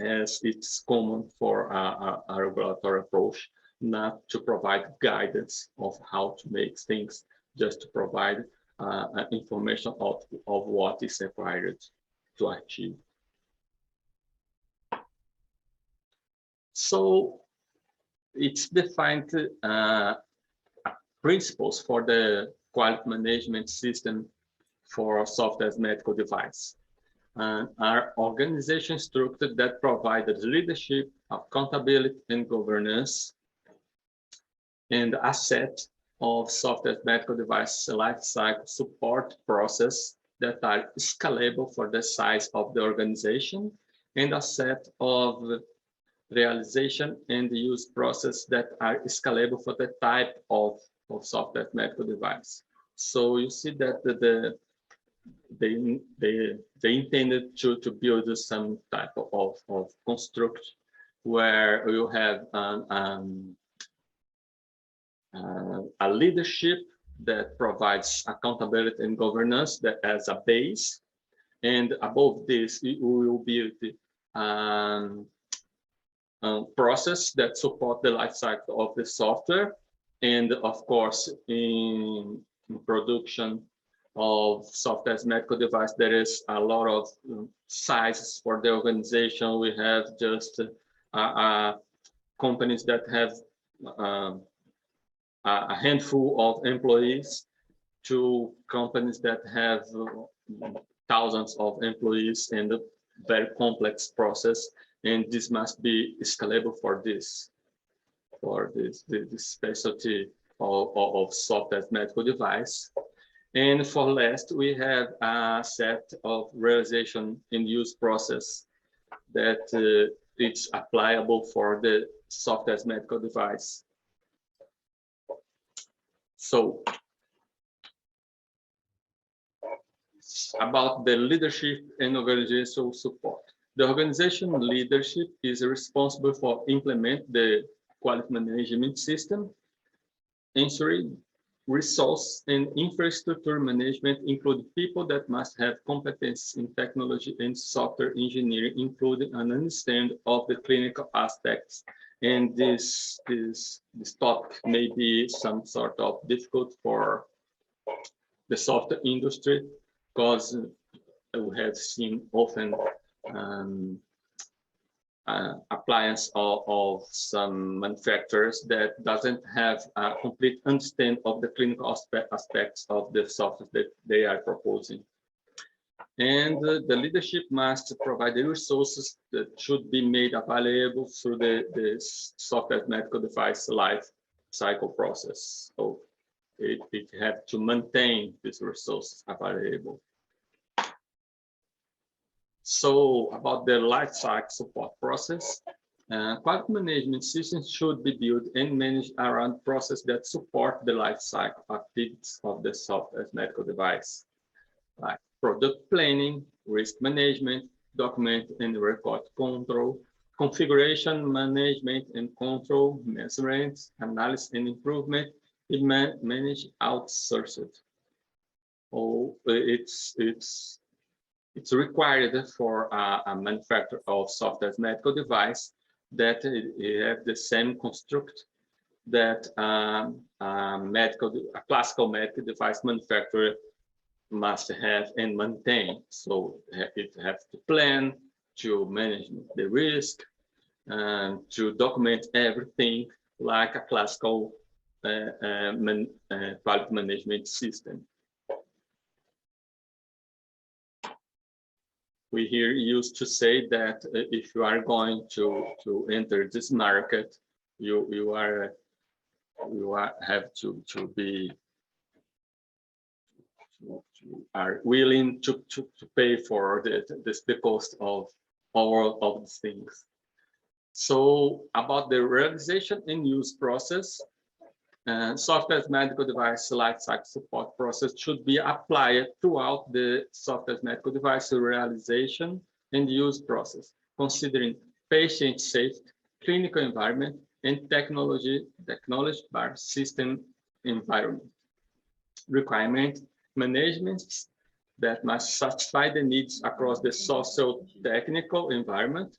as it's common for a regulatory approach, not to provide guidance of how to make things, just to provide information of what is required to achieve. So it's defined principles for the quality management system for software as medical device. Are organization structure that provided leadership, accountability, and governance, and a set of software medical device lifecycle support process that are scalable for the size of the organization, and a set of realization and use process that are scalable for the type of software medical device. So you see that they intended to build some type of construct where you have a leadership that provides accountability and governance that as a base, and above this we will build process that support the life cycle of the software, and of course in production of software as medical device there is a lot of sizes for the organization. We have just companies that have a handful of employees to companies that have thousands of employees and a very complex process, and this must be scalable for this specialty of software as medical device. And for last, we have a set of realization and use process that it's applicable for the software as medical device. So about the leadership and organizational support. The organization leadership is responsible for implement the quality management system, ensuring resource and infrastructure management, include people that must have competence in technology and software engineering, including an understanding of the clinical aspects. And this topic may be some sort of difficult for the software industry, because we have seen often appliance of some manufacturers that doesn't have a complete understanding of the clinical aspects of the software that they are proposing. And the leadership must provide the resources that should be made available through the software medical device life cycle process. So it has to maintain these resources available. So about the life cycle support process, quality management systems should be built and managed around processes that support the life cycle activities of the software medical device, like product planning, risk management, document and record control, configuration management and control, measurements, analysis and improvement. It managed outsourced. Oh, it's required for a manufacturer of software medical device that it have the same construct that a classical medical device manufacturer must have and maintain. So it has to plan, to manage the risk, and to document everything like a classical quality management system. We here used to say that if you are going to enter this market, you have to are willing to pay for the cost of all of these things. So about the realization and use process, software medical device lifecycle support process should be applied throughout the software medical device realization and use process, considering patient safety, clinical environment, and technology system environment. Requirement management that must satisfy the needs across the socio-technical environment,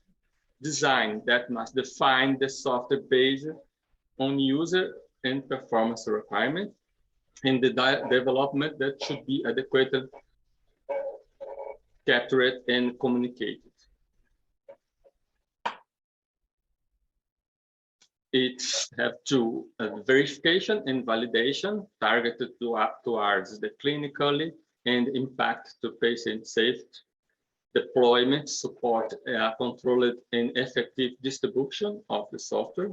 design that must define the software based on user and performance requirements, and the development that should be adequately captured and communicated. It have to verification and validation targeted towards the clinically and impact to patient safety, deployment, support controlled and effective distribution of the software,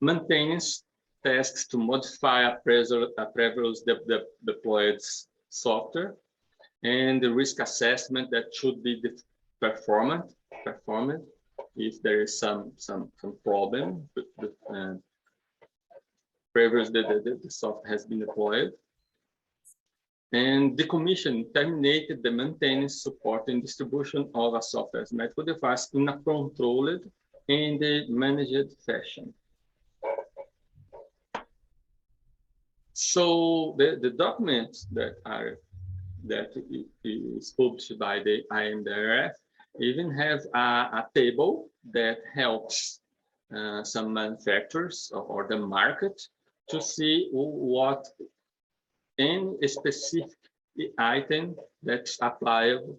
maintenance tasks to modify a previously deployed software, and the risk assessment that should be performed if there is some problem with previously the software has been deployed. And decommission terminated the maintenance, support, and distribution of a software as medical device in a controlled and managed fashion. So the documents that is published by the IMDRF even have a table that helps some manufacturers or the market to see what any specific item that's applicable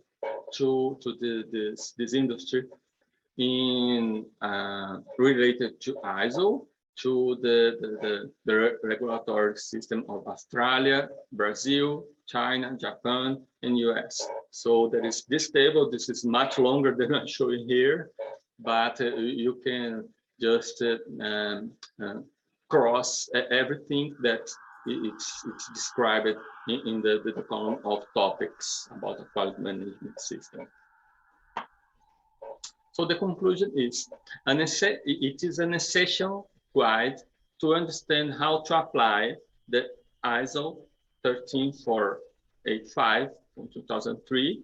to this industry in related to ISO, to the regulatory system of Australia, Brazil, China, Japan, and US. So there is this table. This is much longer than I'm showing here, but you can just cross everything that it's described in the column of topics about the quality management system. So the conclusion is, it is an essential guide to understand how to apply the ISO 13485 from 2003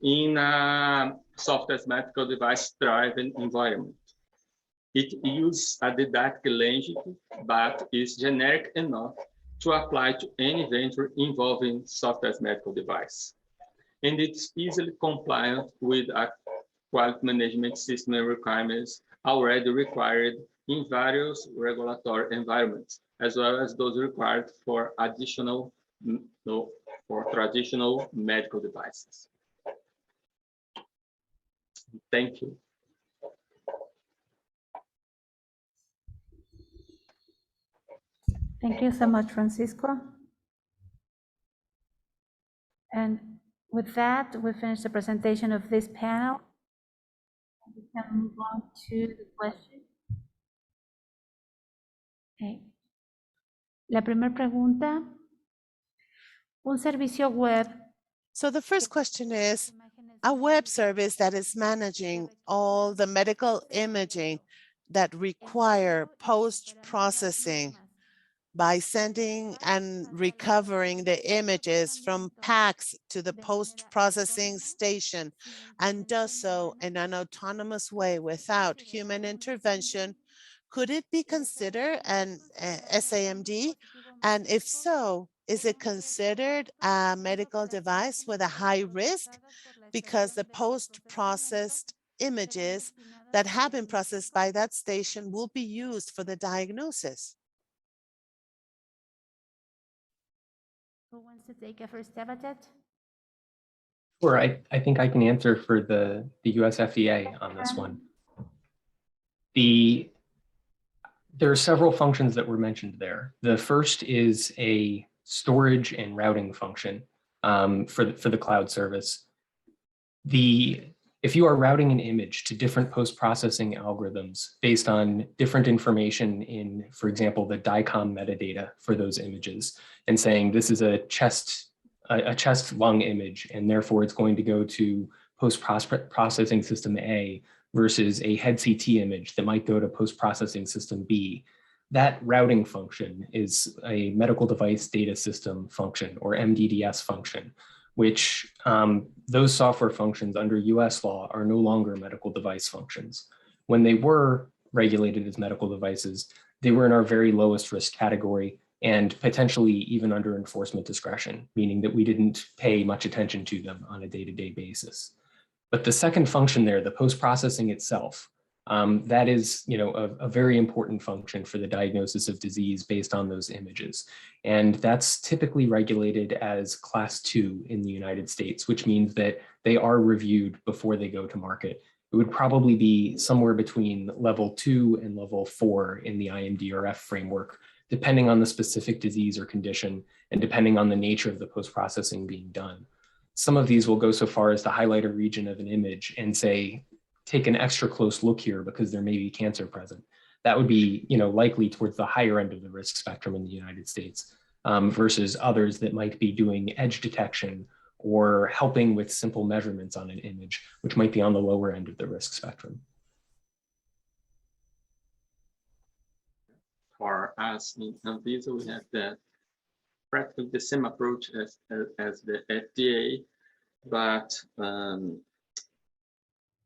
in a software as medical device driven environment. It uses a didactic language, but is generic enough to apply to any venture involving software as medical device. And it's easily compliant with a quality management system requirements already required in various regulatory environments, as well as those required for traditional medical devices. Thank you. Thank you so much, Francisco. And with that, we finish the presentation of this panel. We can move on to the question. Okay. La primera pregunta, un servicio web. So the first question is, a web service that is managing all the medical imaging that require post-processing by sending and recovering the images from PACS to the post-processing station, and does so in an autonomous way without human intervention, could it be considered an SaMD? And if so, is it considered a medical device with a high risk? Because the post-processed images that have been processed by that station will be used for the diagnosis. Who wants to take a first stab at it? Sure, I think I can answer for the US FDA on this one. There are several functions that were mentioned there. The first is a storage and routing function for the cloud service. If you are routing an image to different post-processing algorithms based on different information in, for example, the DICOM metadata for those images, and saying this is a chest lung image, and therefore it's going to go to post-processing system A versus a head CT image that might go to post-processing system B. That routing function is a medical device data system function, or MDDS function, which those software functions under US law are no longer medical device functions. When they were regulated as medical devices, they were in our very lowest risk category. and potentially even under enforcement discretion, meaning that we didn't pay much attention to them on a day-to-day basis. But the second function there, the post-processing itself, that is, a very important function for the diagnosis of disease based on those images. And that's typically regulated as Class 2 in the United States, which means that they are reviewed before they go to market. It would probably be somewhere between level 2 and level 4 in the IMDRF framework, depending on the specific disease or condition and depending on the nature of the post-processing being done. Some of these will go so far as to highlight a region of an image and say, take an extra close look here because there may be cancer present. That would be, likely towards the higher end of the risk spectrum in the United States, versus others that might be doing edge detection or helping with simple measurements on an image, which might be on the lower end of the risk spectrum. For us in Anvisa, we have practically the same approach as the FDA, but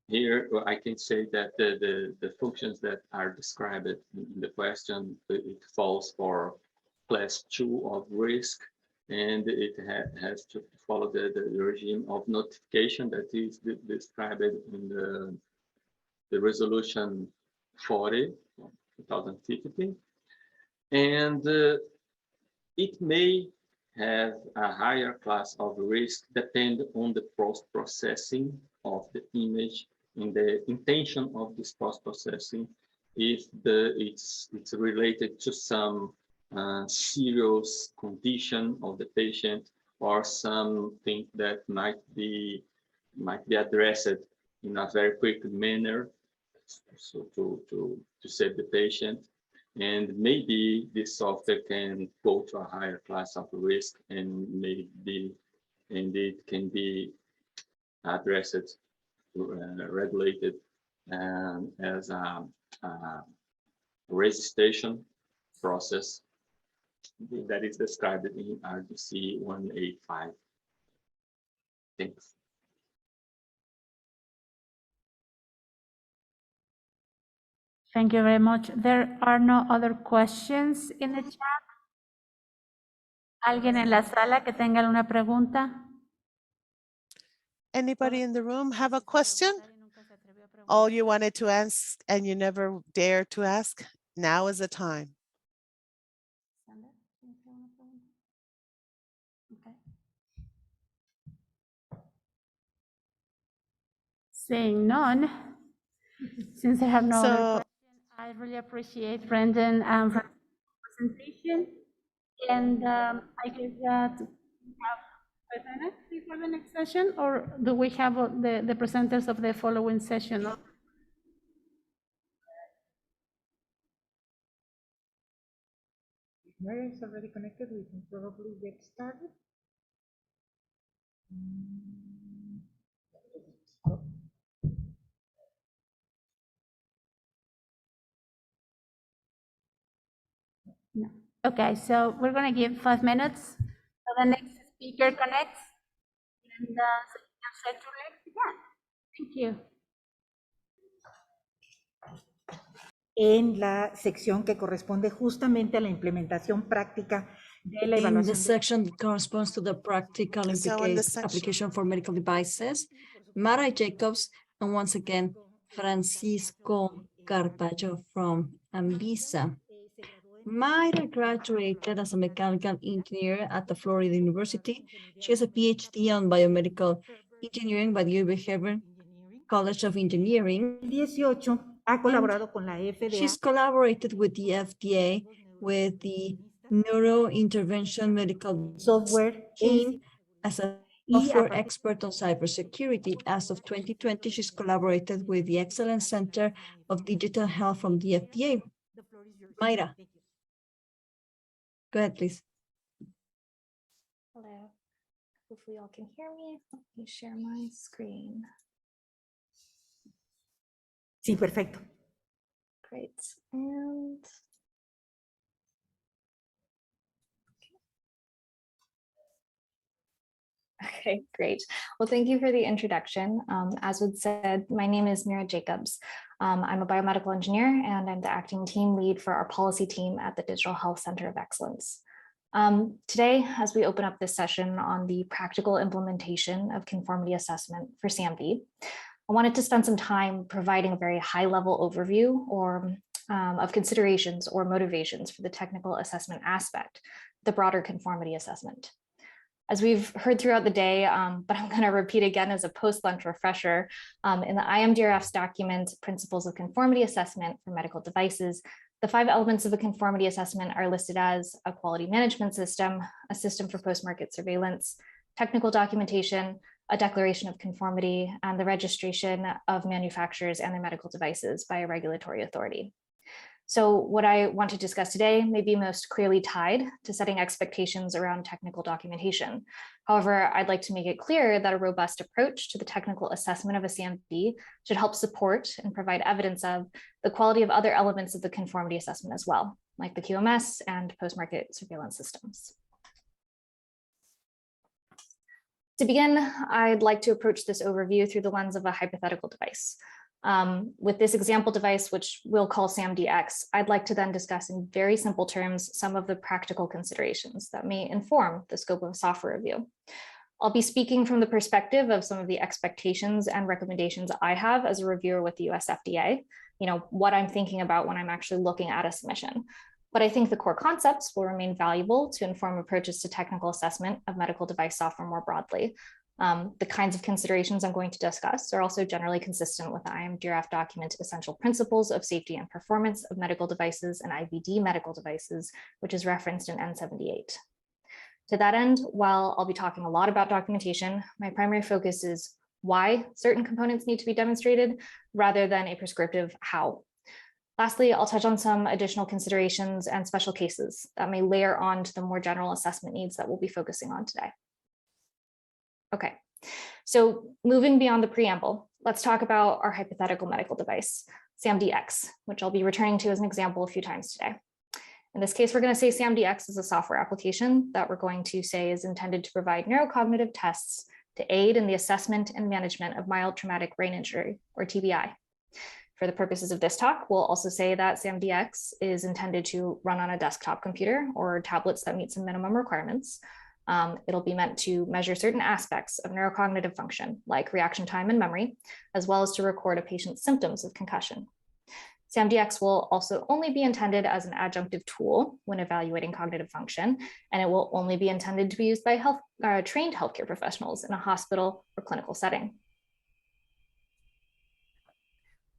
here I can say that the functions that are described in the question, it falls for class 2 of risk, and it has to follow the regime of notification that is described in the resolution 40 of 2015. And it may have a higher class of risk depending on the post-processing of the image and the intention of this post-processing, if it's related to some serious condition of the patient or something that might be addressed in a very quick manner, so to save the patient. And maybe this software can go to a higher class of risk, and it can be addressed, regulated as a registration process that is described in RDC 185. Thanks. Thank you very much. There are no other questions in the chat. ¿Alguien en la sala que tenga alguna pregunta? Anybody in the room have a question? All you wanted to ask and you never dared to ask? Now is the time. Seeing none, since I have no other So question, I really appreciate Brendan and presentation. And I guess that we have 5 minutes before the next session, or do we have the presenters of the following session? If Mary is already connected, we can probably get started. No. Okay, so we're going to give 5 minutes so the next speaker connects, and so you can set your legs again. Thank you. En la sección que corresponde justamente a la implementación práctica de la In the evaluación. section that corresponds to the practical application for medical devices, Mara Jacobs, and once again, Francisco Carpaccio from Anvisa. Mayra graduated as a mechanical engineer at the Florida University. She has a PhD on biomedical engineering by the UB College of Engineering. 18 ha colaborado con la FDA. She's collaborated with the FDA with the neurointervention medical software team as a software expert on cybersecurity. As of 2020, she's collaborated with the Excellence Center of Digital Health from the FDA. Mayra, go ahead, please. Hello. Hopefully y'all can hear me. Let me share my screen. Sí, perfecto. Great. And okay. Okay, great. Well, thank you for the introduction. As was said, my name is Mira Jacobs. I'm a biomedical engineer and I'm the acting team lead for our policy team at the Digital Health Center of Excellence. Today, as we open up this session on the practical implementation of conformity assessment for SaMD, I wanted to spend some time providing a very high-level overview of considerations or motivations for the technical assessment aspect, the broader conformity assessment. As we've heard throughout the day, but I'm going to repeat again as a post-lunch refresher, in the IMDRF's document, Principles of Conformity Assessment for Medical Devices, the 5 elements of a conformity assessment are listed as a quality management system, a system for post-market surveillance, technical documentation, a declaration of conformity, and the registration of manufacturers and their medical devices by a regulatory authority. So what I want to discuss today may be most clearly tied to setting expectations around technical documentation. However, I'd like to make it clear that a robust approach to the technical assessment of a SaMD should help support and provide evidence of the quality of other elements of the conformity assessment as well, like the QMS and post-market surveillance systems. To begin, I'd like to approach this overview through the lens of a hypothetical device. With this example device, which we'll call SaMDX, I'd like to then discuss in very simple terms some of the practical considerations that may inform the scope of a software review. I'll be speaking from the perspective of some of the expectations and recommendations I have as a reviewer with the US FDA, what I'm thinking about when I'm actually looking at a submission. But I think the core concepts will remain valuable to inform approaches to technical assessment of medical device software more broadly. The kinds of considerations I'm going to discuss are also generally consistent with the IMDRF document Essential Principles of Safety and Performance of Medical Devices and IVD Medical Devices, which is referenced in N78. To that end, while I'll be talking a lot about documentation, my primary focus is why certain components need to be demonstrated rather than a prescriptive how. Lastly, I'll touch on some additional considerations and special cases that may layer on to the more general assessment needs that we'll be focusing on today. Okay, so moving beyond the preamble, let's talk about our hypothetical medical device, SaMDX, which I'll be returning to as an example a few times today. In this case, we're going to say SaMDX is a software application that we're going to say is intended to provide neurocognitive tests to aid in the assessment and management of mild traumatic brain injury, or TBI. For the purposes of this talk, we'll also say that SaMDX is intended to run on a desktop computer or tablets that meet some minimum requirements. It'll be meant to measure certain aspects of neurocognitive function, like reaction time and memory, as well as to record a patient's symptoms of concussion. SaMDX will also only be intended as an adjunctive tool when evaluating cognitive function, and it will only be intended to be used by trained healthcare professionals in a hospital or clinical setting.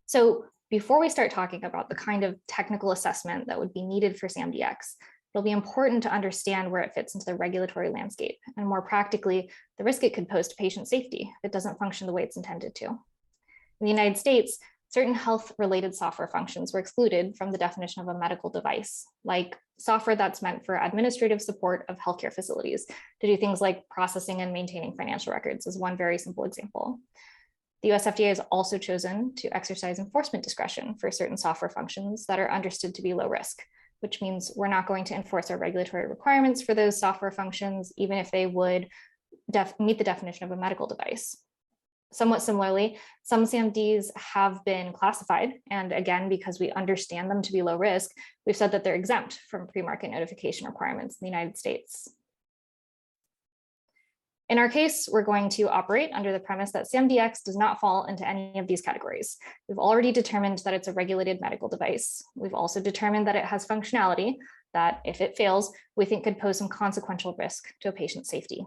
So before we start talking about the kind of technical assessment that would be needed for SaMDX, it'll be important to understand where it fits into the regulatory landscape, and more practically, the risk it could pose to patient safety if it doesn't function the way it's intended to. In the United States, certain health-related software functions were excluded from the definition of a medical device, like software that's meant for administrative support of healthcare facilities to do things like processing and maintaining financial records is one very simple example. The US FDA has also chosen to exercise enforcement discretion for certain software functions that are understood to be low risk, which means we're not going to enforce our regulatory requirements for those software functions, even if they would meet the definition of a medical device. Somewhat similarly, some SaMDs have been classified, and again, because we understand them to be low risk, we've said that they're exempt from pre-market notification requirements in the United States. In our case, we're going to operate under the premise that SaMDX does not fall into any of these categories. We've already determined that it's a regulated medical device. We've also determined that it has functionality that, if it fails, we think could pose some consequential risk to a patient's safety.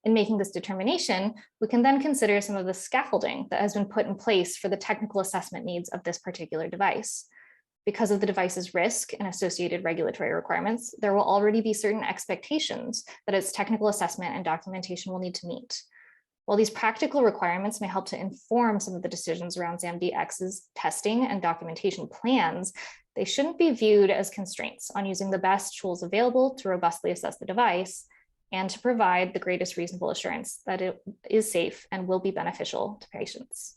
In making this determination, we can then consider some of the scaffolding that has been put in place for the technical assessment needs of this particular device. Because of the device's risk and associated regulatory requirements, there will already be certain expectations that its technical assessment and documentation will need to meet. While these practical requirements may help to inform some of the decisions around SaMDX's testing and documentation plans, they shouldn't be viewed as constraints on using the best tools available to robustly assess the device and to provide the greatest reasonable assurance that it is safe and will be beneficial to patients.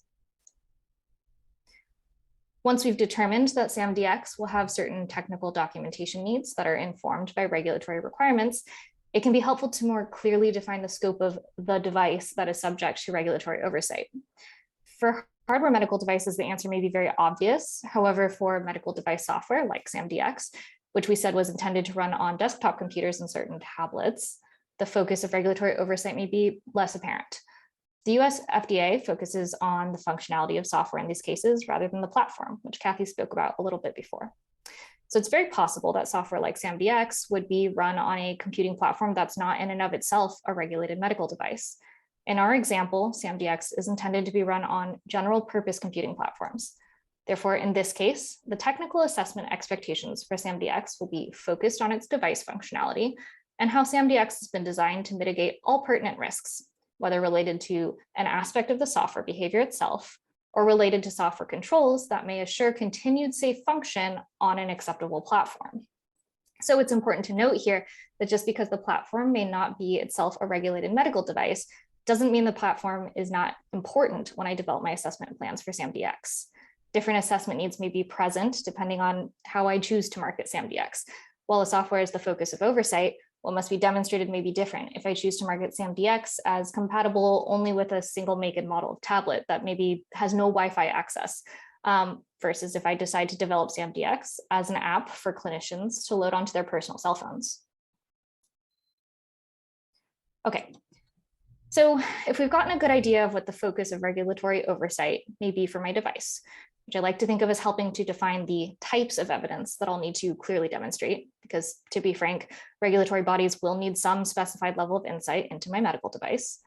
Once we've determined that SaMDX will have certain technical documentation needs that are informed by regulatory requirements, it can be helpful to more clearly define the scope of the device that is subject to regulatory oversight. For hardware medical devices, the answer may be very obvious. However, for medical device software like SaMDX, which we said was intended to run on desktop computers and certain tablets, the focus of regulatory oversight may be less apparent. The US FDA focuses on the functionality of software in these cases rather than the platform, which Kathy spoke about a little bit before. So it's very possible that software like SaMDX would be run on a computing platform that's not in and of itself a regulated medical device. In our example, SaMDX is intended to be run on general purpose computing platforms. Therefore, in this case, the technical assessment expectations for SaMDX will be focused on its device functionality and how SaMDX has been designed to mitigate all pertinent risks, whether related to an aspect of the software behavior itself or related to software controls that may assure continued safe function on an acceptable platform. So it's important to note here that just because the platform may not be itself a regulated medical device doesn't mean the platform is not important when I develop my assessment plans for SaMDX. Different assessment needs may be present depending on how I choose to market SaMDX. While the software is the focus of oversight, what must be demonstrated may be different if I choose to market SaMDX as compatible only with a single make and model of tablet that maybe has no Wi-Fi access, versus if I decide to develop SaMDX as an app for clinicians to load onto their personal cell phones. Okay, so if we've gotten a good idea of what the focus of regulatory oversight may be for my device, which I like to think of as helping to define the types of evidence that I'll need to clearly demonstrate, because to be frank, regulatory bodies will need some specified level of insight into my medical device.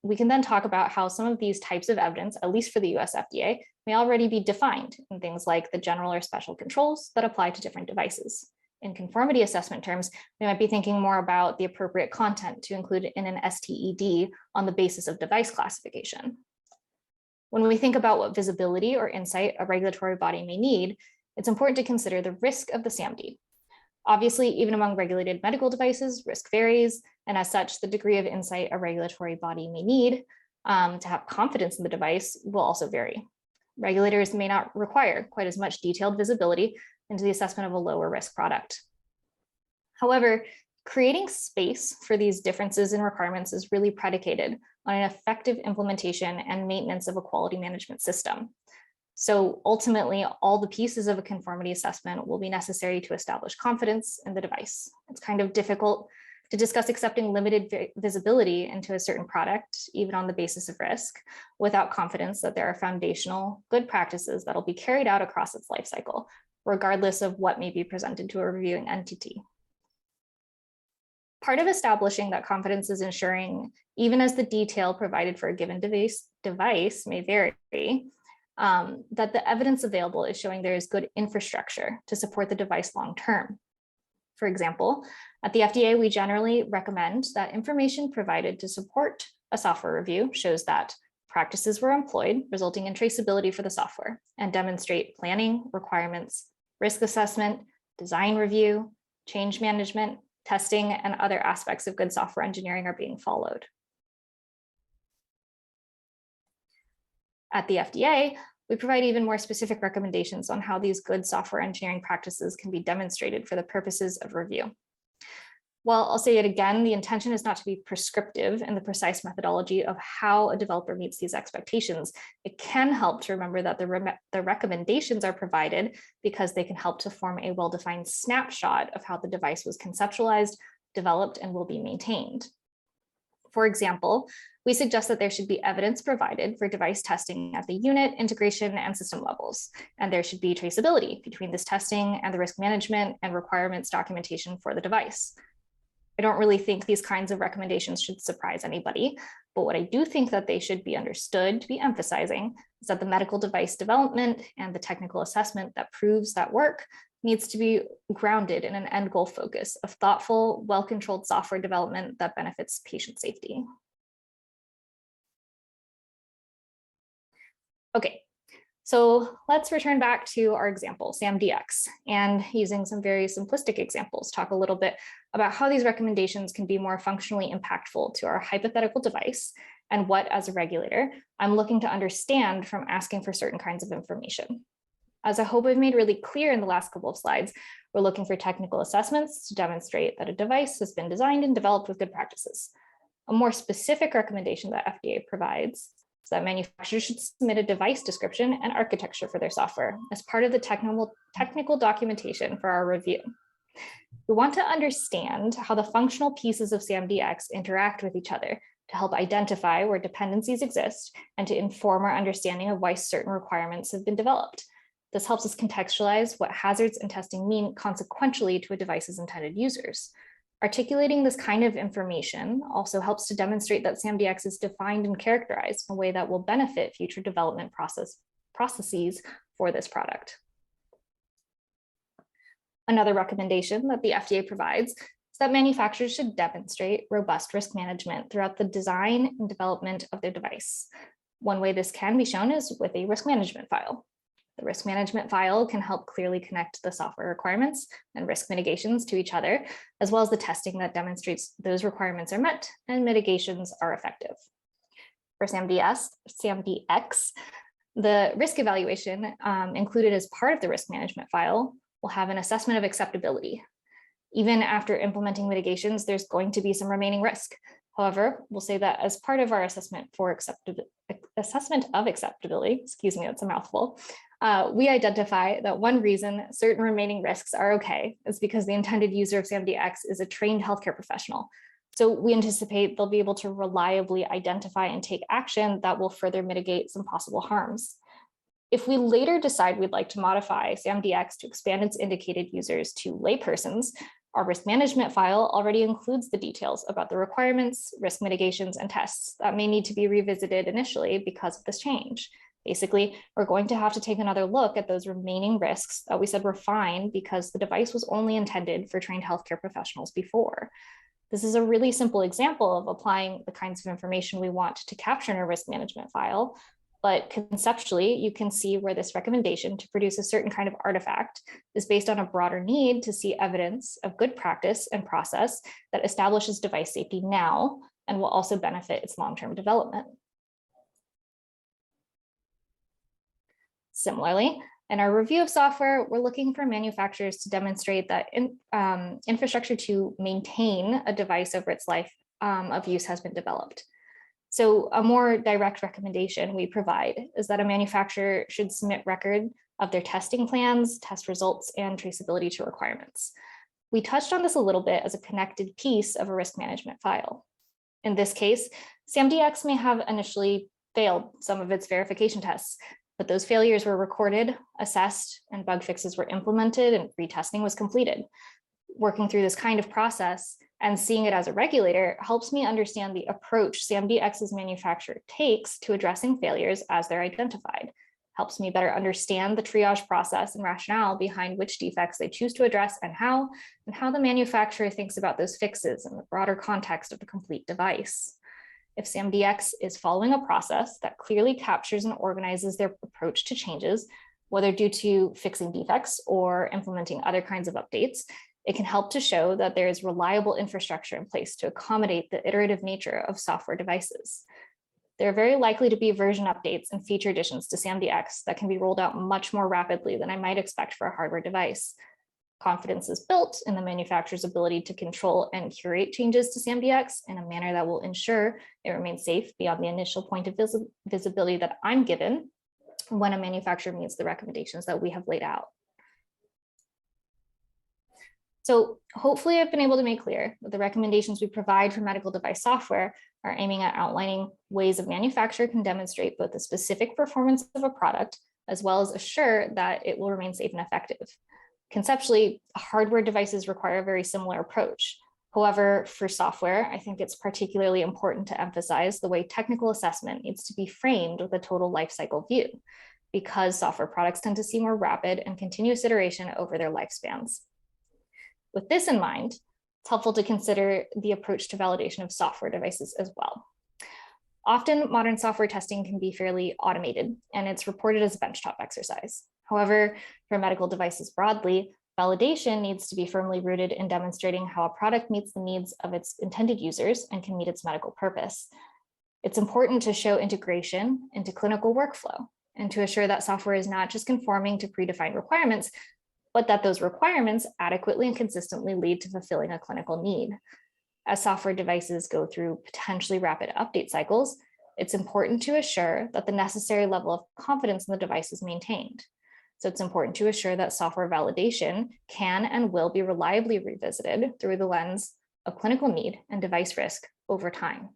We can then talk about how some of these types of evidence, at least for the US FDA, may already be defined in things like the general or special controls that apply to different devices. In conformity assessment terms, we might be thinking more about the appropriate content to include in an STED on the basis of device classification. When we think about what visibility or insight a regulatory body may need, it's important to consider the risk of the SaMD. Obviously, even among regulated medical devices, risk varies, and as such, the degree of insight a regulatory body may need to have confidence in the device will also vary. Regulators may not require quite as much detailed visibility into the assessment of a lower risk product. However, creating space for these differences in requirements is really predicated on an effective implementation and maintenance of a quality management system. So ultimately, all the pieces of a conformity assessment will be necessary to establish confidence in the device. It's kind of difficult to discuss accepting limited visibility into a certain product, even on the basis of risk, without confidence that there are foundational good practices that will be carried out across its life cycle, regardless of what may be presented to a reviewing entity. Part of establishing that confidence is ensuring, even as the detail provided for a given device may vary, that the evidence available is showing there is good infrastructure to support the device long-term. For example, at the FDA, we generally recommend that information provided to support a software review shows that practices were employed, resulting in traceability for the software, and demonstrate planning, requirements, risk assessment, design review, change management, testing, and other aspects of good software engineering are being followed. At the FDA, we provide even more specific recommendations on how these good software engineering practices can be demonstrated for the purposes of review. Well, I'll say it again, the intention is not to be prescriptive in the precise methodology of how a developer meets these expectations. It can help to remember that the recommendations are provided because they can help to form a well-defined snapshot of how the device was conceptualized, developed, and will be maintained. For example, we suggest that there should be evidence provided for device testing at the unit, integration, and system levels. And there should be traceability between this testing and the risk management and requirements documentation for the device. I don't really think these kinds of recommendations should surprise anybody, but what I do think that they should be understood to be emphasizing is that the medical device development and the technical assessment that proves that work needs to be grounded in an end goal focus of thoughtful, well-controlled software development that benefits patient safety. Okay, so let's return back to our example, SaMDX, and using some very simplistic examples, talk a little bit about how these recommendations can be more functionally impactful to our hypothetical device and what, as a regulator, I'm looking to understand from asking for certain kinds of information. As I hope I've made really clear in the last couple of slides, we're looking for technical assessments to demonstrate that a device has been designed and developed with good practices. A more specific recommendation that FDA provides is that manufacturers should submit a device description and architecture for their software as part of the technical documentation for our review. We want to understand how the functional pieces of SaMDX interact with each other to help identify where dependencies exist and to inform our understanding of why certain requirements have been developed. This helps us contextualize what hazards and testing mean consequentially to a device's intended users. Articulating this kind of information also helps to demonstrate that SaMDX is defined and characterized in a way that will benefit future development processes for this product. Another recommendation that the FDA provides is that manufacturers should demonstrate robust risk management throughout the design and development of their device. One way this can be shown is with a risk management file. The risk management file can help clearly connect the software requirements and risk mitigations to each other, as well as the testing that demonstrates those requirements are met and mitigations are effective. For SaMDX, the risk evaluation included as part of the risk management file will have an assessment of acceptability. Even after implementing mitigations, there's going to be some remaining risk. However, we'll say that as part of our assessment of acceptability, excuse me, that's a mouthful, we identify that one reason certain remaining risks are okay is because the intended user of SaMDX is a trained healthcare professional. So we anticipate they'll be able to reliably identify and take action that will further mitigate some possible harms. If we later decide we'd like to modify SaMDX to expand its indicated users to laypersons, our risk management file already includes the details about the requirements, risk mitigations, and tests that may need to be revisited initially because of this change. Basically, we're going to have to take another look at those remaining risks that we said were fine because the device was only intended for trained healthcare professionals before. This is a really simple example of applying the kinds of information we want to capture in a risk management file. But conceptually, you can see where this recommendation to produce a certain kind of artifact is based on a broader need to see evidence of good practice and process that establishes device safety now and will also benefit its long-term development. Similarly, in our review of software, we're looking for manufacturers to demonstrate that infrastructure to maintain a device over its life of use has been developed. So a more direct recommendation we provide is that a manufacturer should submit record of their testing plans, test results, and traceability to requirements. We touched on this a little bit as a connected piece of a risk management file. In this case, SaMDX may have initially failed some of its verification tests, but those failures were recorded, assessed, and bug fixes were implemented and retesting was completed. Working through this kind of process and seeing it as a regulator helps me understand the approach SaMDX's manufacturer takes to addressing failures as they're identified. Helps me better understand the triage process and rationale behind which defects they choose to address and how the manufacturer thinks about those fixes in the broader context of the complete device. If SaMDX is following a process that clearly captures and organizes their approach to changes, whether due to fixing defects or implementing other kinds of updates, it can help to show that there is reliable infrastructure in place to accommodate the iterative nature of software devices. There are very likely to be version updates and feature additions to SaMDX that can be rolled out much more rapidly than I might expect for a hardware device. Confidence is built in the manufacturer's ability to control and curate changes to SaMDX in a manner that will ensure it remains safe beyond the initial point of visibility that I'm given when a manufacturer meets the recommendations that we have laid out. So hopefully I've been able to make clear that the recommendations we provide for medical device software are aiming at outlining ways a manufacturer can demonstrate both the specific performance of a product, as well as assure that it will remain safe and effective. Conceptually, hardware devices require a very similar approach. However, for software, I think it's particularly important to emphasize the way technical assessment needs to be framed with a total lifecycle view, because software products tend to see more rapid and continuous iteration over their lifespans. With this in mind, it's helpful to consider the approach to validation of software devices as well. Often, modern software testing can be fairly automated, and it's reported as a benchtop exercise. However, for medical devices broadly, validation needs to be firmly rooted in demonstrating how a product meets the needs of its intended users and can meet its medical purpose. It's important to show integration into clinical workflow and to assure that software is not just conforming to predefined requirements, but that those requirements adequately and consistently lead to fulfilling a clinical need. As software devices go through potentially rapid update cycles, it's important to assure that the necessary level of confidence in the device is maintained. So it's important to assure that software validation can and will be reliably revisited through the lens of clinical need and device risk over time.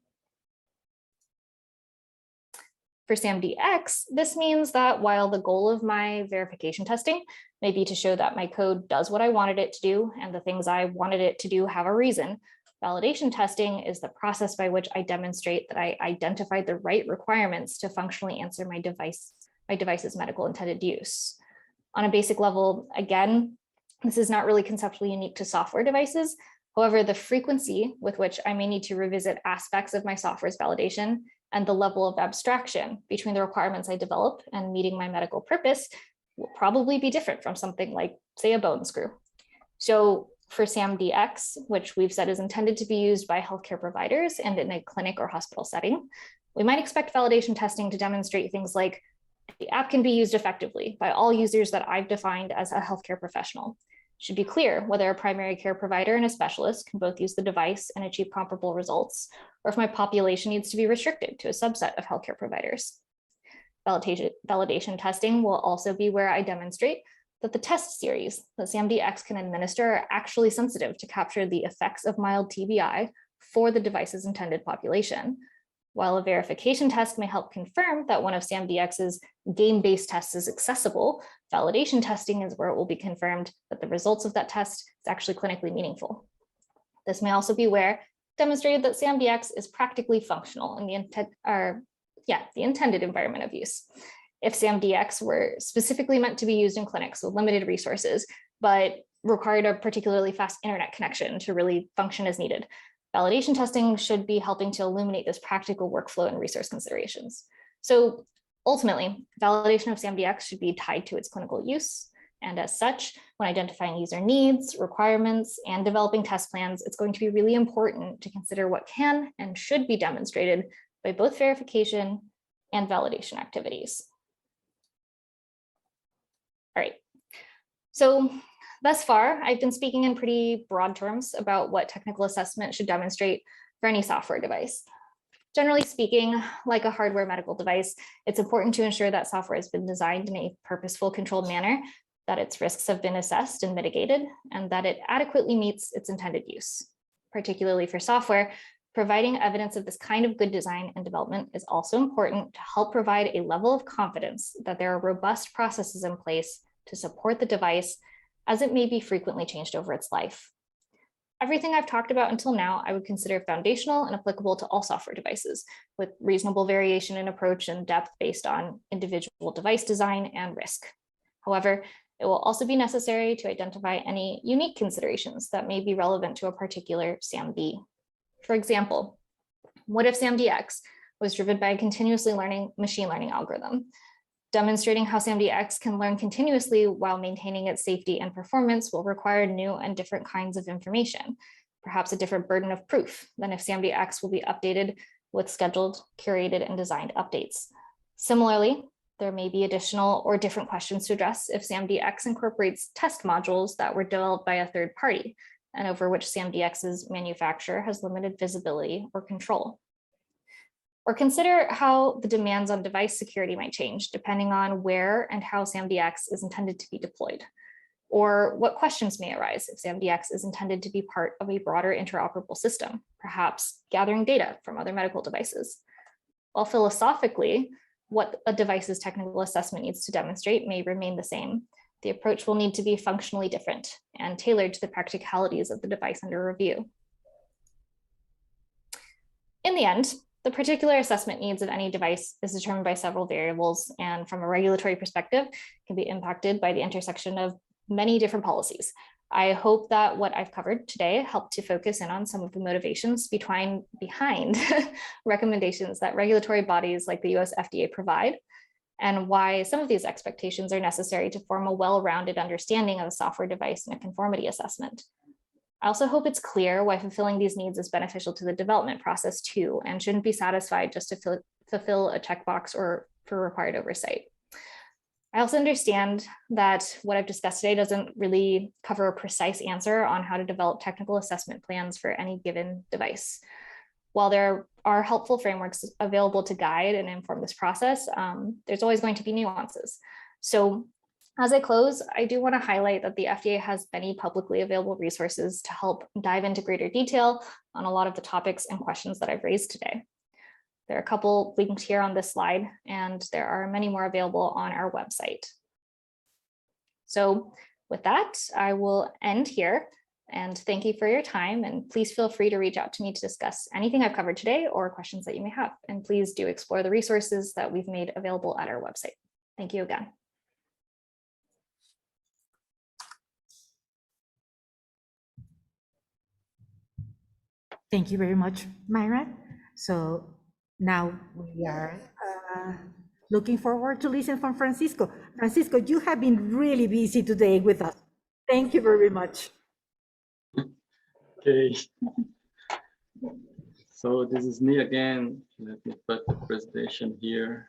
For SaMD-X, this means that while the goal of my verification testing may be to show that my code does what I wanted it to do and the things I wanted it to do have a reason, validation testing is the process by which I demonstrate that I identified the right requirements to functionally answer my device's medical intended use. On a basic level, again, this is not really conceptually unique to software devices. However, the frequency with which I may need to revisit aspects of my software's validation and the level of abstraction between the requirements I develop and meeting my medical purpose will probably be different from something like, say, a bone screw. So for SaMD-X, which we've said is intended to be used by healthcare providers and in a clinic or hospital setting, we might expect validation testing to demonstrate things like the app can be used effectively by all users that I've defined as a healthcare professional. It should be clear whether a primary care provider and a specialist can both use the device and achieve comparable results, or if my population needs to be restricted to a subset of healthcare providers. Validation testing will also be where I demonstrate that the test series that SaMD-X can administer are actually sensitive to capture the effects of mild TBI for the device's intended population. While a verification test may help confirm that one of SaMD-X's game-based tests is accessible, validation testing is where it will be confirmed that the results of that test is actually clinically meaningful. This may also be where demonstrated that SaMD-X is practically functional in the intended environment of use. If SaMD-X were specifically meant to be used in clinics with limited resources, but required a particularly fast internet connection to really function as needed, validation testing should be helping to illuminate this practical workflow and resource considerations. So ultimately, validation of SaMD-X should be tied to its clinical use. And as such, when identifying user needs, requirements, and developing test plans, it's going to be really important to consider what can and should be demonstrated by both verification and validation activities. All right, so thus far, I've been speaking in pretty broad terms about what technical assessment should demonstrate for any software device. Generally speaking, like a hardware medical device, it's important to ensure that software has been designed in a purposeful, controlled manner, that its risks have been assessed and mitigated, and that it adequately meets its intended use. Particularly for software, providing evidence of this kind of good design and development is also important to help provide a level of confidence that there are robust processes in place to support the device, as it may be frequently changed over its life. Everything I've talked about until now, I would consider foundational and applicable to all software devices, with reasonable variation in approach and depth based on individual device design and risk. However, it will also be necessary to identify any unique considerations that may be relevant to a particular SaMD. For example, what if SaMD-X was driven by a continuously learning machine learning algorithm? Demonstrating how SaMD-X can learn continuously while maintaining its safety and performance will require new and different kinds of information, perhaps a different burden of proof than if SaMD-X will be updated with scheduled, curated, and designed updates. Similarly, there may be additional or different questions to address if SaMD-X incorporates test modules that were developed by a third party and over which SaMD-X's manufacturer has limited visibility or control. Or consider how the demands on device security might change depending on where and how SaMD-X is intended to be deployed. Or what questions may arise if SaMD-X is intended to be part of a broader interoperable system, perhaps gathering data from other medical devices. While philosophically, what a device's technical assessment needs to demonstrate may remain the same, the approach will need to be functionally different and tailored to the practicalities of the device under review. In the end, the particular assessment needs of any device is determined by several variables, and from a regulatory perspective, can be impacted by the intersection of many different policies. I hope that what I've covered today helped to focus in on some of the motivations behind recommendations that regulatory bodies like the US FDA provide, and why some of these expectations are necessary to form a well-rounded understanding of a software device and a conformity assessment. I also hope it's clear why fulfilling these needs is beneficial to the development process too, and shouldn't be satisfied just to fulfill a checkbox or for required oversight. I also understand that what I've discussed today doesn't really cover a precise answer on how to develop technical assessment plans for any given device. While there are helpful frameworks available to guide and inform this process, there's always going to be nuances. So as I close, I do want to highlight that the FDA has many publicly available resources to help dive into greater detail on a lot of the topics and questions that I've raised today. There are a couple linked here on this slide, and there are many more available on our website. So with that, I will end here and thank you for your time. And please feel free to reach out to me to discuss anything I've covered today or questions that you may have. And please do explore the resources that we've made available at our website. Thank you again. Thank you very much, Myra. So now we are looking forward to listen from Francisco. Francisco, you have been really busy today with us. Thank you very much. Okay. So this is me again. Let me put the presentation here.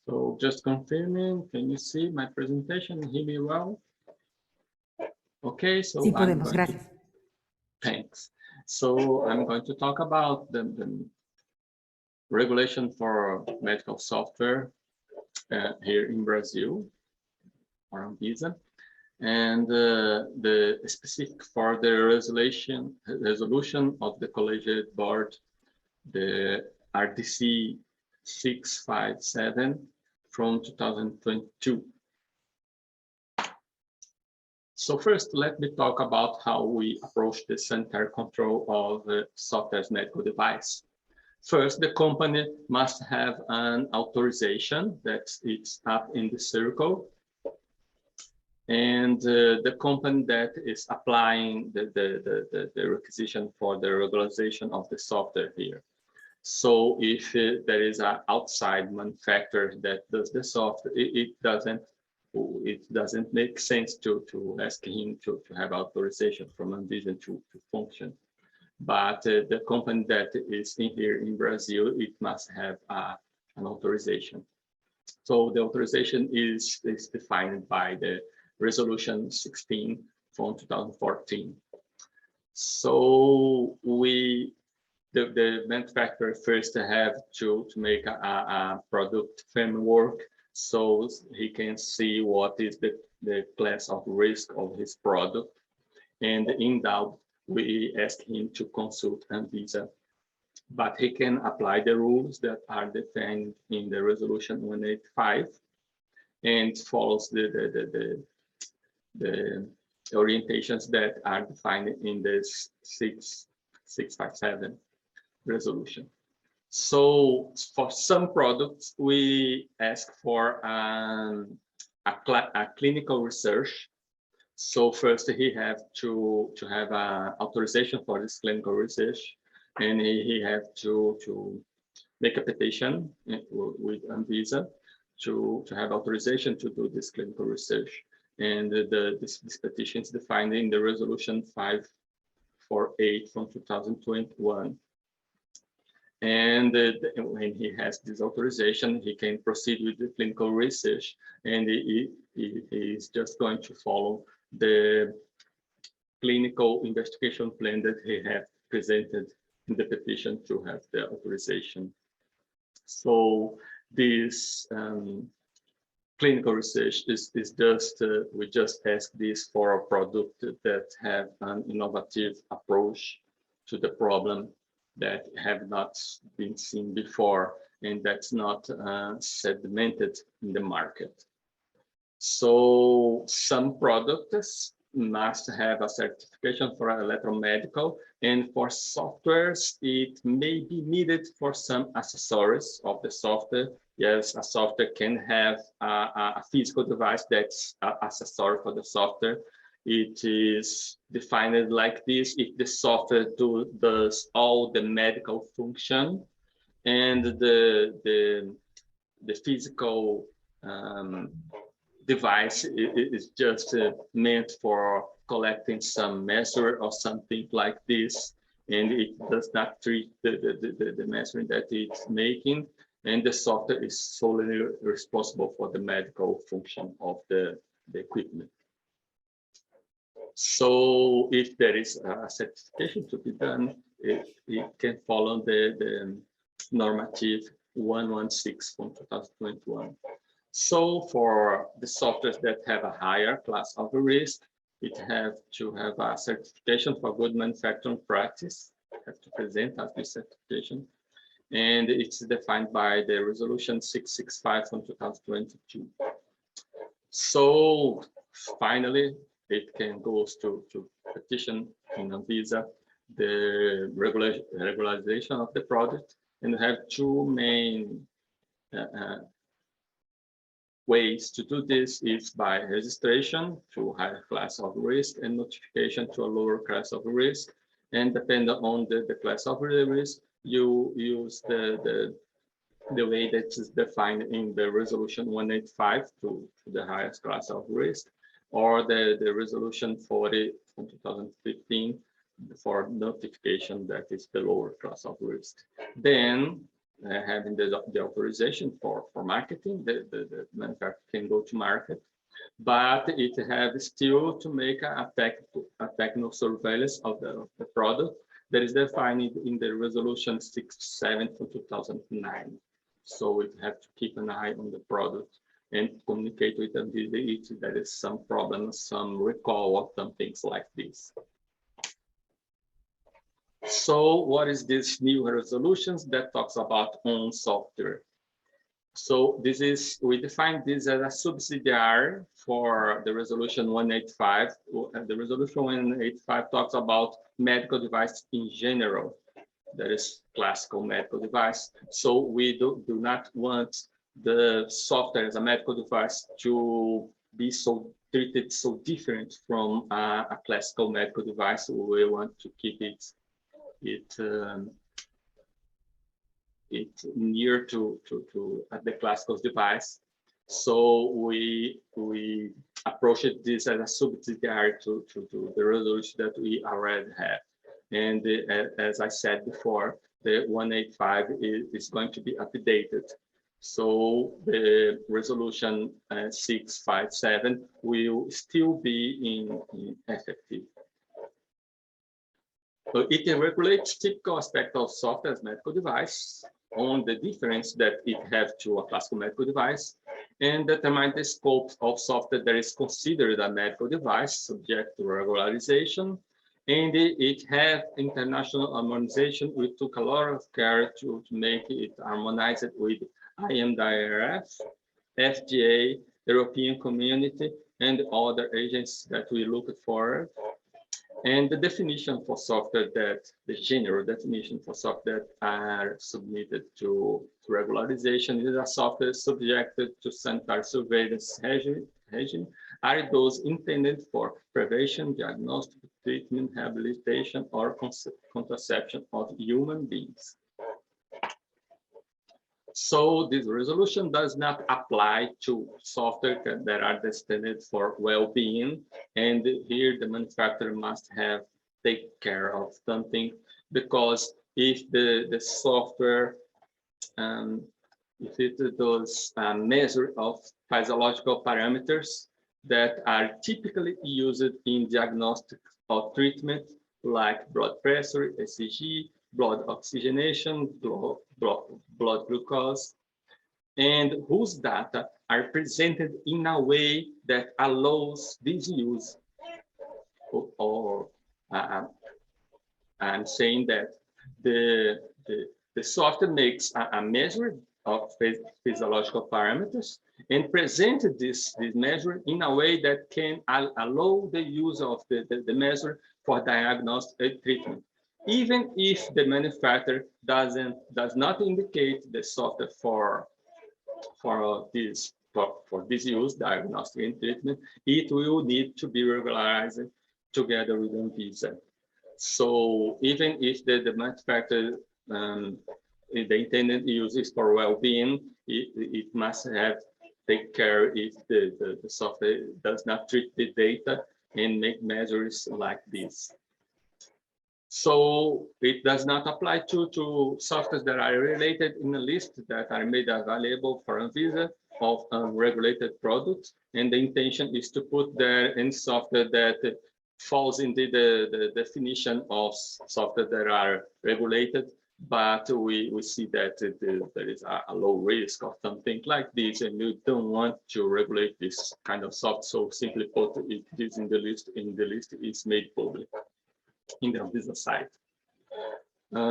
So just confirming, can you see my presentation and hear me well? Okay, so Sí podemos, gracias. Thanks. So I'm going to talk about the regulation for medical software here in Brazil, or Anvisa, and the specific for the resolution of the collegiate board, the RDC 657 from 2022. So first, let me talk about how we approach the sanitary control of the software as medical device. First, the company must have an authorization that it's up in the circle. And the company that is applying the requisition for the regularization of the software here. So if there is an outside manufacturer that does the software, it doesn't make sense to ask him to have authorization from Anvisa to function. But the company that is here in Brazil, it must have an authorization. So the authorization is defined by the Resolution 16 from 2014. So the manufacturer first have to make a product framework so he can see what is the class of risk of his product. And in doubt, we ask him to consult Anvisa. But he can apply the rules that are defined in the Resolution 185 and follows the orientations that are defined in this 657 resolution. So for some products, we ask for a clinical research. So first he have to have an authorization for this clinical research, and he have to make a petition with Anvisa to have authorization to do this clinical research. And this petition is defined in the Resolution 548 from 2021. And when he has this authorization, he can proceed with the clinical research, and he is just going to follow the clinical investigation plan that he had presented in the petition to have the authorization. So this clinical research is just, we just ask this for a product that have an innovative approach to the problem that have not been seen before, and that's not segmented in the market. So some products must have a certification for electromedical, and for softwares, it may be needed for some accessories of the software. Yes, a software can have a physical device that's an accessory for the software. it is defined like this: if the software does all the medical function and the physical device is just meant for collecting some measure or something like this, and it does not treat the measuring that it's making, and the software is solely responsible for the medical function of the equipment. So if there is a certification to be done, it can follow the normative 116 from 2021. So for the softwares that have a higher class of risk, it have to have a certification for good manufacturing practice, have to present as this certification, and it's defined by the resolution 665 from 2022. So finally, it can go to petition in Anvisa the regularization of the product, and have two main ways to do this. Is by registration to higher class of risk and notification to a lower class of risk, and depending on the class of risk, you use the way that is defined in the resolution 185 to the highest class of risk, or the resolution 40 from 2015 for notification that is the lower class of risk. Then having the authorization for marketing, the manufacturer can go to market, but it has still to make a technical surveillance of the product that is defined in the resolution 67 from 2009. So we have to keep an eye on the product and communicate with them if there is some problem, some recall, or some things like this. So what is this new resolutions that talks about own software? So this is, we define this as a subsidiary for the resolution 185. The resolution 185 talks about medical device in general. That is classical medical device. So we do not want the software as a medical device to be treated so different from a classical medical device. We want to keep it near to the classical device. So we approached this as a subsidiary to the resolution that we already have. And as I said before, the 185 is going to be updated. So the resolution 657 will still be in effective. So it regulates typical aspect of software as medical device on the difference that it has to a classical medical device, and determine the scope of software that is considered a medical device subject to regularization. And it has international harmonization. We took a lot of care to make it harmonized with IMDRF, FDA, European Community, and other agencies that we looked for. And the definition for software the general definition for software that are submitted to regularization is a software subjected to sanitary surveillance regime are those intended for prevention, diagnostic, treatment, rehabilitation, or contraception of human beings. So this resolution does not apply to software that are destined for well-being. And here the manufacturer must take care of something, because if the software, if it does a measure of physiological parameters that are typically used in diagnostic or treatment, like blood pressure, ECG, blood oxygenation, blood glucose, and whose data are presented in a way that allows this use. Or I'm saying that the software makes a measure of physiological parameters and presented this measure in a way that can allow the use of the measure for diagnostic treatment, even if the manufacturer does not indicate the software for this for this use, diagnostic and treatment, it will need to be regularized together with ANVISA. So even if the manufacturer, the intended use is for well-being, it must have take care if the software does not treat the data and make measures like this. So it does not apply to softwares that are related in a list that are made available for ANVISA of unregulated products. And the intention is to put there in software that falls into the definition of software that are regulated, but we see that there is a low risk of something like this, and you don't want to regulate this kind of software. So simply put, it is in the list, is made public in the ANVISA site.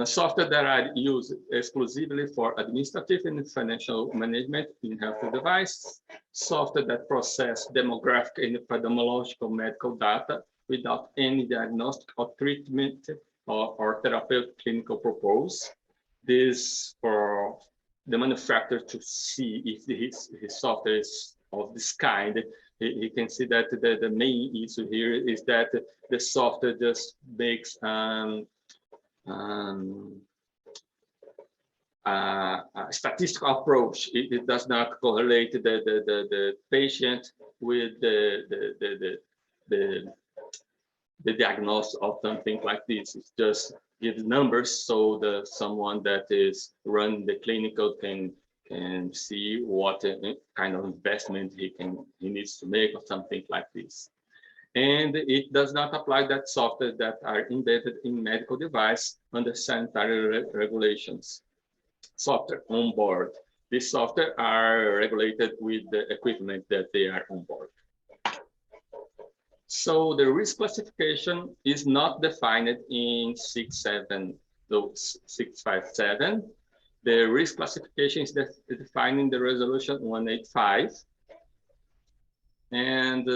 Software that are used exclusively for administrative and financial management in health device, software that process demographic and epidemiological medical data without any diagnostic or treatment or therapeutic clinical purpose. This for the manufacturer to see if his software is of this kind. You can see that the main issue here is that the software just makes a statistical approach. It does not correlate the patient with the diagnosis of something like this. It just gives numbers so someone that is running the clinical can see what kind of investment he needs to make or something like this. And it does not apply that software that are embedded in medical device under sanitary regulations. Software on board. These software are regulated with the equipment that they are on board. So the risk classification is not defined in 657. The risk classification is defined in the resolution 185. And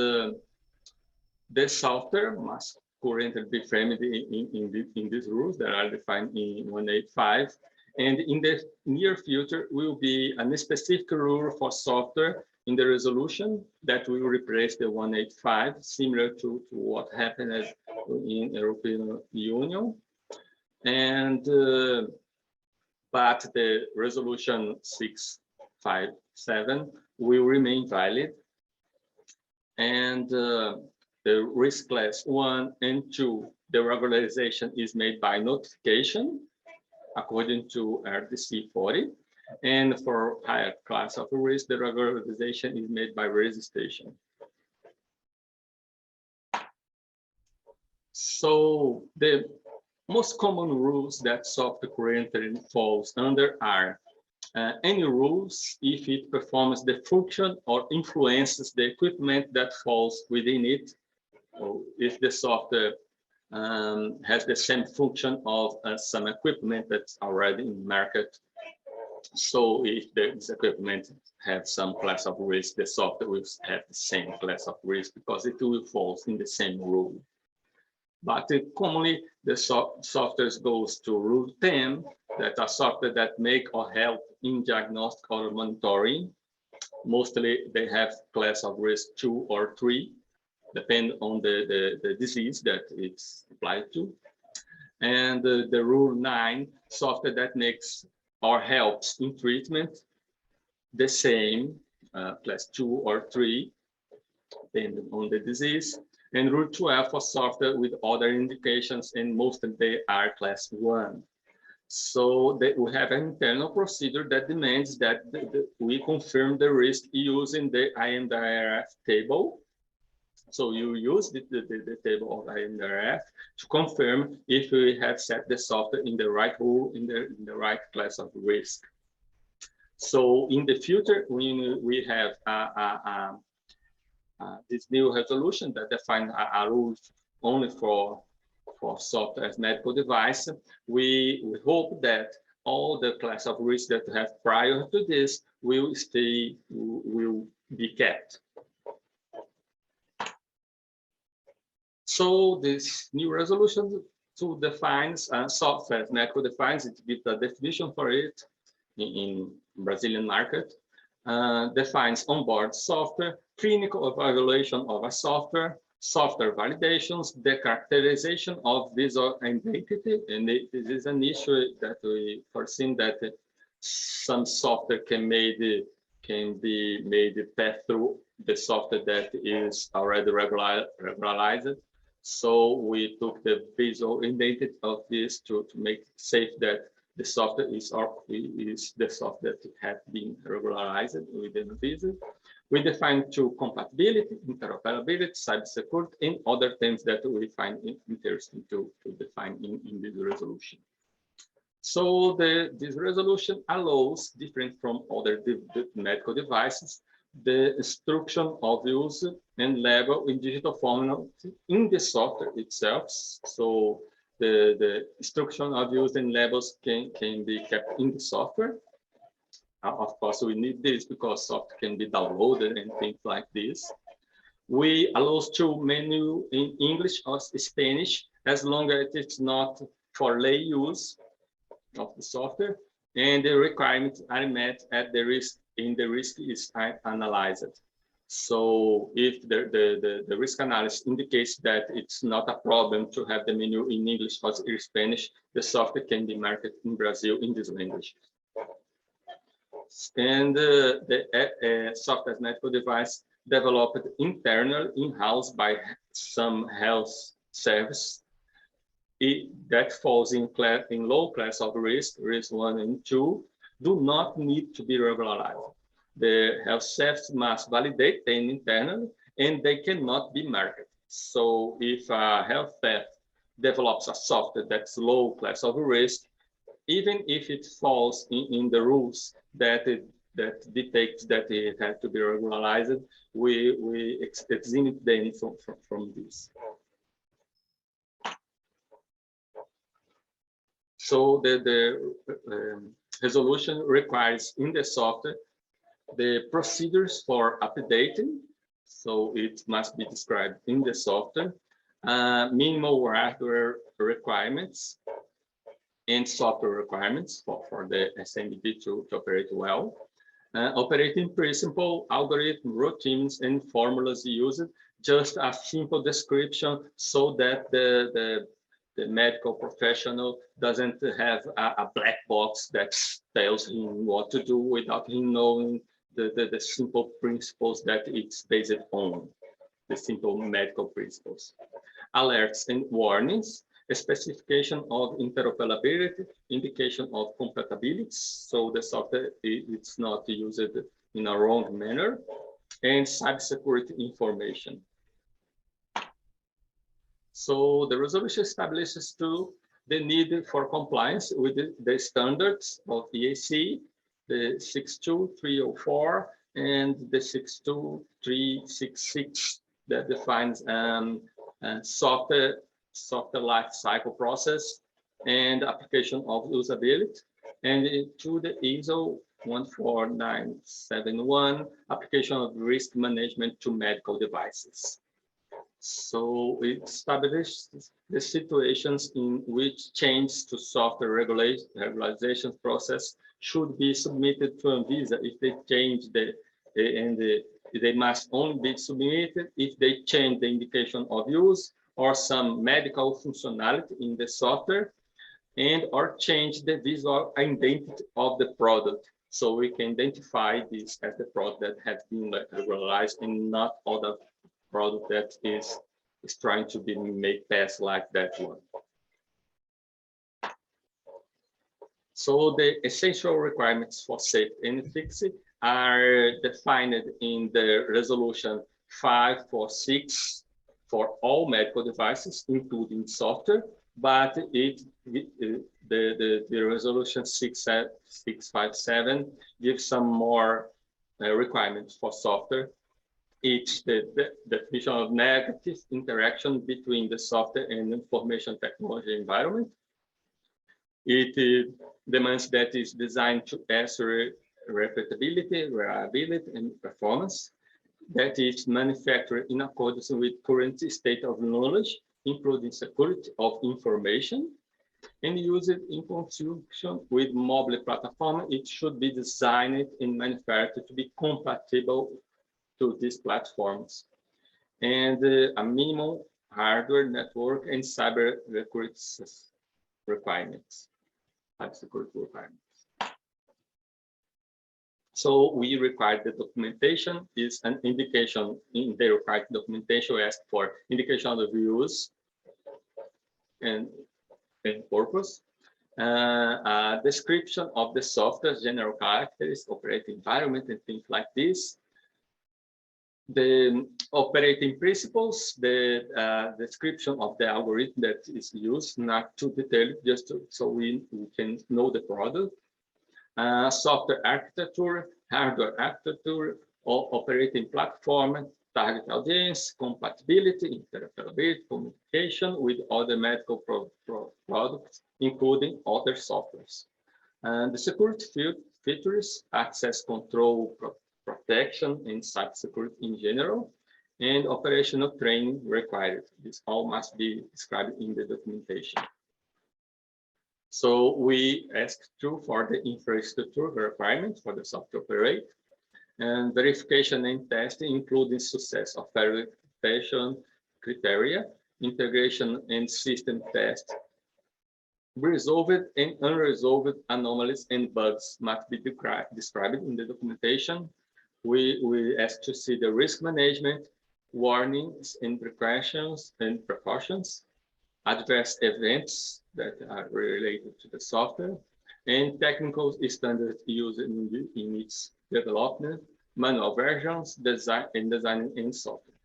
the software must currently be framed in these rules that are defined in 185. And in the near future will be a specific rule for software in the resolution that will replace the 185, similar to what happened in European Union. And but the resolution 657 will remain valid. And the risk class 1 and 2, the regularization is made by notification according to RDC 40. And for higher class of risk, the regularization is made by registration. So the most common rules that software currently falls under are any rules if it performs the function or influences the equipment that falls within it, or if the software has the same function of some equipment that's already in market. So if this equipment has some class of risk, the software will have the same class of risk because it will fall in the same rule. But commonly, the software goes to rule 10, that are software that make or help in diagnostic or monitoring. Mostly, they have class of risk 2 or 3, depend on the disease that it's applied to. And the rule 9, software that makes or helps in treatment, the same, class 2 or 3, depending on the disease. And rule 12 for software with other indications, and most of them are class 1. So we have an internal procedure that demands that we confirm the risk using the IMDRF table. So you use the table of IMDRF to confirm if we have set the software in the right rule, in the right class of risk. So in the future, when we have this new resolution that defines a rule only for software as medical device, we hope that all the class of risk that we have prior to this will be kept. So this new resolution to defines software as medical device, it gives a definition for it in Brazilian market. defines onboard software, clinical evaluation of a software, software validations, the characterization of visual identity, and this is an issue that we foreseen that some software can be made pass through the software that is already regularized. So we took the visual identity of this to make it safe that the software is the software that has been regularized within VISA. We define two: compatibility, interoperability, cybersecurity, and other things that we find interesting to define in this resolution. So this resolution allows, different from other medical devices, the instruction of use and label in digital format in the software itself. So the instruction of use and labels can be kept in the software. Of course, we need this because software can be downloaded and things like this. We allow to menu in English or Spanish as long as it's not for lay use of the software, and the requirements are met at the risk, and the risk is analyzed. So if the risk analysis indicates that it's not a problem to have the menu in English or in Spanish, the software can be marketed in Brazil in this language. And the software medical device developed internally in-house by some health service that falls in low class of risk 1 and 2, do not need to be regularized. The health service must validate them internally, and they cannot be marketed. So if a health service develops a software that's low class of risk, even if it falls in the rules that dictates that it has to be regularized, we exempt them from this. So the resolution requires in the software the procedures for updating. So it must be described in the software, minimal hardware requirements and software requirements for the SaMD to operate well. Operating principle, algorithm, routines, and formulas used, just a simple description so that the medical professional doesn't have a black box that tells him what to do without him knowing the simple principles that it's based on, the simple medical principles. Alerts and warnings, a specification of interoperability, indication of compatibility, so the software it's not used in a wrong manner, and cybersecurity information. So the resolution establishes the need for compliance with the standards of EAC, the 62304 and the 62366 that defines software life cycle process and application of usability, and to the ISO 14971 application of risk management to medical devices. So it establishes the situations in which change to software regularization process should be submitted to Anvisa if they change they must only be submitted if they change the indication of use or some medical functionality in the software, and or change the visual identity of the product. So we can identify this as the product that has been regularized and not other product that is trying to be made pass like that one. So the essential requirements for safety and efficacy are defined in the resolution 546 for all medical devices, including software, but the resolution 657 gives some more requirements for software. It's the definition of negative interaction between the software and information technology environment. It demands that it's designed to assure repeatability, reliability, and performance, that it's manufactured in accordance with current state of knowledge, including security of information, and use it in conjunction with mobile platform. It should be designed and manufactured to be compatible to these platforms, and a minimum hardware, network, and cyber requirements. Cybersecurity requirements. So we require the documentation is an indication in the required documentation. We ask for indication of use and purpose, a description of the software, general characteristics, operating environment, and things like this. The operating principles, the description of the algorithm that is used, not too detailed, just so we can know the product. Software architecture, hardware architecture, or operating platform, target audience, compatibility, interoperability, communication with other medical products, including other softwares. And the security features, access control, protection, and cybersecurity in general, and operational training required. This all must be described in the documentation. So we asked for the infrastructure requirements for the software operate, and verification and testing, including success of verification criteria, integration and system test. Resolved and unresolved anomalies and bugs must be described in the documentation. We ask to see the risk management, warnings and precautions, adverse events that are related to the software, and technical standards used in its development, manual versions, design in software.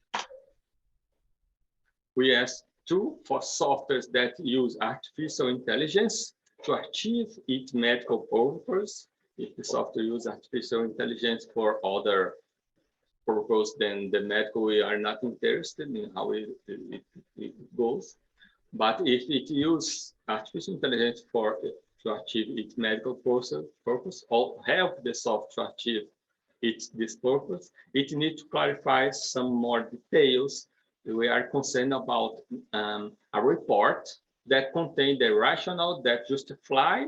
We ask for softwares that use artificial intelligence to achieve its medical purpose. If the software uses artificial intelligence for other purpose than the medical, we are not interested in how it goes. But if it uses artificial intelligence to achieve its medical purpose or help the software to achieve this purpose, it needs to clarify some more details. We are concerned about a report that contains the rationale that justify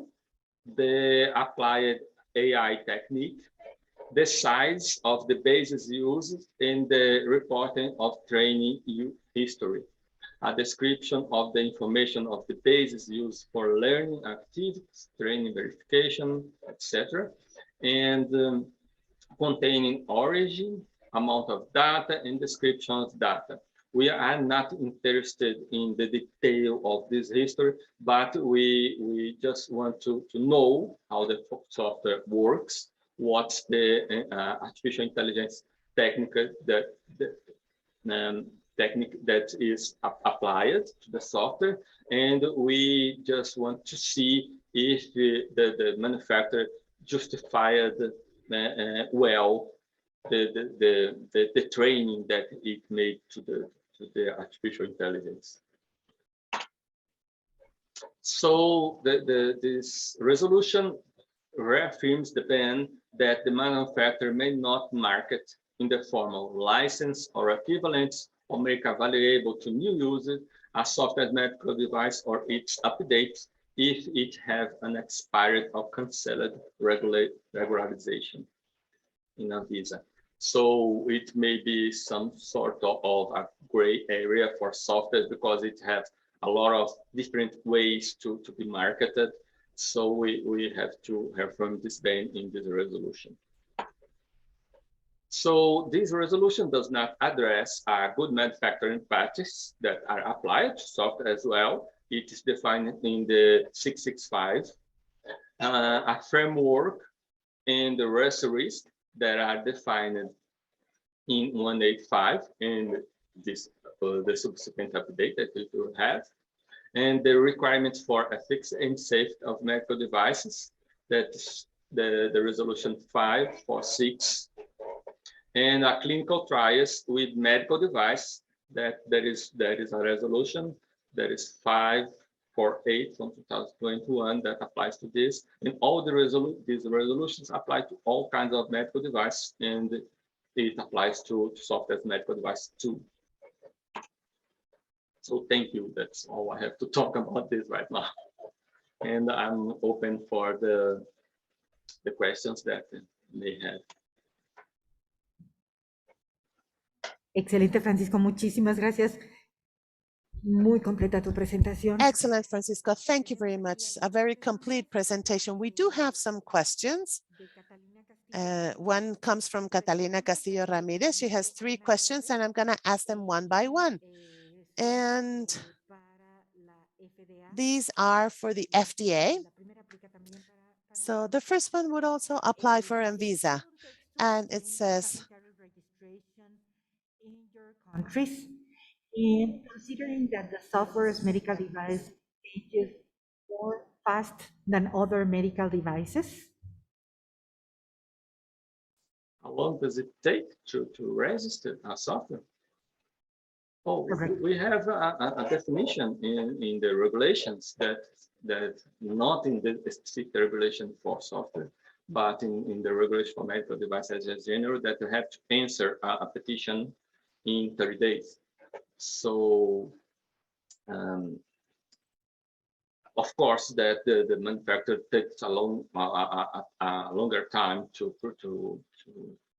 the applied AI technique, the size of the bases used, and the reporting of training history. A description of the information of the bases used for learning activities, training verification, etc. And containing origin, amount of data, and description of data. We are not interested in the detail of this history, but we just want to know how the software works, what's the artificial intelligence technique that is applied to the software, and we just want to see if the manufacturer justified well the training that it made to the artificial intelligence. So this resolution reaffirms the ban that the manufacturer may not market in the form of license or equivalents or make available to new users a software medical device or its updates if it have an expired or canceled regularization in Anvisa. So it may be some sort of a gray area for software because it has a lot of different ways to be marketed. So we have to have from this ban in this resolution. So this resolution does not address good manufacturing practices that are applied to software as well. It is defined in the 665, a framework and the risk that are defined in 185 and this the subsequent update that we will have, and the requirements for ethics and safety of medical devices, that's the resolution 546, and clinical trials with medical device that is a resolution that is 548 from 2021 that applies to this, and all these resolutions apply to all kinds of medical device, and it applies to software medical device too. So thank you. That's all I have to talk about this right now. And I'm open for the questions that they have. Excelente, Francisco, muchísimas gracias. Muy completa tu presentación. Excellent, Francisco. Thank you very much. A very complete presentation. We do have some questions. One comes from Catalina Castillo Ramirez. She has 3 questions, and I'm going to ask them one by one. And these are for the FDA. So the first one would also apply for ANVISA. And it says, in your countries, and considering that the software's medical device changes more fast than other medical devices? How long does it take to register a software? Oh, we have a definition in the regulations that not in the specific regulation for software, but in the regulation for medical devices as general, that you have to answer a petition in 30 days. So, of course, that the manufacturer takes a longer time to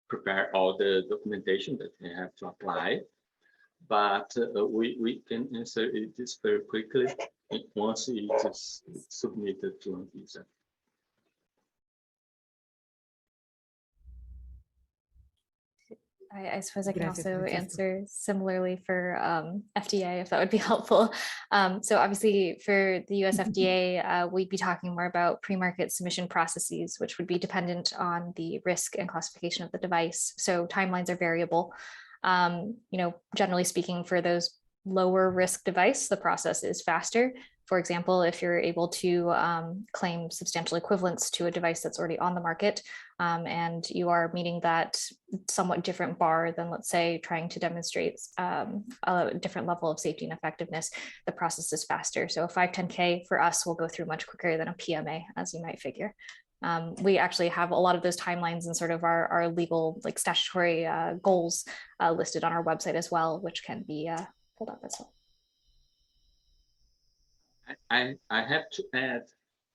prepare all the documentation that they have to apply. But we can answer it very quickly once it is submitted to ANVISA. I suppose I can also answer similarly for FDA, if that would be helpful. So obviously for the US FDA, we'd be talking more about pre-market submission processes, which would be dependent on the risk and classification of the device. So timelines are variable. Generally speaking, for those lower risk device, the process is faster. For example, if you're able to claim substantial equivalence to a device that's already on the market, and you are meeting that somewhat different bar than, let's say, trying to demonstrate a different level of safety and effectiveness, the process is faster. So a 510K for us will go through much quicker than a PMA, as you might figure. We actually have a lot of those timelines and sort of our legal, like statutory goals listed on our website as well, which can be pulled up as well. I have to add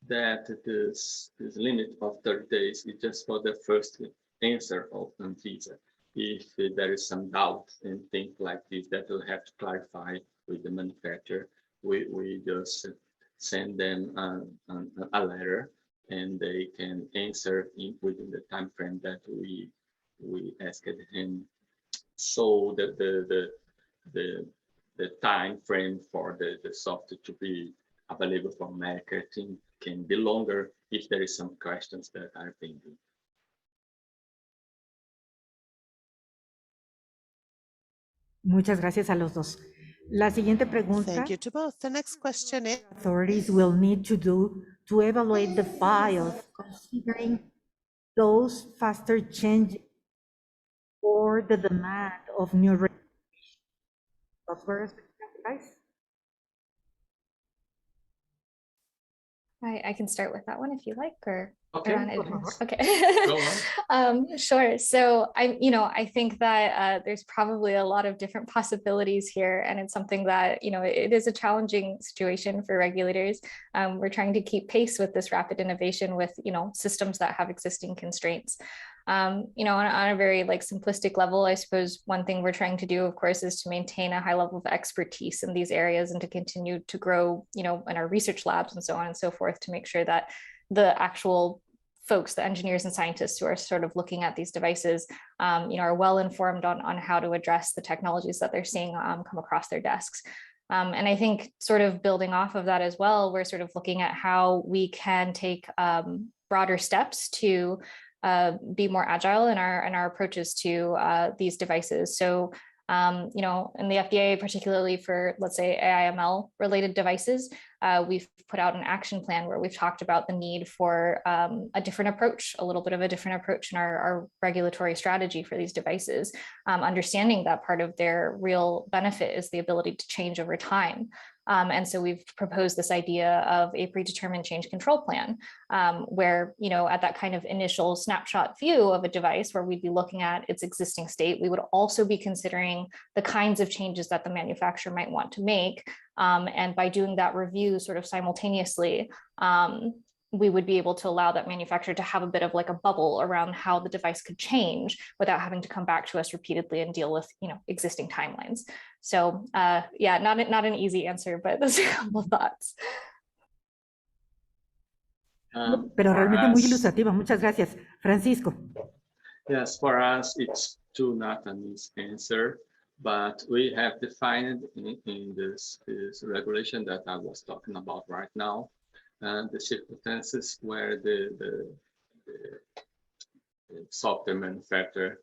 that this limit of 30 days is just for the first answer of ANVISA. If there is some doubt and things like this that we'll have to clarify with the manufacturer, we just send them a letter and they can answer within the time frame that we asked him. So that the time frame for the software to be available for marketing can be longer if there is some questions that are pending. Muchas gracias a los dos. La siguiente pregunta. Thank you to both. The next question is, authorities will need to do to evaluate the files, considering those faster changes or the demand of new software device? I can start with that one if you like, or okay. Okay. Sure. So I think that there's probably a lot of different possibilities here, and it's something that it is a challenging situation for regulators. We're trying to keep pace with this rapid innovation with systems that have existing constraints. On a very simplistic level, I suppose one thing we're trying to do, of course, is to maintain a high level of expertise in these areas and to continue to grow, in our research labs and so on and so forth, to make sure that the actual folks, the engineers and scientists who are sort of looking at these devices, are well informed on how to address the technologies that they're seeing come across their desks. And I think sort of building off of that as well, we're sort of looking at how we can take broader steps to be more agile in our approaches to these devices. So, in the FDA, particularly for, let's say, AI/ML related devices, we've put out an action plan where we've talked about the need for a different approach, a little bit of a different approach in our regulatory strategy for these devices, understanding that part of their real benefit is the ability to change over time. And so we've proposed this idea of a predetermined change control plan, where, at that kind of initial snapshot view of a device where we'd be looking at its existing state, we would also be considering the kinds of changes that the manufacturer might want to make And by doing that review sort of simultaneously, we would be able to allow that manufacturer to have a bit of like a bubble around how the device could change without having to come back to us repeatedly and deal with, existing timelines. So yeah, not an easy answer, but those are a couple of thoughts. Pero For realmente muy us, ilustrativa. Muchas gracias. Francisco. yes, for us, it's too not an easy answer, but we have defined in this regulation that I was talking about right now, the circumstances where the software manufacturer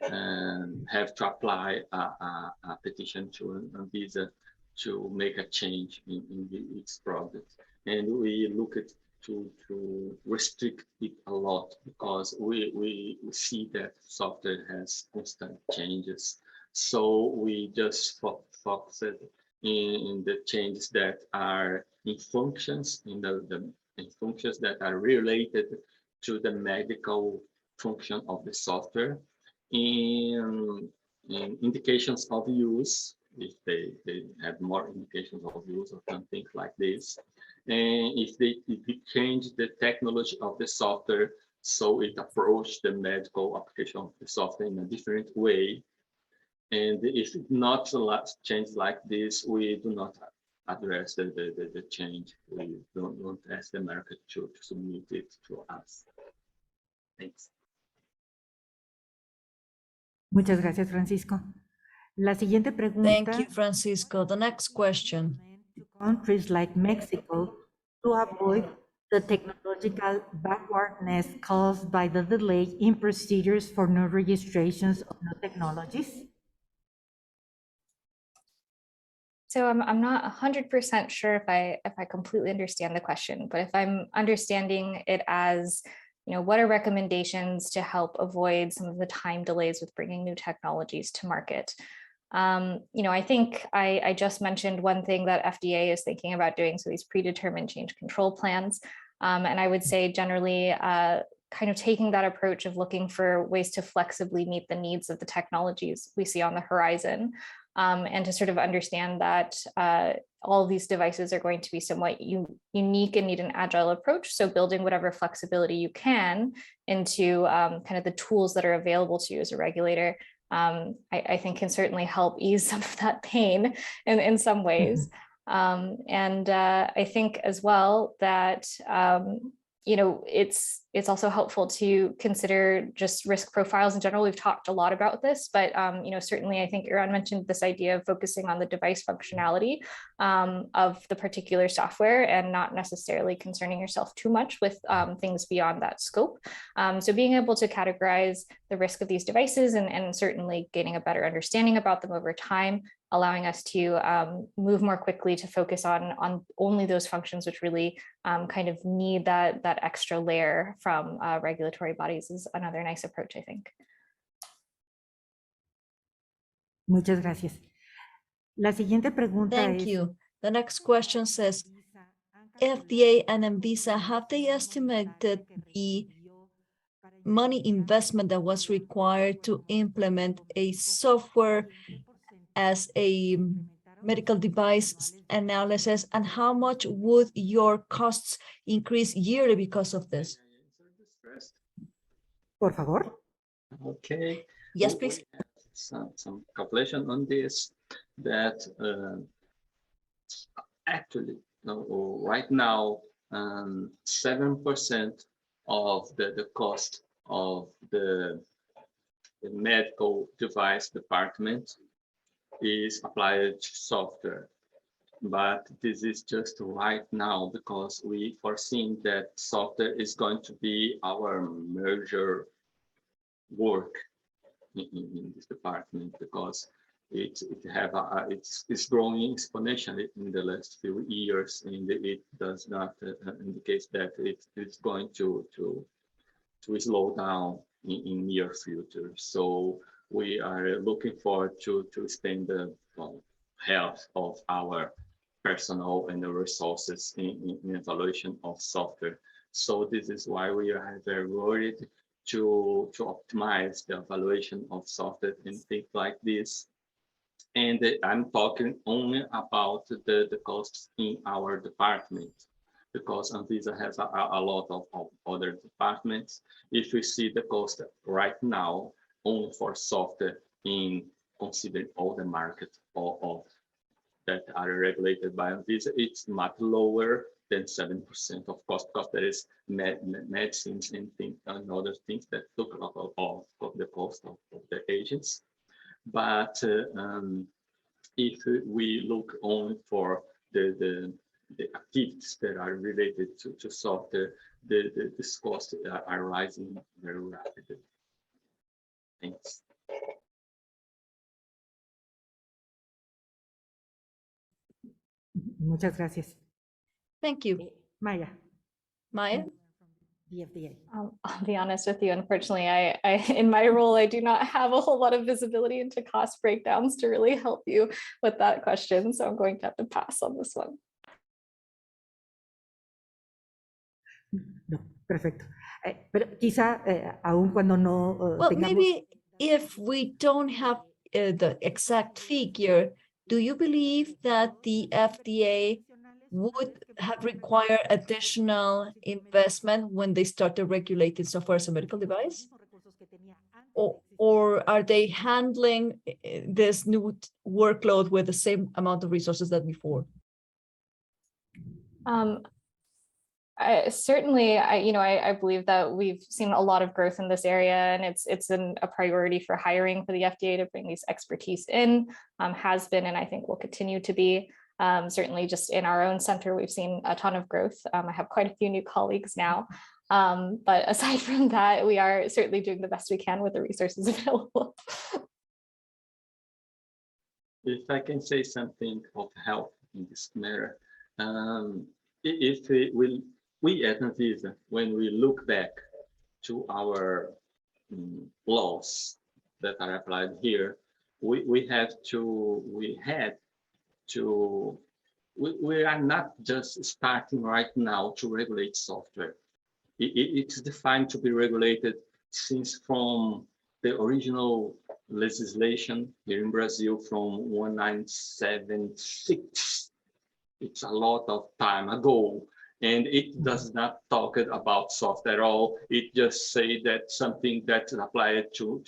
have to apply a petition to Anvisa to make a change in its product. And we look at to restrict it a lot because we see that software has constant changes. So we just focus in the changes that are in functions, in functions that are related to the medical function of the software, in indications of use, if they have more indications of use or something like this, and if they change the technology of the software so it approach the medical application of the software in a different way. And if it's not a lot change like this, we do not address the change. We don't ask the market to submit it to us. Thanks. Muchas gracias, Francisco. La siguiente pregunta. Thank you, Francisco. The next question. Countries like Mexico to avoid the technological backwardness caused by the delay in procedures for new registrations of new technologies? So I'm not 100% sure if I completely understand the question, but if I'm understanding it as, what are recommendations to help avoid some of the time delays with bringing new technologies to market? I think I just mentioned one thing that FDA is thinking about doing, so these predetermined change control plans. And I would say generally kind of taking that approach of looking for ways to flexibly meet the needs of the technologies we see on the horizon. And to sort of understand that all of these devices are going to be somewhat unique and need an agile approach. So building whatever flexibility you can into kind of the tools that are available to you as a regulator, I think can certainly help ease some of that pain in some ways. And I think as well that it's also helpful to consider just risk profiles in general. We've talked a lot about this, but certainly I think Iran mentioned this idea of focusing on the device functionality of the particular software and not necessarily concerning yourself too much with things beyond that scope. So being able to categorize the risk of these devices and certainly gaining a better understanding about them over time, allowing us to move more quickly to focus on only those functions which really kind of need that extra layer from regulatory bodies is another nice approach, I think. Muchas gracias. La siguiente pregunta Thank you. The next question says, FDA and Anvisa, have they estimated the money investment that was required to implement a software as a medical device analysis, and how much would your costs increase yearly because of this? Por favor. Okay. Yes, please. We have some calculation on this that actually right now 7% of the cost of the medical device department is applied to software, but this is just right now because we foreseen that software is going to be our major work in this department because it's growing exponentially in the last few years, and it does not indicate that it's going to slow down in near future. So we are looking forward to expand the health of our personnel and the resources in evaluation of software. So this is why we are very worried to optimize the evaluation of software and things like this. And I'm talking only about the costs in our department, because Anvisa has a lot of other departments. If we see the cost right now, only for software in considering all the markets of that are regulated by Anvisa, it's much lower than 7% of cost, because there is medicines and other things that took a lot of the cost of the agents. But if we look only for the activities that are related to software, this costs are rising very rapidly. Thanks. Muchas gracias. Thank you. Maya. Maya? The FDA. I'll be honest with you, unfortunately, I in my role, I do not have a whole lot of visibility into cost breakdowns to really help you with that question. So I'm going to have to pass on this one. No, perfecto. Pero quizá, aun cuando no Well, tengamos... maybe if we don't have the exact figure, do you believe that the FDA would have required additional investment when they started regulating software as a medical device? Or are they handling this new workload with the same amount of resources that before? Certainly, I believe that we've seen a lot of growth in this area, and it's a priority for hiring for the FDA to bring these expertise in, has been, and I think will continue to be. Certainly just in our own center, we've seen a ton of growth. I have quite a few new colleagues now. But aside from that, we are certainly doing the best we can with the resources available. If I can say something of help in this matter, if we at Anvisa, when we look back to our laws that are applied here, we are not just starting right now to regulate software. It's defined to be regulated since from the original legislation here in Brazil from 1976. It's a lot of time ago, and it does not talk about software at all. It just say that something that's applied to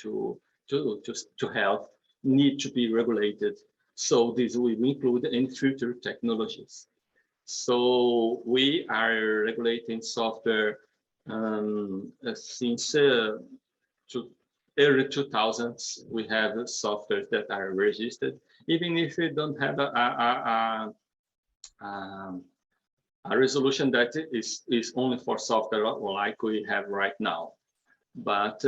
health need to be regulated. So this will include any future technologies. So we are regulating software since early 2000s. We have software that are registered, even if we don't have a resolution that is only for software like we have right now. But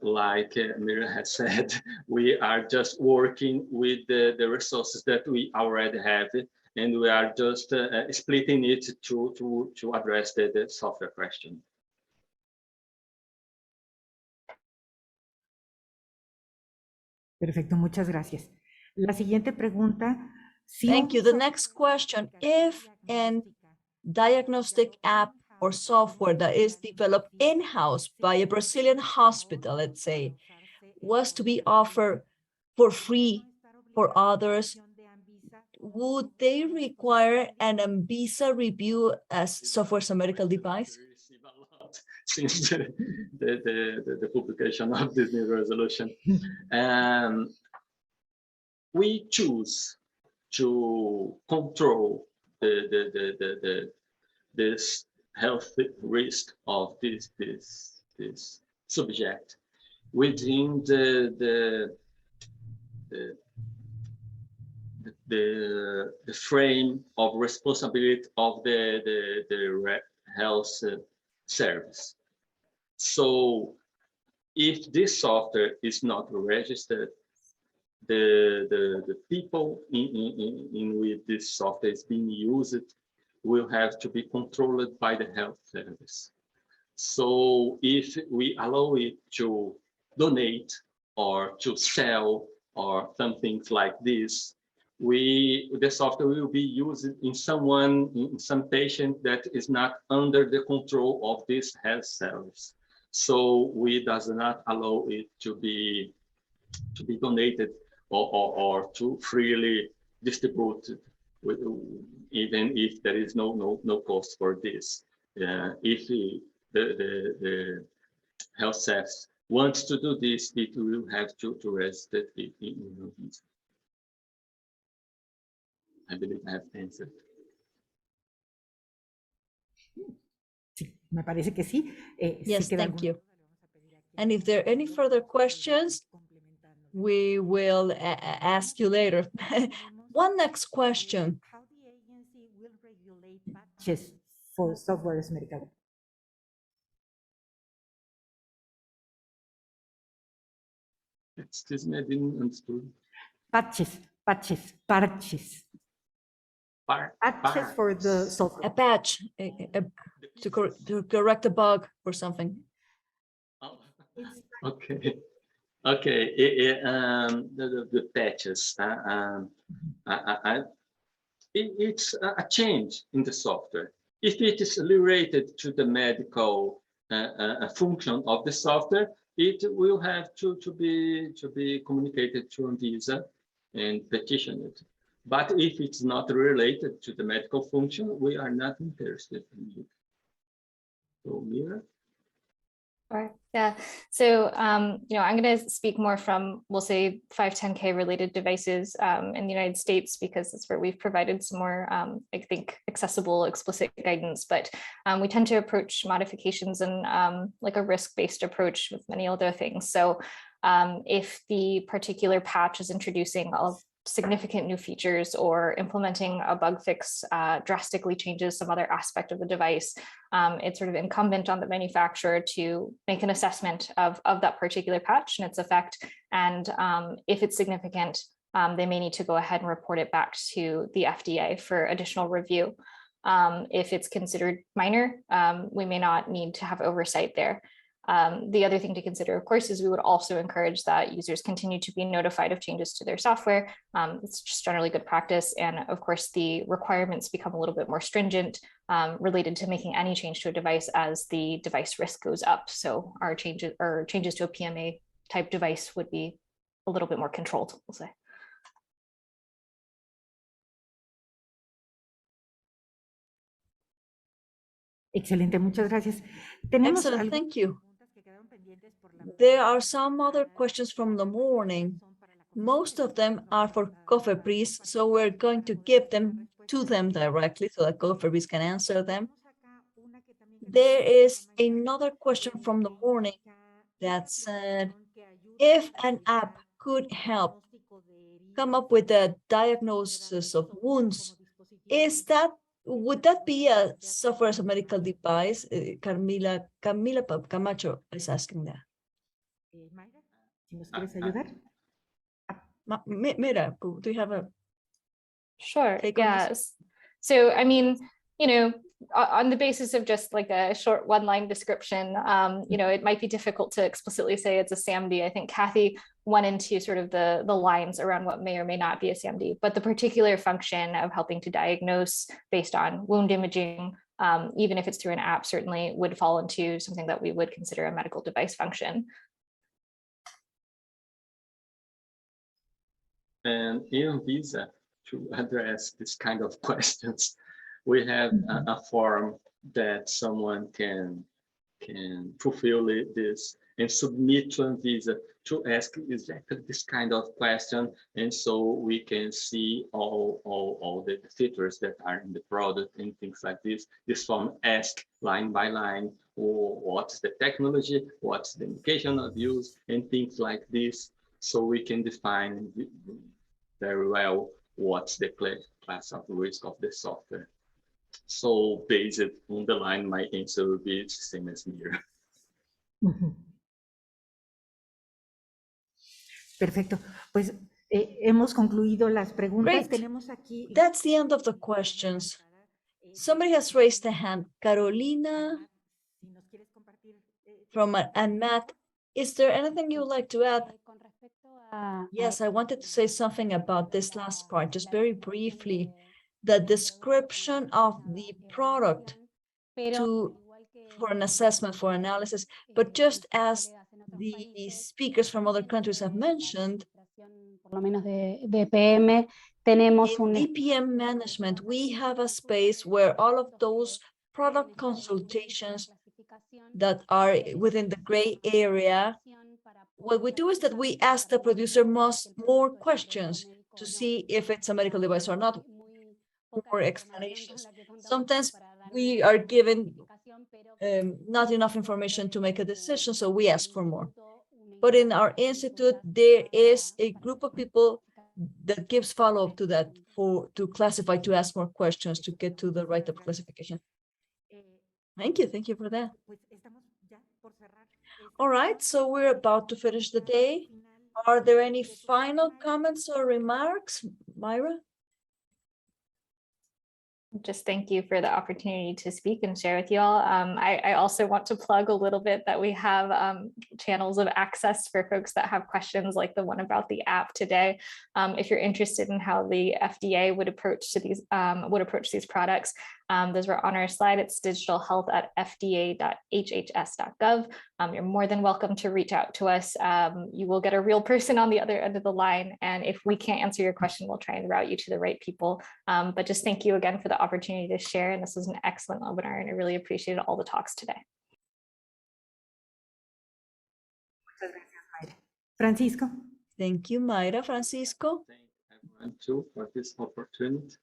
like Miriam has said, we are just working with the resources that we already have, and we are just splitting it to address the software question. Perfecto, muchas gracias. La siguiente pregunta. Thank you. The next question, if an diagnostic app or software that is developed in-house by a Brazilian hospital, let's say, was to be offered for free for others, would they require an Anvisa review as software as a medical device? Since the publication of this new resolution, we choose to control this health risk of this subject within the frame of responsibility of the health service. So if this software is not registered, the people in which this software is being used will have to be controlled by the health service. So if we allow it to donate or to sell or some things like this, the software will be used in some patient that is not under the control of this health service. So we does not allow it to be donated or to freely distribute it with, even if there is no cost for this. If the health service wants to do this, it will have to register it in Anvisa. I believe I have answered. Sí, me parece que sí. Yes, queda thank alguna- you. And if there are any further questions, we will ask you later. One next question. How the agency will regulate patches for software as medical? Excuse me, I didn't understand. Patches. Patches for the software. A patch to correct a bug or something. Oh, okay. Okay, the patches. It's a change in the software. If it is related to the medical function of the software, it will have to be communicated to Anvisa and petition it. But if it's not related to the medical function, we are not interested in it. So, Mira? Sure. Yeah. So, I'm going to speak more from, we'll say, 510K related devices in the United States, because that's where we've provided some more, I think, accessible, explicit guidance. But we tend to approach modifications in like a risk-based approach with many other things. So if the particular patch is introducing significant new features or implementing a bug fix drastically changes some other aspect of the device, it's sort of incumbent on the manufacturer to make an assessment of that particular patch and its effect. And if it's significant, they may need to go ahead and report it back to the FDA for additional review. If it's considered minor, we may not need to have oversight there. The other thing to consider, of course, is we would also encourage that users continue to be notified of changes to their software. It's just generally good practice. And of course, the requirements become a little bit more stringent related to making any change to a device as the device risk goes up. So our changes to a PMA type device would be a little bit more controlled, we'll say. Excelente, muchas gracias. Tenemos Excellent, thank you. There are some other questions from the morning. Most of them are for COFEPRIS, so we're going to give them to them directly so that COFEPRIS can answer them. There is another question from the morning that said, if an app could help come up with a diagnosis of wounds, would that be a software as a medical device? Camila Camacho is asking that. Si nos quieres ayudar. Mira, do you have a Sure. take on this? Yes. So, I mean, on the basis of just like a short one-line description, it might be difficult to explicitly say it's a SaMD. I think Kathy went into sort of the lines around what may or may not be a SaMD, but the particular function of helping to diagnose based on wound imaging, even if it's through an app, certainly would fall into something that we would consider a medical device function. And in Anvisa, to address this kind of questions, we have a form that someone can fulfill this and submit to Anvisa to ask exactly this kind of question, and so we can see all the features that are in the product and things like this. This form asks line by line, or what's the technology, what's the indication of use, and things like this, so we can define very well what's the class of risk of the software. So based on the line, my answer will be the same as Mira. Perfecto. Pues hemos concluido las preguntas. Great. Tenemos aquí. That's the end of the questions. Somebody has raised a hand. Carolina from and Matt, is there anything you would like to add? Yes, I wanted to say something about this last part, just very briefly. The description of the product for an assessment, for analysis, but just as the speakers from other countries have mentioned, lo menos de PM, tenemos In DPM management, we have a space where all of those product consultations that are within the gray area, what we do is that we ask the producer more questions to see if it's a medical device or not, more explanations. Sometimes we are given not enough information to make a decision, so we ask for more. But in our institute, there is a group of people that gives follow-up to that, to classify, to ask more questions, to get to the right of classification. Thank you for that. All right, so we're about to finish the day. Are there any final comments or remarks, Myra? Just thank you for the opportunity to speak and share with you all. I also want to plug a little bit that we have channels of access for folks that have questions like the one about the app today. If you're interested in how the FDA would approach these products, those were on our slide. It's digitalhealth@fda.hhs.gov. You're more than welcome to reach out to us. You will get a real person on the other end of the line. And if we can't answer your question, we'll try and route you to the right people. But just thank you again for the opportunity to share. And this was an excellent webinar, and I really appreciated all the talks today. Francisco. Thank you, Mayra. Francisco. Thank everyone too for this opportunity.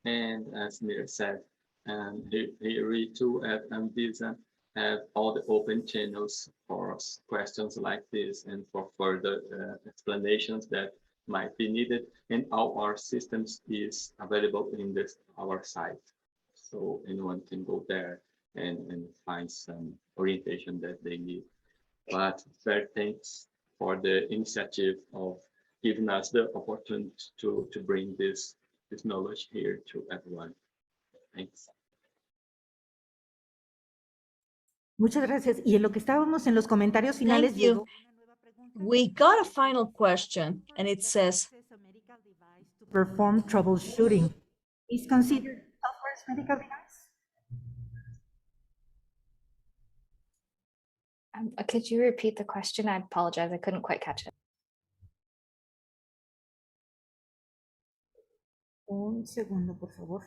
And as Mira said, we too at Anvisa have all the open channels for questions like this and for further explanations that might be needed. And all our systems is available in our site. So anyone can go there and find some orientation that they need. But very thanks for the initiative of giving us the opportunity to bring this knowledge here to everyone. Thanks. Muchas gracias. Y en lo que estábamos en los comentarios finales, Thank you. We got a final question, and it says, to perform troubleshooting is considered software as medical device? Could you repeat the question? I apologize. I couldn't quite catch it. Un segundo, por favor.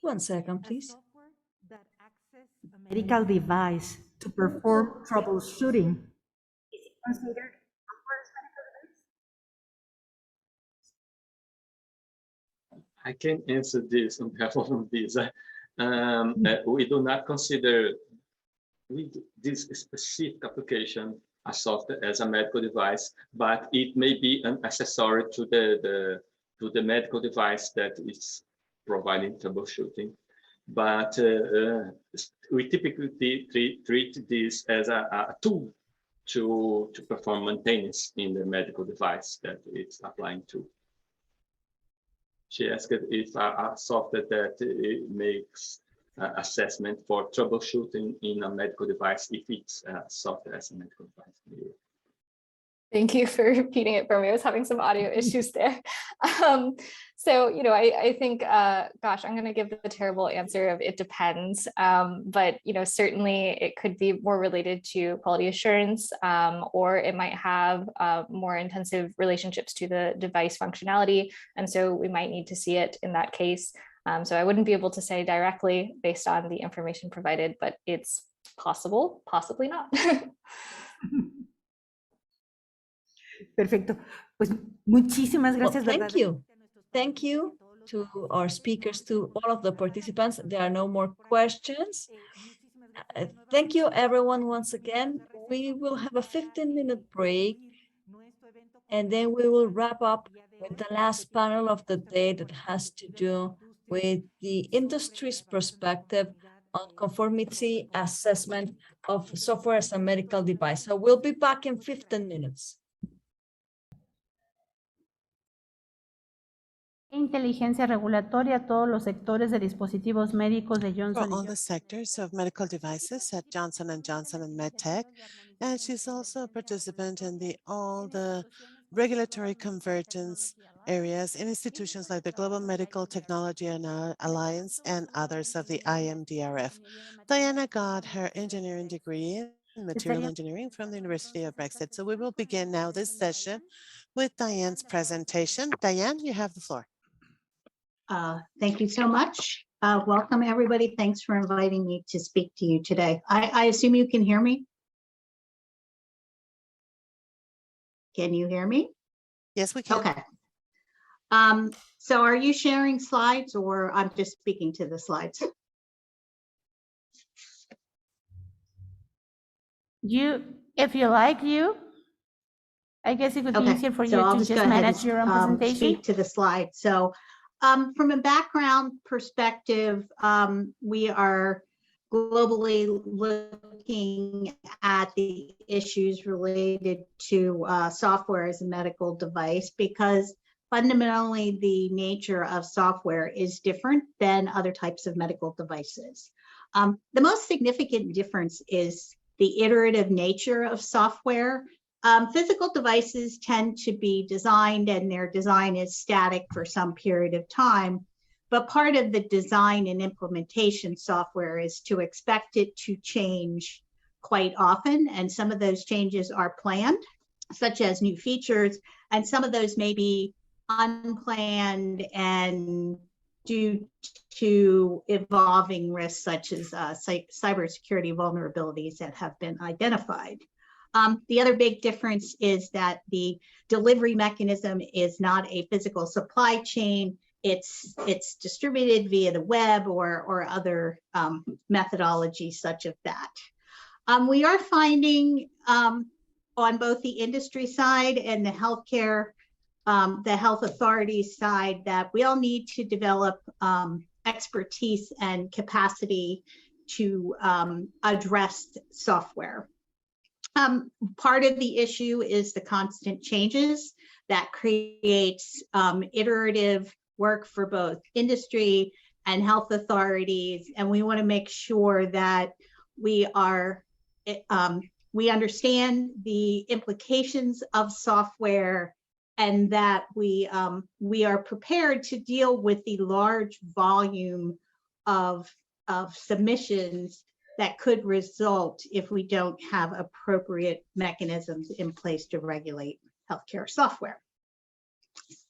1 second, please. That access a medical device to perform troubleshooting is it considered software as medical device? I can answer this on behalf of Anvisa. We do not consider this specific application a software as a medical device, but it may be an accessory to the medical device that is providing troubleshooting. But we typically treat this as a tool to perform maintenance in the medical device that it's applying to. She asked if a software that it makes assessment for troubleshooting in a medical device, if it's software as a medical device. Thank you for repeating it for me. I was having some audio issues there. So, I think, gosh, I'm going to give the terrible answer of it depends. But, certainly it could be more related to quality assurance, or it might have more intensive relationships to the device functionality. And so we might need to see it in that case. So I wouldn't be able to say directly based on the information provided, but it's possible, possibly not. Perfecto. Pues muchísimas gracias. Well, thank you. Thank you to our speakers, to all of the participants. There are no more questions. Thank you, everyone, once again. We will have a 15-minute break, and then we will wrap up with the last panel of the day that has to do with the industry's perspective on conformity assessment of software as a medical device. So we'll be back in 15 minutes. Inteligencia regulatoria a todos los sectores de dispositivos médicos de For Johnson all the sectors of medical devices at Johnson & Johnson and MedTech, and she's also a participant in all the regulatory convergence areas in institutions like the Global Medical Technology Alliance and others of the IMDRF. Diana got her engineering degree Material Engineering from the University of Brexit. So we will begin now this session with Diane's presentation. Diane, you have the floor. Thank you so much. Welcome, everybody. Thanks for inviting me to speak to you today. I assume you can hear me? Can you hear me? Yes, we can. Okay. So are you sharing slides or I'm just speaking to the slides? If you like, I guess it would be easier for you I'll to just just go ahead manage your own and presentation. speak to the slide. So from a background perspective, we are globally looking at the issues related to software as a medical device, because fundamentally the nature of software is different than other types of medical devices. The most significant difference is the iterative nature of software. Physical devices tend to be designed and their design is static for some period of time, but part of the design and implementation software is to expect it to change quite often, and some of those changes are planned, such as new features, and some of those may be unplanned and due to evolving risks such as cybersecurity vulnerabilities that have been identified. The other big difference is that the delivery mechanism is not a physical supply chain. It's distributed via the web or other methodologies such as that. We are finding on both the industry side and the health authorities side that we all need to develop expertise and capacity to address software. Part of the issue is the constant changes that creates iterative work for both industry and health authorities, and we want to make sure that we understand the implications of software and that we are prepared to deal with the large volume of submissions that could result if we don't have appropriate mechanisms in place to regulate healthcare software.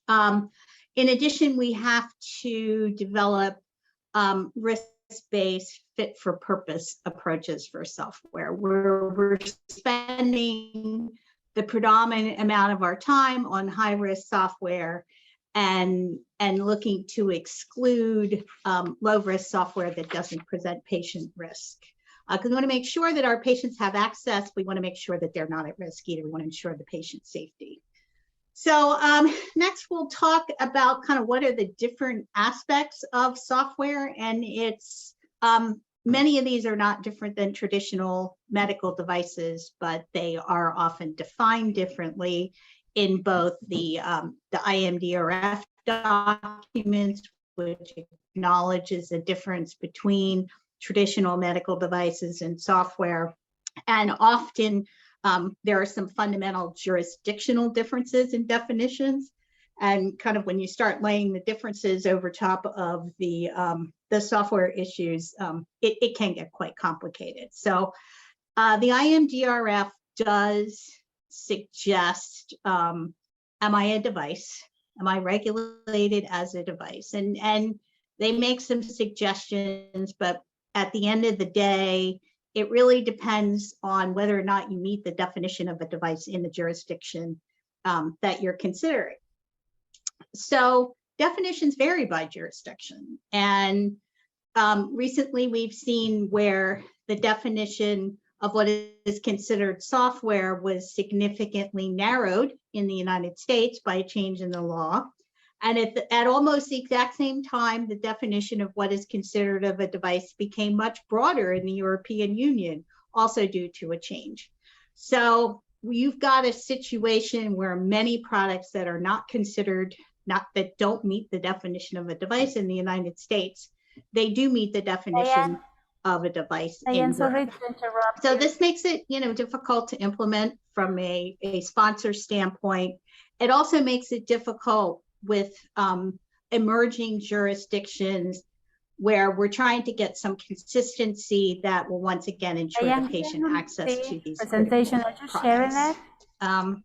In addition, we have to develop risk-based fit-for-purpose approaches for software, where we're spending the predominant amount of our time on high-risk software and looking to exclude low-risk software that doesn't present patient risk. Because we want to make sure that our patients have access. We want to make sure that they're not at risk either. We want to ensure the patient's safety. So next we'll talk about kind of what are the different aspects of software, and it's many of these are not different than traditional medical devices, but they are often defined differently in both the IMDRF documents, which acknowledges the difference between traditional medical devices and software. And often there are some fundamental jurisdictional differences in definitions. And kind of when you start laying the differences over top of the software issues, it can get quite complicated. So the IMDRF does suggest, am I a device? Am I regulated as a device? And they make some suggestions, but at the end of the day, it really depends on whether or not you meet the definition of a device in the jurisdiction that you're considering. So definitions vary by jurisdiction. And recently we've seen where the definition of what is considered software was significantly narrowed in the United States by a change in the law. And at almost the exact same time, the definition of what is considered of a device became much broader in the European Union, also due to a change. So you've got a situation where many products that are not considered, that don't meet the definition of a device in the United States, they do meet the definition of a device in Europe. Sorry to interrupt. So this makes it, difficult to implement from a sponsor standpoint. It also makes it difficult with emerging jurisdictions where we're trying to get some consistency that will once again ensure the patient access to these presentation. Are you sharing products. it?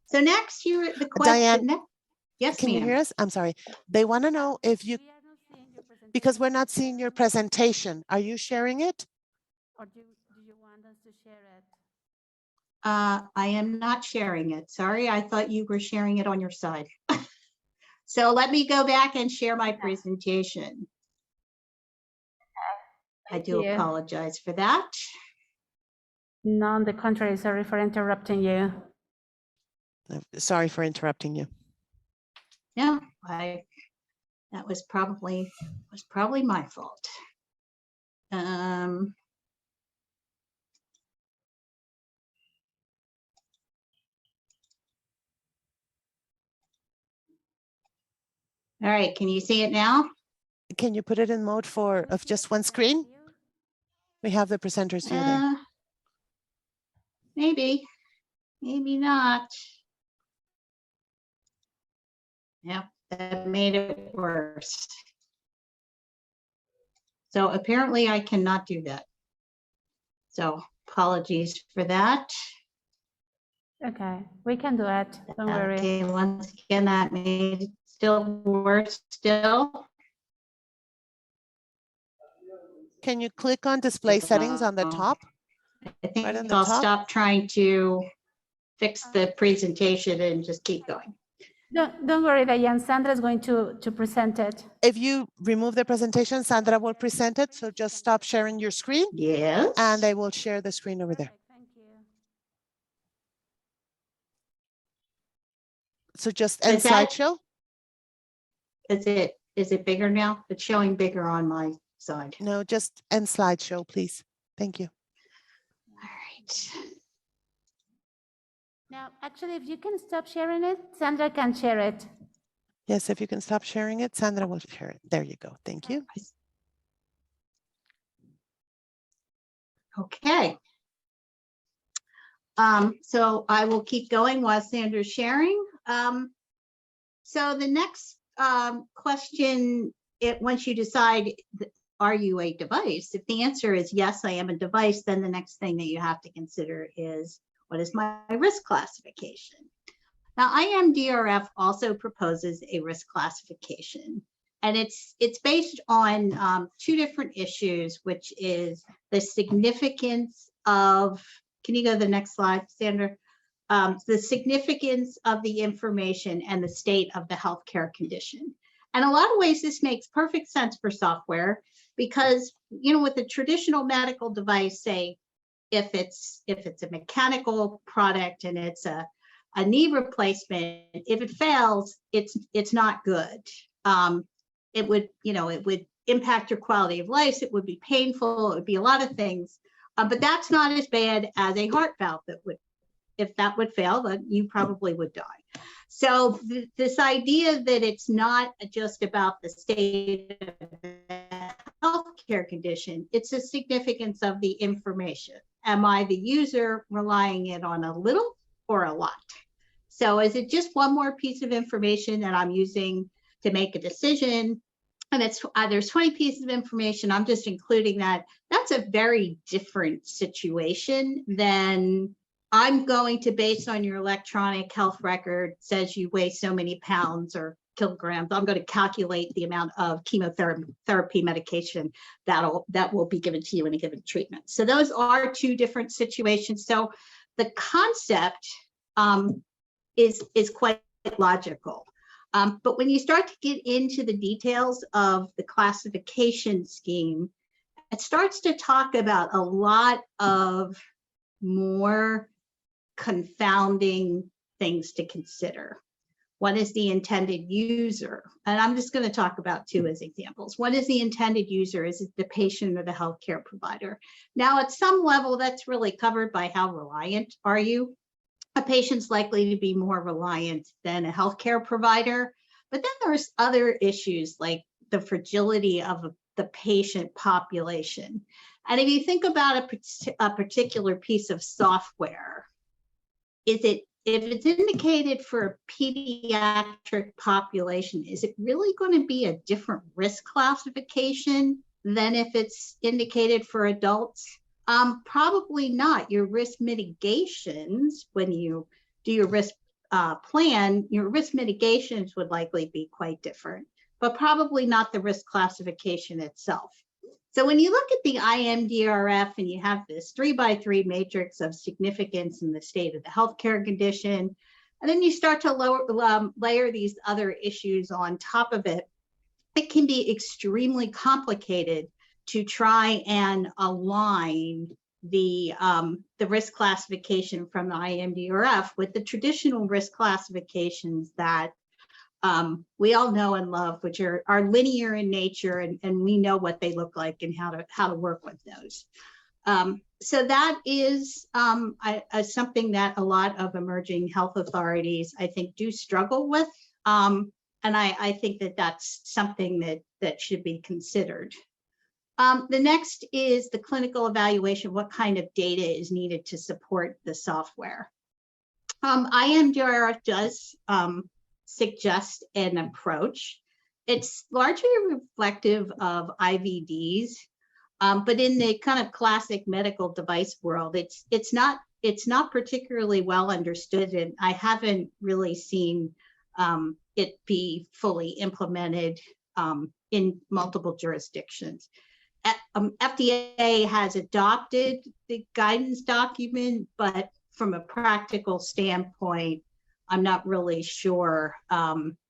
So next, here the Diane, question. Yes, can you ma'am. hear us? I'm sorry. They want to know if you, because we're not seeing your presentation. Are you sharing it? Or do you want us to share it? I am not sharing it. Sorry, I thought you were sharing it on your side. So let me go back and share my presentation. I do apologize for that. No, on the contrary, sorry for interrupting you. Sorry for interrupting you. No, that was probably my fault. All right, can you see it now? Can you put it in mode of just one screen? We have the presenters view there. Maybe, maybe not. Yep, that made it worse. So apparently I cannot do that. So apologies for that. Okay, we can do it. Don't worry. Okay, once again, that made it still worse still. Can you click on display settings on the top? I think right on the I'll top? stop trying to fix the presentation and just keep going. Don't worry, Diane. Sandra is going to present it. If you remove the presentation, Sandra will present it. So just stop sharing your screen. Yes. And I will share the screen over there. Thank you. So just end slideshow. Is it bigger now? It's showing bigger on my side. No, just end slideshow, please. Thank you. All right. Now, actually, if you can stop sharing it, Sandra can share it. Yes, if you can stop sharing it, Sandra will share it. There you go. Thank you. Okay. So I will keep going while Sandra's sharing. So the next question, once you decide, are you a device? If the answer is yes, I am a device, then the next thing that you have to consider is, what is my risk classification? Now, IMDRF also proposes a risk classification, and it's based on two different issues, which is the significance of, can you go to the next slide, Sandra? The significance of the information and the state of the healthcare condition. And a lot of ways, this makes perfect sense for software because, you know, with a traditional medical device, say, if it's a mechanical product and it's a knee replacement, if it fails, it's not good. It would impact your quality of life. It would be painful. It would be a lot of things, but that's not as bad as a heart valve that would. If that would fail, then you probably would die. So this idea that it's not just about the state of the healthcare condition, it's the significance of the information. Am I the user relying it on a little or a lot? So is it just one more piece of information that I'm using to make a decision? And it's there's 20 pieces of information, I'm just including that. That's a very different situation than I'm going to, based on your electronic health record, says you weigh so many pounds or kilograms, I'm going to calculate the amount of chemotherapy medication that will be given to you in a given treatment. So those are two different situations. So the concept is quite logical. But when you start to get into the details of the classification scheme, it starts to talk about a lot of more confounding things to consider. What is the intended user? And I'm just going to talk about two as examples. What is the intended user? Is it the patient or the healthcare provider? Now, at some level, that's really covered by how reliant are you. A patient's likely to be more reliant than a healthcare provider. But then there's other issues like the fragility of the patient population. And if you think about a particular piece of software, is if it's indicated for a pediatric population, is it really going to be a different risk classification than if it's indicated for adults? Probably not. Your risk mitigations, when you do your risk plan, your risk mitigations would likely be quite different, but probably not the risk classification itself. So when you look at the IMDRF and you have this 3x3 matrix of significance in the state of the healthcare condition, and then you start to layer these other issues on top of it, it can be extremely complicated to try and align the risk classification from the IMDRF with the traditional risk classifications that we all know and love, which are linear in nature, and we know what they look like and how to work with those. So that is something that a lot of emerging health authorities, I think, do struggle with. And I think that that's something that should be considered. The next is the clinical evaluation. What kind of data is needed to support the software? IMDRF does suggest an approach. It's largely reflective of IVDs, but in the kind of classic medical device world, it's not particularly well understood, and I haven't really seen it be fully implemented in multiple jurisdictions. FDA has adopted the guidance document, but from a practical standpoint, I'm not really sure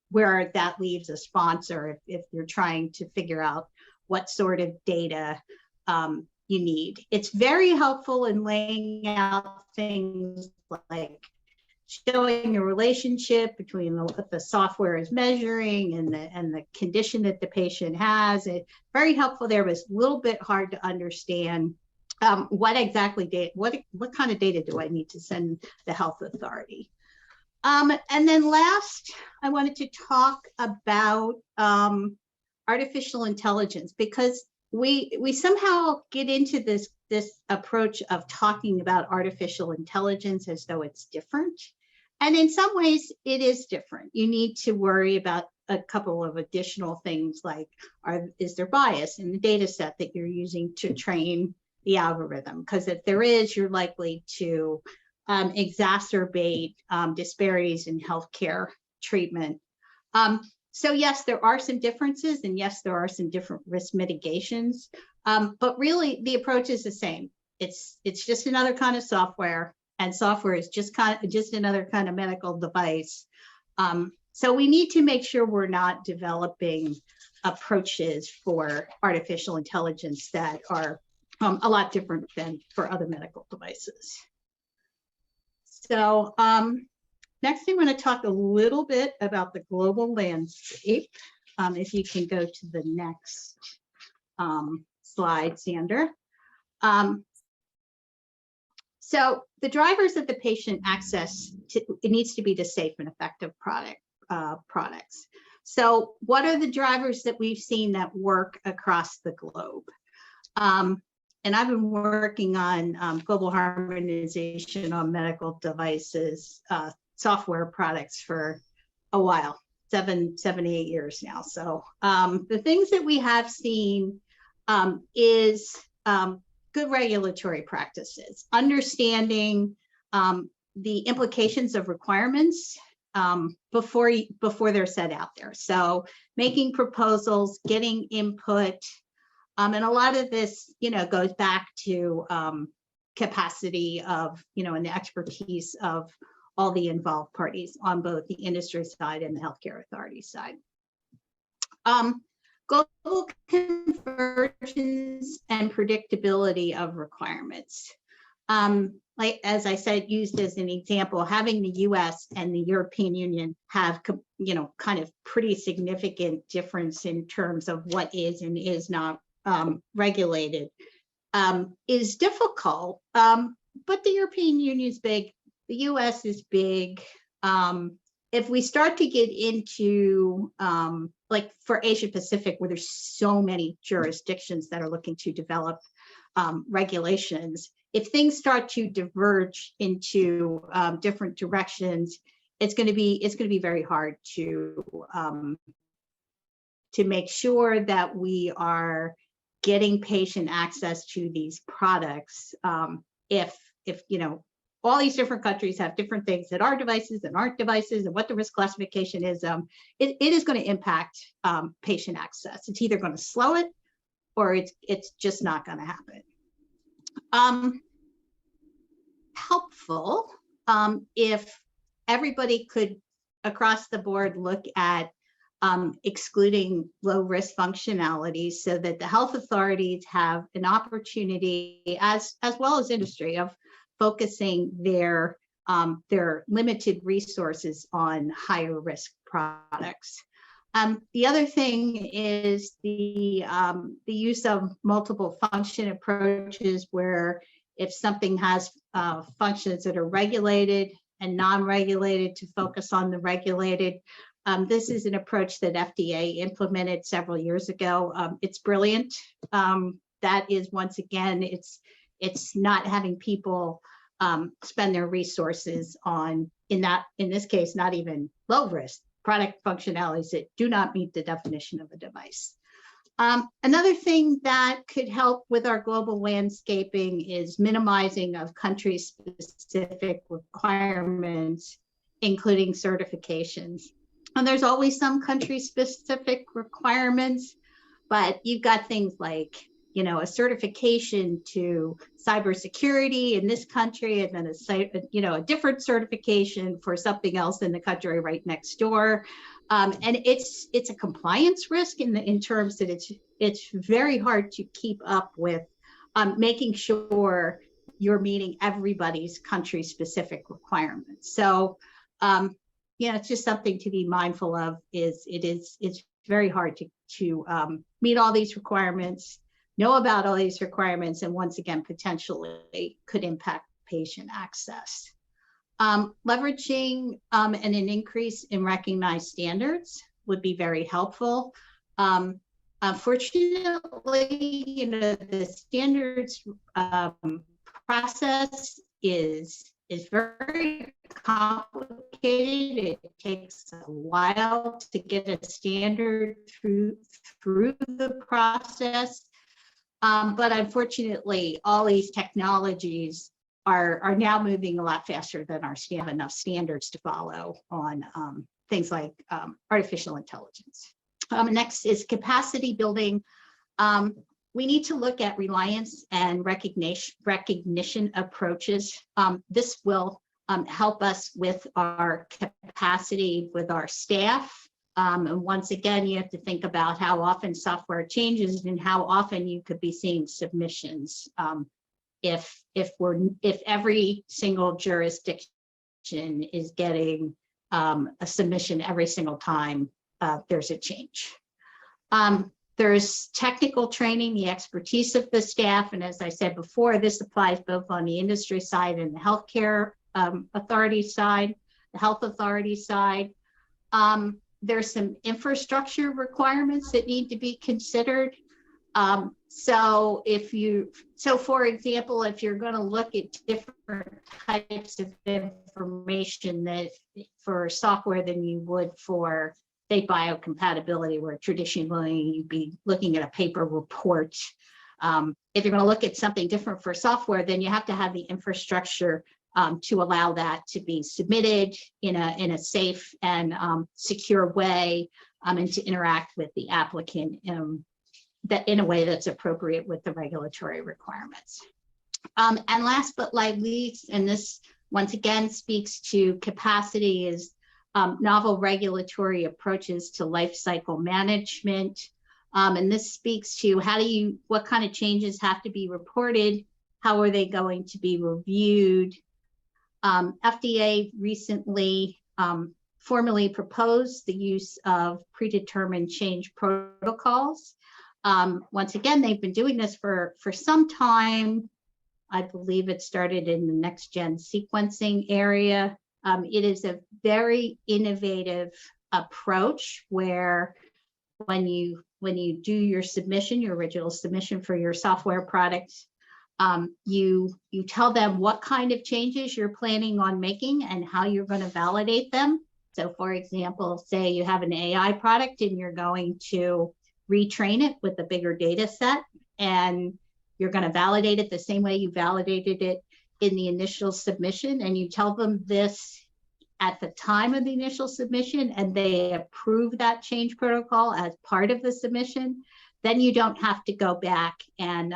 where that leaves a sponsor if you're trying to figure out what sort of data you need. It's very helpful in laying out things like showing a relationship between what the software is measuring and the condition that the patient has. It's very helpful there, but it's a little bit hard to understand what kind of data do I need to send the health authority. And then last, I wanted to talk about artificial intelligence, because we somehow get into this approach of talking about artificial intelligence as though it's different. And in some ways it is different. You need to worry about a couple of additional things, like is there bias in the data set that you're using to train the algorithm? Because if there is, you're likely to exacerbate disparities in healthcare treatment. So yes, there are some differences, and yes, there are some different risk mitigations, but really the approach is the same. It's just another kind of software, and software is just another kind of medical device. So we need to make sure we're not developing approaches for artificial intelligence that are a lot different than for other medical devices. So next, I want to talk a little bit about the global landscape. If you can go to the next slide, Sander. So the drivers of the patient access it needs to be to safe and effective products. So what are the drivers that we've seen that work across the globe? And I've been working on global harmonization on medical devices, software products for a while, 7, 8 years now. So the things that we have seen is good regulatory practices, understanding the implications of requirements before they're set out there. So making proposals, getting input, and a lot of this, goes back to capacity of, and the expertise of all the involved parties on both the industry side and the healthcare authority side. Global convergence and predictability of requirements. Like, as I said, used as an example, having the US and the European Union have, kind of pretty significant difference in terms of what is and is not regulated is difficult, but the European Union is big, the US is big. If we start to get into, like for Asia Pacific, where there's so many jurisdictions that are looking to develop regulations, if things start to diverge into different directions, it's going to be very hard to make sure that we are getting patient access to these products. If you know, all these different countries have different things that are devices and aren't devices, and what the risk classification is, it is going to impact patient access. It's either going to slow it, or it's just not going to happen. Helpful if everybody could across the board look at excluding low risk functionalities, so that the health authorities have an opportunity, as well as industry, of focusing their limited resources on higher risk products. The other thing is the use of multiple function approaches, where if something has functions that are regulated and non-regulated, to focus on the regulated. This is an approach that FDA implemented several years ago. It's brilliant. That is, once again, it's not having people spend their resources on, in this case, not even low risk product functionalities that do not meet the definition of a device. Another thing that could help with our global landscaping is minimizing of country-specific requirements, including certifications. And there's always some country-specific requirements, but you've got things like, you know, a certification to cybersecurity in this country, and then a different certification for something else in the country right next door. And it's a compliance risk in terms that it's very hard to keep up with making sure you're meeting everybody's country-specific requirements. So, it's just something to be mindful of. It's very hard to meet all these requirements, know about all these requirements, and once again, potentially could impact patient access. Leveraging and an increase in recognized standards would be very helpful. Unfortunately, the standards process is very complicated. It takes a while to get a standard through the process. But unfortunately, all these technologies are now moving a lot faster than our have enough standards to follow on things like artificial intelligence. Next is capacity building. We need to look at reliance and recognition approaches. This will help us with our capacity with our staff. And once again, you have to think about how often software changes and how often you could be seeing submissions. If every single jurisdiction is getting a submission every single time there's a change. There's technical training, the expertise of the staff, and as I said before, this applies both on the industry side and the healthcare authority side, the health authority side. There's some infrastructure requirements that need to be considered. So for example, if you're going to look at different types of information that for software than you would for, say, biocompatibility, where traditionally you'd be looking at a paper report. If you're going to look at something different for software, then you have to have the infrastructure to allow that to be submitted in a safe and secure way, and to interact with the applicant that in a way that's appropriate with the regulatory requirements. And last but not least, and this once again speaks to capacity, is novel regulatory approaches to life cycle management. And this speaks to what kind of changes have to be reported, how are they going to be reviewed. FDA recently formally proposed the use of predetermined change protocols. Once again, they've been doing this for some time. I believe it started in the next gen sequencing area. It is a very innovative approach where when you do your submission, your original submission for your software product, you tell them what kind of changes you're planning on making and how you're going to validate them. So for example, say you have an AI product and you're going to retrain it with a bigger data set, and you're going to validate it the same way you validated it in the initial submission, and you tell them this at the time of the initial submission, and they approve that change protocol as part of the submission, then you don't have to go back and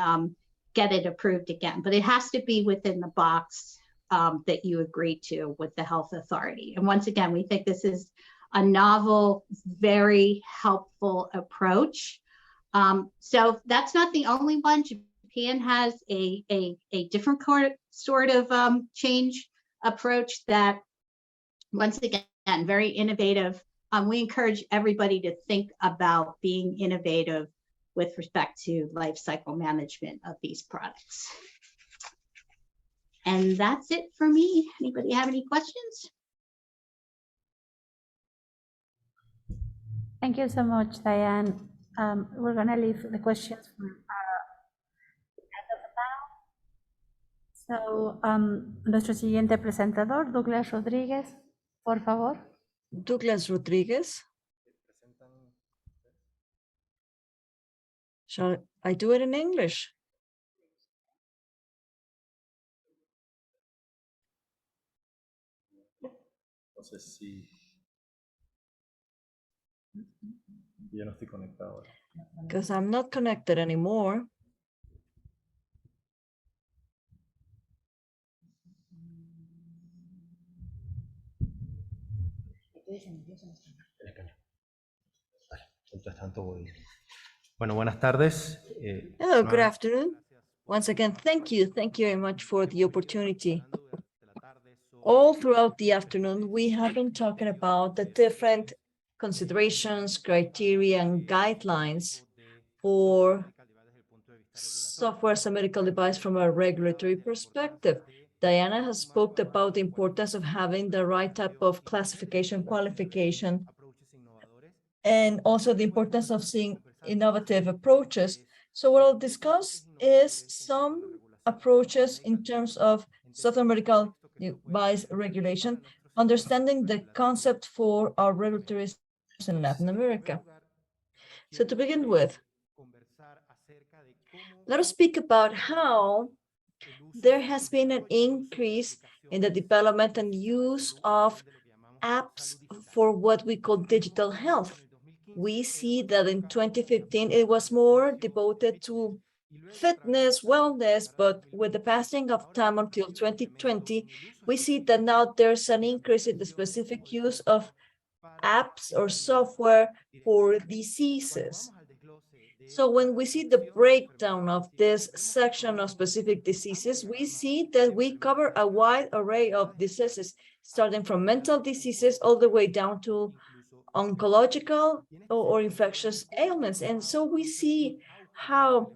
get it approved again. But it has to be within the box that you agree to with the health authority. And once again, we think this is a novel, very helpful approach. So that's not the only one. Japan has a different sort of change approach that, once again, very innovative. We encourage everybody to think about being innovative with respect to life cycle management of these products. And that's it for me. Anybody have any questions? Thank you so much, Diane. We're going to leave the questions for end of the panel. So, nuestro siguiente presentador, Douglas Rodríguez, por favor. Douglas Rodriguez. Shall I do it in English? No sé si yo no estoy conectado. Because I'm not connected anymore. Mientras tanto voy. Bueno, buenas tardes. Hello, good afternoon. Once again, thank you. Thank you very much for the opportunity. All throughout the afternoon, we have been talking about the different considerations, criteria, and guidelines for software as a medical device from a regulatory perspective. Diana has spoke about the importance of having the right type of classification, qualification, and also the importance of seeing innovative approaches. So what I'll discuss is some approaches in terms of software medical device regulation, understanding the concept for our regulatory in Latin America. So to begin with, let us speak about how there has been an increase in the development and use of apps for what we call digital health. We see that in 2015, it was more devoted to fitness, wellness, but with the passing of time until 2020, we see that now there's an increase in the specific use of apps or software for diseases. So when we see the breakdown of this section of specific diseases, we see that we cover a wide array of diseases, starting from mental diseases all the way down to oncological or infectious ailments. And so we see how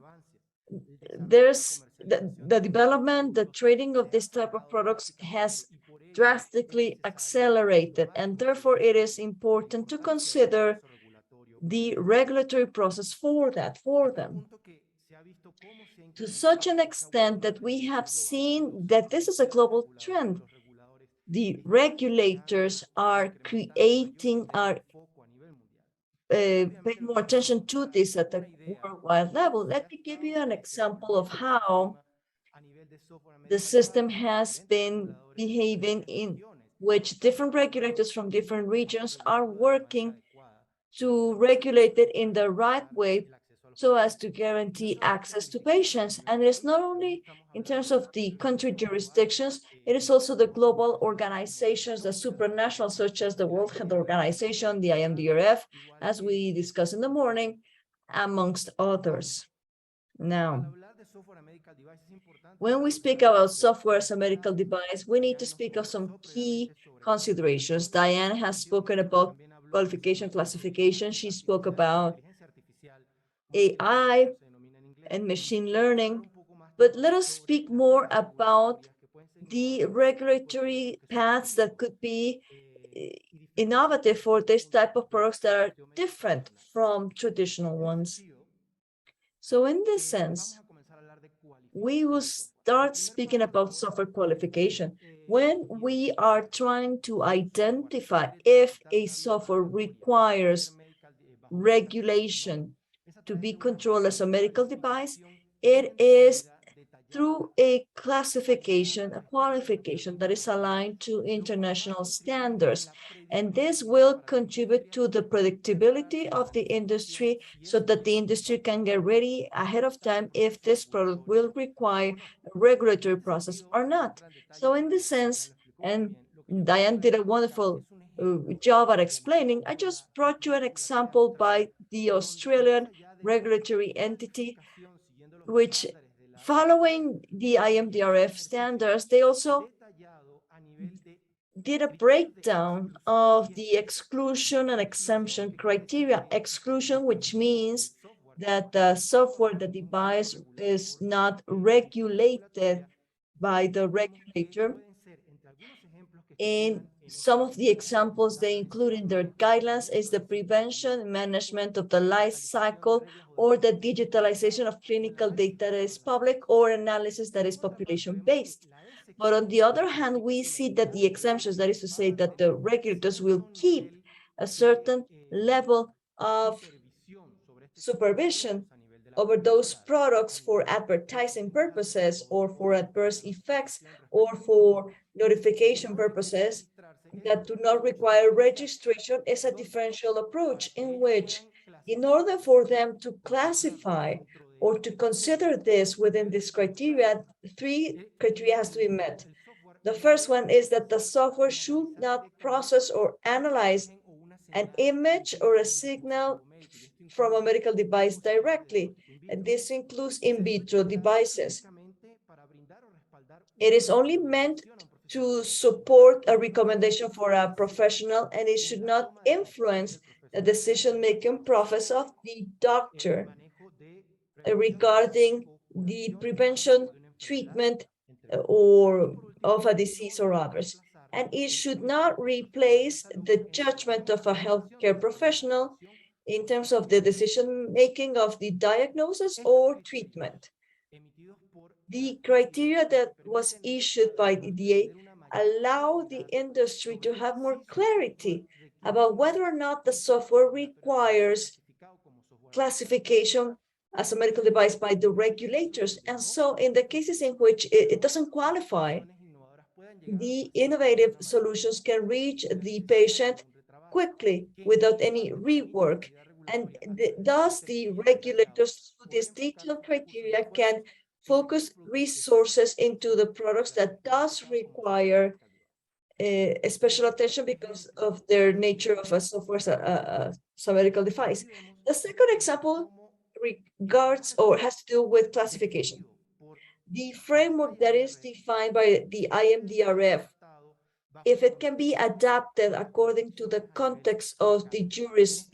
there's the development, the trading of this type of products has drastically accelerated, and therefore it is important to consider the regulatory process for them. To such an extent that we have seen that this is a global trend. The regulators are creating, paying more attention to this at a worldwide level. Let me give you an example of how the system has been behaving, in which different regulators from different regions are working to regulate it in the right way so as to guarantee access to patients. And it's not only in terms of the country jurisdictions, it is also the global organizations, the supranational, such as the World Health Organization, the IMDRF, as we discussed in the morning, amongst others. Now, when we speak about software as a medical device, we need to speak of some key considerations. Diane has spoken about qualification, classification. She spoke about AI and machine learning, but let us speak more about the regulatory paths that could be innovative for this type of products that are different from traditional ones. So in this sense, we will start speaking about software qualification. When we are trying to identify if a software requires regulation to be controlled as a medical device, it is through a classification, a qualification that is aligned to international standards. And this will contribute to the predictability of the industry so that the industry can get ready ahead of time if this product will require a regulatory process or not. So in this sense, and Diane did a wonderful job at explaining, I just brought you an example by the Australian regulatory entity, which following the IMDRF standards, they also did a breakdown of the exclusion and exemption criteria. Exclusion, which means that the software, the device is not regulated by the regulator. In some of the examples they include in their guidelines is the prevention and management of the life cycle or the digitalization of clinical data that is public or analysis that is population-based. But on the other hand, we see that the exemptions, that is to say that the regulators will keep a certain level of supervision over those products for advertising purposes or for adverse effects or for notification purposes that do not require registration is a differential approach in which, in order for them to classify or to consider this within this criteria, 3 criteria has to be met. The first one is that the software should not process or analyze an image or a signal from a medical device directly, and this includes in vitro devices. It is only meant to support a recommendation for a professional, and it should not influence the decision-making process of the doctor regarding the prevention, treatment, or of a disease or others. And it should not replace the judgment of a healthcare professional in terms of the decision-making of the diagnosis or treatment. The criteria that was issued by the DA allow the industry to have more clarity about whether or not the software requires classification as a medical device by the regulators. And so in the cases in which it doesn't qualify, the innovative solutions can reach the patient quickly without any rework. And thus the regulators through this detailed criteria can focus resources into the products that does require special attention because of their nature of a software, a medical device. The second example regards or has to do with classification. The framework that is defined by the IMDRF, if it can be adapted according to the context of the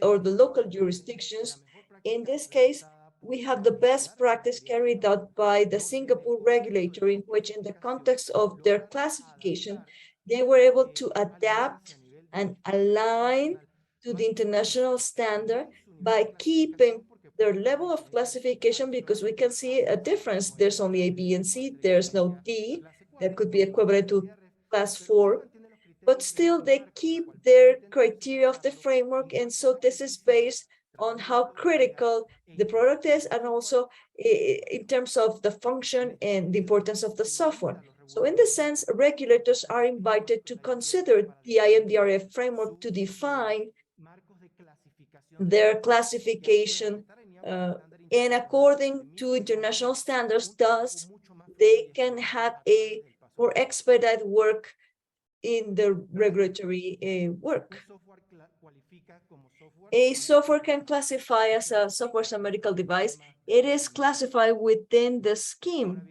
or the local jurisdictions, in this case, we have the best practice carried out by the Singapore regulator, in which in the context of their classification, they were able to adapt and align to the international standard by keeping their level of classification, because we can see a difference. There's only A, B, and C. There's no D that could be equivalent to class 4, but still they keep their criteria of the framework. And so this is based on how critical the product is, and also in terms of the function and the importance of the software. So in this sense, regulators are invited to consider the IMDRF framework to define their classification and according to international standards. Thus, they can have a more expedited work in the regulatory work. A software can classify as a software as a medical device. It is classified within the scheme.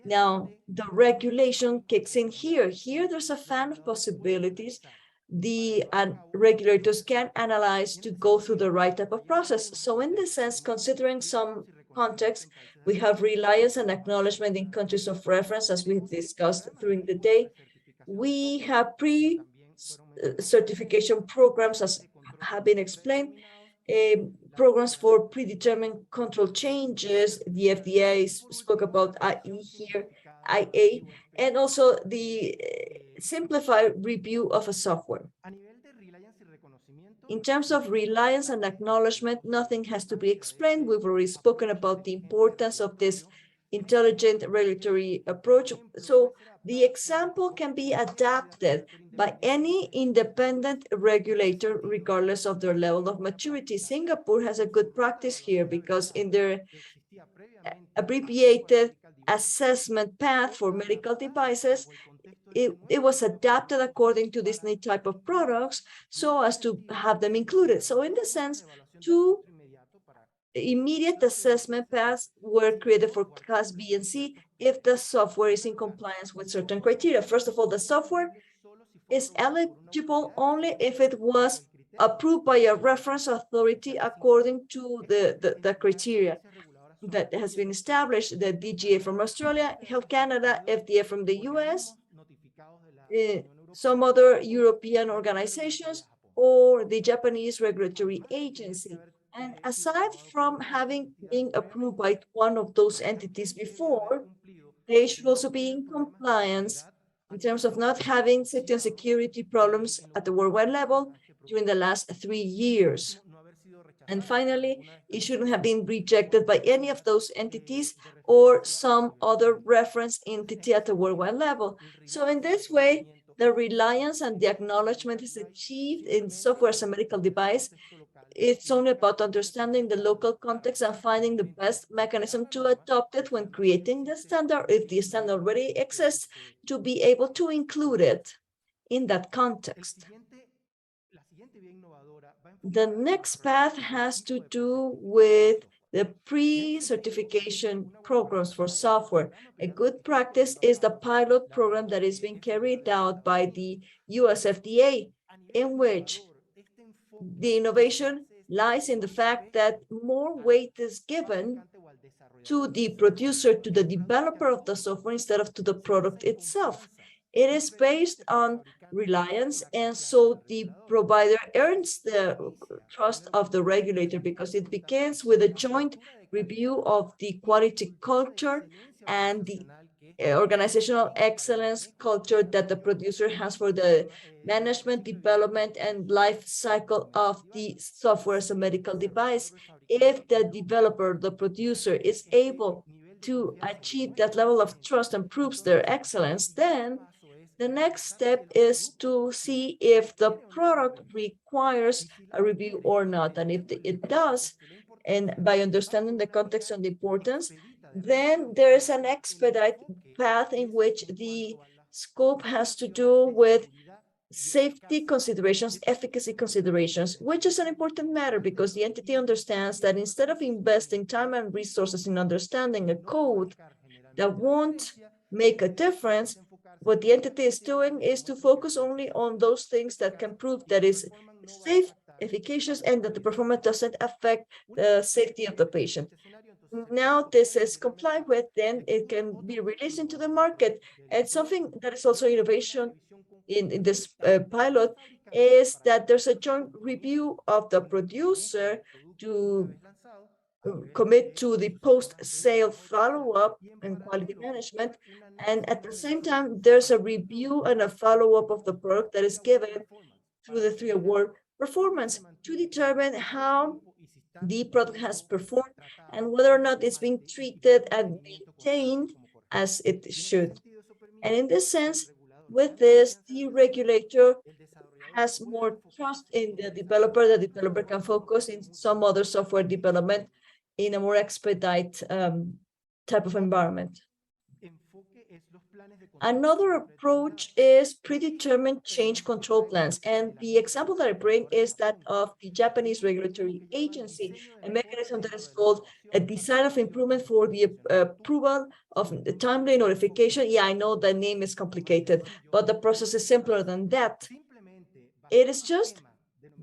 Now, the regulation kicks in here. Here, there's a fan of possibilities. The regulators can analyze to go through the right type of process. So in this sense, considering some context, we have reliance and acknowledgement in countries of reference, as we've discussed during the day. We have pre-certification programs, as have been explained, programs for predetermined control changes. The FDA spoke about IE here, IA, and also the simplified review of a software. In terms of reliance and acknowledgement, nothing has to be explained. We've already spoken about the importance of this intelligent regulatory approach. So the example can be adapted by any independent regulator, regardless of their level of maturity. Singapore has a good practice here because in their abbreviated assessment path for medical devices, it was adapted according to this new type of products so as to have them included. So in the sense, two immediate assessment paths were created for class B and C if the software is in compliance with certain criteria. First of all, the software is eligible only if it was approved by a reference authority according to the criteria that has been established, the DGA from Australia, Health Canada, FDA from the US, some other European organizations, or the Japanese regulatory agency. And aside from having been approved by one of those entities before, they should also be in compliance in terms of not having safety and security problems at the worldwide level during the last 3 years. And finally, it shouldn't have been rejected by any of those entities or some other reference entity at the worldwide level. So in this way, the reliance and the acknowledgement is achieved in software as a medical device. It's only about understanding the local context and finding the best mechanism to adopt it when creating the standard, if the standard already exists, to be able to include it in that context. The next path has to do with the pre-certification programs for software. A good practice is the pilot program that is being carried out by the US FDA, in which the innovation lies in the fact that more weight is given to the producer, to the developer of the software instead of to the product itself. It is based on reliance, and so the provider earns the trust of the regulator because it begins with a joint review of the quality culture and the organizational excellence culture that the producer has for the management, development, and life cycle of the software as a medical device. If the developer, the producer, is able to achieve that level of trust and proves their excellence, then the next step is to see if the product requires a review or not. And if it does, and by understanding the context and the importance, then there is an expedite path in which the scope has to do with safety considerations, efficacy considerations, which is an important matter because the entity understands that instead of investing time and resources in understanding a code that won't make a difference, what the entity is doing is to focus only on those things that can prove that is safe, efficacious, and that the performance doesn't affect the safety of the patient. Now this is complied with, then it can be released into the market. And something that is also innovation in this pilot is that there's a joint review of the producer to commit to the post-sale follow-up and quality management. And at the same time, there's a review and a follow-up of the product that is given through the 3 award performance to determine how the product has performed and whether or not it's being treated and maintained as it should. And in this sense, with this, the regulator has more trust in the developer can focus in some other software development in a more expedite type of environment. Another approach is predetermined change control plans. And the example that I bring is that of the Japanese regulatory agency, a mechanism that is called a design of improvement for the approval of the timely notification. Yeah, I know the name is complicated, but the process is simpler than that. It is just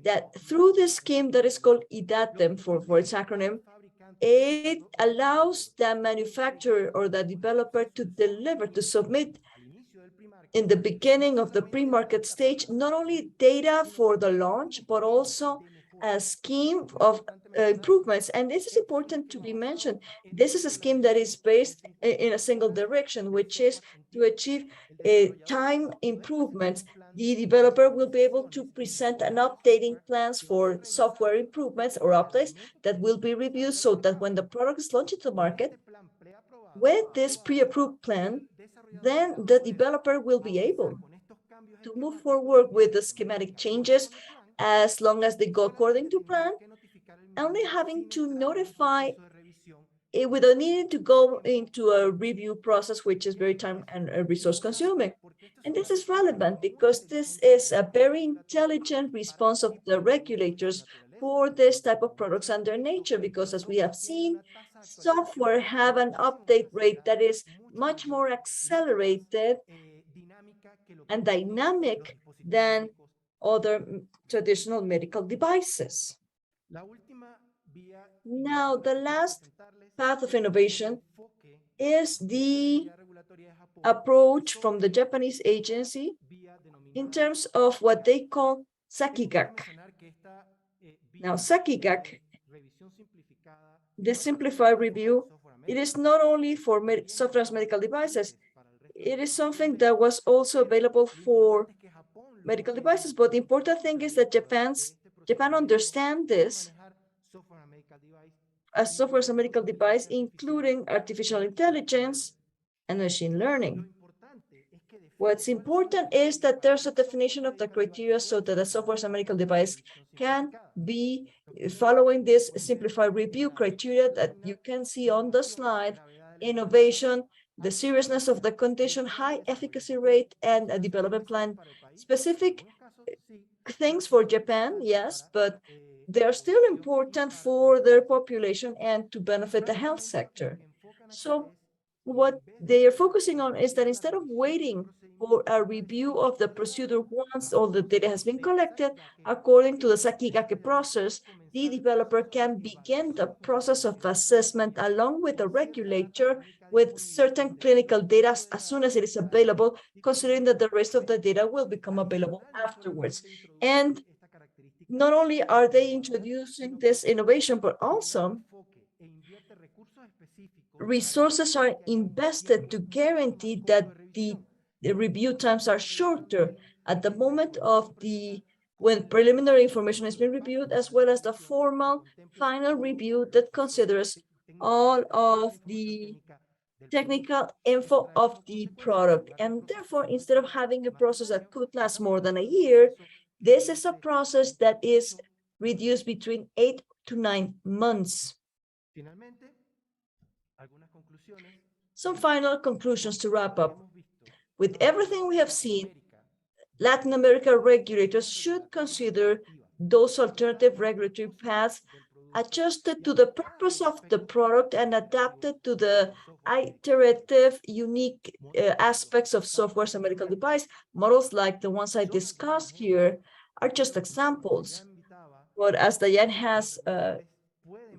that through this scheme that is called IDATEM for its acronym, it allows the manufacturer or the developer to deliver, to submit in the beginning of the pre-market stage, not only data for the launch, but also a scheme of improvements, and this is important to be mentioned. This is a scheme that is based in a single direction, which is to achieve time improvements. The developer will be able to present an updating plans for software improvements or updates that will be reviewed so that when the product is launched to the market, with this pre-approved plan, then the developer will be able to move forward with the schematic changes as long as they go according to plan, only having to notify it without needing to go into a review process, which is very time and resource consuming. And this is relevant because this is a very intelligent response of the regulators for this type of products and their nature, because as we have seen, software have an update rate that is much more accelerated and dynamic than other traditional medical devices. Now, the last path of innovation is the approach from the Japanese agency in terms of what they call Sakigak. Now, Sakigak, the simplified review, it is not only for software as medical devices, it is something that was also available for medical devices. But the important thing is that Japan understands this as software as a medical device, including artificial intelligence and machine learning. What's important is that there's a definition of the criteria so that a software as a medical device can be following this simplified review criteria that you can see on the slide: innovation, the seriousness of the condition, high efficacy rate, and a development plan. Specific things for Japan, yes, but they are still important for their population and to benefit the health sector. So what they are focusing on is that instead of waiting for a review of the procedure once all the data has been collected, according to the Sakigake process, the developer can begin the process of assessment along with the regulator with certain clinical data as soon as it is available, considering that the rest of the data will become available afterwards. And not only are they introducing this innovation, but also resources are invested to guarantee that the review times are shorter at the moment of when preliminary information has been reviewed, as well as the formal final review that considers all of the technical info of the product. And therefore, instead of having a process that could last more than a year, this is a process that is reduced between 8 to 9 months. Some final conclusions to wrap up. With everything we have seen, Latin America regulators should consider those alternative regulatory paths adjusted to the purpose of the product and adapted to the iterative, unique aspects of software as a medical device. Models like the ones I discussed here are just examples. But as Diane has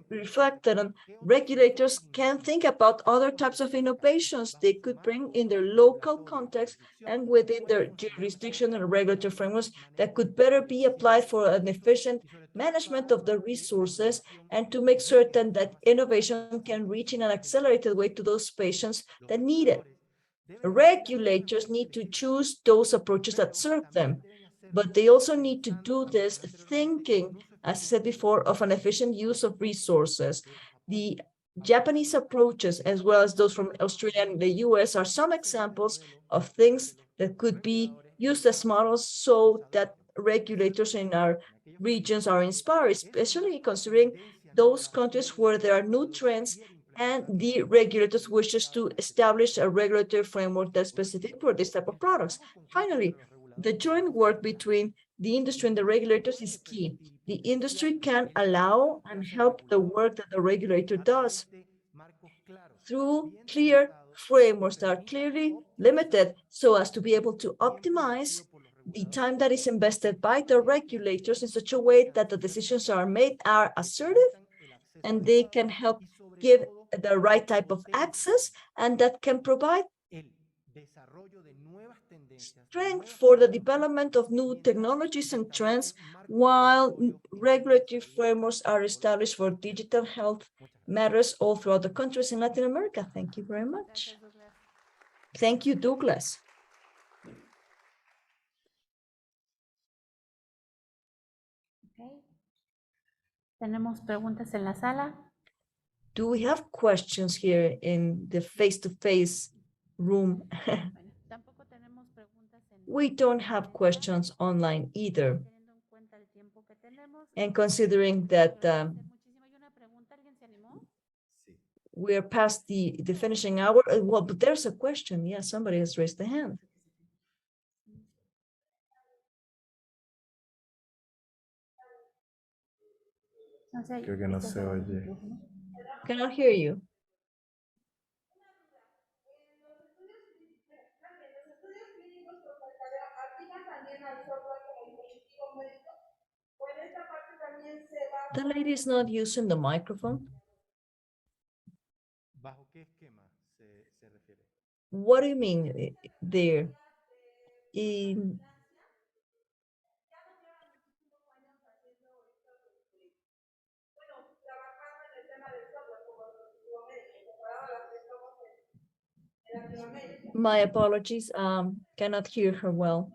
reflected on, regulators can think about other types of innovations they could bring in their local context and within their jurisdiction and regulatory frameworks that could better be applied for an efficient management of the resources and to make certain that innovation can reach in an accelerated way to those patients that need it. Regulators need to choose those approaches that serve them, but they also need to do this thinking, as I said before, of an efficient use of resources. The Japanese approaches, as well as those from Australia and the US, are some examples of things that could be used as models so that regulators in our regions are inspired, especially considering those countries where there are new trends and the regulators wishes to establish a regulatory framework that's specific for this type of products. Finally, the joint work between the industry and the regulators is key. The industry can allow and help the work that the regulator does through clear frameworks that are clearly limited so as to be able to optimize the time that is invested by the regulators in such a way that the decisions are made are assertive and they can help give the right type of access and that can provide strength for the development of new technologies and trends, while regulatory frameworks are established for digital health matters all throughout the countries in Latin America. Thank you very much. Thank you, Douglas. Okay. ¿Tenemos preguntas en la sala? Do we have questions here in the face-to-face room? We don't have questions online either. And considering that we're past the finishing hour, well, but there's a question. Yeah, somebody has raised the hand. Creo que no se oye. Cannot hear you. The lady is not using the microphone. ¿Bajo qué esquema se refiere? What do you mean there? In my apologies, cannot hear her well.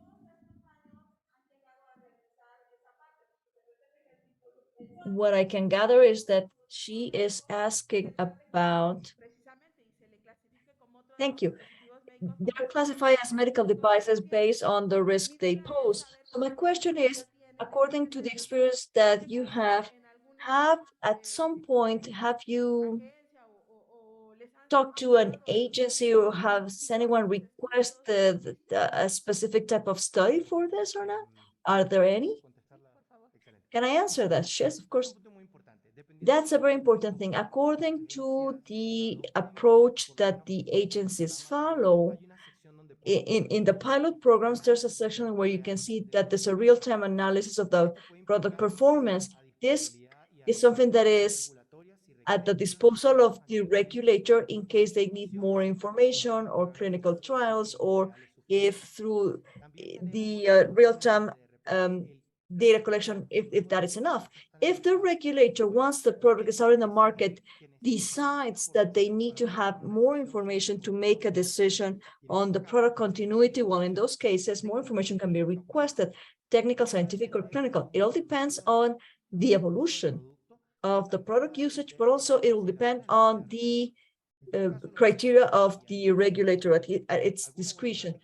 What I can gather is that she is asking about, thank you, they're classified as medical devices based on the risk they pose. So my question is, according to the experience that you have at some point, have you talked to an agency or have anyone request a specific type of study for this or not? Are there any? Can I answer that? Yes, of course. That's a very important thing. According to the approach that the agencies follow, in the pilot programs, there's a section where you can see that there's a real-time analysis of the product performance. This is something that is at the disposal of the regulator in case they need more information or clinical trials, or if through the real-time data collection, if that is enough. If the regulator, once the product is out in the market, decides that they need to have more information to make a decision on the product continuity, well, in those cases, more information can be requested, technical, scientific, or clinical. It all depends on the evolution of the product usage, but also it will depend on the criteria of the regulator at its discretion.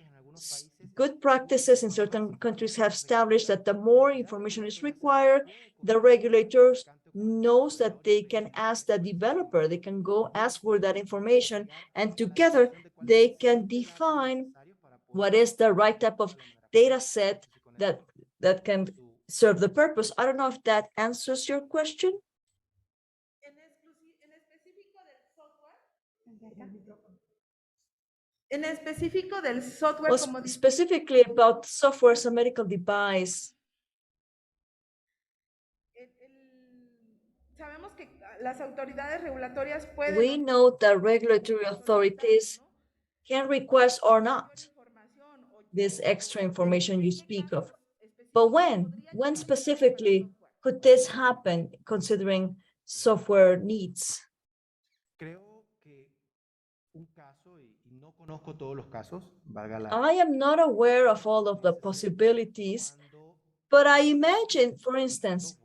Good practices in certain countries have established that the more information is required, the regulators knows that they can ask the developer, they can go ask for that information, and together they can define what is the right type of data set that can serve the purpose. I don't know if that answers your question. En específico del software, Well, como specifically about software as a medical device. sabemos que las autoridades regulatorias pueden We know that regulatory authorities can request or not this extra information you speak of. But when specifically could this happen considering software needs? I am not aware of all of the possibilities, but I imagine, for instance,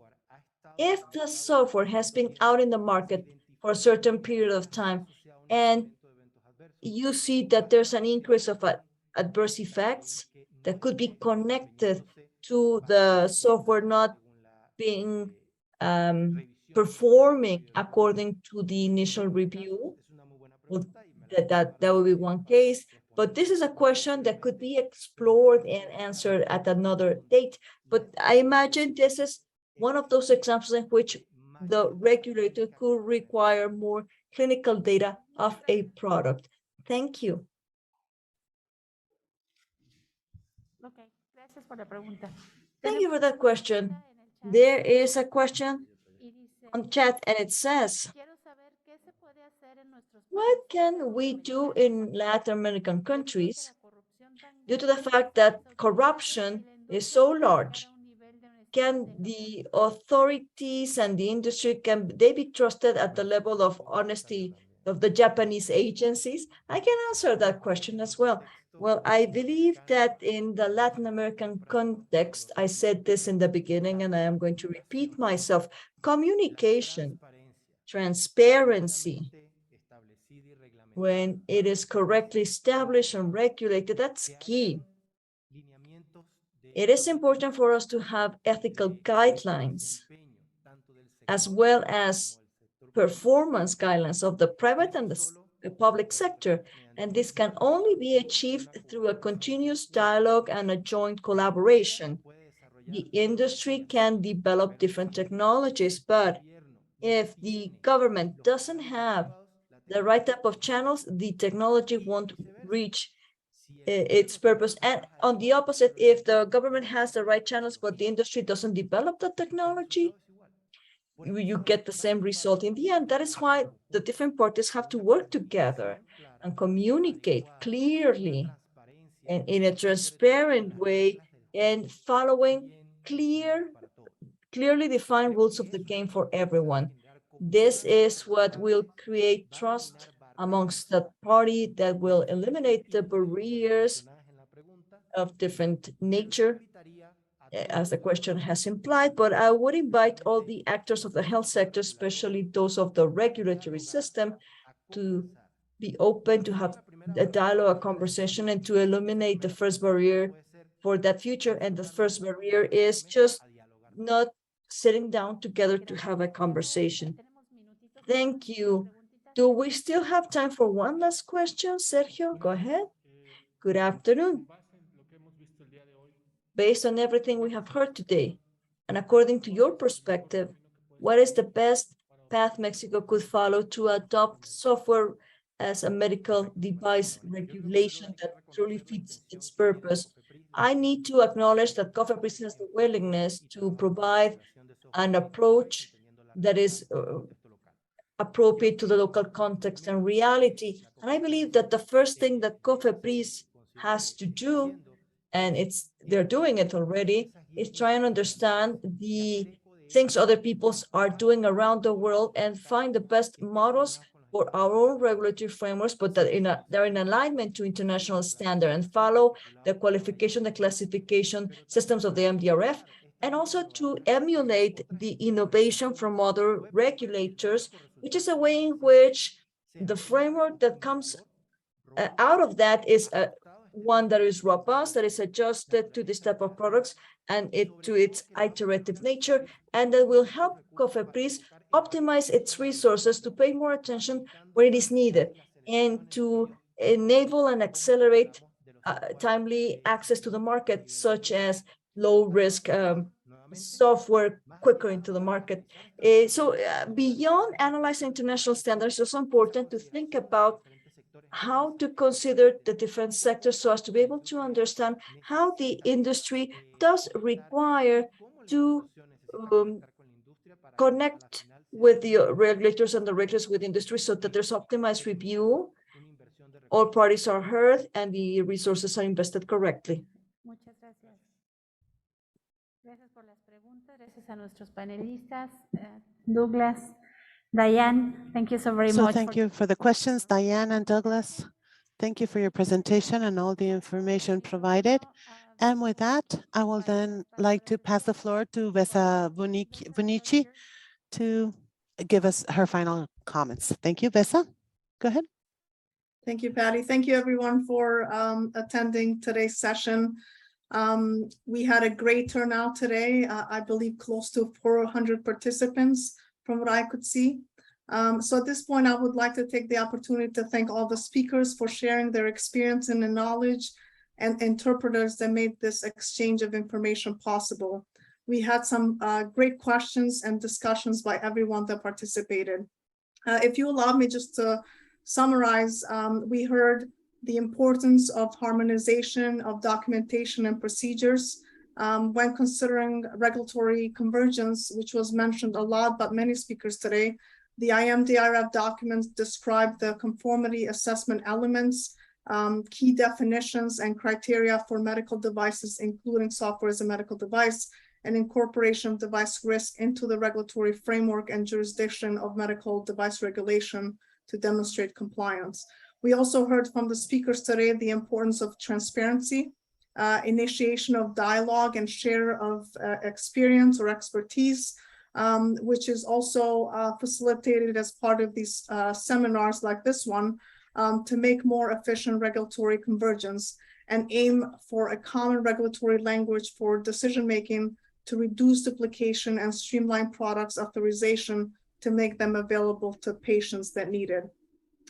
if the software has been out in the market for a certain period of time and you see that there's an increase of adverse effects that could be connected to the software not being performing according to the initial review, well, that would be one case. But this is a question that could be explored and answered at another date. But I imagine this is one of those examples in which the regulator could require more clinical data of a product. Thank you. Okay, gracias por la pregunta. Thank you for that question. There is a question on chat and it says, what can we do in Latin American countries due to the fact that corruption is so large, can the authorities and the industry, can they be trusted at the level of honesty of the Japanese agencies? I can answer that question as well. Well, I believe that in the Latin American context, I said this in the beginning, and I am going to repeat myself, communication, transparency, when it is correctly established and regulated, that's key. It is important for us to have ethical guidelines as well as performance guidelines of the private and the public sector. And this can only be achieved through a continuous dialogue and a joint collaboration. The industry can develop different technologies, but if the government doesn't have the right type of channels, the technology won't reach its purpose. And on the opposite, if the government has the right channels, but the industry doesn't develop the technology, you get the same result in the end. That is why the different parties have to work together and communicate clearly and in a transparent way and following clearly defined rules of the game for everyone. This is what will create trust amongst the party, that will eliminate the barriers of different nature, as the question has implied, but I would invite all the actors of the health sector, especially those of the regulatory system, to be open to have a dialogue, a conversation, and to eliminate the first barrier for that future. And the first barrier is just not sitting down together to have a conversation. Thank you. Do we still have time for one last question? Sergio, go ahead. Good afternoon. Based on everything we have heard today, and according to your perspective, what is the best path Mexico could follow to adopt software as a medical device regulation that truly fits its purpose? I need to acknowledge that COFEPRIS has the willingness to provide an approach that is appropriate to the local context and reality. And I believe that the first thing that COFEPRIS has to do, and they're doing it already, is try and understand the things other peoples are doing around the world and find the best models for our own regulatory frameworks, but that they're in alignment to international standard and follow the qualification, the classification systems of the MDRF, and also to emulate the innovation from other regulators, which is a way in which the framework that comes out of that is one that is robust, that is adjusted to this type of products and to its iterative nature, and that will help COFEPRIS optimize its resources to pay more attention where it is needed and to enable and accelerate timely access to the market, such as low-risk software quicker into the market. So beyond analyzing international standards, it's also important to think about how to consider the different sectors so as to be able to understand how the industry does require to connect with the regulators and the regulators with industry so that there's optimized review, all parties are heard, and the resources are invested correctly. Muchas gracias. Gracias por las preguntas. Gracias a nuestros panelistas. Douglas, Diane, thank you so very much. Thank you for the questions, Diane and Douglas. Thank you for your presentation and all the information provided. And with that, I will then like to pass the floor to Besa Bunichi to give us her final comments. Thank you, Besa. Go ahead. Thank you, Patty. Thank you, everyone, for attending today's session. We had a great turnout today. I believe close to 400 participants from what I could see. So at this point, I would like to take the opportunity to thank all the speakers for sharing their experience and the knowledge, and interpreters that made this exchange of information possible. We had some great questions and discussions by everyone that participated. If you allow me just to summarize, we heard the importance of harmonization of documentation and procedures when considering regulatory convergence, which was mentioned a lot by many speakers today. The IMDRF documents describe the conformity assessment elements key definitions and criteria for medical devices, including software as a medical device, and incorporation of device risk into the regulatory framework and jurisdiction of medical device regulation to demonstrate compliance. We also heard from the speakers today the importance of transparency, initiation of dialogue and share of experience or expertise, which is also facilitated as part of these seminars like this one, to make more efficient regulatory convergence and aim for a common regulatory language for decision-making to reduce duplication and streamline products authorization to make them available to patients that need it.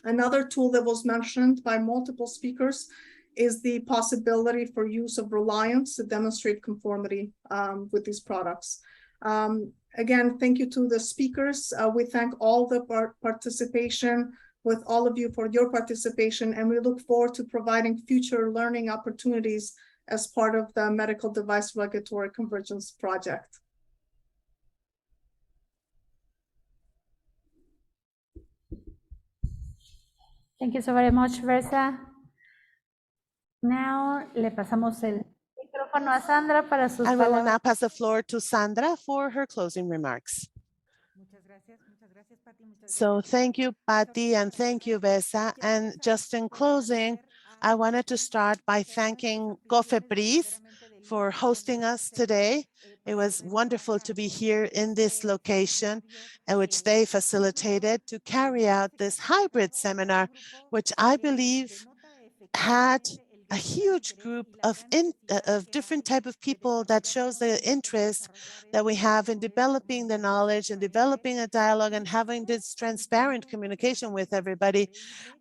Another tool that was mentioned by multiple speakers is the possibility for use of reliance to demonstrate conformity with these products. Again, thank you to the speakers. We thank all the participation with all of you for your participation, and we look forward to providing future learning opportunities as part of the Medical Device Regulatory Convergence Project. Thank you so very much, Versa. Now, le pasamos el micrófono a Sandra para sus And we will palabras. now pass the floor to Sandra for her closing remarks. So thank you, Patty, and thank you, Besa. And just in closing, I wanted to start by thanking COFEPRIS for hosting us today. It was wonderful to be here in this location, which they facilitated to carry out this hybrid seminar, which I believe had a huge group of different type of people that shows the interest that we have in developing the knowledge and developing a dialogue and having this transparent communication with everybody.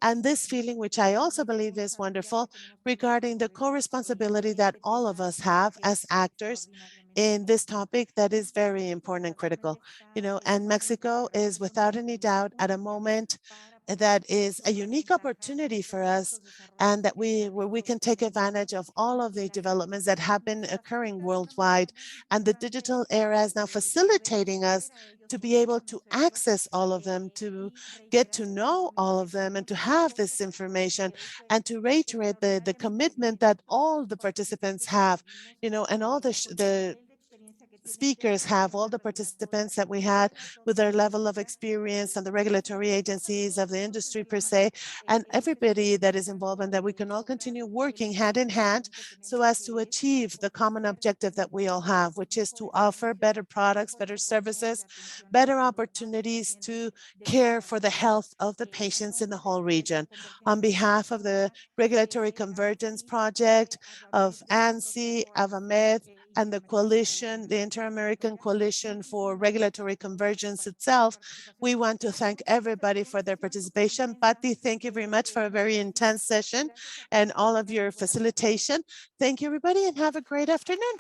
And this feeling, which I also believe is wonderful, regarding the co-responsibility that all of us have as actors in this topic that is very important and critical. And Mexico is without any doubt at a moment that is a unique opportunity for us, and that where we can take advantage of all of the developments that have been occurring worldwide. And the digital era is now facilitating us to be able to access all of them, to get to know all of them, and to have this information, and to reiterate the commitment that all the participants have, and all the speakers have, all the participants that we had with their level of experience, and the regulatory agencies of the industry per se, and everybody that is involved, and that we can all continue working hand in hand so as to achieve the common objective that we all have, which is to offer better products, better services, better opportunities to care for the health of the patients in the whole region. On behalf of the Regulatory Convergence Project, of ANSI, of AMED, and the coalition, the Inter-American Coalition for Regulatory Convergence itself, we want to thank everybody for their participation. Patty, thank you very much for a very intense session and all of your facilitation. Thank you, everybody, and have a great afternoon.